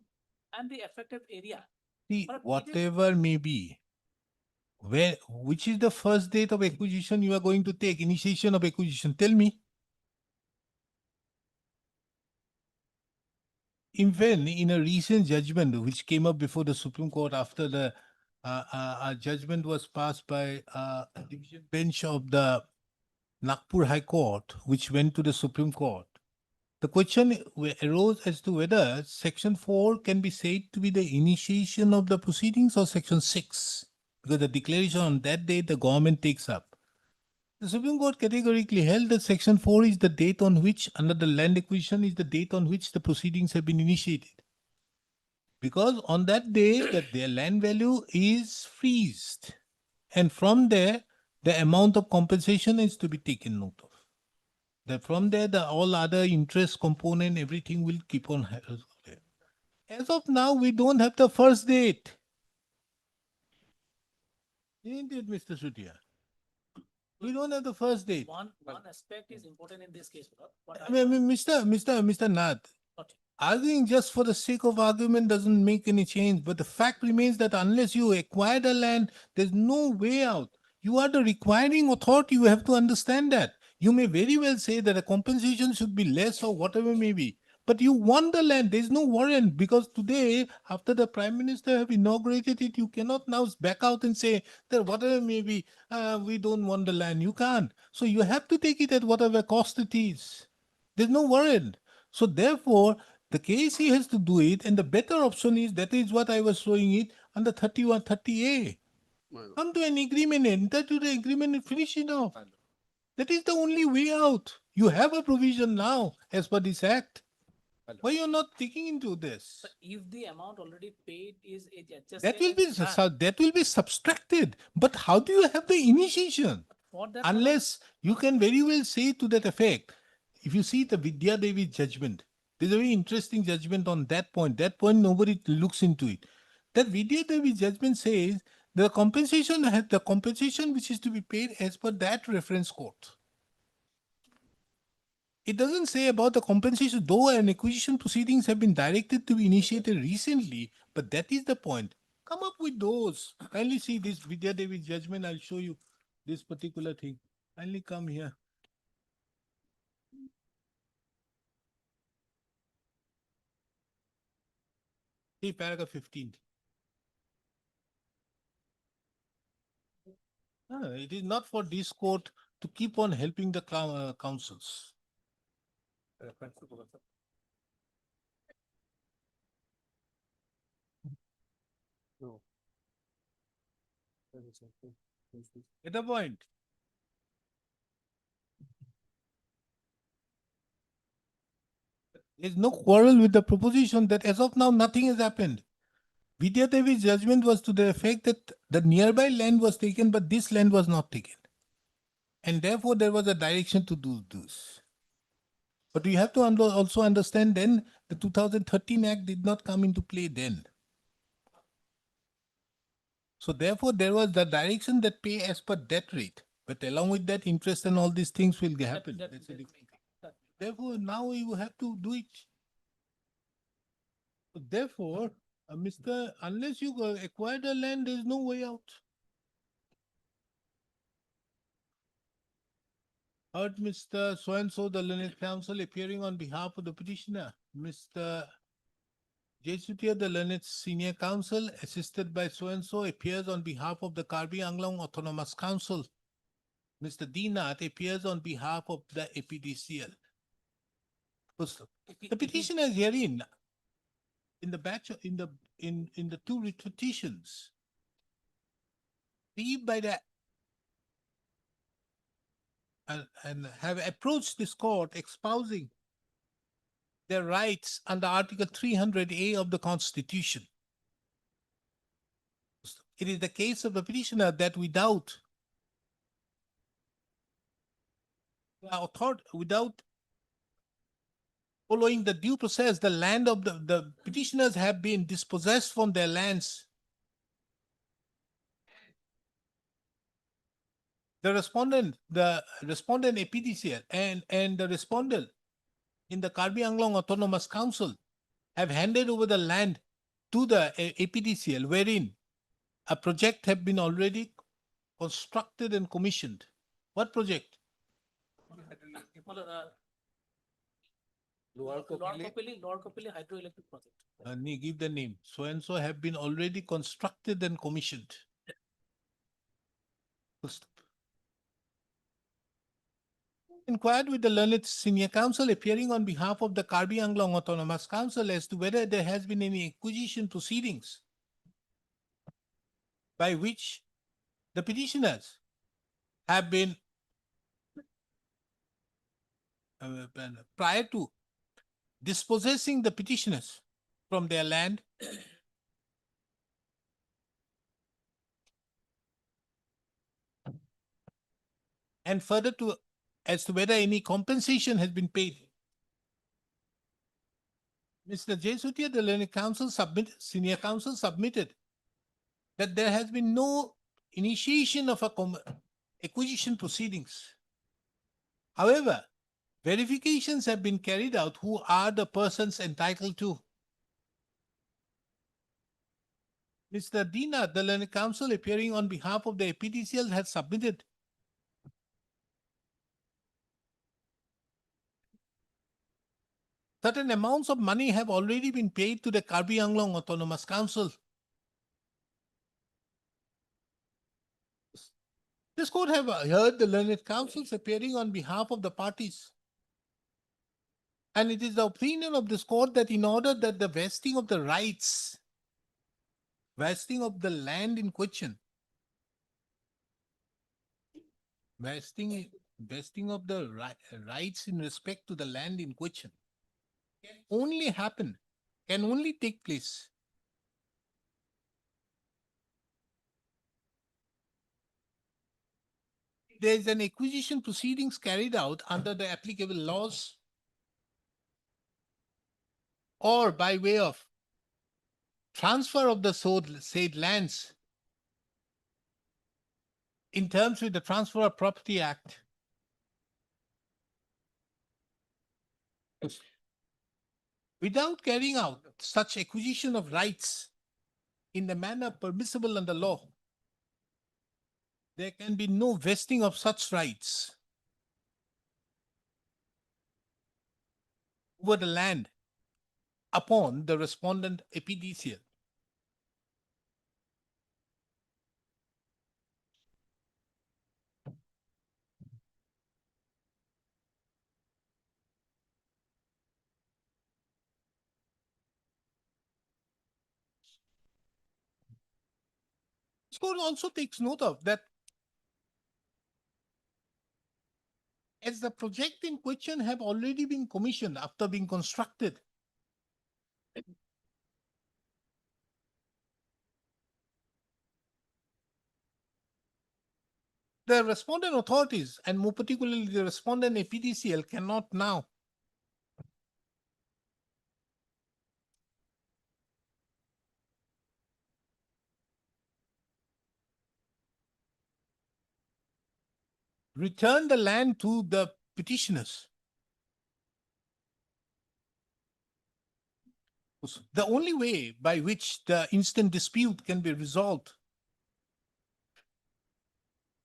and the effective area. See, But it is- whatever may be, which is the first date of acquisition you are going to take, initiation of acquisition? Tell me. Even in a recent judgment which came up before the Supreme Court after the judgment was passed by a division bench of the Nagpur High Court, which went to the Supreme Court, the question arose as to whether Section 4 can be said to be the initiation of the proceedings or Section 6, because the declaration on that date the government takes up. The Supreme Court categorically held that Section 4 is the date on which, under the land acquisition, is the date on which the proceedings have been initiated. Because on that day, that their land value is freezed. And from there, the amount of compensation is to be taken note of. That from there, all other interest component, everything will keep on. As of now, we don't have the first date. Isn't it, Mr. Sutia? We don't have the first date. One aspect is important in this case. What I mean, Mr. Nath, Okay. arguing just for the sake of argument doesn't make any change. But the fact remains that unless you acquire the land, there's no way out. You are the requiring authority. You have to understand that. You may very well say that a compensation should be less or whatever may be. But you want the land. There's no warrant, because today, after the Prime Minister have inaugurated it, you cannot now back out and say that whatever may be, we don't want the land. You can't. So you have to take it at whatever cost it is. There's no warrant. So therefore, the KC has to do it, and the better option is, that is what I was showing it, under 31, 30A. My lord. Come to an agreement, enter to the agreement and finish it off. That is the only way out. You have a provision now as per this act. Why you're not taking into this? But if the amount already paid is adjusted. That will be and that will be subtracted. But how do you have the initiation? for that, Unless you can very well say to that effect. If you see the Vidya Devi judgment, there's a very interesting judgment on that point. That point nobody looks into it. That Vidya Devi judgment says the compensation which is to be paid as per that reference court. It doesn't say about the compensation, though an acquisition proceedings have been directed to be initiated recently, but that is the point. Come up with those. Kindly see this Vidya Devi judgment. I'll show you this particular thing. Kindly come here. See paragraph 15. It is not for this court to keep on helping the councils. Get the point? There's no quarrel with the proposition that as of now nothing has happened. Vidya Devi's judgment was to the effect that the nearby land was taken, but this land was not taken. And therefore there was a direction to do this. But we have to also understand then the 2013 Act did not come into play then. So therefore there was the direction that pay as per that rate. But along with that, interest and all these things will happen. That's a different thing. Therefore now you have to do it. So therefore, unless you acquire the land, there is no way out. Heard Mr. So-and-so, the learned counsel appearing on behalf of the petitioner. Mr. Jesutia, the learned senior counsel, assisted by so-and-so, appears on behalf of the Karbi Anglong Autonomous Council. Mr. Dinath appears on behalf of the APDCL. The petitioners herein, in the batch, in the two petitions, leave by the and have approached this court espousing their rights under Article 300A of the Constitution. It is the case of the petitioner that without following the due process, the land of the petitioners have been dispossessed from their lands. The respondent APDCL and the respondent in the Karbi Anglong Autonomous Council have handed over the land to the APDCL, wherein a project have been already constructed and commissioned. What project? Lower Kopili hydroelectric project. Give the name. So and so have been already constructed and commissioned. Inquired with the learned senior counsel appearing on behalf of the Karbi Anglong Autonomous Council as to whether there has been any acquisition proceedings by which the petitioners have been prior to dispossessing the petitioners from their land and further to as to whether any compensation has been paid. Mr. Jesutia, the learned counsel senior counsel submitted that there has been no initiation of acquisition proceedings. However, verifications have been carried out who are the persons entitled to. Mr. Dina, the learned counsel appearing on behalf of the APDCL, has submitted certain amounts of money have already been paid to the Karbi Anglong Autonomous Council. This court have heard the learned counsels appearing on behalf of the parties. And it is the opinion of this court that in order that the vesting of the rights, vesting of the land in question, vesting of the rights in respect to the land in question can only take place there is an acquisition proceedings carried out under the applicable laws or by way of transfer of the said lands in terms with the Transfer of Property Act. Without carrying out such acquisition of rights in the manner permissible under law, there can be no vesting of such rights over the land upon the respondent epidicial. This court also takes note of that as the project in question have already been commissioned after being constructed, the respondent authorities, and more particularly the respondent APDCL, cannot now return the land to the petitioners. The only way by which the instant dispute can be resolved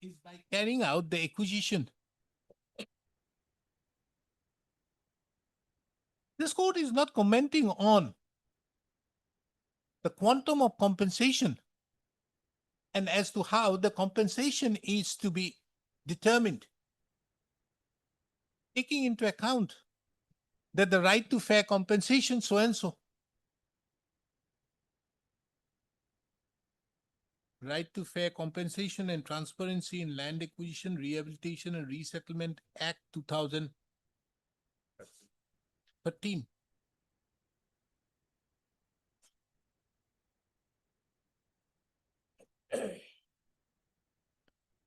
is by carrying out the acquisition. This court is not commenting on the quantum of compensation and as to how the compensation is to be determined, taking into account that the right to fair compensation so and so. Right to Fair Compensation and Transparency in Land Acquisition, Rehabilitation and Resettlement Act 2013.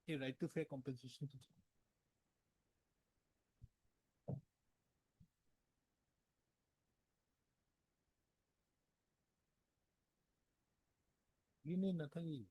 Right to fair compensation. Ini natangi.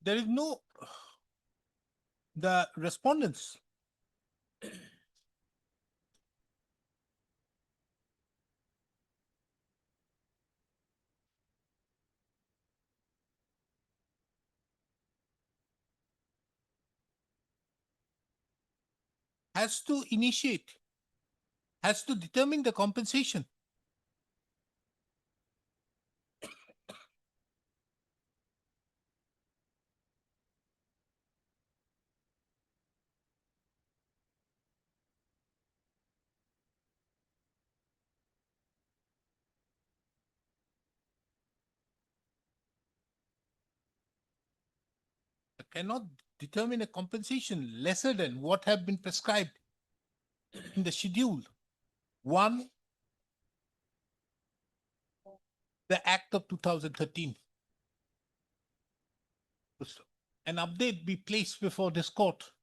There is no, the respondents has to initiate, has to determine the compensation. Cannot determine a compensation lesser than what have been prescribed in the schedule 1, the Act of 2013. An update be placed before this court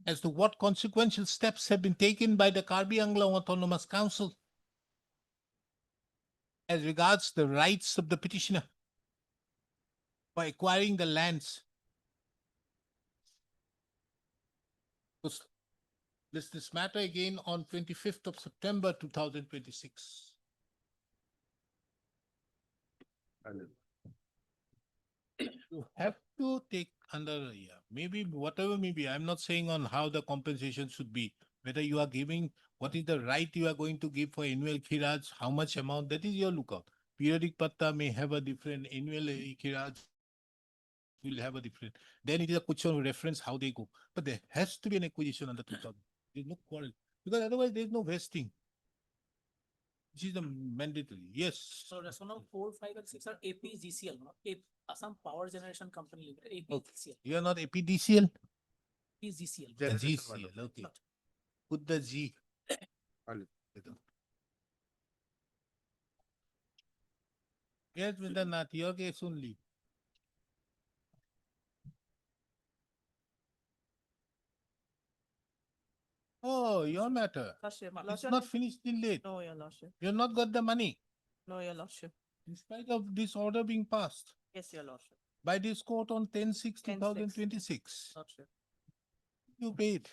as to what consequential steps have been taken by the Karbi Anglong Autonomous Council as regards the rights of the petitioner by acquiring the lands. This matter again on 25th of September 2026. You have to take under, maybe whatever may be, I'm not saying on how the compensation should be, whether you are giving, what is the right you are going to give for annual khiraj, how much amount, that is your lookout. Periodic patta may have a different, annual khiraj will have a different. Then it is a question of reference how they go. But there has to be an acquisition under 2000. There's no quarrel. Because otherwise there is no vesting. which is the mandatory. Yes. So rationale 4, 5 and 6 are APGCL, no? Assam Power Generation Company Limited, Okay. APGCL. You are not APDCL? APGCL. GCL, okay. Not- Put the G. Yes, Mr. Nath, your case only. Oh, your matter. Lordship, It's Lordship, not finished till late. no, your lordship, You have not got the money. no, your lordship, In spite of this order being passed yes, your lordship, by this court on 10/6, 10/6. 2026. lordship. You paid.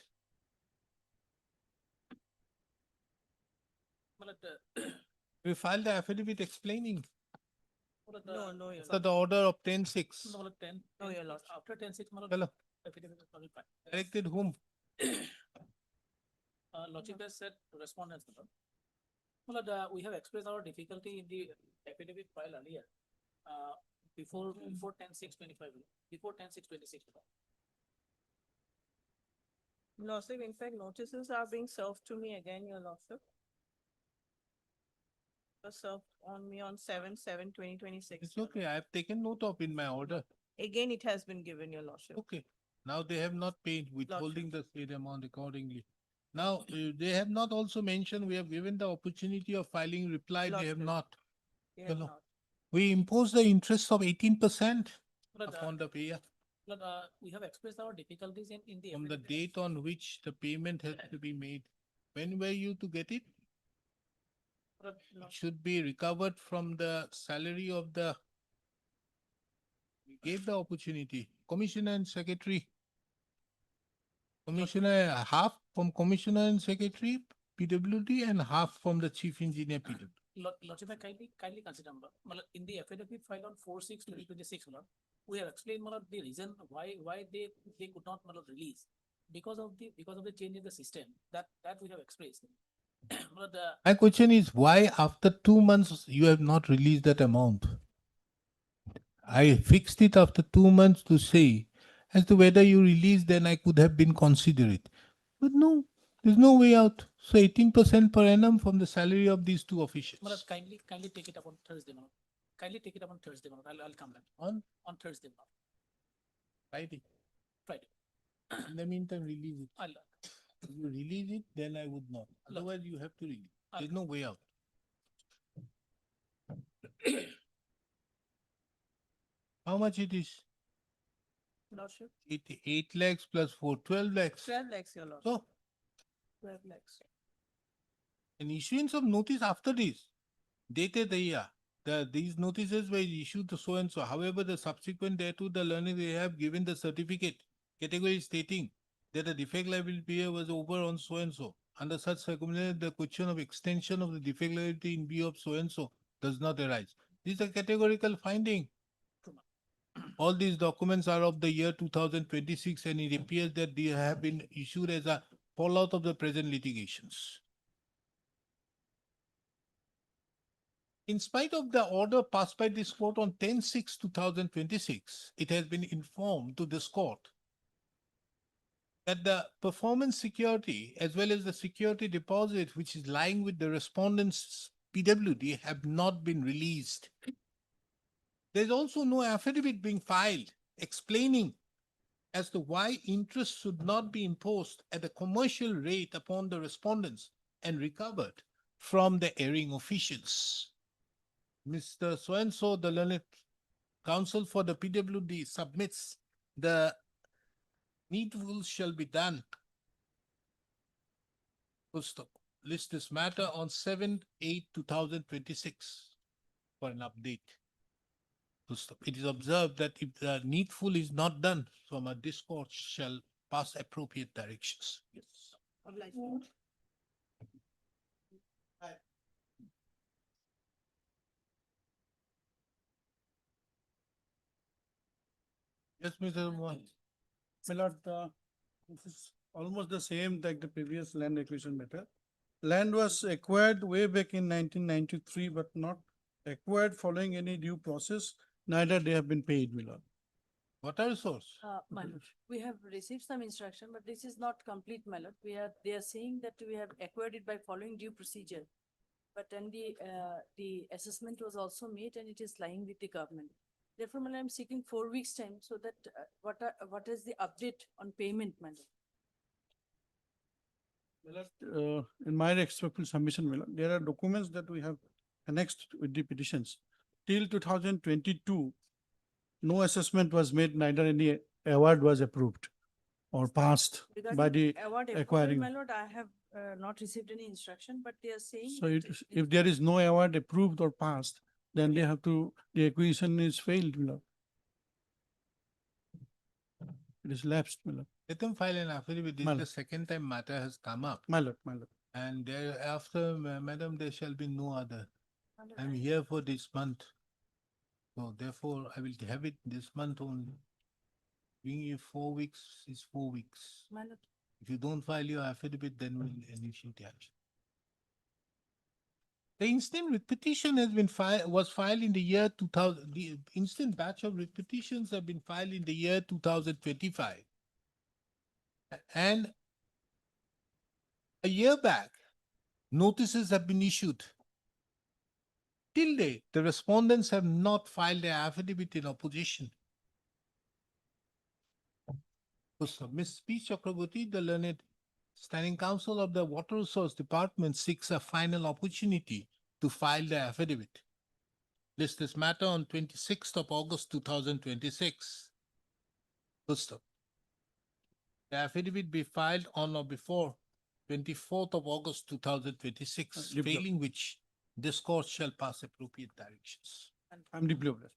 But, We filed the affidavit explaining No, no, your the order of 10/6. No, like 10. No, 10 your is lordship. After 10/6, Hello. affidavit is notified. Directed whom? Lordship has said respondents. We have expressed our difficulty in the affidavit file earlier. Before 10/6/25, before 10/6/26. Lordship, in fact, notices are being served to me again, your lordship. Was served on me on 7/7/2026. It's okay. I have taken note of in my order. Again, it has been given, your lordship. Okay. Now they have not paid, withholding the said amount accordingly. Now, they have not also mentioned, we have given the opportunity of filing reply, they have Lordship. not. They have Hello. not. We impose the interest of 18% But, upon the payer we have expressed our difficulties in the. from the affidavit. date on which the payment has to be made. When were you to get it? But, It should be recovered from the salary of the. We gave the opportunity, Commissioner and Secretary. Commissioner, half from Commissioner and Secretary, PWD, and half from the Chief Engineer, PWD. Lordship, kindly consider, in the affidavit filed on 4/6/2026, we have explained the reason why they could not release. Because of the change in the system that we have expressed. My question is, why after 2 months you have not released that amount? I fixed it after 2 months to say, as to whether you release, then I could have been considerate. But no, there's no way out. So 18% per annum from the salary of these two officials. Kindly take it up on Thursday, Kindly take it up on Thursday, I'll come back. On Thursday, Friday. Friday. In the meantime, release it. I'll, If you release it, then I would not. Otherwise, you have to release. There's no way out. How much it is? Lordship, 8 lakhs plus 4, 12 lakhs. 12 lakhs, your lordship, So, 12 lakhs. an issuance of notice after this, dated the year, these notices were issued to so and so. However, the subsequent thereto, the learning they have given the certificate category stating that the defect liability was over on so and so. Under such circumstances, the question of extension of the defect liability in view of so and so does not arise. This is a categorical finding. All these documents are of the year 2026 and it appears that they have been issued as a fallout of the present litigations. In spite of the order passed by this court on 10/6/2026, it has been informed to this court that the performance security as well as the security deposit which is lying with the respondents PWD have not been released. There's also no affidavit being filed explaining as to why interest should not be imposed at a commercial rate upon the respondents and recovered from the erring officials. Mr. So-and-so, the learned counsel for the PWD submits the needful shall be done. Full stop. List this matter on 7/8/2026 for an update. Full stop. It is observed that if the needful is not done, from a discourse shall pass appropriate directions. Yes. Yes, Mr. Mohan. My lord, this is almost the same like the previous land acquisition matter. Land was acquired way back in 1993, but not acquired following any due process. Neither they have been paid, my lord. Water source. My lord, we have received some instruction, but this is not complete, my lord. They are saying that we have acquired it by following due procedure. but then the assessment was also made and it is lying with the government. Therefore, my lord, I'm seeking 4 weeks time so that what is the update on payment, my lord? In my respectful submission, my lord, there are documents that we have annexed with the petitions. Till 2022, no assessment was made, neither any award was approved or passed by Regarding the award approval, acquiring. my lord, I have not received any instruction, but they are saying. So that if there is no award approved or passed, then they have to, the acquisition is failed, my lord. It is lapsed, my lord. Let them file an affidavit. This My is the lord. second time matter has come up. My lord, my lord. And thereafter, madam, there shall be no other. My lord, I'm here for this month. So therefore, I will have it this month only. Being you 4 weeks is 4 weeks. My lord, If you don't file your affidavit, then we'll initiate the action. The instant writ petition has been was filed in the year 2000. The instant batch of writ petitions have been filed in the year 2025. And a year back, notices have been issued. Till date, the respondents have not filed their affidavit in opposition. So, Ms. P. Chakraborty, the learned standing counsel of the Water Resource Department, seeks a final opportunity to file the affidavit. List this matter on 26th of August 2026. First, the affidavit be filed on or before 24th of August 2026, Develop. failing which this court shall pass appropriate directions. I'm deeply obliged.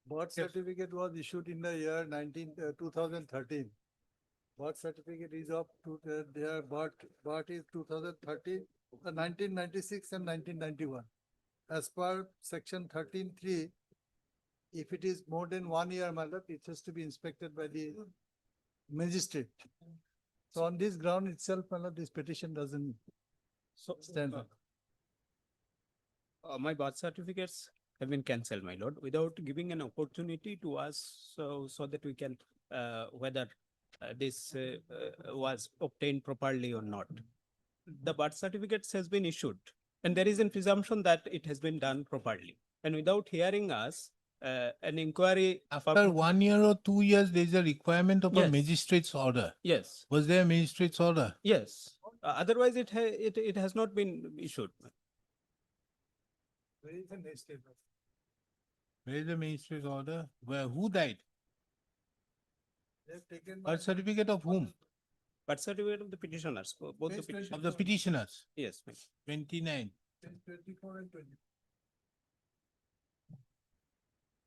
Birth certificate was issued in the year 2013. Birth certificate is up to their birth is 2013, 1996 and 1991. As per section 13(3), if it is more than 1 year, my lord, it has to be inspected by the magistrate. So on this ground itself, my lord, this petition doesn't stand. My birth certificates have been cancelled, my lord, without giving an opportunity to us so that we can whether this was obtained properly or not. The birth certificates has been issued, and there is a presumption that it has been done properly. And without hearing us, an inquiry After 1 year or 2 years, there is a requirement of a Yes. magistrate's order. Yes, Was there a magistrate's order? yes. Otherwise, it has not been issued. Where is the magistrate? Where is the magistrate's order? Where, who died? They have taken. Birth certificate of whom? Birth certificate of the petitioners, both the Page petitioners. Of the petitioners, Yes, ma'am. 29. 24 and 20.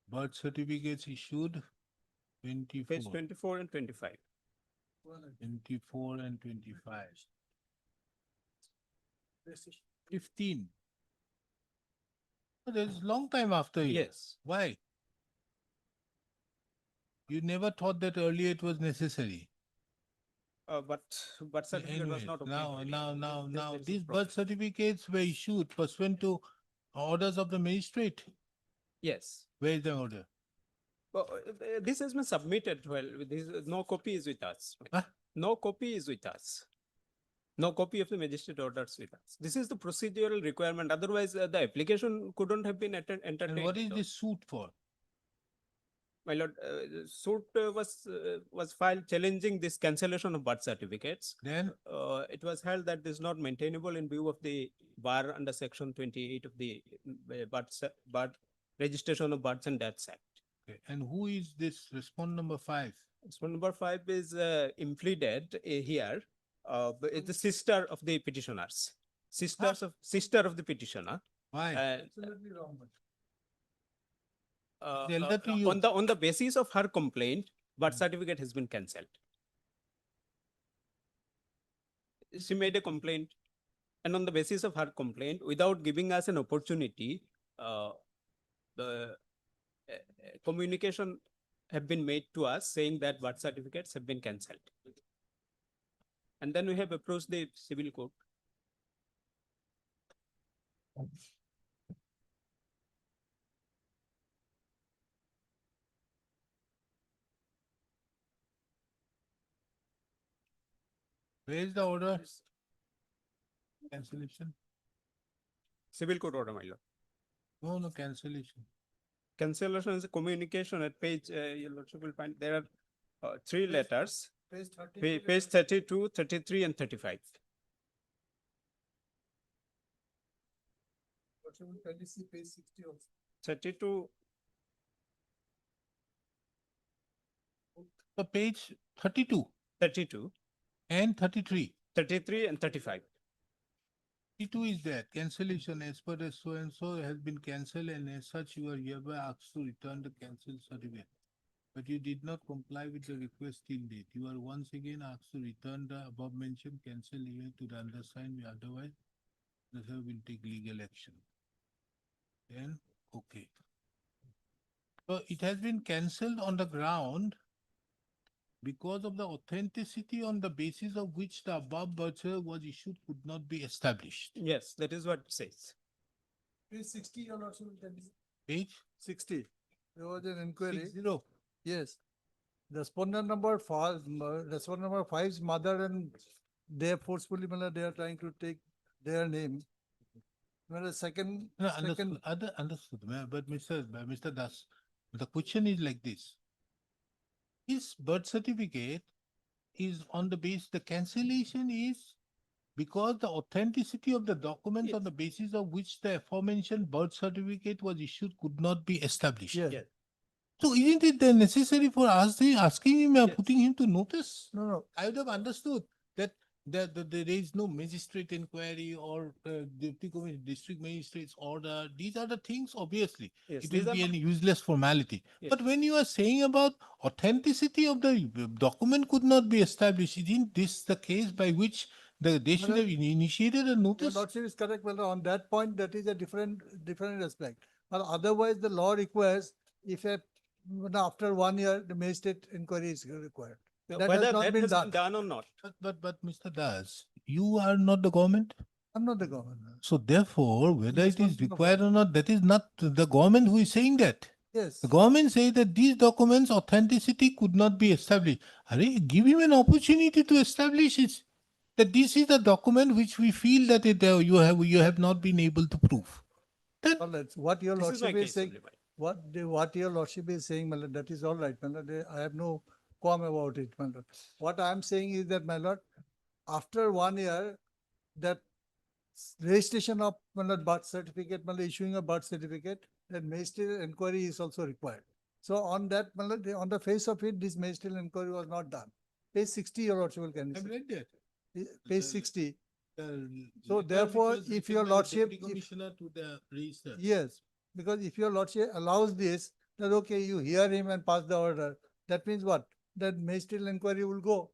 Birth certificates issued, 24. Page 24 and 25. 24 and 25. 15. Oh, there's long time after you. Yes. Why? You never thought that earlier it was necessary. But birth certificate was Anyways, not obtained. now, earlier. now, now, There- now, there is a these problem. birth certificates were issued pursuant to orders of the magistrate. Yes. Where is the order? This has been submitted. Well, no copy is with us. Huh? No copy is with us. No copy of the magistrate orders with us. This is the procedural requirement. Otherwise, the application couldn't have been entertained. And what is this suit for? My lord, suit was filed challenging this cancellation of birth certificates. Then? It was held that this is not maintainable in view of the bar under section 28 of the birth registration of births and deaths act. Okay. And who is this respond number 5? Respond number 5 is impleaded here. It's the sister of the petitioners. Sister of the petitioner. Why? Absolutely wrong. Tell that to you. On the basis of her complaint, birth certificate has been cancelled. She made a complaint, and on the basis of her complaint, without giving us an opportunity, the communication have been made to us saying that birth certificates have been cancelled. And then we have approached the civil court. Where is the order? Cancellation? Civil court order, my lord. No, cancellation. Cancellation is a communication at page, your lordship will find, there are three letters, page 32, 33, and 35. Can you see page 60 also? 32, The page 32 32, and 33. 33, and 35. 32 is there, cancellation as per the so and so has been cancelled and as such you are hereby asked to return the cancelled certificate. But you did not comply with the request till date. You are once again asked to return the above mentioned cancelled event to the undersigned, otherwise the sir will take legal action. Then, okay. So it has been cancelled on the ground because of the authenticity on the basis of which the above voucher was issued could not be established. Yes, that is what it says. Page 60, your lordship will tell you. Page 60. There was an inquiry. 60. Yes. Respondent number 5's mother and they forcefully, they are trying to take their name. Well, the second, No, understood, but Mr. Das, the question is like this. His birth certificate is on the base, the cancellation is because the authenticity of the documents on the basis of which the aforementioned birth certificate was issued could not be established. Yes. So isn't it then necessary for us asking him, putting him to notice? No. I would have understood that there is no magistrate inquiry or deputy district magistrate's order. These are the things, obviously. Yes, It these will are be not- an useless formality. Yes. But when you are saying about authenticity of the document could not be established, isn't this the case by which they should have initiated a Your notice? lordship is correct, but on that point, that is a different aspect. But otherwise, the law requires if after 1 year, the magistrate inquiry is required. That Whether has not that been has been done. done or not. But Mr. Das, you are not the government. I'm not the government. So therefore, whether it is responsible for required or not, that is not the government who is saying that. Yes. The government says that these documents' authenticity could not be established. Give him an opportunity to establish it. That this is the document which we feel that you have not been able to prove. Then All right. What your This is my lordship is case saying, only, my lord. what your lordship is saying, my lord, that is all right, my lord. I have no qualm about it, my lord. What I am saying is that, my lord, after 1 year, that registration of my lord, birth certificate, my lord, issuing a birth certificate, that magistrate inquiry is also required. So on that, my lord, on the face of it, this magistrate inquiry was not done. Page 60, your lordship can I've see. read that. Page 60. So Letter therefore, which was if written your by the lordship, Deputy Commissioner to the register. yes, because if your lordship allows this, that okay, you hear him and pass the order. That means what? That magistrate inquiry will go.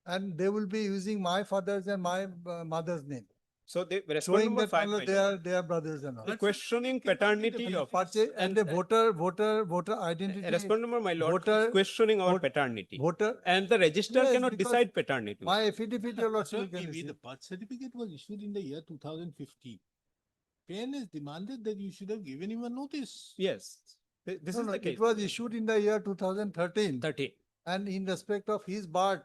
And they will be using my father's and my mother's name. So the respondent Showing number that 5, my they lord, are brothers and all. the questioning paternity of. And the voter identity. Respondent number, my lord, voter- is questioning our vote- paternity. Voter. And the registrar Yes, cannot because decide paternity. My affidavit, your lordship Sir, can if see. the birth certificate was issued in the year 2015, fairness demanded that you should have given him a notice. Yes, this is the case. It was issued in the year 2013. 30. And in respect of his birth,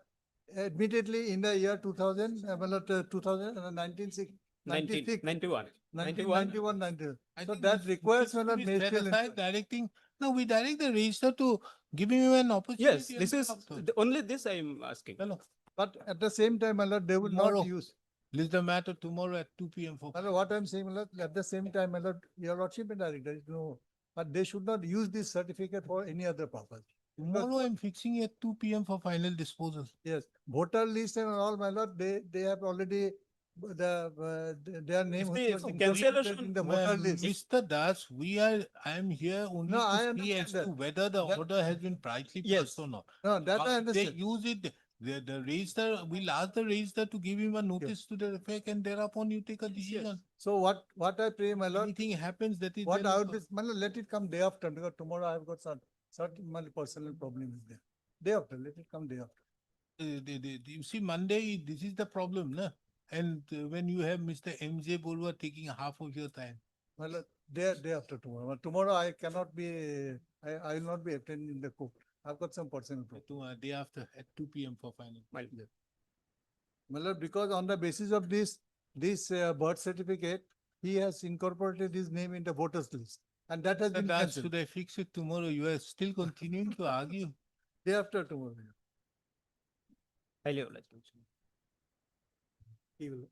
admittedly in the year 2000, 1996, 96, 91. 1991, 90. I So think that this requires should when be a set magistrate aside directing. No, we direct the register to give him an opportunity. Yes, this is only this I am asking. Hello. But at the same time, my lord, they would Tomorrow. not use. List the matter tomorrow at 2 p.m. for. My lord, what I'm saying, my lord, at the same time, my lord, your lordship and director, no, but they should not use this certificate for any other purpose. Tomorrow I'm fixing at 2 p.m. for final disposal. Yes, voter list and all, my lord, they have already their name. If was the included cancellation- in the voter list. Mr. Das, I am here only No, I to see understand as that. to whether the That- order has been rightly Yes. passed or not. No, that I They understand. use it, the register, we'll ask the register to give him a notice to the effect and thereupon you take a decision. So what I pray, my lord, Anything happens that is. what then I of would be, my lord, let it come day after, because tomorrow I've got certain my personal problem is there. Day after, let it come day after. You see, Monday, this is the problem, na? And when you have Mr. M.J. Borua taking half of your time. My lord, day after tomorrow. But tomorrow I cannot be, I will not be attending the court. I've got some personal problem. Day after at 2 p.m. for final. My- My lord, because on the basis of this birth certificate, he has incorporated his name in the voters list. And that has Sir, been that cancelled. should I fix it tomorrow? You are still continuing to argue. Day after tomorrow. Highly obliged. He will.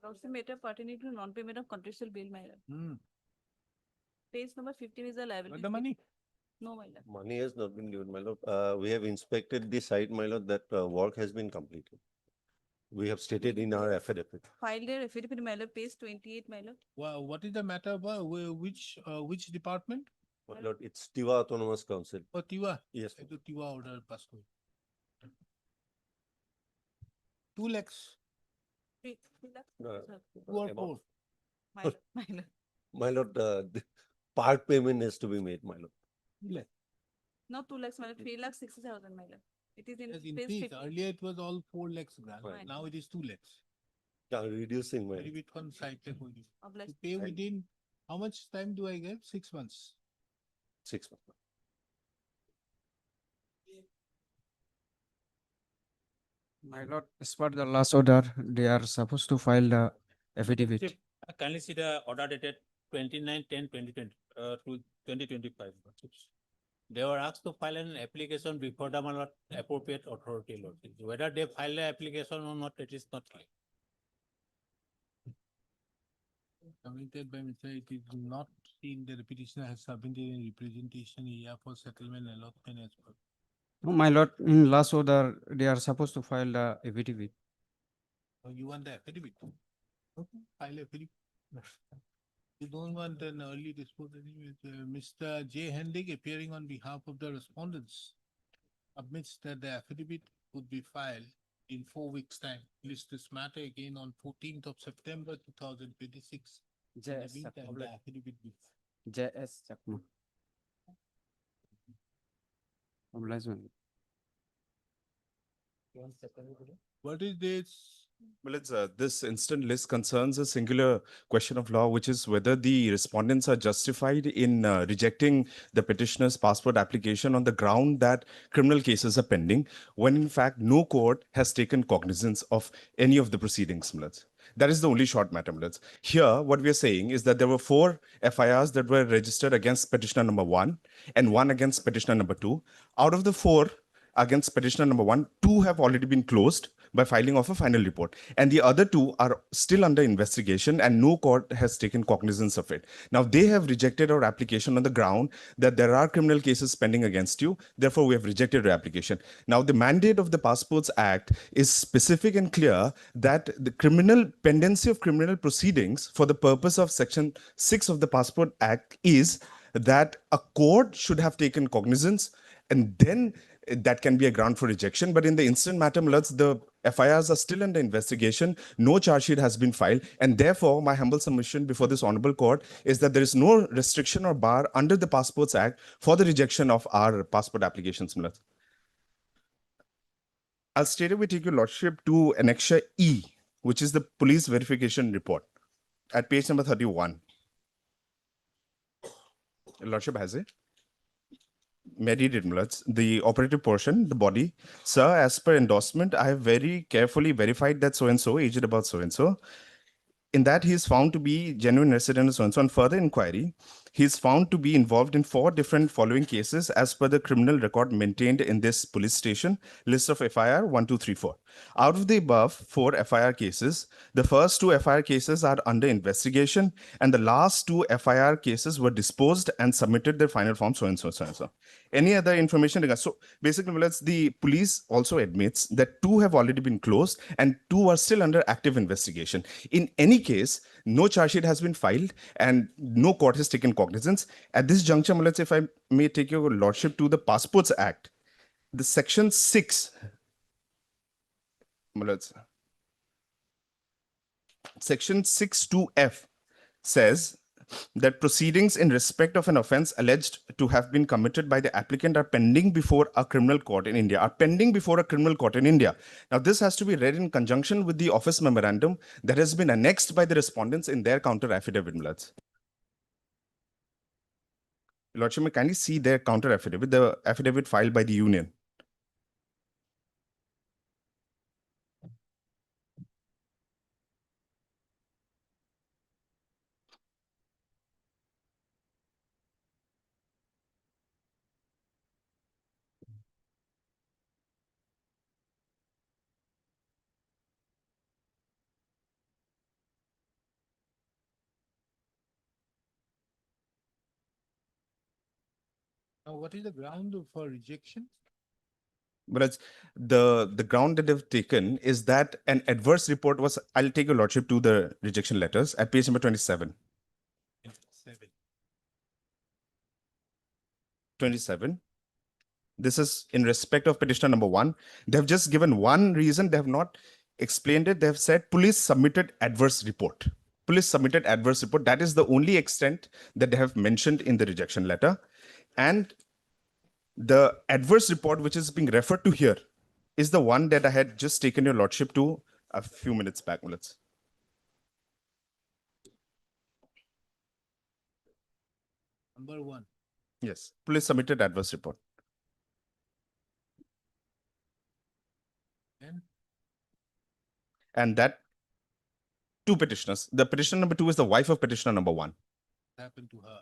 Lordship matter pertaining to non-payment of contractual bill, my lord. Hmm. Page number 15 is the liability. The money? No, my lord. Money has not been given, my lord. We have inspected the site, my lord, that work has been completed. We have stated in our affidavit. Filed their affidavit, my lord, page 28, my lord. Well, what is the matter about which department? My lord, it's Tiwa Autonomous Council. Oh, Tiwa. Yes. I do Tiwa order pass. 2 lakhs. 3 lakhs. Sir. 2 or About- 4. My lord, my lord. My lord, the part payment has to be made, my lord. 2 lakhs. No, 2 lakhs, my lord, 3,60,000, my lord. It is in Has page increased. 50. Earlier it was all 4 lakhs grant. Right. Now it is 2 lakhs. Yeah, reducing my. Very bit on site check only. Obliged. To pay within, how much time do I get? 6 months. 6 months. My lord, as per the last order, they are supposed to file the affidavit. Chief, kindly see the order dated 29/10/2020 to 2025. They were asked to file an application before the appropriate authority, Lord. Whether they file the application or not, it is not clear. Submitted by Mr. It is not seen the petitioner has submitted in representation here for settlement allotment as well. No, my lord, in last order, they are supposed to file the affidavit. Oh, you want the affidavit? Okay, file affidavit. You don't want an early disposal. Mr. J. Hendig appearing on behalf of the respondents admits that the affidavit would be filed in 4 weeks' time. List this matter again on 14th of September 2026. In the J.S. meantime, Chakma. the affidavit be J.S. Chakma. Obligement. What is this? Well, this instant list concerns a singular question of law, which is whether the respondents are justified in rejecting the petitioner's passport application on the ground that criminal cases are pending, when in fact no court has taken cognizance of any of the proceedings. That is the only short matter. Here, what we are saying is that there were 4 FIRs that were registered against petitioner number 1 and 1 against petitioner number 2. Out of the 4 against petitioner number 1, 2 have already been closed by filing of a final report, and the other 2 are still under investigation and no court has taken cognizance of it. Now they have rejected our application on the ground that there are criminal cases pending against you, therefore we have rejected your application. Now the mandate of the Passports Act is specific and clear that the pendency of criminal proceedings for the purpose of section 6 of the Passport Act is that a court should have taken cognizance, and then that can be a ground for rejection. But in the instant matter, the FIRs are still under investigation. No charge sheet has been filed. And therefore, my humble submission before this honorable court is that there is no restriction or bar under the Passports Act for the rejection of our passport applications. I'll straight away take your lordship to Annexure E, which is the police verification report at page number 31. Your lordship has it. The operative portion, the body. Sir, as per endorsement, I have very carefully verified that so-and-so, aged about so-and-so. In that, he is found to be genuine resident of so-and-so. On further inquiry, he is found to be involved in 4 different following cases as per the criminal record maintained in this police station, list of FIR 1, 2, 3, 4. Out of the above 4 FIR cases, the first 2 FIR cases are under investigation, and the last 2 FIR cases were disposed and submitted their final form so-and-so, so-and-so. Any other information? So basically, the police also admits that 2 have already been closed and 2 are still under active investigation. In any case, no charge sheet has been filed and no court has taken cognizance. At this juncture, if I may take your lordship to the Passports Act, the section 6, section 6(2)(f) says that proceedings in respect of an offense alleged to have been committed by the applicant are pending before a criminal court in India, Now, this has to be read in conjunction with the office memorandum that has been annexed by the respondents in their counter affidavit. Lordship, may kindly see their counter affidavit, the affidavit filed by the union. Now, what is the ground for rejection? But it's the ground that they've taken is that an adverse report was, I'll take your lordship to the rejection letters at page number 27. 27. This is in respect of petitioner number 1. They have just given one reason. They have not explained it. They have said police submitted adverse report. Police submitted adverse report. That is the only extent that they have mentioned in the rejection letter. And the adverse report, which is being referred to here, is the one that I had just taken your lordship to a few minutes back. Let's. Number 1. Yes, police submitted adverse report. And that two petitioners. The petitioner number 2 is the wife of petitioner number 1. Happened to her.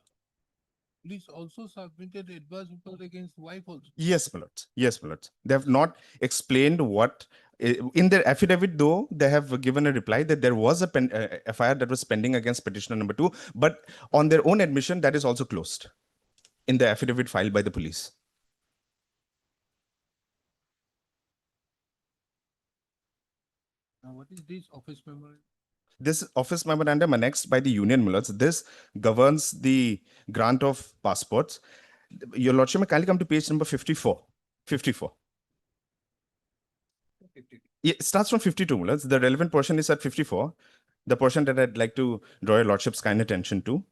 Police also submitted adverse report against wife also. Yes, my lords. Yes, my lords. They have not explained what in their affidavit, though they have given a reply that there was a FIR that was pending against petitioner number 2, but on their own admission, that is also closed in the affidavit filed by the police. Now, what is this office memorandum? This office memorandum annexed by the union, my lords, this governs the grant of passports. Your lordship, may kindly come to page number 54. 54. Yeah, it starts from 52, my lords. The relevant portion is at 54. The portion that I'd like to draw your lordship's kind attention to.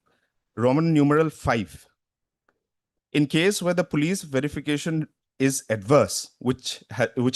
Roman numeral 5. In case where the police verification is adverse, which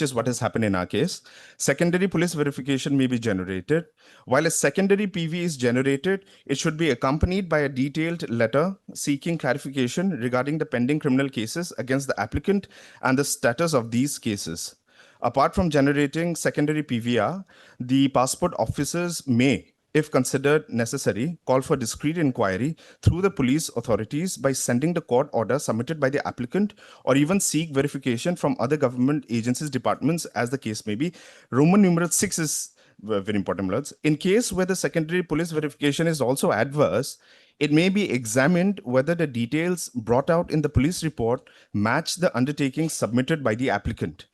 is what has happened in our case, secondary police verification may be generated. While a secondary PV is generated, it should be accompanied by a detailed letter seeking clarification regarding the pending criminal cases against the applicant and the status of these cases. Apart from generating secondary PVR, the passport officers may, if considered necessary, call for discreet inquiry through the police authorities by sending the court order submitted by the applicant, or even seek verification from other government agencies, departments, as the case may be. Roman numeral 6 is very important, my lords. In case where the secondary police verification is also adverse, it may be examined whether the details brought out in the police report match the undertaking submitted by the applicant.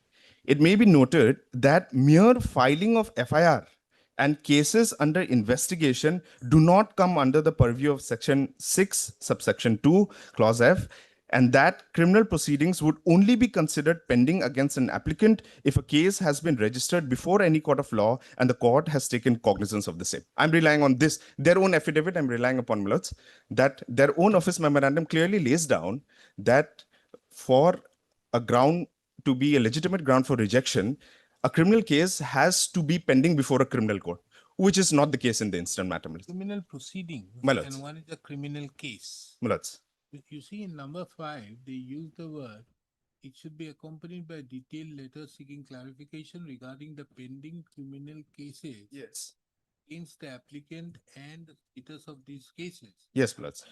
It may be noted that mere filing of FIR and cases under investigation do not come under the purview of section 6, subsection 2, clause F, and that criminal proceedings would only be considered pending against an applicant if a case has been registered before any court of law and the court has taken cognizance of the same. I'm relying on this, their own affidavit, I'm relying upon, my lords, that their own office memorandum clearly lays down that for a ground to be a legitimate ground for rejection, a criminal case has to be pending before a criminal court, which is not the case in the instant matter. Criminal proceedings, My lords. and one is a criminal case. My lords. You see in number 5, they use the word, it should be accompanied by detailed letter seeking clarification regarding the pending criminal cases. Yes. Against the applicant and the status of these cases. Yes, my lords.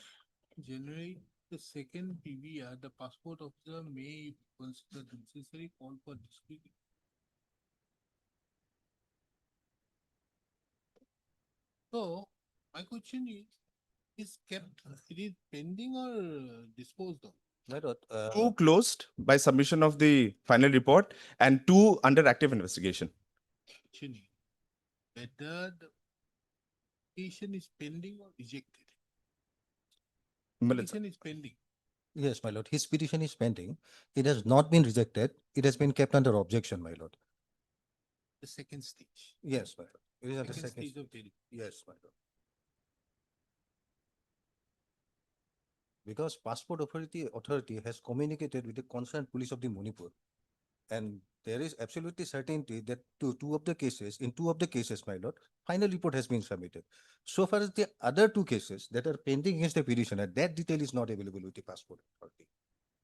Generate the second PVR, the passport officer may, if considered necessary, call for discreet. So, my question is kept, it is pending or disposed of? My lord, 2 closed by submission of the final report and 2 under active investigation. Question is, whether the petition is pending or rejected? My lords. Petition is pending. Yes, my lord, his petition is pending. It has not been rejected. It has been kept under objection, my lord. The second stage. Yes, my lord. It is at the Second second. stage of hearing. Yes, my lord. Because Passport Authority has communicated with the concerned police of the Manipur. And there is absolutely certainty that in two of the cases, my lord, final report has been submitted. So far as the other 2 cases that are pending against the petitioner, that detail is not available with the Passport Authority.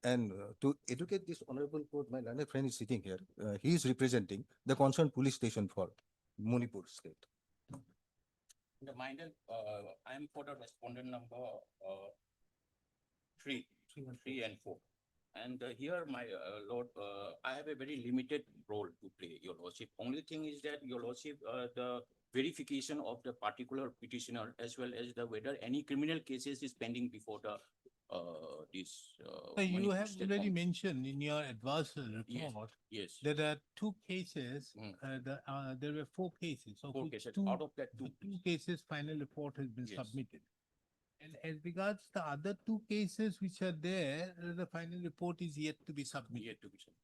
And to educate this honorable court, my learned friend is sitting here. He is representing the concerned police station for Manipur state. The minor, I am for the respondent number 3 and 4. And here, my lord, I have a very limited role to play, your lordship. Only thing is that, your lordship, the verification of the particular petitioner, as well as the whether any criminal cases is pending before the this. So you money have state already farm. mentioned in your advice Yes, report, yes. there are two cases, Mm. there were four cases. Of Four which cases. two- Out of that, two. two cases, final report has been Yes. submitted. And as regards the other two cases which are there, the final report is yet to be submitted. Yet to be sent.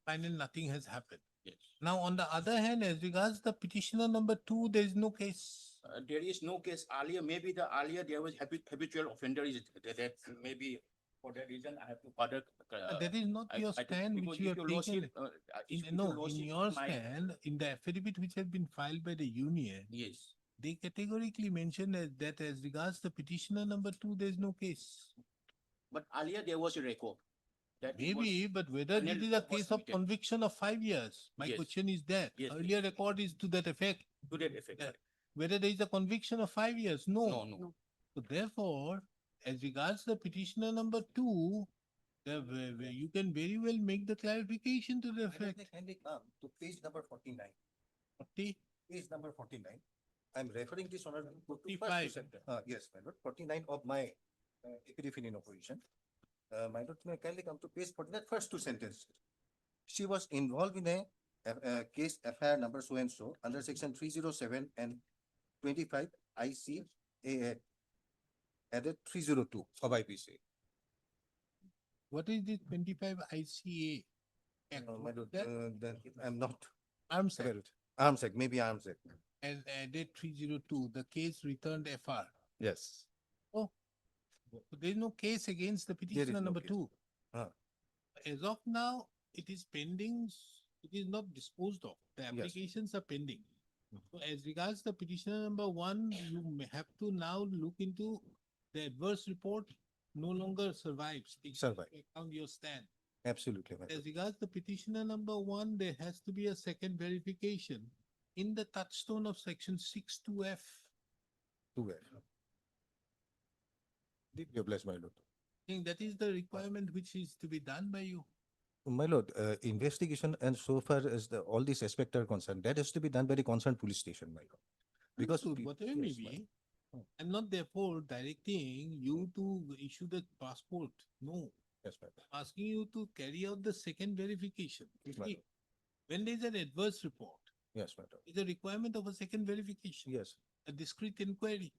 Final, nothing has happened. Yes. Now, on the other hand, as regards the petitioner number two, there is no case. There is no case earlier, maybe the earlier there was habitual offender is that maybe for that reason I have to further. That is not your I think stand because which you if have lordship, taken. if In, no, in lordship your might- stand, in the affidavit which has been filed by the union, Yes, they categorically mentioned that as regards the petitioner number two, there is no case. but earlier there was a record. That it was- Maybe, but whether final it is a report was case of submitted. conviction of 5 years, my Yes. question is that. Yes, Earlier record is to that effect. To that effect. that Whether there is a conviction of 5 years, No, no. So therefore, as regards the petitioner number two, you can very well make the clarification to the Madam, effect. they kindly come to page number 49. 40, Page number 49. I'm referring this honor to first 45. two sentence. Yes, my lord, 49 of my affidavit in opposition. My lord, may I kindly come to page 49, first two sentences. She was involved in a case FIR number so and so under section 307 and 25 ICAA added 302 of IPC. What is the 25 ICA? Act? My lord, That then I'm not Arms aware Act of it. Arms Act, maybe Arms Act. and added 302, the case returned FR. Yes. So there is no case against the petitioner no number case. two. Ah. As of now, it is pending, it is not disposed of. The applications are pending. So as regards the petitioner number one, you may have to now look into the adverse report no longer survives. Take into Survive. account your stand. Absolutely, my lord. As regards the petitioner number one, there has to be a second verification in the touchstone of section 62F. Too well. Deeply obliged, my lord. I think that is the requirement which is to be done by you. My lord, investigation and so far as all these aspects are concerned, that has to be done by the concerned police station, my lord. Because Understood, pe- whatever may yes, my- be, I'm not therefore directing you to issue the passport. No, Yes, my lord. I'm asking you to carry out the second verification. You Yes, my see, lord. when there is an adverse report, Yes, my lord. is a requirement of a second verification, Yes, a discrete inquiry.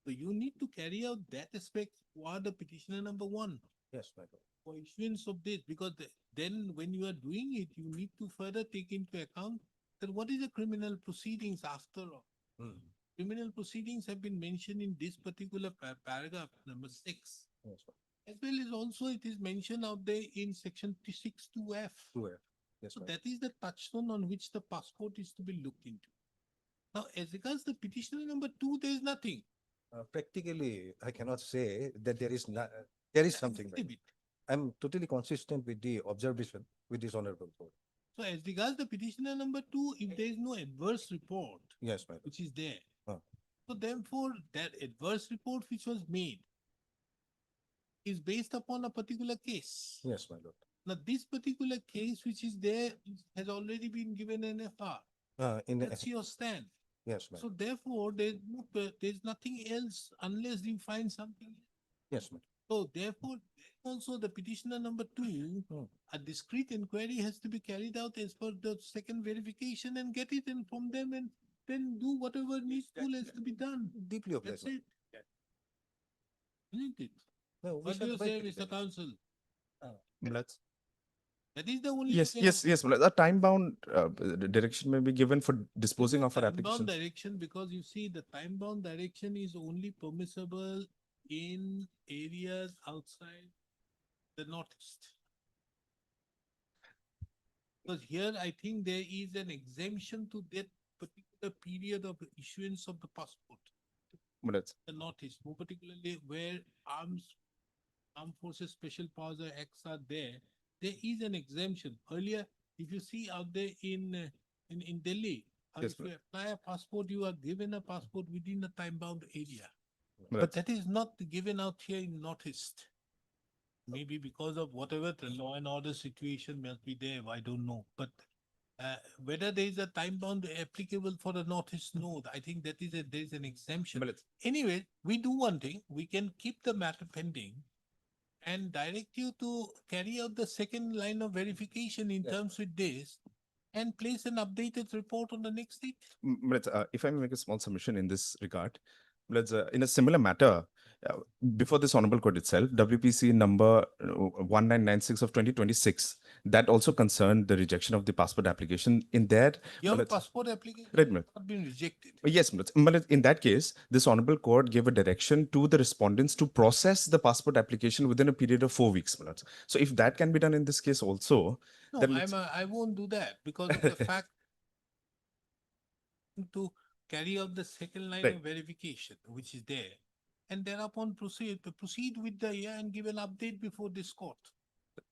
So you need to carry out that aspect for the petitioner number one yes, my lord. for issuance of this, because then when you are doing it, you need to further take into account that what is the criminal proceedings after all. Hmm. Criminal proceedings have been mentioned in this particular paragraph number 6. Yes, my As well as also it is mentioned out there in section 62F. lord. Yes, So my lord. that is the touchstone on which the passport is to be looked into. Now, as regards the petitioner number two, there is nothing. Practically, I cannot say that there is not, there is something. my lord. Affidavit. I'm totally consistent with the observation with this honorable court. So as regards the petitioner number two, if there is no adverse report, Yes, my lord. which is there. Huh. So therefore, that adverse report which was made is based upon a particular case. Yes, my lord. Now, this particular case which is there has already been given an FR. That's your stand. Yes, my So lord. therefore, there's nothing else unless you find something. Yes, my lord. So therefore, also the petitioner number two, a discrete inquiry has to be carried out as per the second verification and get it in from them and then do whatever needful has to be done. Deeply That's obliged. it. Isn't it? No, we What do shall you say, abide by Mr. Counsel? Let's. That is the only. Yes, way yes, now. yes. Well, a time-bound direction may be given for disposing of our Time-bound applications. direction, because you see, the time-bound direction is only permissible in areas outside the northeast. Because here, I think there is an exemption to that particular period of issuance of the passport. But that's- The northeast, more particularly where armed forces, special powers or acts are there is an exemption. Earlier, if you see out there in Delhi, Yes, if you apply a passport, you are given a passport within a time-bound area. but But that's- that is not given out here in Northeast. Maybe because of whatever the law and order situation must be there, I don't know. But Whether there is a time bound applicable for the Northeast Node, I think that is there is an exemption. But it's- Anyway, we do one thing, we can keep the matter pending and direct you to carry out the second line of verification in Yes. terms with this and place an updated report on the next date. If I may make a small submission in this regard, in a similar matter, uh, before this honorable court itself, WPC number 1996 of 2026, that also concerned the rejection of the passport application. In that, Your passport application Right, has Millet. not been rejected. Yes, Millet, in that case, this honorable court gave a direction to the respondents to process the passport application within a period of 4 weeks, Millet. So if that can be done in this case also, No, then let's- I won't do that because of the fact to carry out the second line Right. of verification, which is there. And thereupon proceed with the year and give an update before this court.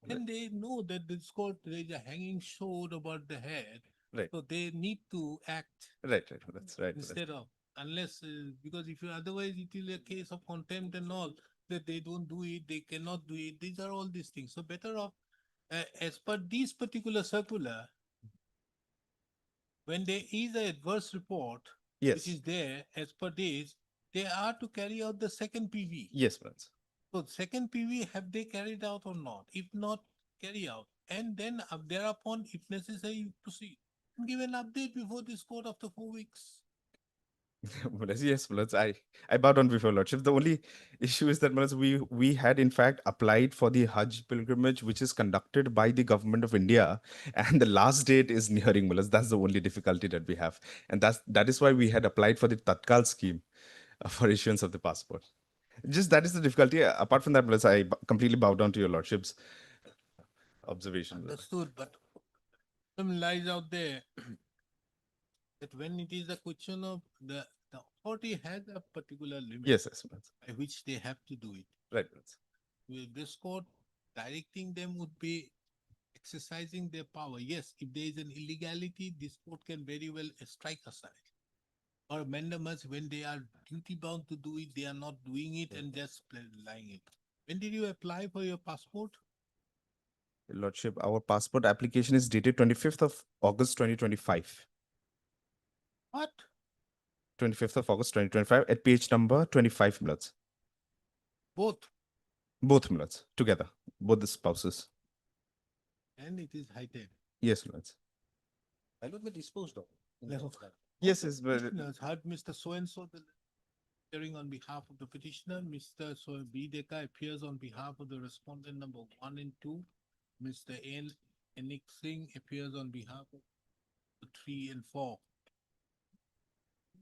Then they know that this court, there is a hanging sword about the head. Right. So they need to act right, that's right. instead of, unless, because if you, otherwise it is a case of contempt and all, that they don't do it, they cannot do it. These are all these things. So better off, as per this particular circular, when there is an adverse report, Yes. which is there as per this, they are to carry out the second PV. Yes, Millet. So second PV, have they carried out or not? If not, carry out. And then thereupon, if necessary, proceed. Give an update before this court after 4 weeks. Yes, Mulaz, I bow down before Lordship. The only issue is that Mulaz, we had in fact applied for the Hajj pilgrimage, which is conducted by the government of India, and the last date is nearing, Mulaz. That's the only difficulty that we have, and that is why we had applied for the Tatkal scheme for issuance of the passport. Just that is the difficulty. Apart from that, Mulaz, completely bow down to your Lordship's observation. Mulaz. Understood, but problem lies out there that when it is a question of the authority has a particular limit Yes, Mulaz. by which they have to do it. Right, Mulaz. With this court directing them would be exercising their power. Yes, if there is an illegality, this court can very well strike aside. Or mandamus, when they are duty bound to do it, they are not doing it and just lying it. When did you apply for your passport? Lordship, our passport application is dated 25th of August 2025. What? 25th of August 2025 at page number 25 minutes. Both. Both minutes together, both the spouses. And it is high time. Yes, minutes. I would be disposed of. Yes, yes, but Petitioners had Mr. So-and-so appearing on behalf of the petitioner. Mr. B. Deka appears on behalf of the respondent number 1 and 2. Mr. N. Enik Singh appears on behalf of the 3 and 4.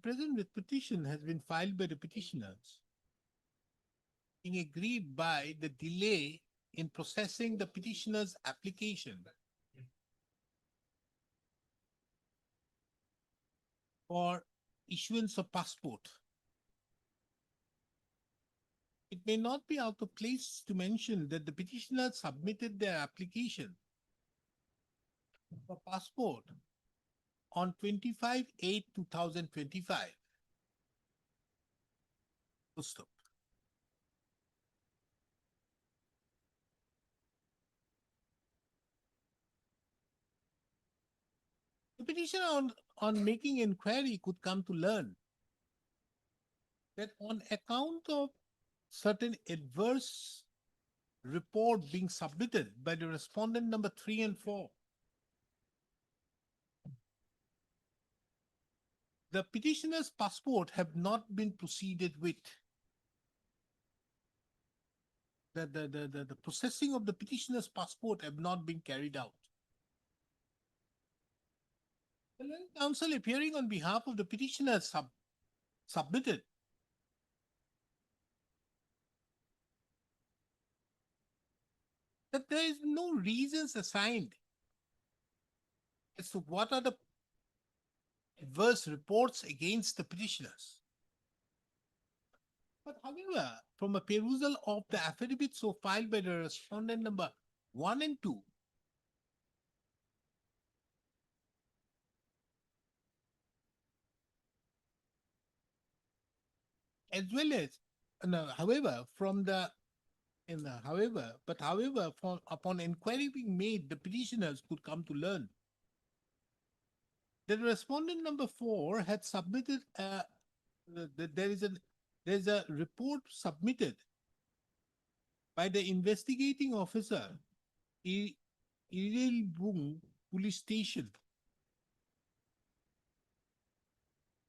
Present with petition has been filed by the petitioners, being agreed by the delay in processing the petitioner's application for issuance of passport. It may not be out of place to mention that the petitioner submitted their application for passport on 25/8/2025. Full stop. The petitioner on making inquiry could come to learn that on account of certain adverse report being submitted by the respondent number 3 and 4, the petitioner's passport have not been proceeded with. The processing of the petitioner's passport have not been carried out. The learned counsel appearing on behalf of the petitioner submitted that there is no reasons assigned as to what are the adverse reports against the petitioners. But however, from a perusal of the affidavit so filed by the respondent number 1 and 2, as well as, however, however, upon inquiry being made, the petitioners could come to learn the respondent number 4 had submitted there's a report submitted by the investigating officer, Irilbung Police Station,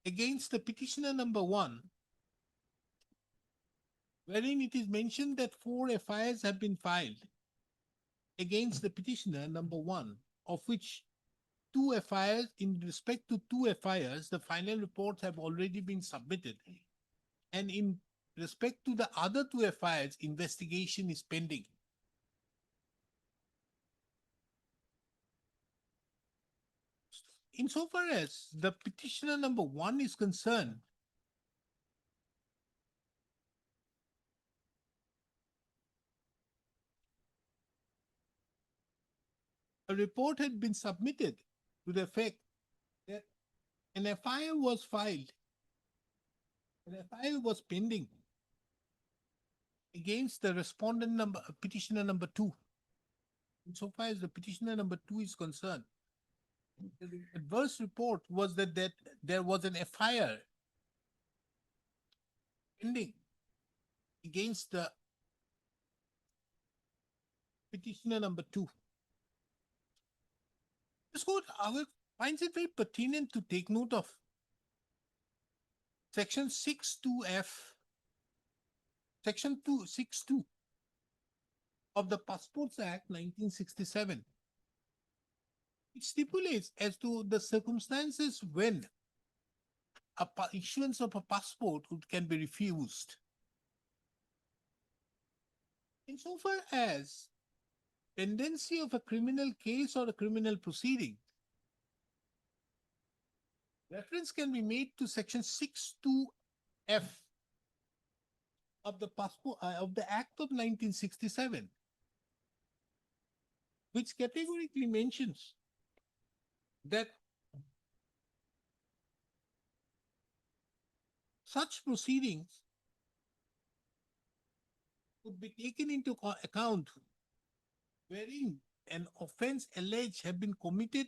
against the petitioner number 1, wherein it is mentioned that 4 FIRs have been filed against the petitioner number 1, of which 2 FIRs, in respect to 2 FIRs, the final reports have already been submitted. And in respect to the other 2 FIRs, investigation is pending. Insofar as the petitioner number 1 is concerned, a report had been submitted to the effect that an FIR was filed, an FIR was pending against the respondent number, petitioner number 2. Insofar as the petitioner number 2 is concerned, the adverse report was that there was an FIR pending against the petitioner number 2. This court, however, finds it very pertinent to take note of Section 62F, Section 262 of the Passports Act 1967. It stipulates as to the circumstances when issuance of a passport can be refused. Insofar as pendency of a criminal case or a criminal proceeding, reference can be made to Section 62F of the Passport of the Act of 1967, which categorically mentions that such proceedings would be taken into account wherein an offense alleged have been committed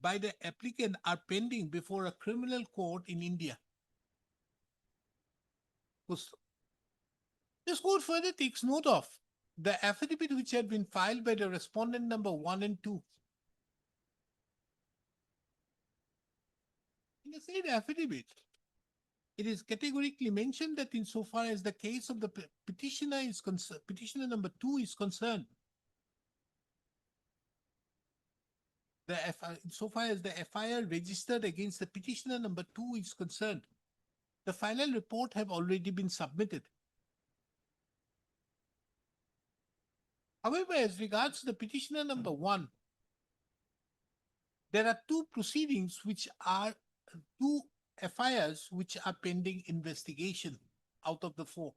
by the applicant are pending before a criminal court in India. This court further takes note of the affidavit which had been filed by the respondent number 1 and 2. In the said affidavit, it is categorically mentioned that insofar as the case of the petitioner is concerned, petitioner number 2 is concerned, insofar as the FIR registered against the petitioner number 2 is concerned, the final report have already been submitted. However, as regards the petitioner number 1, there are 2 proceedings which are 2 FIRs which are pending investigation out of the 4.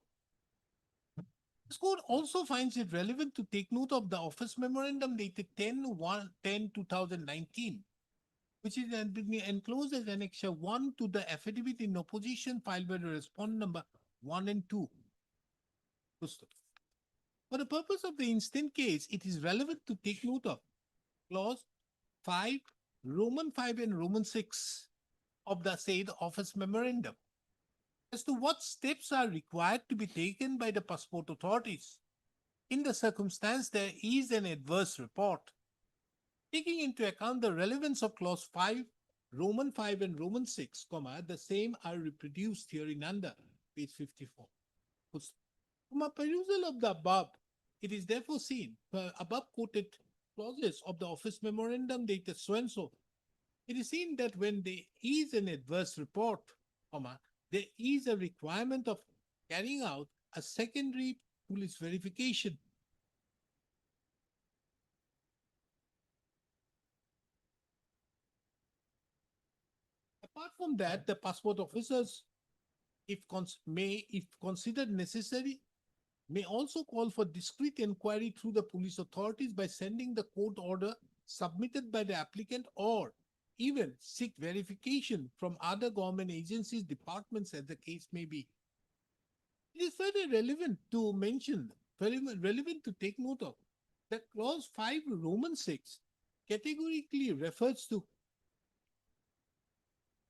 This court also finds it relevant to take note of the office memorandum dated 10/10/2019, which is enclosed as Annexure 1 to the affidavit in opposition filed by the respondent number 1 and 2. For the purpose of the instant case, it is relevant to take note of Clause 5, Roman 5 and Roman 6 of the said office memorandum as to what steps are required to be taken by the passport authorities in the circumstance there is an adverse report. Taking into account the relevance of Clause 5, Roman 5 and Roman 6, the same are reproduced herein under page 54. From a perusal of the above, it is therefore seen, above quoted clauses of the office memorandum dated so-and-so, it is seen that when there is an adverse report, there is a requirement of carrying out a secondary police verification. Apart from that, the passport officers, if considered necessary, may also call for discreet inquiry through the police authorities by sending the court order submitted by the applicant, or even seek verification from other government agencies, departments, as the case may be. It is further relevant to mention, relevant to take note of, that Clause 5, Roman 6 categorically refers to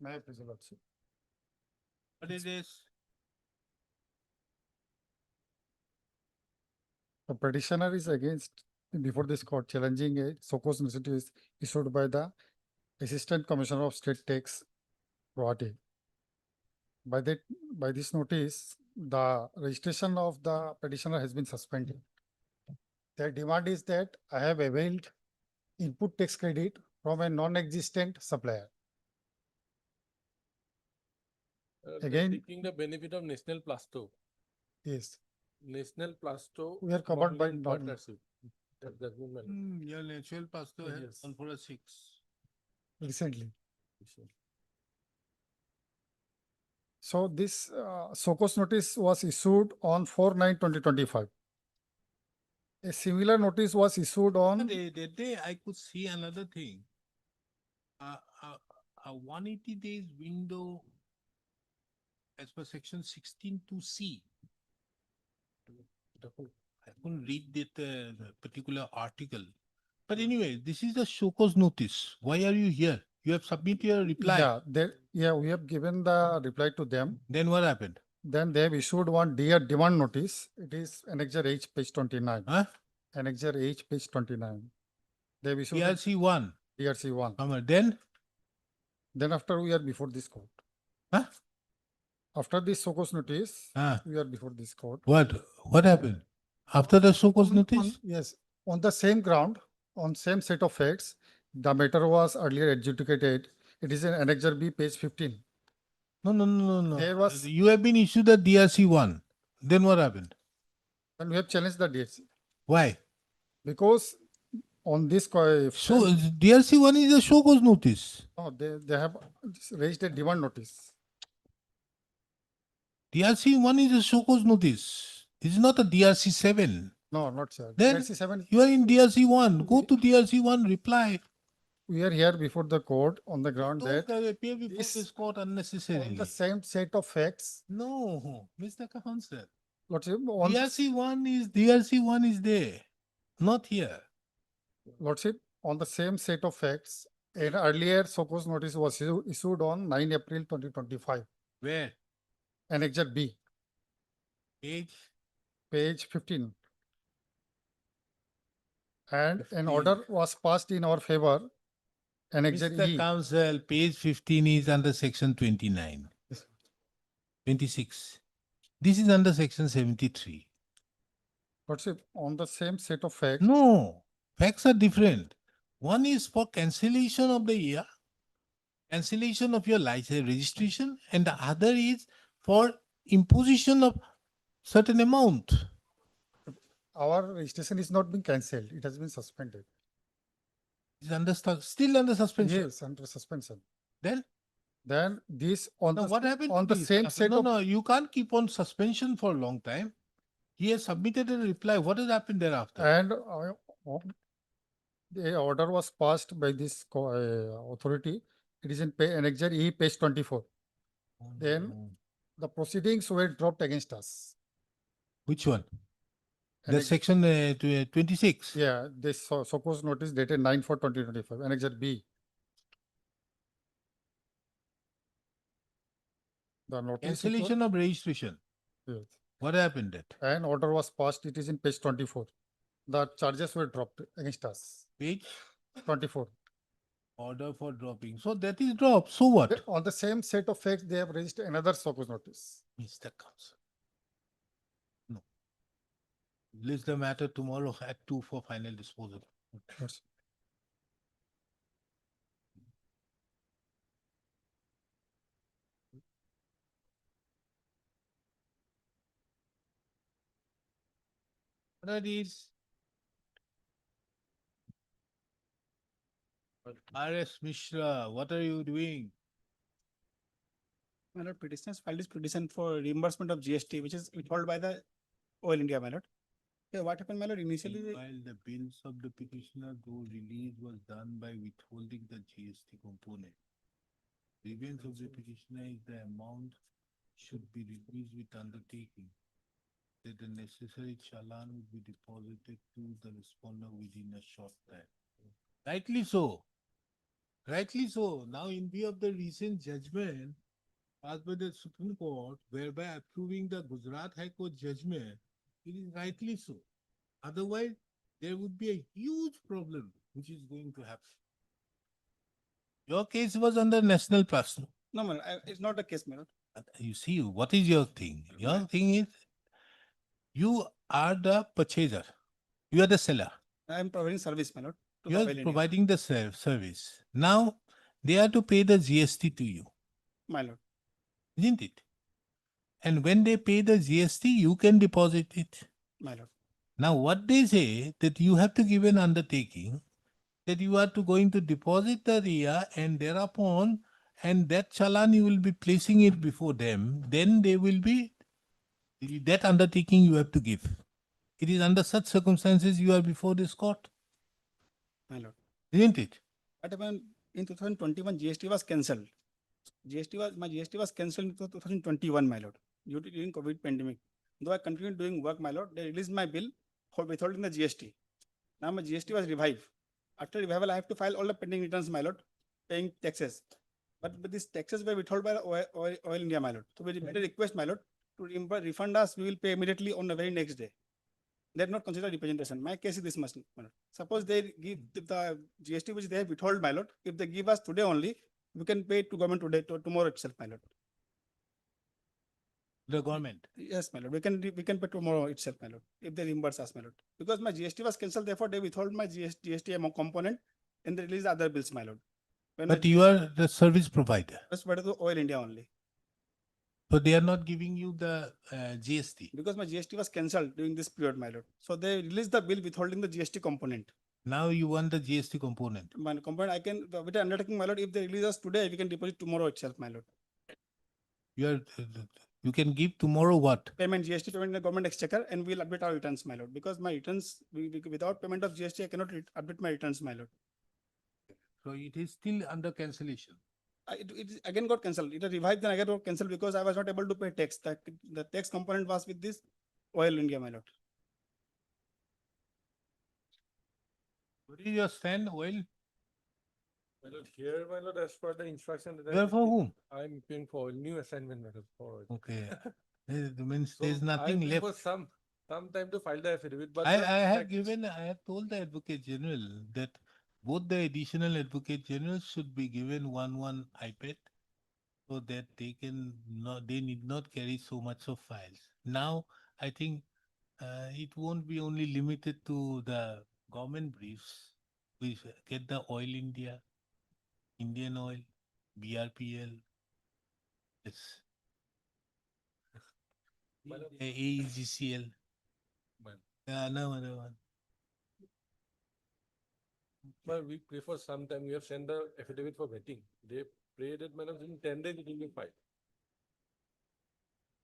May I please, Lordship? What is this? The petitioner is against, before this court, challenging a so-called notice issued by the Assistant Commissioner of State Tax, Gauhati. By that, by this notice, the registration of the petitioner has been suspended. Their demand is that I have availed input tax credit from a non-existent supplier. They're Again- Taking the benefit of National Plasto. Yes, National Plasto. we are covered by bottling partnership. That's been my lord. Your natural pastor has Yes. 146. recently. So this SOCOS notice was issued on 4/9/2025. A similar notice was issued on, That day I could see another thing. A 180 days window as per section 16(2)(c). I couldn't read the particular article. But anyway, this is the SOCOS notice. Why are you here? You have submitted your reply. we have given the reply to them. Then what happened? Then they have issued one dear demand notice. It is Annexure H, page 29. Huh? Annexure H, page 29. They have issued DRC 1. DRC 1. Then After we are before this court. Huh? After this SOCOS notice, Ah. we are before this court. What happened? After the SOCOS notice? Yes, on the same ground, on same set of facts, the matter was earlier adjudicated. It is in Annexure B, page 15. No. There was- You have been issued the DRC 1. Then what happened? And we have challenged the DRC. Why? Because on this, So DRC 1 is a SOCOS notice. no, they have raised a demand notice. DRC 1 is a SOCOS notice. It's not a DRC 7. No, not sir. Then DRC 7, you are in DRC 1. Go to DRC 1, reply. we are here before the court on the ground Don't that appear before this- this court on unnecessarily. the same set of facts, No, Mr. Kahan Lordship, on DRC 1 is there, not here. Lordship, on the same set of facts, an earlier SOCOS notice was issued on 9 April 2025, Where? Annexure B, Page page 15. And an 15. order was passed in our favor, Annexure Mr. E. Counsel, page 15 is under section 29. 26. This is under section 73. Lordship, on the same set of facts. No, facts are different. One is for cancellation of the year, cancellation of your license registration, and the other is for imposition of certain amount. Our registration is not being cancelled. It has been suspended. It's under, still under suspension. Yes, under suspension. Then? Then this on Now the, what happened on to the this? same set of, No, you can't keep on suspension for a long time. He has submitted a reply. What has happened thereafter? and the order was passed by this authority. It is in Annexure E, page 24. Then the proceedings were dropped against us. Which one? The Annex- section 26. Yeah, this SOCOS notice dated 9/4/2025, Annexure B. The notice. it was- Cancellation of registration. Yes. What happened that? An order was passed. It is in page 24. The charges were dropped against us. Page 24. order for dropping. So that is dropped. So what? On the same set of facts, they have raised another SOCOS notice. Mr. Counsel. No. List the matter tomorrow at 2 for final disposal. Yes. That is. R.S. Mishra, what are you doing? My lord, petitioners filed this petition for reimbursement of GST, which is withheld by the Oil India, my lord. Yeah, what happened, my lord, initially, While the bills of the petitioner, though release was done by withholding the GST component. Grievance of the petitioner is the amount should be reduced with undertaking that the necessary challan would be deposited to the respondent within a short time. Rightly so. Rightly so. Now, in view of the recent judgment passed by the Supreme Court, whereby approving the Gujarat High Court judgment, it is rightly so. Otherwise, there would be a huge problem which is going to happen. Your case was under national trust. No, my lord, it's not the case, my lord. You see, what is your thing? Your thing is you are the purchaser. You are the seller. I am providing service, my lord. to You the are Oil India. providing the service. Now, they are to pay the GST to you, My lord, isn't it? And when they pay the GST, you can deposit it. my lord. Now, what they say that you have to give an undertaking that you are to going to deposit the RIA and thereupon, and that challan you will be placing it before them, then they will be, that undertaking you have to give. It is under such circumstances you are before this court, My lord. isn't it? But when in 2021, GST was cancelled. My GST was cancelled in 2021, my lord, due to during COVID pandemic. Though I continued doing work, my lord, they released my bill for withholding the GST. Now my GST was revived. After revival, I have to file all the pending returns, my lord, paying taxes. But these taxes were withheld by Oil India, my lord. So we made a request, my lord, to refund us. We will pay immediately on the very next day. They are not considered representation. My case is this much, my lord. Suppose they give the GST which they have withheld, my lord. If they give us today only, we can pay it to government today, tomorrow itself, my lord. The government. Yes, my lord. We can pay tomorrow itself, my lord, if they reimburse us, my lord. Because my GST was cancelled, therefore they withhold my GST amount component and they release other bills, my lord. When But you are the service provider. just better to Oil India only. So they are not giving you the GST. Because my GST was cancelled during this period, my lord. So they released the bill withholding the GST component. Now you want the GST component. My component, I can, with the undertaking, my lord, if they release us today, we can deposit tomorrow itself, my lord. You can give tomorrow what? Payment, GST payment in the government exchequer, and we'll update our returns, my lord. Because my returns, without payment of GST, I cannot update my returns, my lord. So it is still under cancellation. It again got cancelled. It revived, then again got cancelled because I was not able to pay tax. The tax component was with this Oil India, my lord. What is your stand, oil? My lord, here, my lord, as per the instruction that You are for whom? I'm paying for new assignment, my lord, for. Okay. That means So there's nothing I'm left. for some time to file the affidavit, but. I the have fact- I have told the Advocate General that both the additional Advocate Generals should be given one iPad so that they need not carry so much of files. Now, I think it won't be only limited to the government briefs. We get the Oil India, Indian Oil, BRPL, yes, AEGCL. Another one. Well, we prefer sometime, we have sent the affidavit for vetting. They pray that, my lord, in 10 days it will be filed.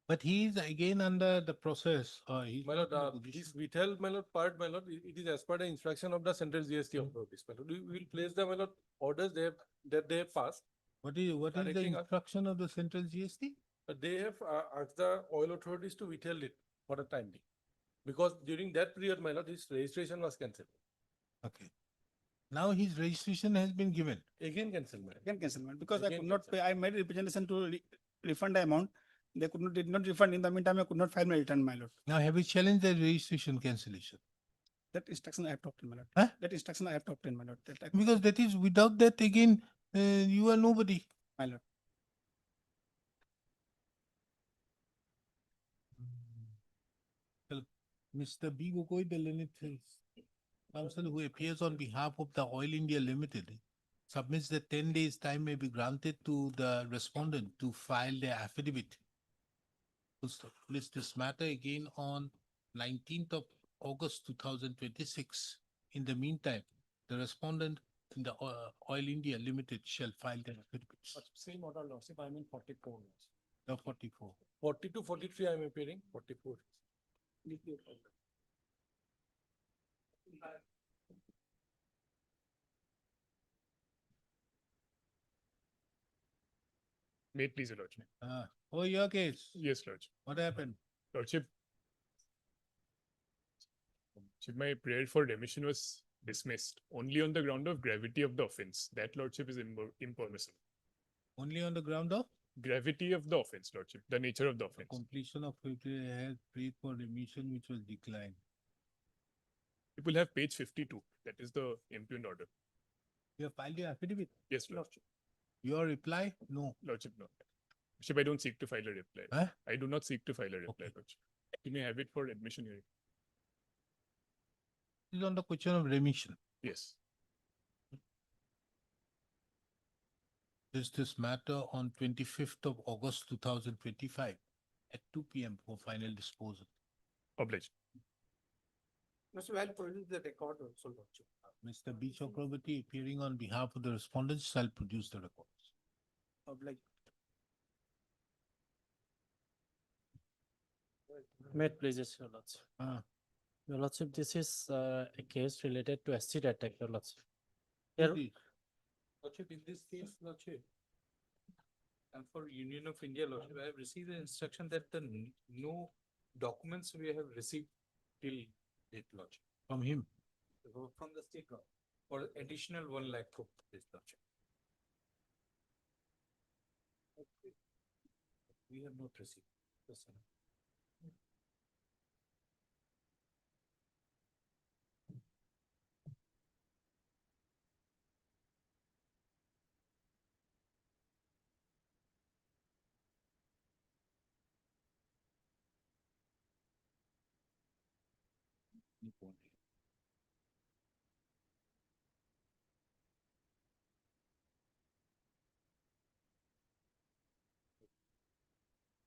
But he is again under the process. He's My not lord, in the position. this withheld, my lord, part, my lord, it is as per the instruction of the central GST authorities, my lord. We will place the, my lord, orders that they have passed. What is the Directing us- instruction of the central GST? They have asked the oil authorities to withhold it for the time being. Because during that period, my lord, his registration was cancelled. Okay. Now his registration has been given. Again cancelled, my lord. Again cancelled, because I Again could not cancelled. pay. I made a representation to refund the amount. They did not refund. In the meantime, I could not file my return, my lord. Now have you challenged the registration cancellation? That instruction I have to obtain, my lord. Huh? That instruction I have to obtain, my lord. Because that is without that again, you are nobody. My lord. Well, Mr. B. Gogoi, the learned counsel who appears on behalf of the Oil India Limited, submits that 10 days time may be granted to the respondent to file their affidavit. List this matter again on 19th of August 2026. In the meantime, the respondent in the Oil India Limited shall file their affidavits. Same order, lordship, I'm in 44. The 44. 40 to 43, I'm appearing, 44. May it please your lordship. Oh, your case. Yes, lordship. What happened? Lordship. My prayer for remission was dismissed only on the ground of gravity of the offense. That lordship is impermissible. Only on the ground of Gravity of the offense, lordship, the nature of the offense. completion of it has prayed for remission which was declined. People have page 52. That is the impugned order. You have filed your affidavit. Yes, lordship. Your reply? No. Lordship, no. Lordship, I don't seek to file a reply. Huh? I do not seek to file a reply, Okay. lordship. You may have it for admission hearing. This is on the question of remission. Yes. Is this matter on 25th of August 2025 at 2 p.m. for final disposal. Obliged. Mr. Well, produce the record also, Lordship. Mr. B. Chakraborty appearing on behalf of the respondents shall produce the records. Obliged. May it please, Your Lordship. Your Lordship, this is a case related to acid attack, Your Lordship. Here, Lordship, in this case, Lordship, and for Union of India, Lordship, I have received the instruction that no documents we have received till date, Lordship. From him. From the state law, for additional 1 lakh for this, Lordship. We have not received. Yes, sir.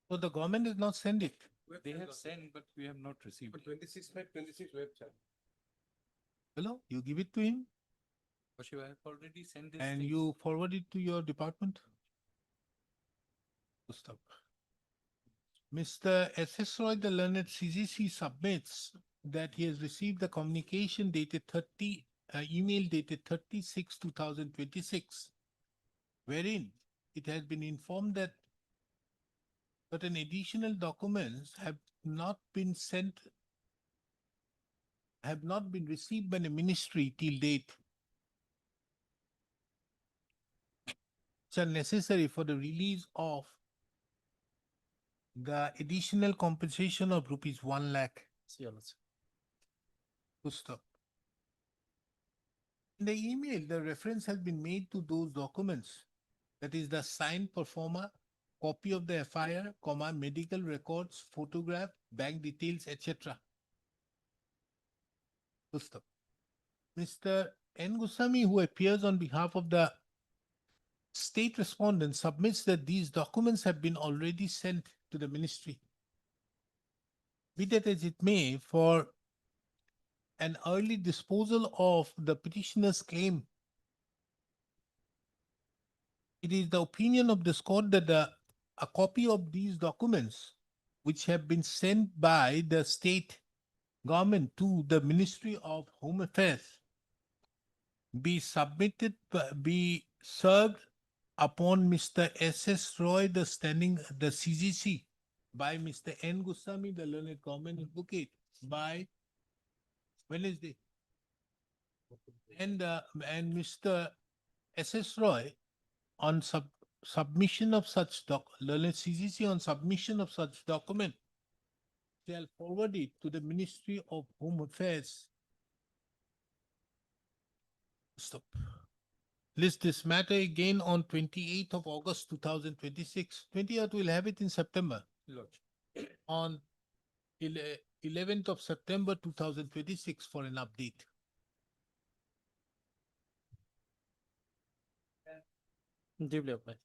So the government has not sent it. They have sent, but we have not received. 26/5/26 website. Hello, you give it to him Lordship, I have already sent this. and thing. you forward it to your department. Stop. Mr. S.S. Roy, the learned CGC submits that he has received the communication dated email dated 30/6/2026, wherein it has been informed that certain additional documents have not been received by the ministry till date, which are necessary for the release of the additional compensation of rupees 1 lakh. Your Lordship. To stop. In the email, the reference has been made to those documents. That is the signed performer, copy of the FIR, medical records, photograph, bank details, etc. To stop. Mr. N. Goswami, who appears on behalf of the state respondent, submits that these documents have been already sent to the ministry. Be that as it may, for an early disposal of the petitioner's claim, it is the opinion of this court that a copy of these documents, which have been sent by the state government to the Ministry of Home Affairs, be served upon Mr. S.S. Roy, the CGC, by Mr. N. Goswami, the learned government advocate, by Wednesday. And Mr. S.S. Roy, on submission of such learned CGC on submission of such document, shall forward it to the Ministry of Home Affairs. Stop. List this matter again on 28th of August 2026. 20th, we'll have it in September. Lordship. On 11th of September 2026 for an update. Duly applied.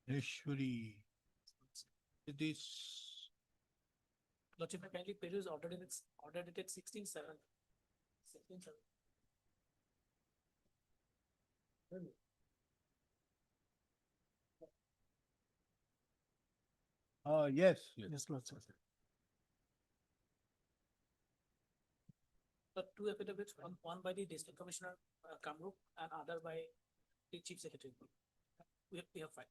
Ishwari. It is. Lordship, I kindly peruse order dated 16/7. 16/7. Yes. Yes, Lordship. The 2 affidavits, one by the District Commissioner Kamrup and other by the Chief Secretary. We have filed.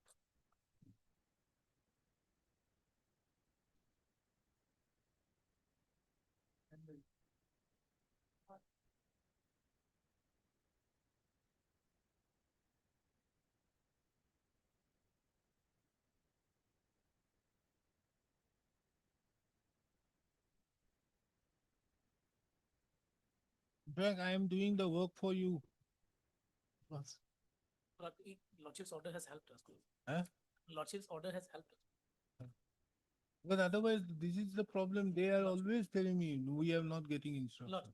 Frank, I am doing the work for you. But Lordship's order has helped us. Huh? Lordship's order has helped us. Because otherwise, this is the problem. They are always telling me, we are not getting instruction. Lord,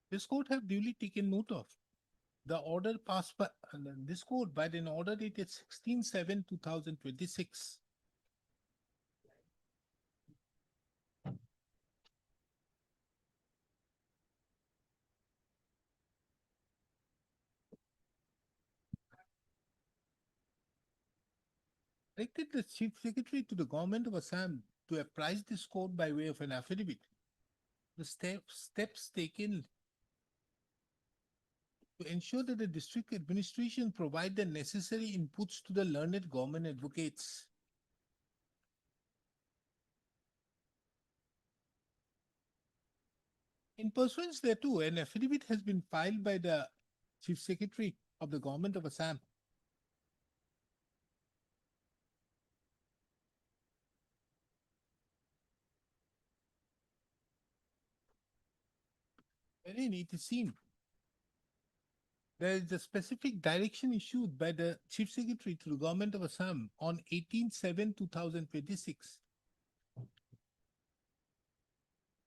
This court have duly taken note of the order passed by this court by an order dated 16/7/2026. Directed the Chief Secretary to the Government of Assam to apprise this court by way of an affidavit. The steps taken to ensure that the district administration provide the necessary inputs to the learned government advocates. In pursuance thereto, an affidavit has been filed by the Chief Secretary of the Government of Assam. Wherein it is seen there is a specific direction issued by the Chief Secretary to the Government of Assam on 18/7/2026,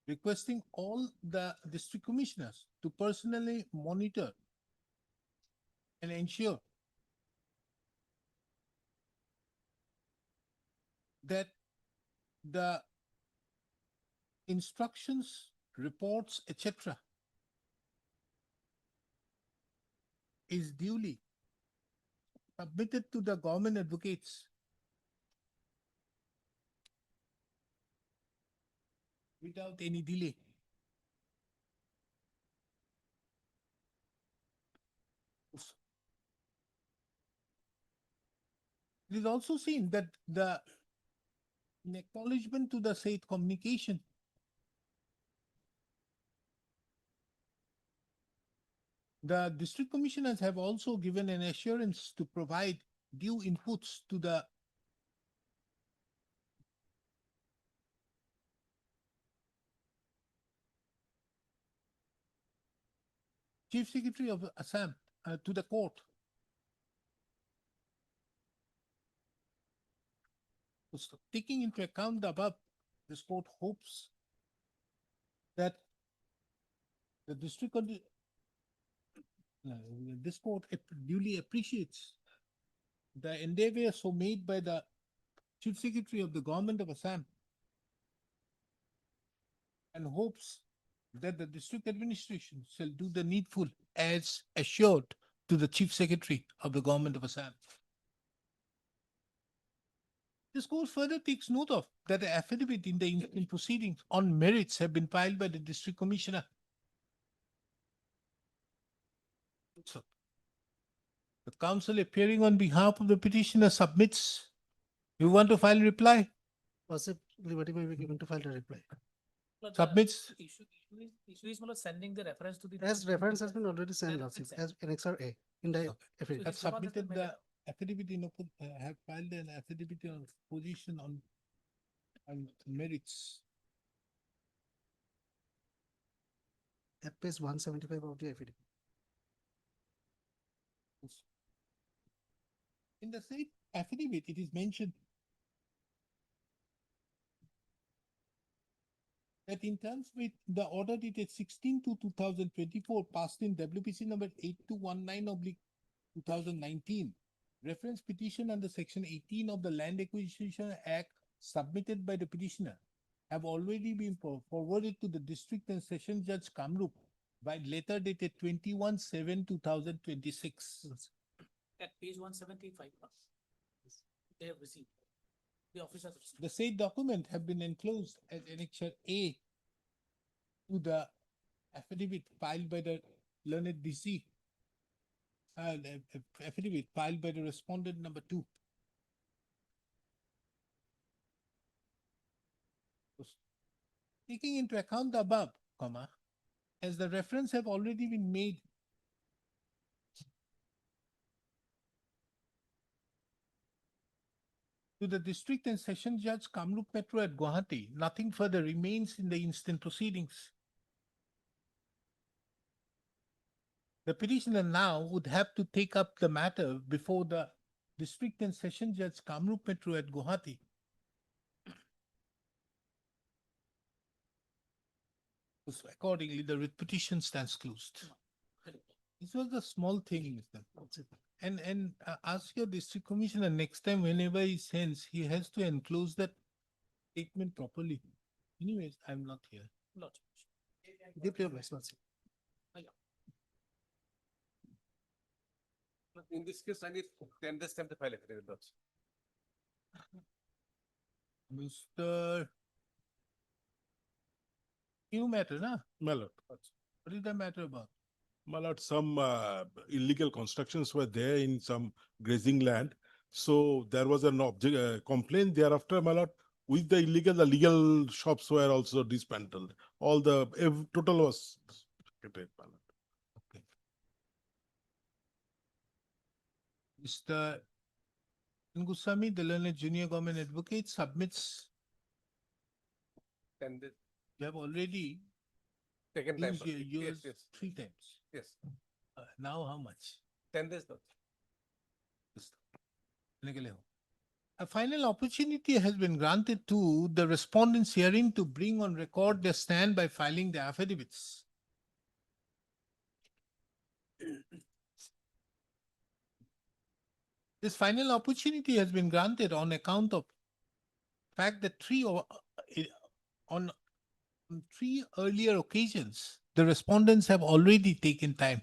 requesting all the district commissioners to personally monitor and ensure that the instructions, reports, etc. is duly submitted to the government advocates without any delay. It is also seen that in acknowledgement to the said communication, the district commissioners have also given an assurance to provide due inputs to the Chief Secretary of Assam to the court. So taking into account the above, this court hopes that the district this court duly appreciates the endeavor so made by the Chief Secretary of the Government of Assam and hopes that the district administration shall do the needful as assured to the Chief Secretary of the Government of Assam. This court further takes note of that the affidavit in the proceedings on merits have been filed by the District Commissioner. So, the counsel appearing on behalf of the petitioner submits. You want to file reply? Possibly, what will be given to file a reply? Lord, Submits. Issue is Lord, sending the reference to the. As reference has been already sent, That Lordship, is sent. as Annexure A in the affidavit. Have His response has been submitted made the up. affidavit in have filed an affidavit of position on merits. At page 175 of the affidavit. In the same affidavit, it is mentioned that in terms with the order dated 16/2/2024 passed in WPC number 8219/2019, reference petition under section 18 of the Land Acquisition Act submitted by the petitioner have already been forwarded to the district and session judge Kamrup by letter dated 21/7/2026. At page 175, they have received. The officers received. The said document have been enclosed as Annexure A to the affidavit filed by the learned DC. The affidavit filed by the respondent number 2. Taking into account the above, comma, as the reference have already been made to the district and session judge Kamrup Metro at Gauhati, nothing further remains in the instant proceedings. The petitioner now would have to take up the matter before the district and session judge Kamrup Metro at Gauhati. So accordingly, the writ petition stands closed. This was a small thing, Mr. And ask your district commissioner next time whenever he sends, he has to enclose that statement properly. Anyways, I'm not here. Not. Give your response. In this case, I need 10 days time to file affidavit, Lordship. Mr. You matter, na? My lord, What is the matter about? my lord, some illegal constructions were there in some grazing land. So there was an complaint thereafter, my lord, with the legal shops were also dismantled. All the total was secretariat, my lord. Okay. Mr. Goswami, the learned junior government advocate, submits. 10 days, You have already second time. used your Lordship. yours Yes, 3 times. yes. Now how much? 10 days, Lordship. A final opportunity has been granted to the respondents herein to bring on record their stand by filing the affidavits. This final opportunity has been granted on account of fact that on 3 earlier occasions, the respondents have already taken time.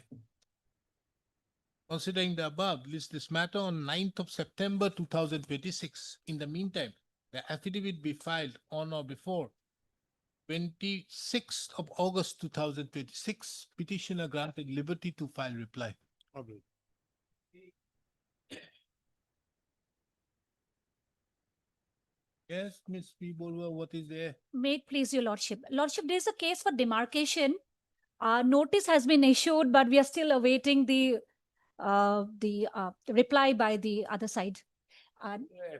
Considering the above, list this matter on 9th of September 2026. In the meantime, the affidavit be filed on or before 26th of August 2026. Petitioner granted liberty to file reply. Agreed. Yes, Ms. P. Borua, what is there? May it please your lordship. Lordship, there is a case for demarcation. Notice has been issued, but we are still awaiting the reply by the other side.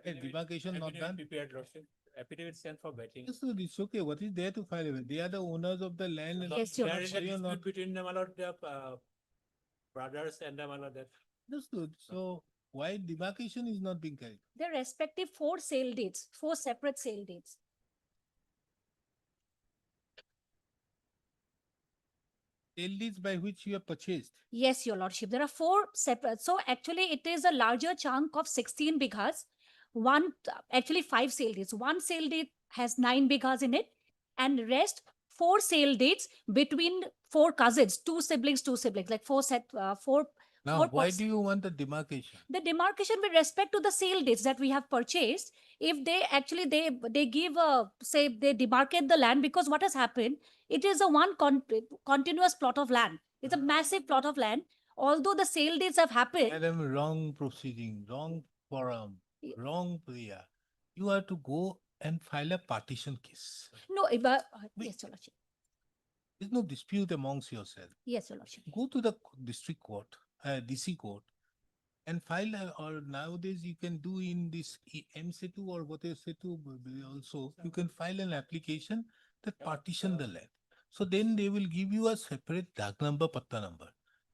Demarcation not done? Prepared, Lordship. Affidavit sent for betting. Yes, so it's okay. What is there to file? They are the owners of the land. And Yes, your There is a Why you are not- dispute between them, my lord, the brothers and them, my lord, that. Understood. So why demarcation is not being carried? Their respective 4 sale dates, 4 separate sale dates. Sale deeds by which you have purchased. Yes, your lordship. There are 4 separate. So actually, it is a larger chunk of 16 bighas. Actually 5 sale dates. 1 sale date has 9 bighas in it, and rest 4 sale dates between 4 cousins, 2 siblings, like 4 Now, Four why pers- do you want the demarcation? the demarcation with respect to the sale dates that we have purchased. If they actually they give say they demarcate the land, because what has happened, it is a continuous plot of land. It's a massive plot of land. Although the sale dates have happened, Madam, wrong proceeding, wrong forum, wrong prayer. You have to go and file a partition case. no, but yes, your lordship. There's no dispute amongst yourselves. Yes, your lordship. Go to the district court, DC court, and file, or nowadays you can do in this M-Setu or whatever Setu also, you can file an application that partition the land. So then they will give you a separate DAG number, patta number.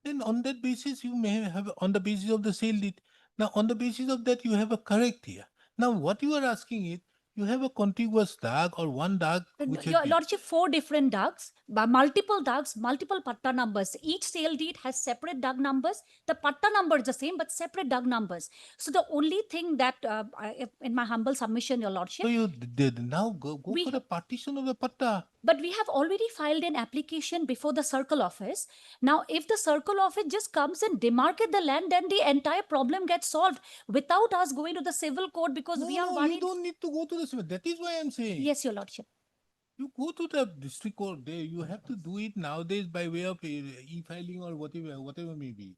Then on that basis, you may have, on the basis of the sale deed. Now, on the basis of that, you have a correct here. Now, what you are asking is, you have a contiguous DAG or one DAG which has Your been- lordship, 4 different DAGs, multiple DAGs, multiple patta numbers. Each sale deed has separate DAG numbers. The patta number is the same, but separate DAG numbers. So the only thing that, in my humble submission, your lordship, So you did now go We for the partition of the patta. but we have already filed an application before the circle office. Now, if the circle office just comes and demarcate the land, then the entire problem gets solved without us going to the civil court, because we are No, worried. you don't need to go to the civil. That is why I'm saying. Yes, your lordship. You go to the district court there. You have to do it nowadays by way of e-filing or whatever may be.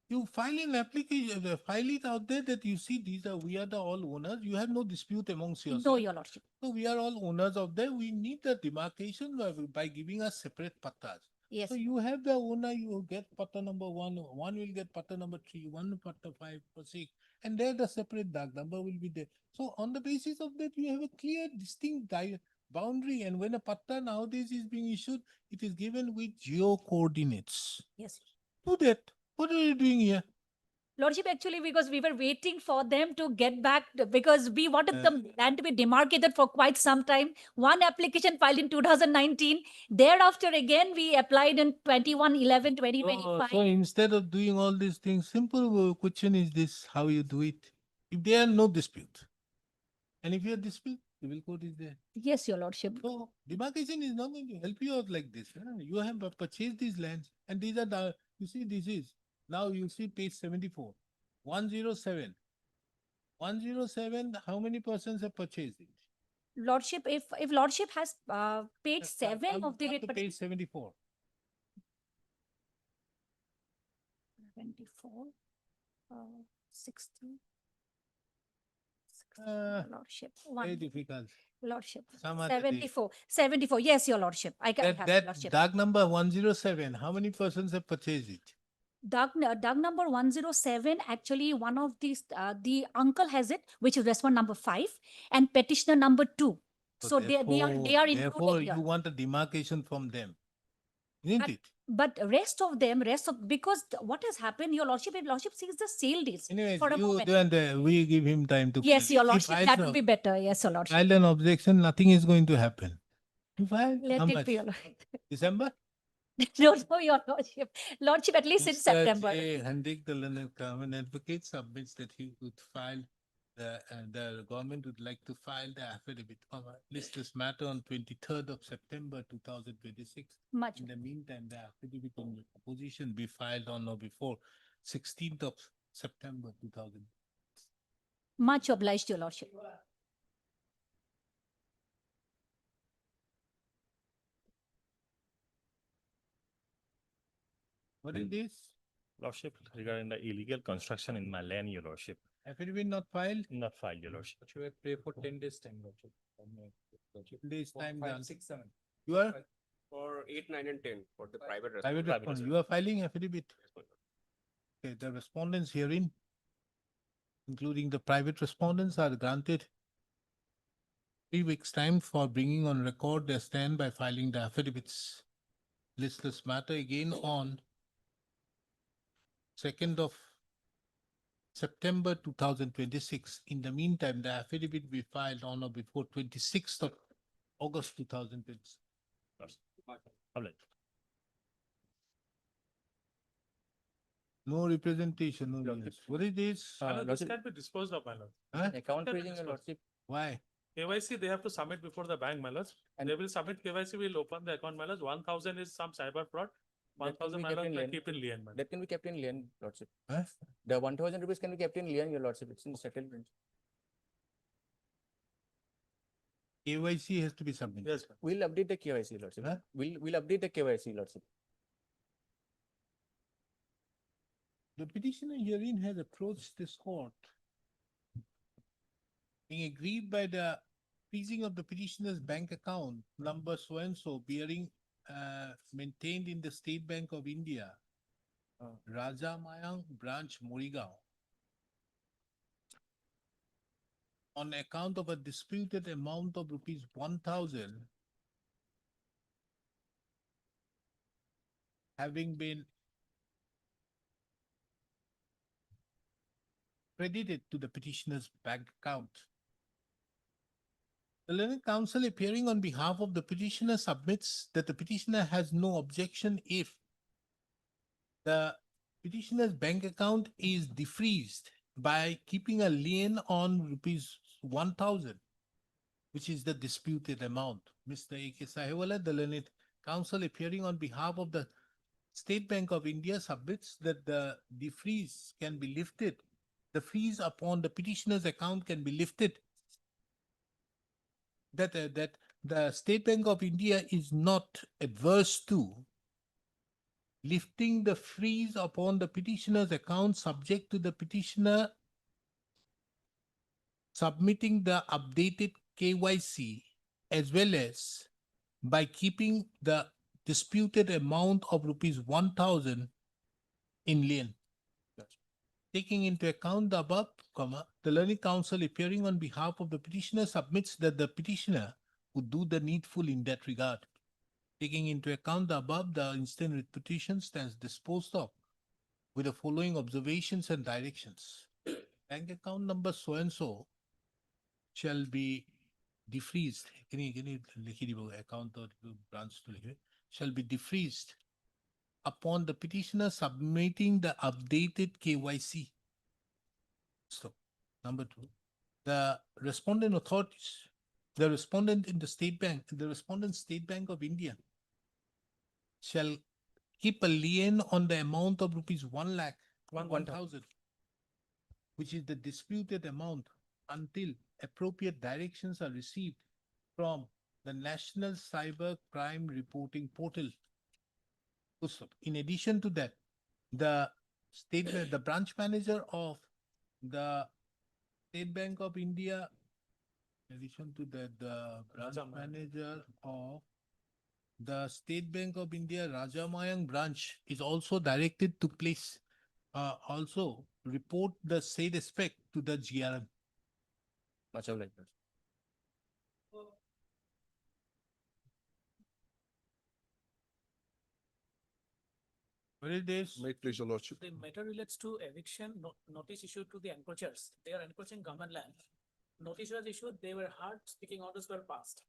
You file an application, file it out there that you see we are the all owners. You have no dispute amongst yourselves. No, your lordship. So we are all owners of them. We need the demarcation by giving us separate pattas. Yes. So you have the owner, you get patta number one will get patta number 3, one patta 5 or 6, and there the separate dark number will be there. So on the basis of that, you have a clear, distinct boundary. And when a patta nowadays is being issued, it is given with geo coordinates. Yes. Do that. What are you doing here? Lordship, actually, because we were waiting for them to get back because we wanted the land to be demarcated for quite some time. One application filed in 2019. Thereafter, again, we applied in 21/11/2025. So instead of doing all these things, simple question is this: how you do it? If there are no dispute, and if you have dispute, civil court is there. Yes, your lordship. So demarcation is not going to help you out like this. You have purchased these lands, and these are the, you see, this is, now you see page 74, 107. 107, how many persons have purchased it? Lordship, if lordship has page Yes, 7 of the up writ to page 74. 24, 60. Lordship. Very One. difficult. Lordship. Some other day. 74. Yes, your lordship. I have That lordship. dark number 107, how many persons have purchased it? Doug number 107, actually one of these, the uncle has it, which is respondent number 5 and petitioner number 2. So they are included Therefore, here. you want a demarcation from them, isn't it? But because what has happened, your lordship, if lordship sees the sale deals. Anyways, for a you moment. then we give him time to. Yes, your If lordship, that would be better. Yes, your lordship. File an objection, nothing is going to happen. You file, Let how it much? be, your lordship. December? No, your lordship. Lordship, at least since September. Hendrik, the learned government advocate submits that he would file the government would like to file the affidavit of list this matter on 23rd of September 2026. Much. In the meantime, the affidavit in opposition be filed on or before 16th of September 2000. Much obliged, your lordship. What is this? Lordship, regarding the illegal construction in my land, your lordship. Affidavit not filed? Not filed, your lordship. But you have pray for 10 days time, lordship. Days time 5, done. 6, 7. You are? For 8, 9, and 10 for the private Private respondent. You are filing affidavit. Okay, the respondents herein, including the private respondents, are granted 3 weeks' time for bringing on record their stand by filing the affidavits. Listless matter again on 2nd of September 2026. In the meantime, the affidavit be filed on or before 26th of August 2026. No representation, no news. What is this? This can be disposed of, my lord. Huh? Account Can be freezing, your disposed. lordship. Why? KYC, they have to submit before the bank, my lord. And they will submit KYC, will open the account, my lord. 1,000 is some cyber fraud. That can 1,000, be my kept lord, in will lien. keep in lien, my lord. That can be kept in lien, lordship. Huh? The 1,000 rupees can be kept in lien, your lordship. It's in the settlement. KYC has to be submitted. Yes, ma'am. We'll update the KYC, lordship. Huh? We'll update the KYC, lordship. The petitioner herein has approached this court, being aggrieved by the freezing of the petitioner's bank account number so and so bearing maintained in the State Bank of India, Raja Mayang branch Morigao, on account of a disputed amount of rupees 1,000 having been credited to the petitioner's bank account. The learned counsel appearing on behalf of the petitioner submits that the petitioner has no objection if the petitioner's bank account is defreezed by keeping a lien on rupees 1,000, which is the disputed amount. Mr. A.K. Sahewala, the learned counsel appearing on behalf of the State Bank of India submits that the defreeze can be lifted. The freeze upon the petitioner's account can be lifted. That the State Bank of India is not adverse to lifting the freeze upon the petitioner's account subject to the petitioner submitting the updated KYC as well as by keeping the disputed amount of rupees 1,000 in lien. Taking into account the above, the learned counsel appearing on behalf of the petitioner submits that the petitioner would do the needful in that regard. Taking into account the above, the instant writ petition stands disposed of with the following observations and directions. Bank account number so and so shall be defreezed. Account or branch to shall be defreezed upon the petitioner submitting the updated KYC. So, number two, the respondent authorities, the respondent in the State Bank, the respondent State Bank of India shall keep a lien on the amount of rupees 1,00,000, which is the disputed amount until appropriate directions are received from the National Cyber Crime Reporting Portal. In addition to that, the the branch manager of the State Bank of India, in addition to that, the branch manager of the State Bank of India Rajamayang branch is also directed to place, also report the said aspect to the GRM. Much of like that. What is this? May it please your lordship. The matter relates to eviction notice issued to the encroachers. They are encroaching government land. Notice was issued, they were heard, speaking orders were passed.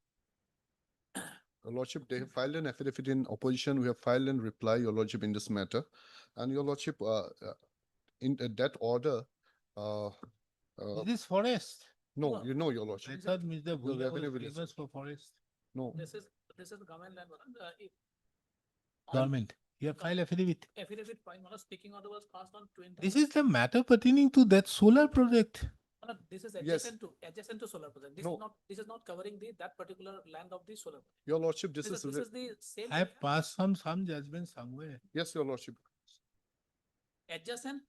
Your lordship, they have filed an affidavit in opposition. We have filed in reply, your lordship, in this matter. And your lordship, in that order, Is this forest? no, you know, your lordship. I thought Mr. Bhuya revenue was will- famous for forest. No, This is the government land. Government, you have filed affidavit. Affidavit, speaking order was passed on 20. This is the matter pertaining to that solar project. This is Yes. adjacent to solar project. No. This is not covering that particular land of the solar. project. your lordship, this This is, is the same. I have area, passed some judgment somewhere. yes, your lordship. adjacent,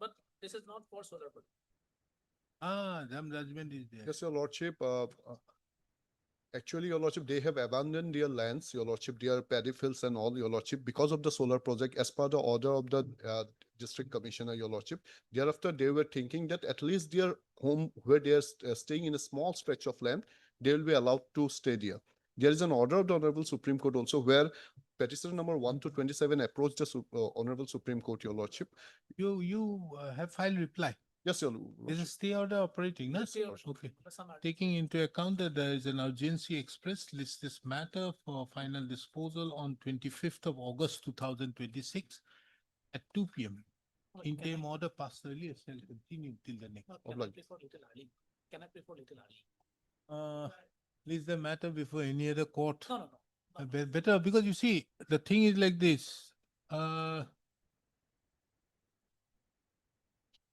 but this is not for solar project. Some judgment is there. Yes, your lordship, actually, your lordship, they have abandoned their lands, your lordship, their paddy fields and all, your lordship, because of the solar project, as per the order of the district commissioner, your lordship. Thereafter, they were thinking that at least their home, where they are staying in a small stretch of land, they will be allowed to stay there. There is an order of the Honorable Supreme Court also where petitioner number 1 to 27 approached the Honorable Supreme Court, your lordship. You have filed reply. Yes, your There's a lordship. stay order operating, no? Stay order. Okay. For some art- Taking into account that there is an urgency expressed, list this matter for final disposal on 25th of August 2026 at 2 p.m. Oh, Interim order passed earlier shall continue till the next. Can I obliged. play for little early? Can I play for little early? List the matter before any other court. No. Better, because you see, the thing is like this.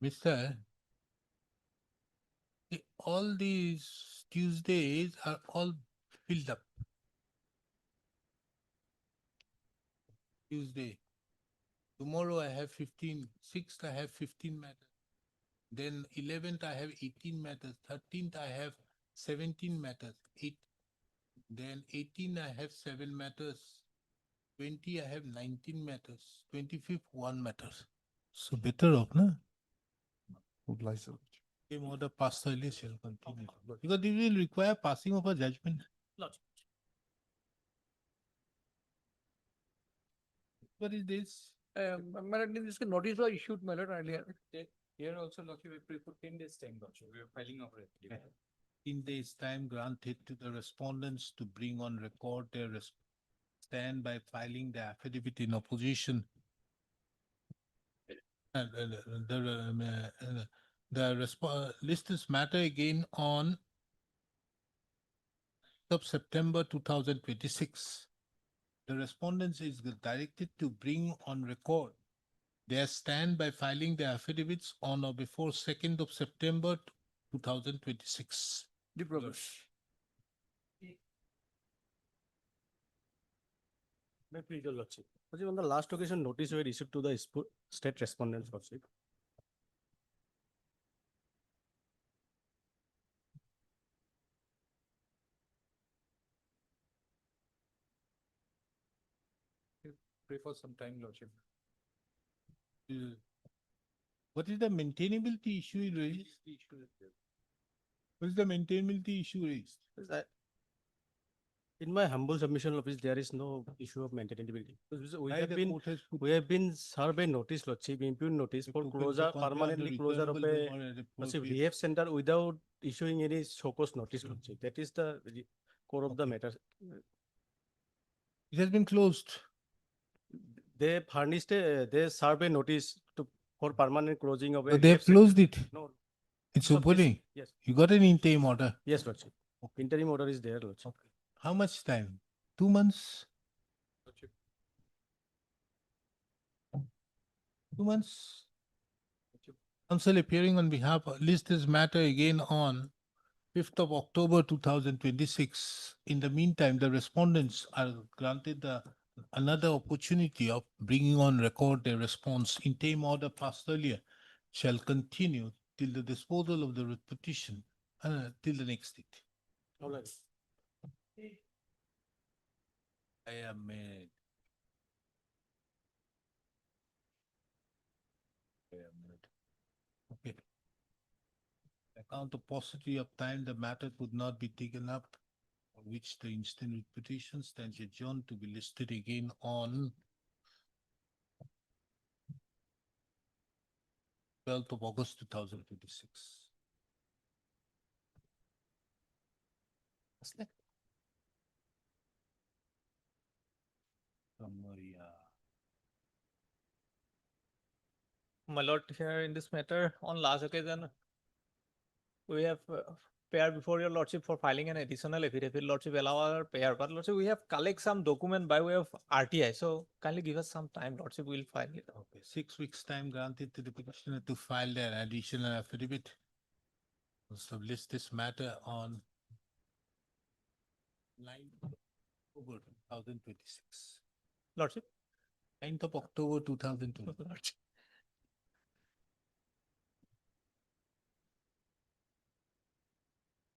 Mister, all these Tuesdays are all filled up. Tuesday. Tomorrow I have 15, 6th I have 15 matters. Then 11th I have 18 matters, 13th I have 17 matters, 8. Then 18 I have 7 matters, 20 I have 19 matters, 25th 1 matters. So better off, na? Obliged, your lordship. Same order passed earlier shall continue. Because it will require passing of a judgment. Logic. What is this? This notice was issued, my lord, earlier. Here also, lordship, we put 10 days time, lordship. We are filing our affidavit. In days time granted to the respondents to bring on record their stand by filing the affidavit in opposition. List this matter again on of September 2026. The respondents is directed to bring on record their stand by filing the affidavits on or before 2nd of September 2026. The progress. May please your lordship. Lordship, on the last occasion, notice were issued to the state respondents, Lordship. Pray for some time, Lordship. What is the maintainability issue raised? What is the maintainability issue raised? In my humble submission, Lordship, there is no issue of maintainability. Because Why the court has put- we have been served a notice, Lordship, impute notice for closure, permanently closure of a Lordship, rehab center without issuing any show cause notice, Lordship. That is the core of the matter. It has been closed. They furnished, they served a notice for permanent closing of a. So they have rehab center. closed it. No. It's So this- opening. Yes, You got an interim order. yes, Lordship. Interim order is there, Lordship. How much time? 2 months? 2 months? Counsel appearing on behalf, list this matter again on 5th of October 2026. In the meantime, the respondents are granted another opportunity of bringing on record their response. Interim order passed earlier shall continue till the disposal of the petition till the next date. All right. I am made. Okay. Account of paucity of time, the matter could not be taken up, for which the instant petition stands adjourned to be listed again on 12th of August 2026. My lord, here in this matter, on last occasion, we have pair before your lordship for filing an additional affidavit. Lordship allow our pair, but lordship, we have collect some document by way of RTI. So kindly give us some time. Lordship will file it. Okay, 6 weeks time granted to the petitioner to file their additional affidavit. So list this matter on 9th October 2026. Lordship. 9th of October 2020. Lordship.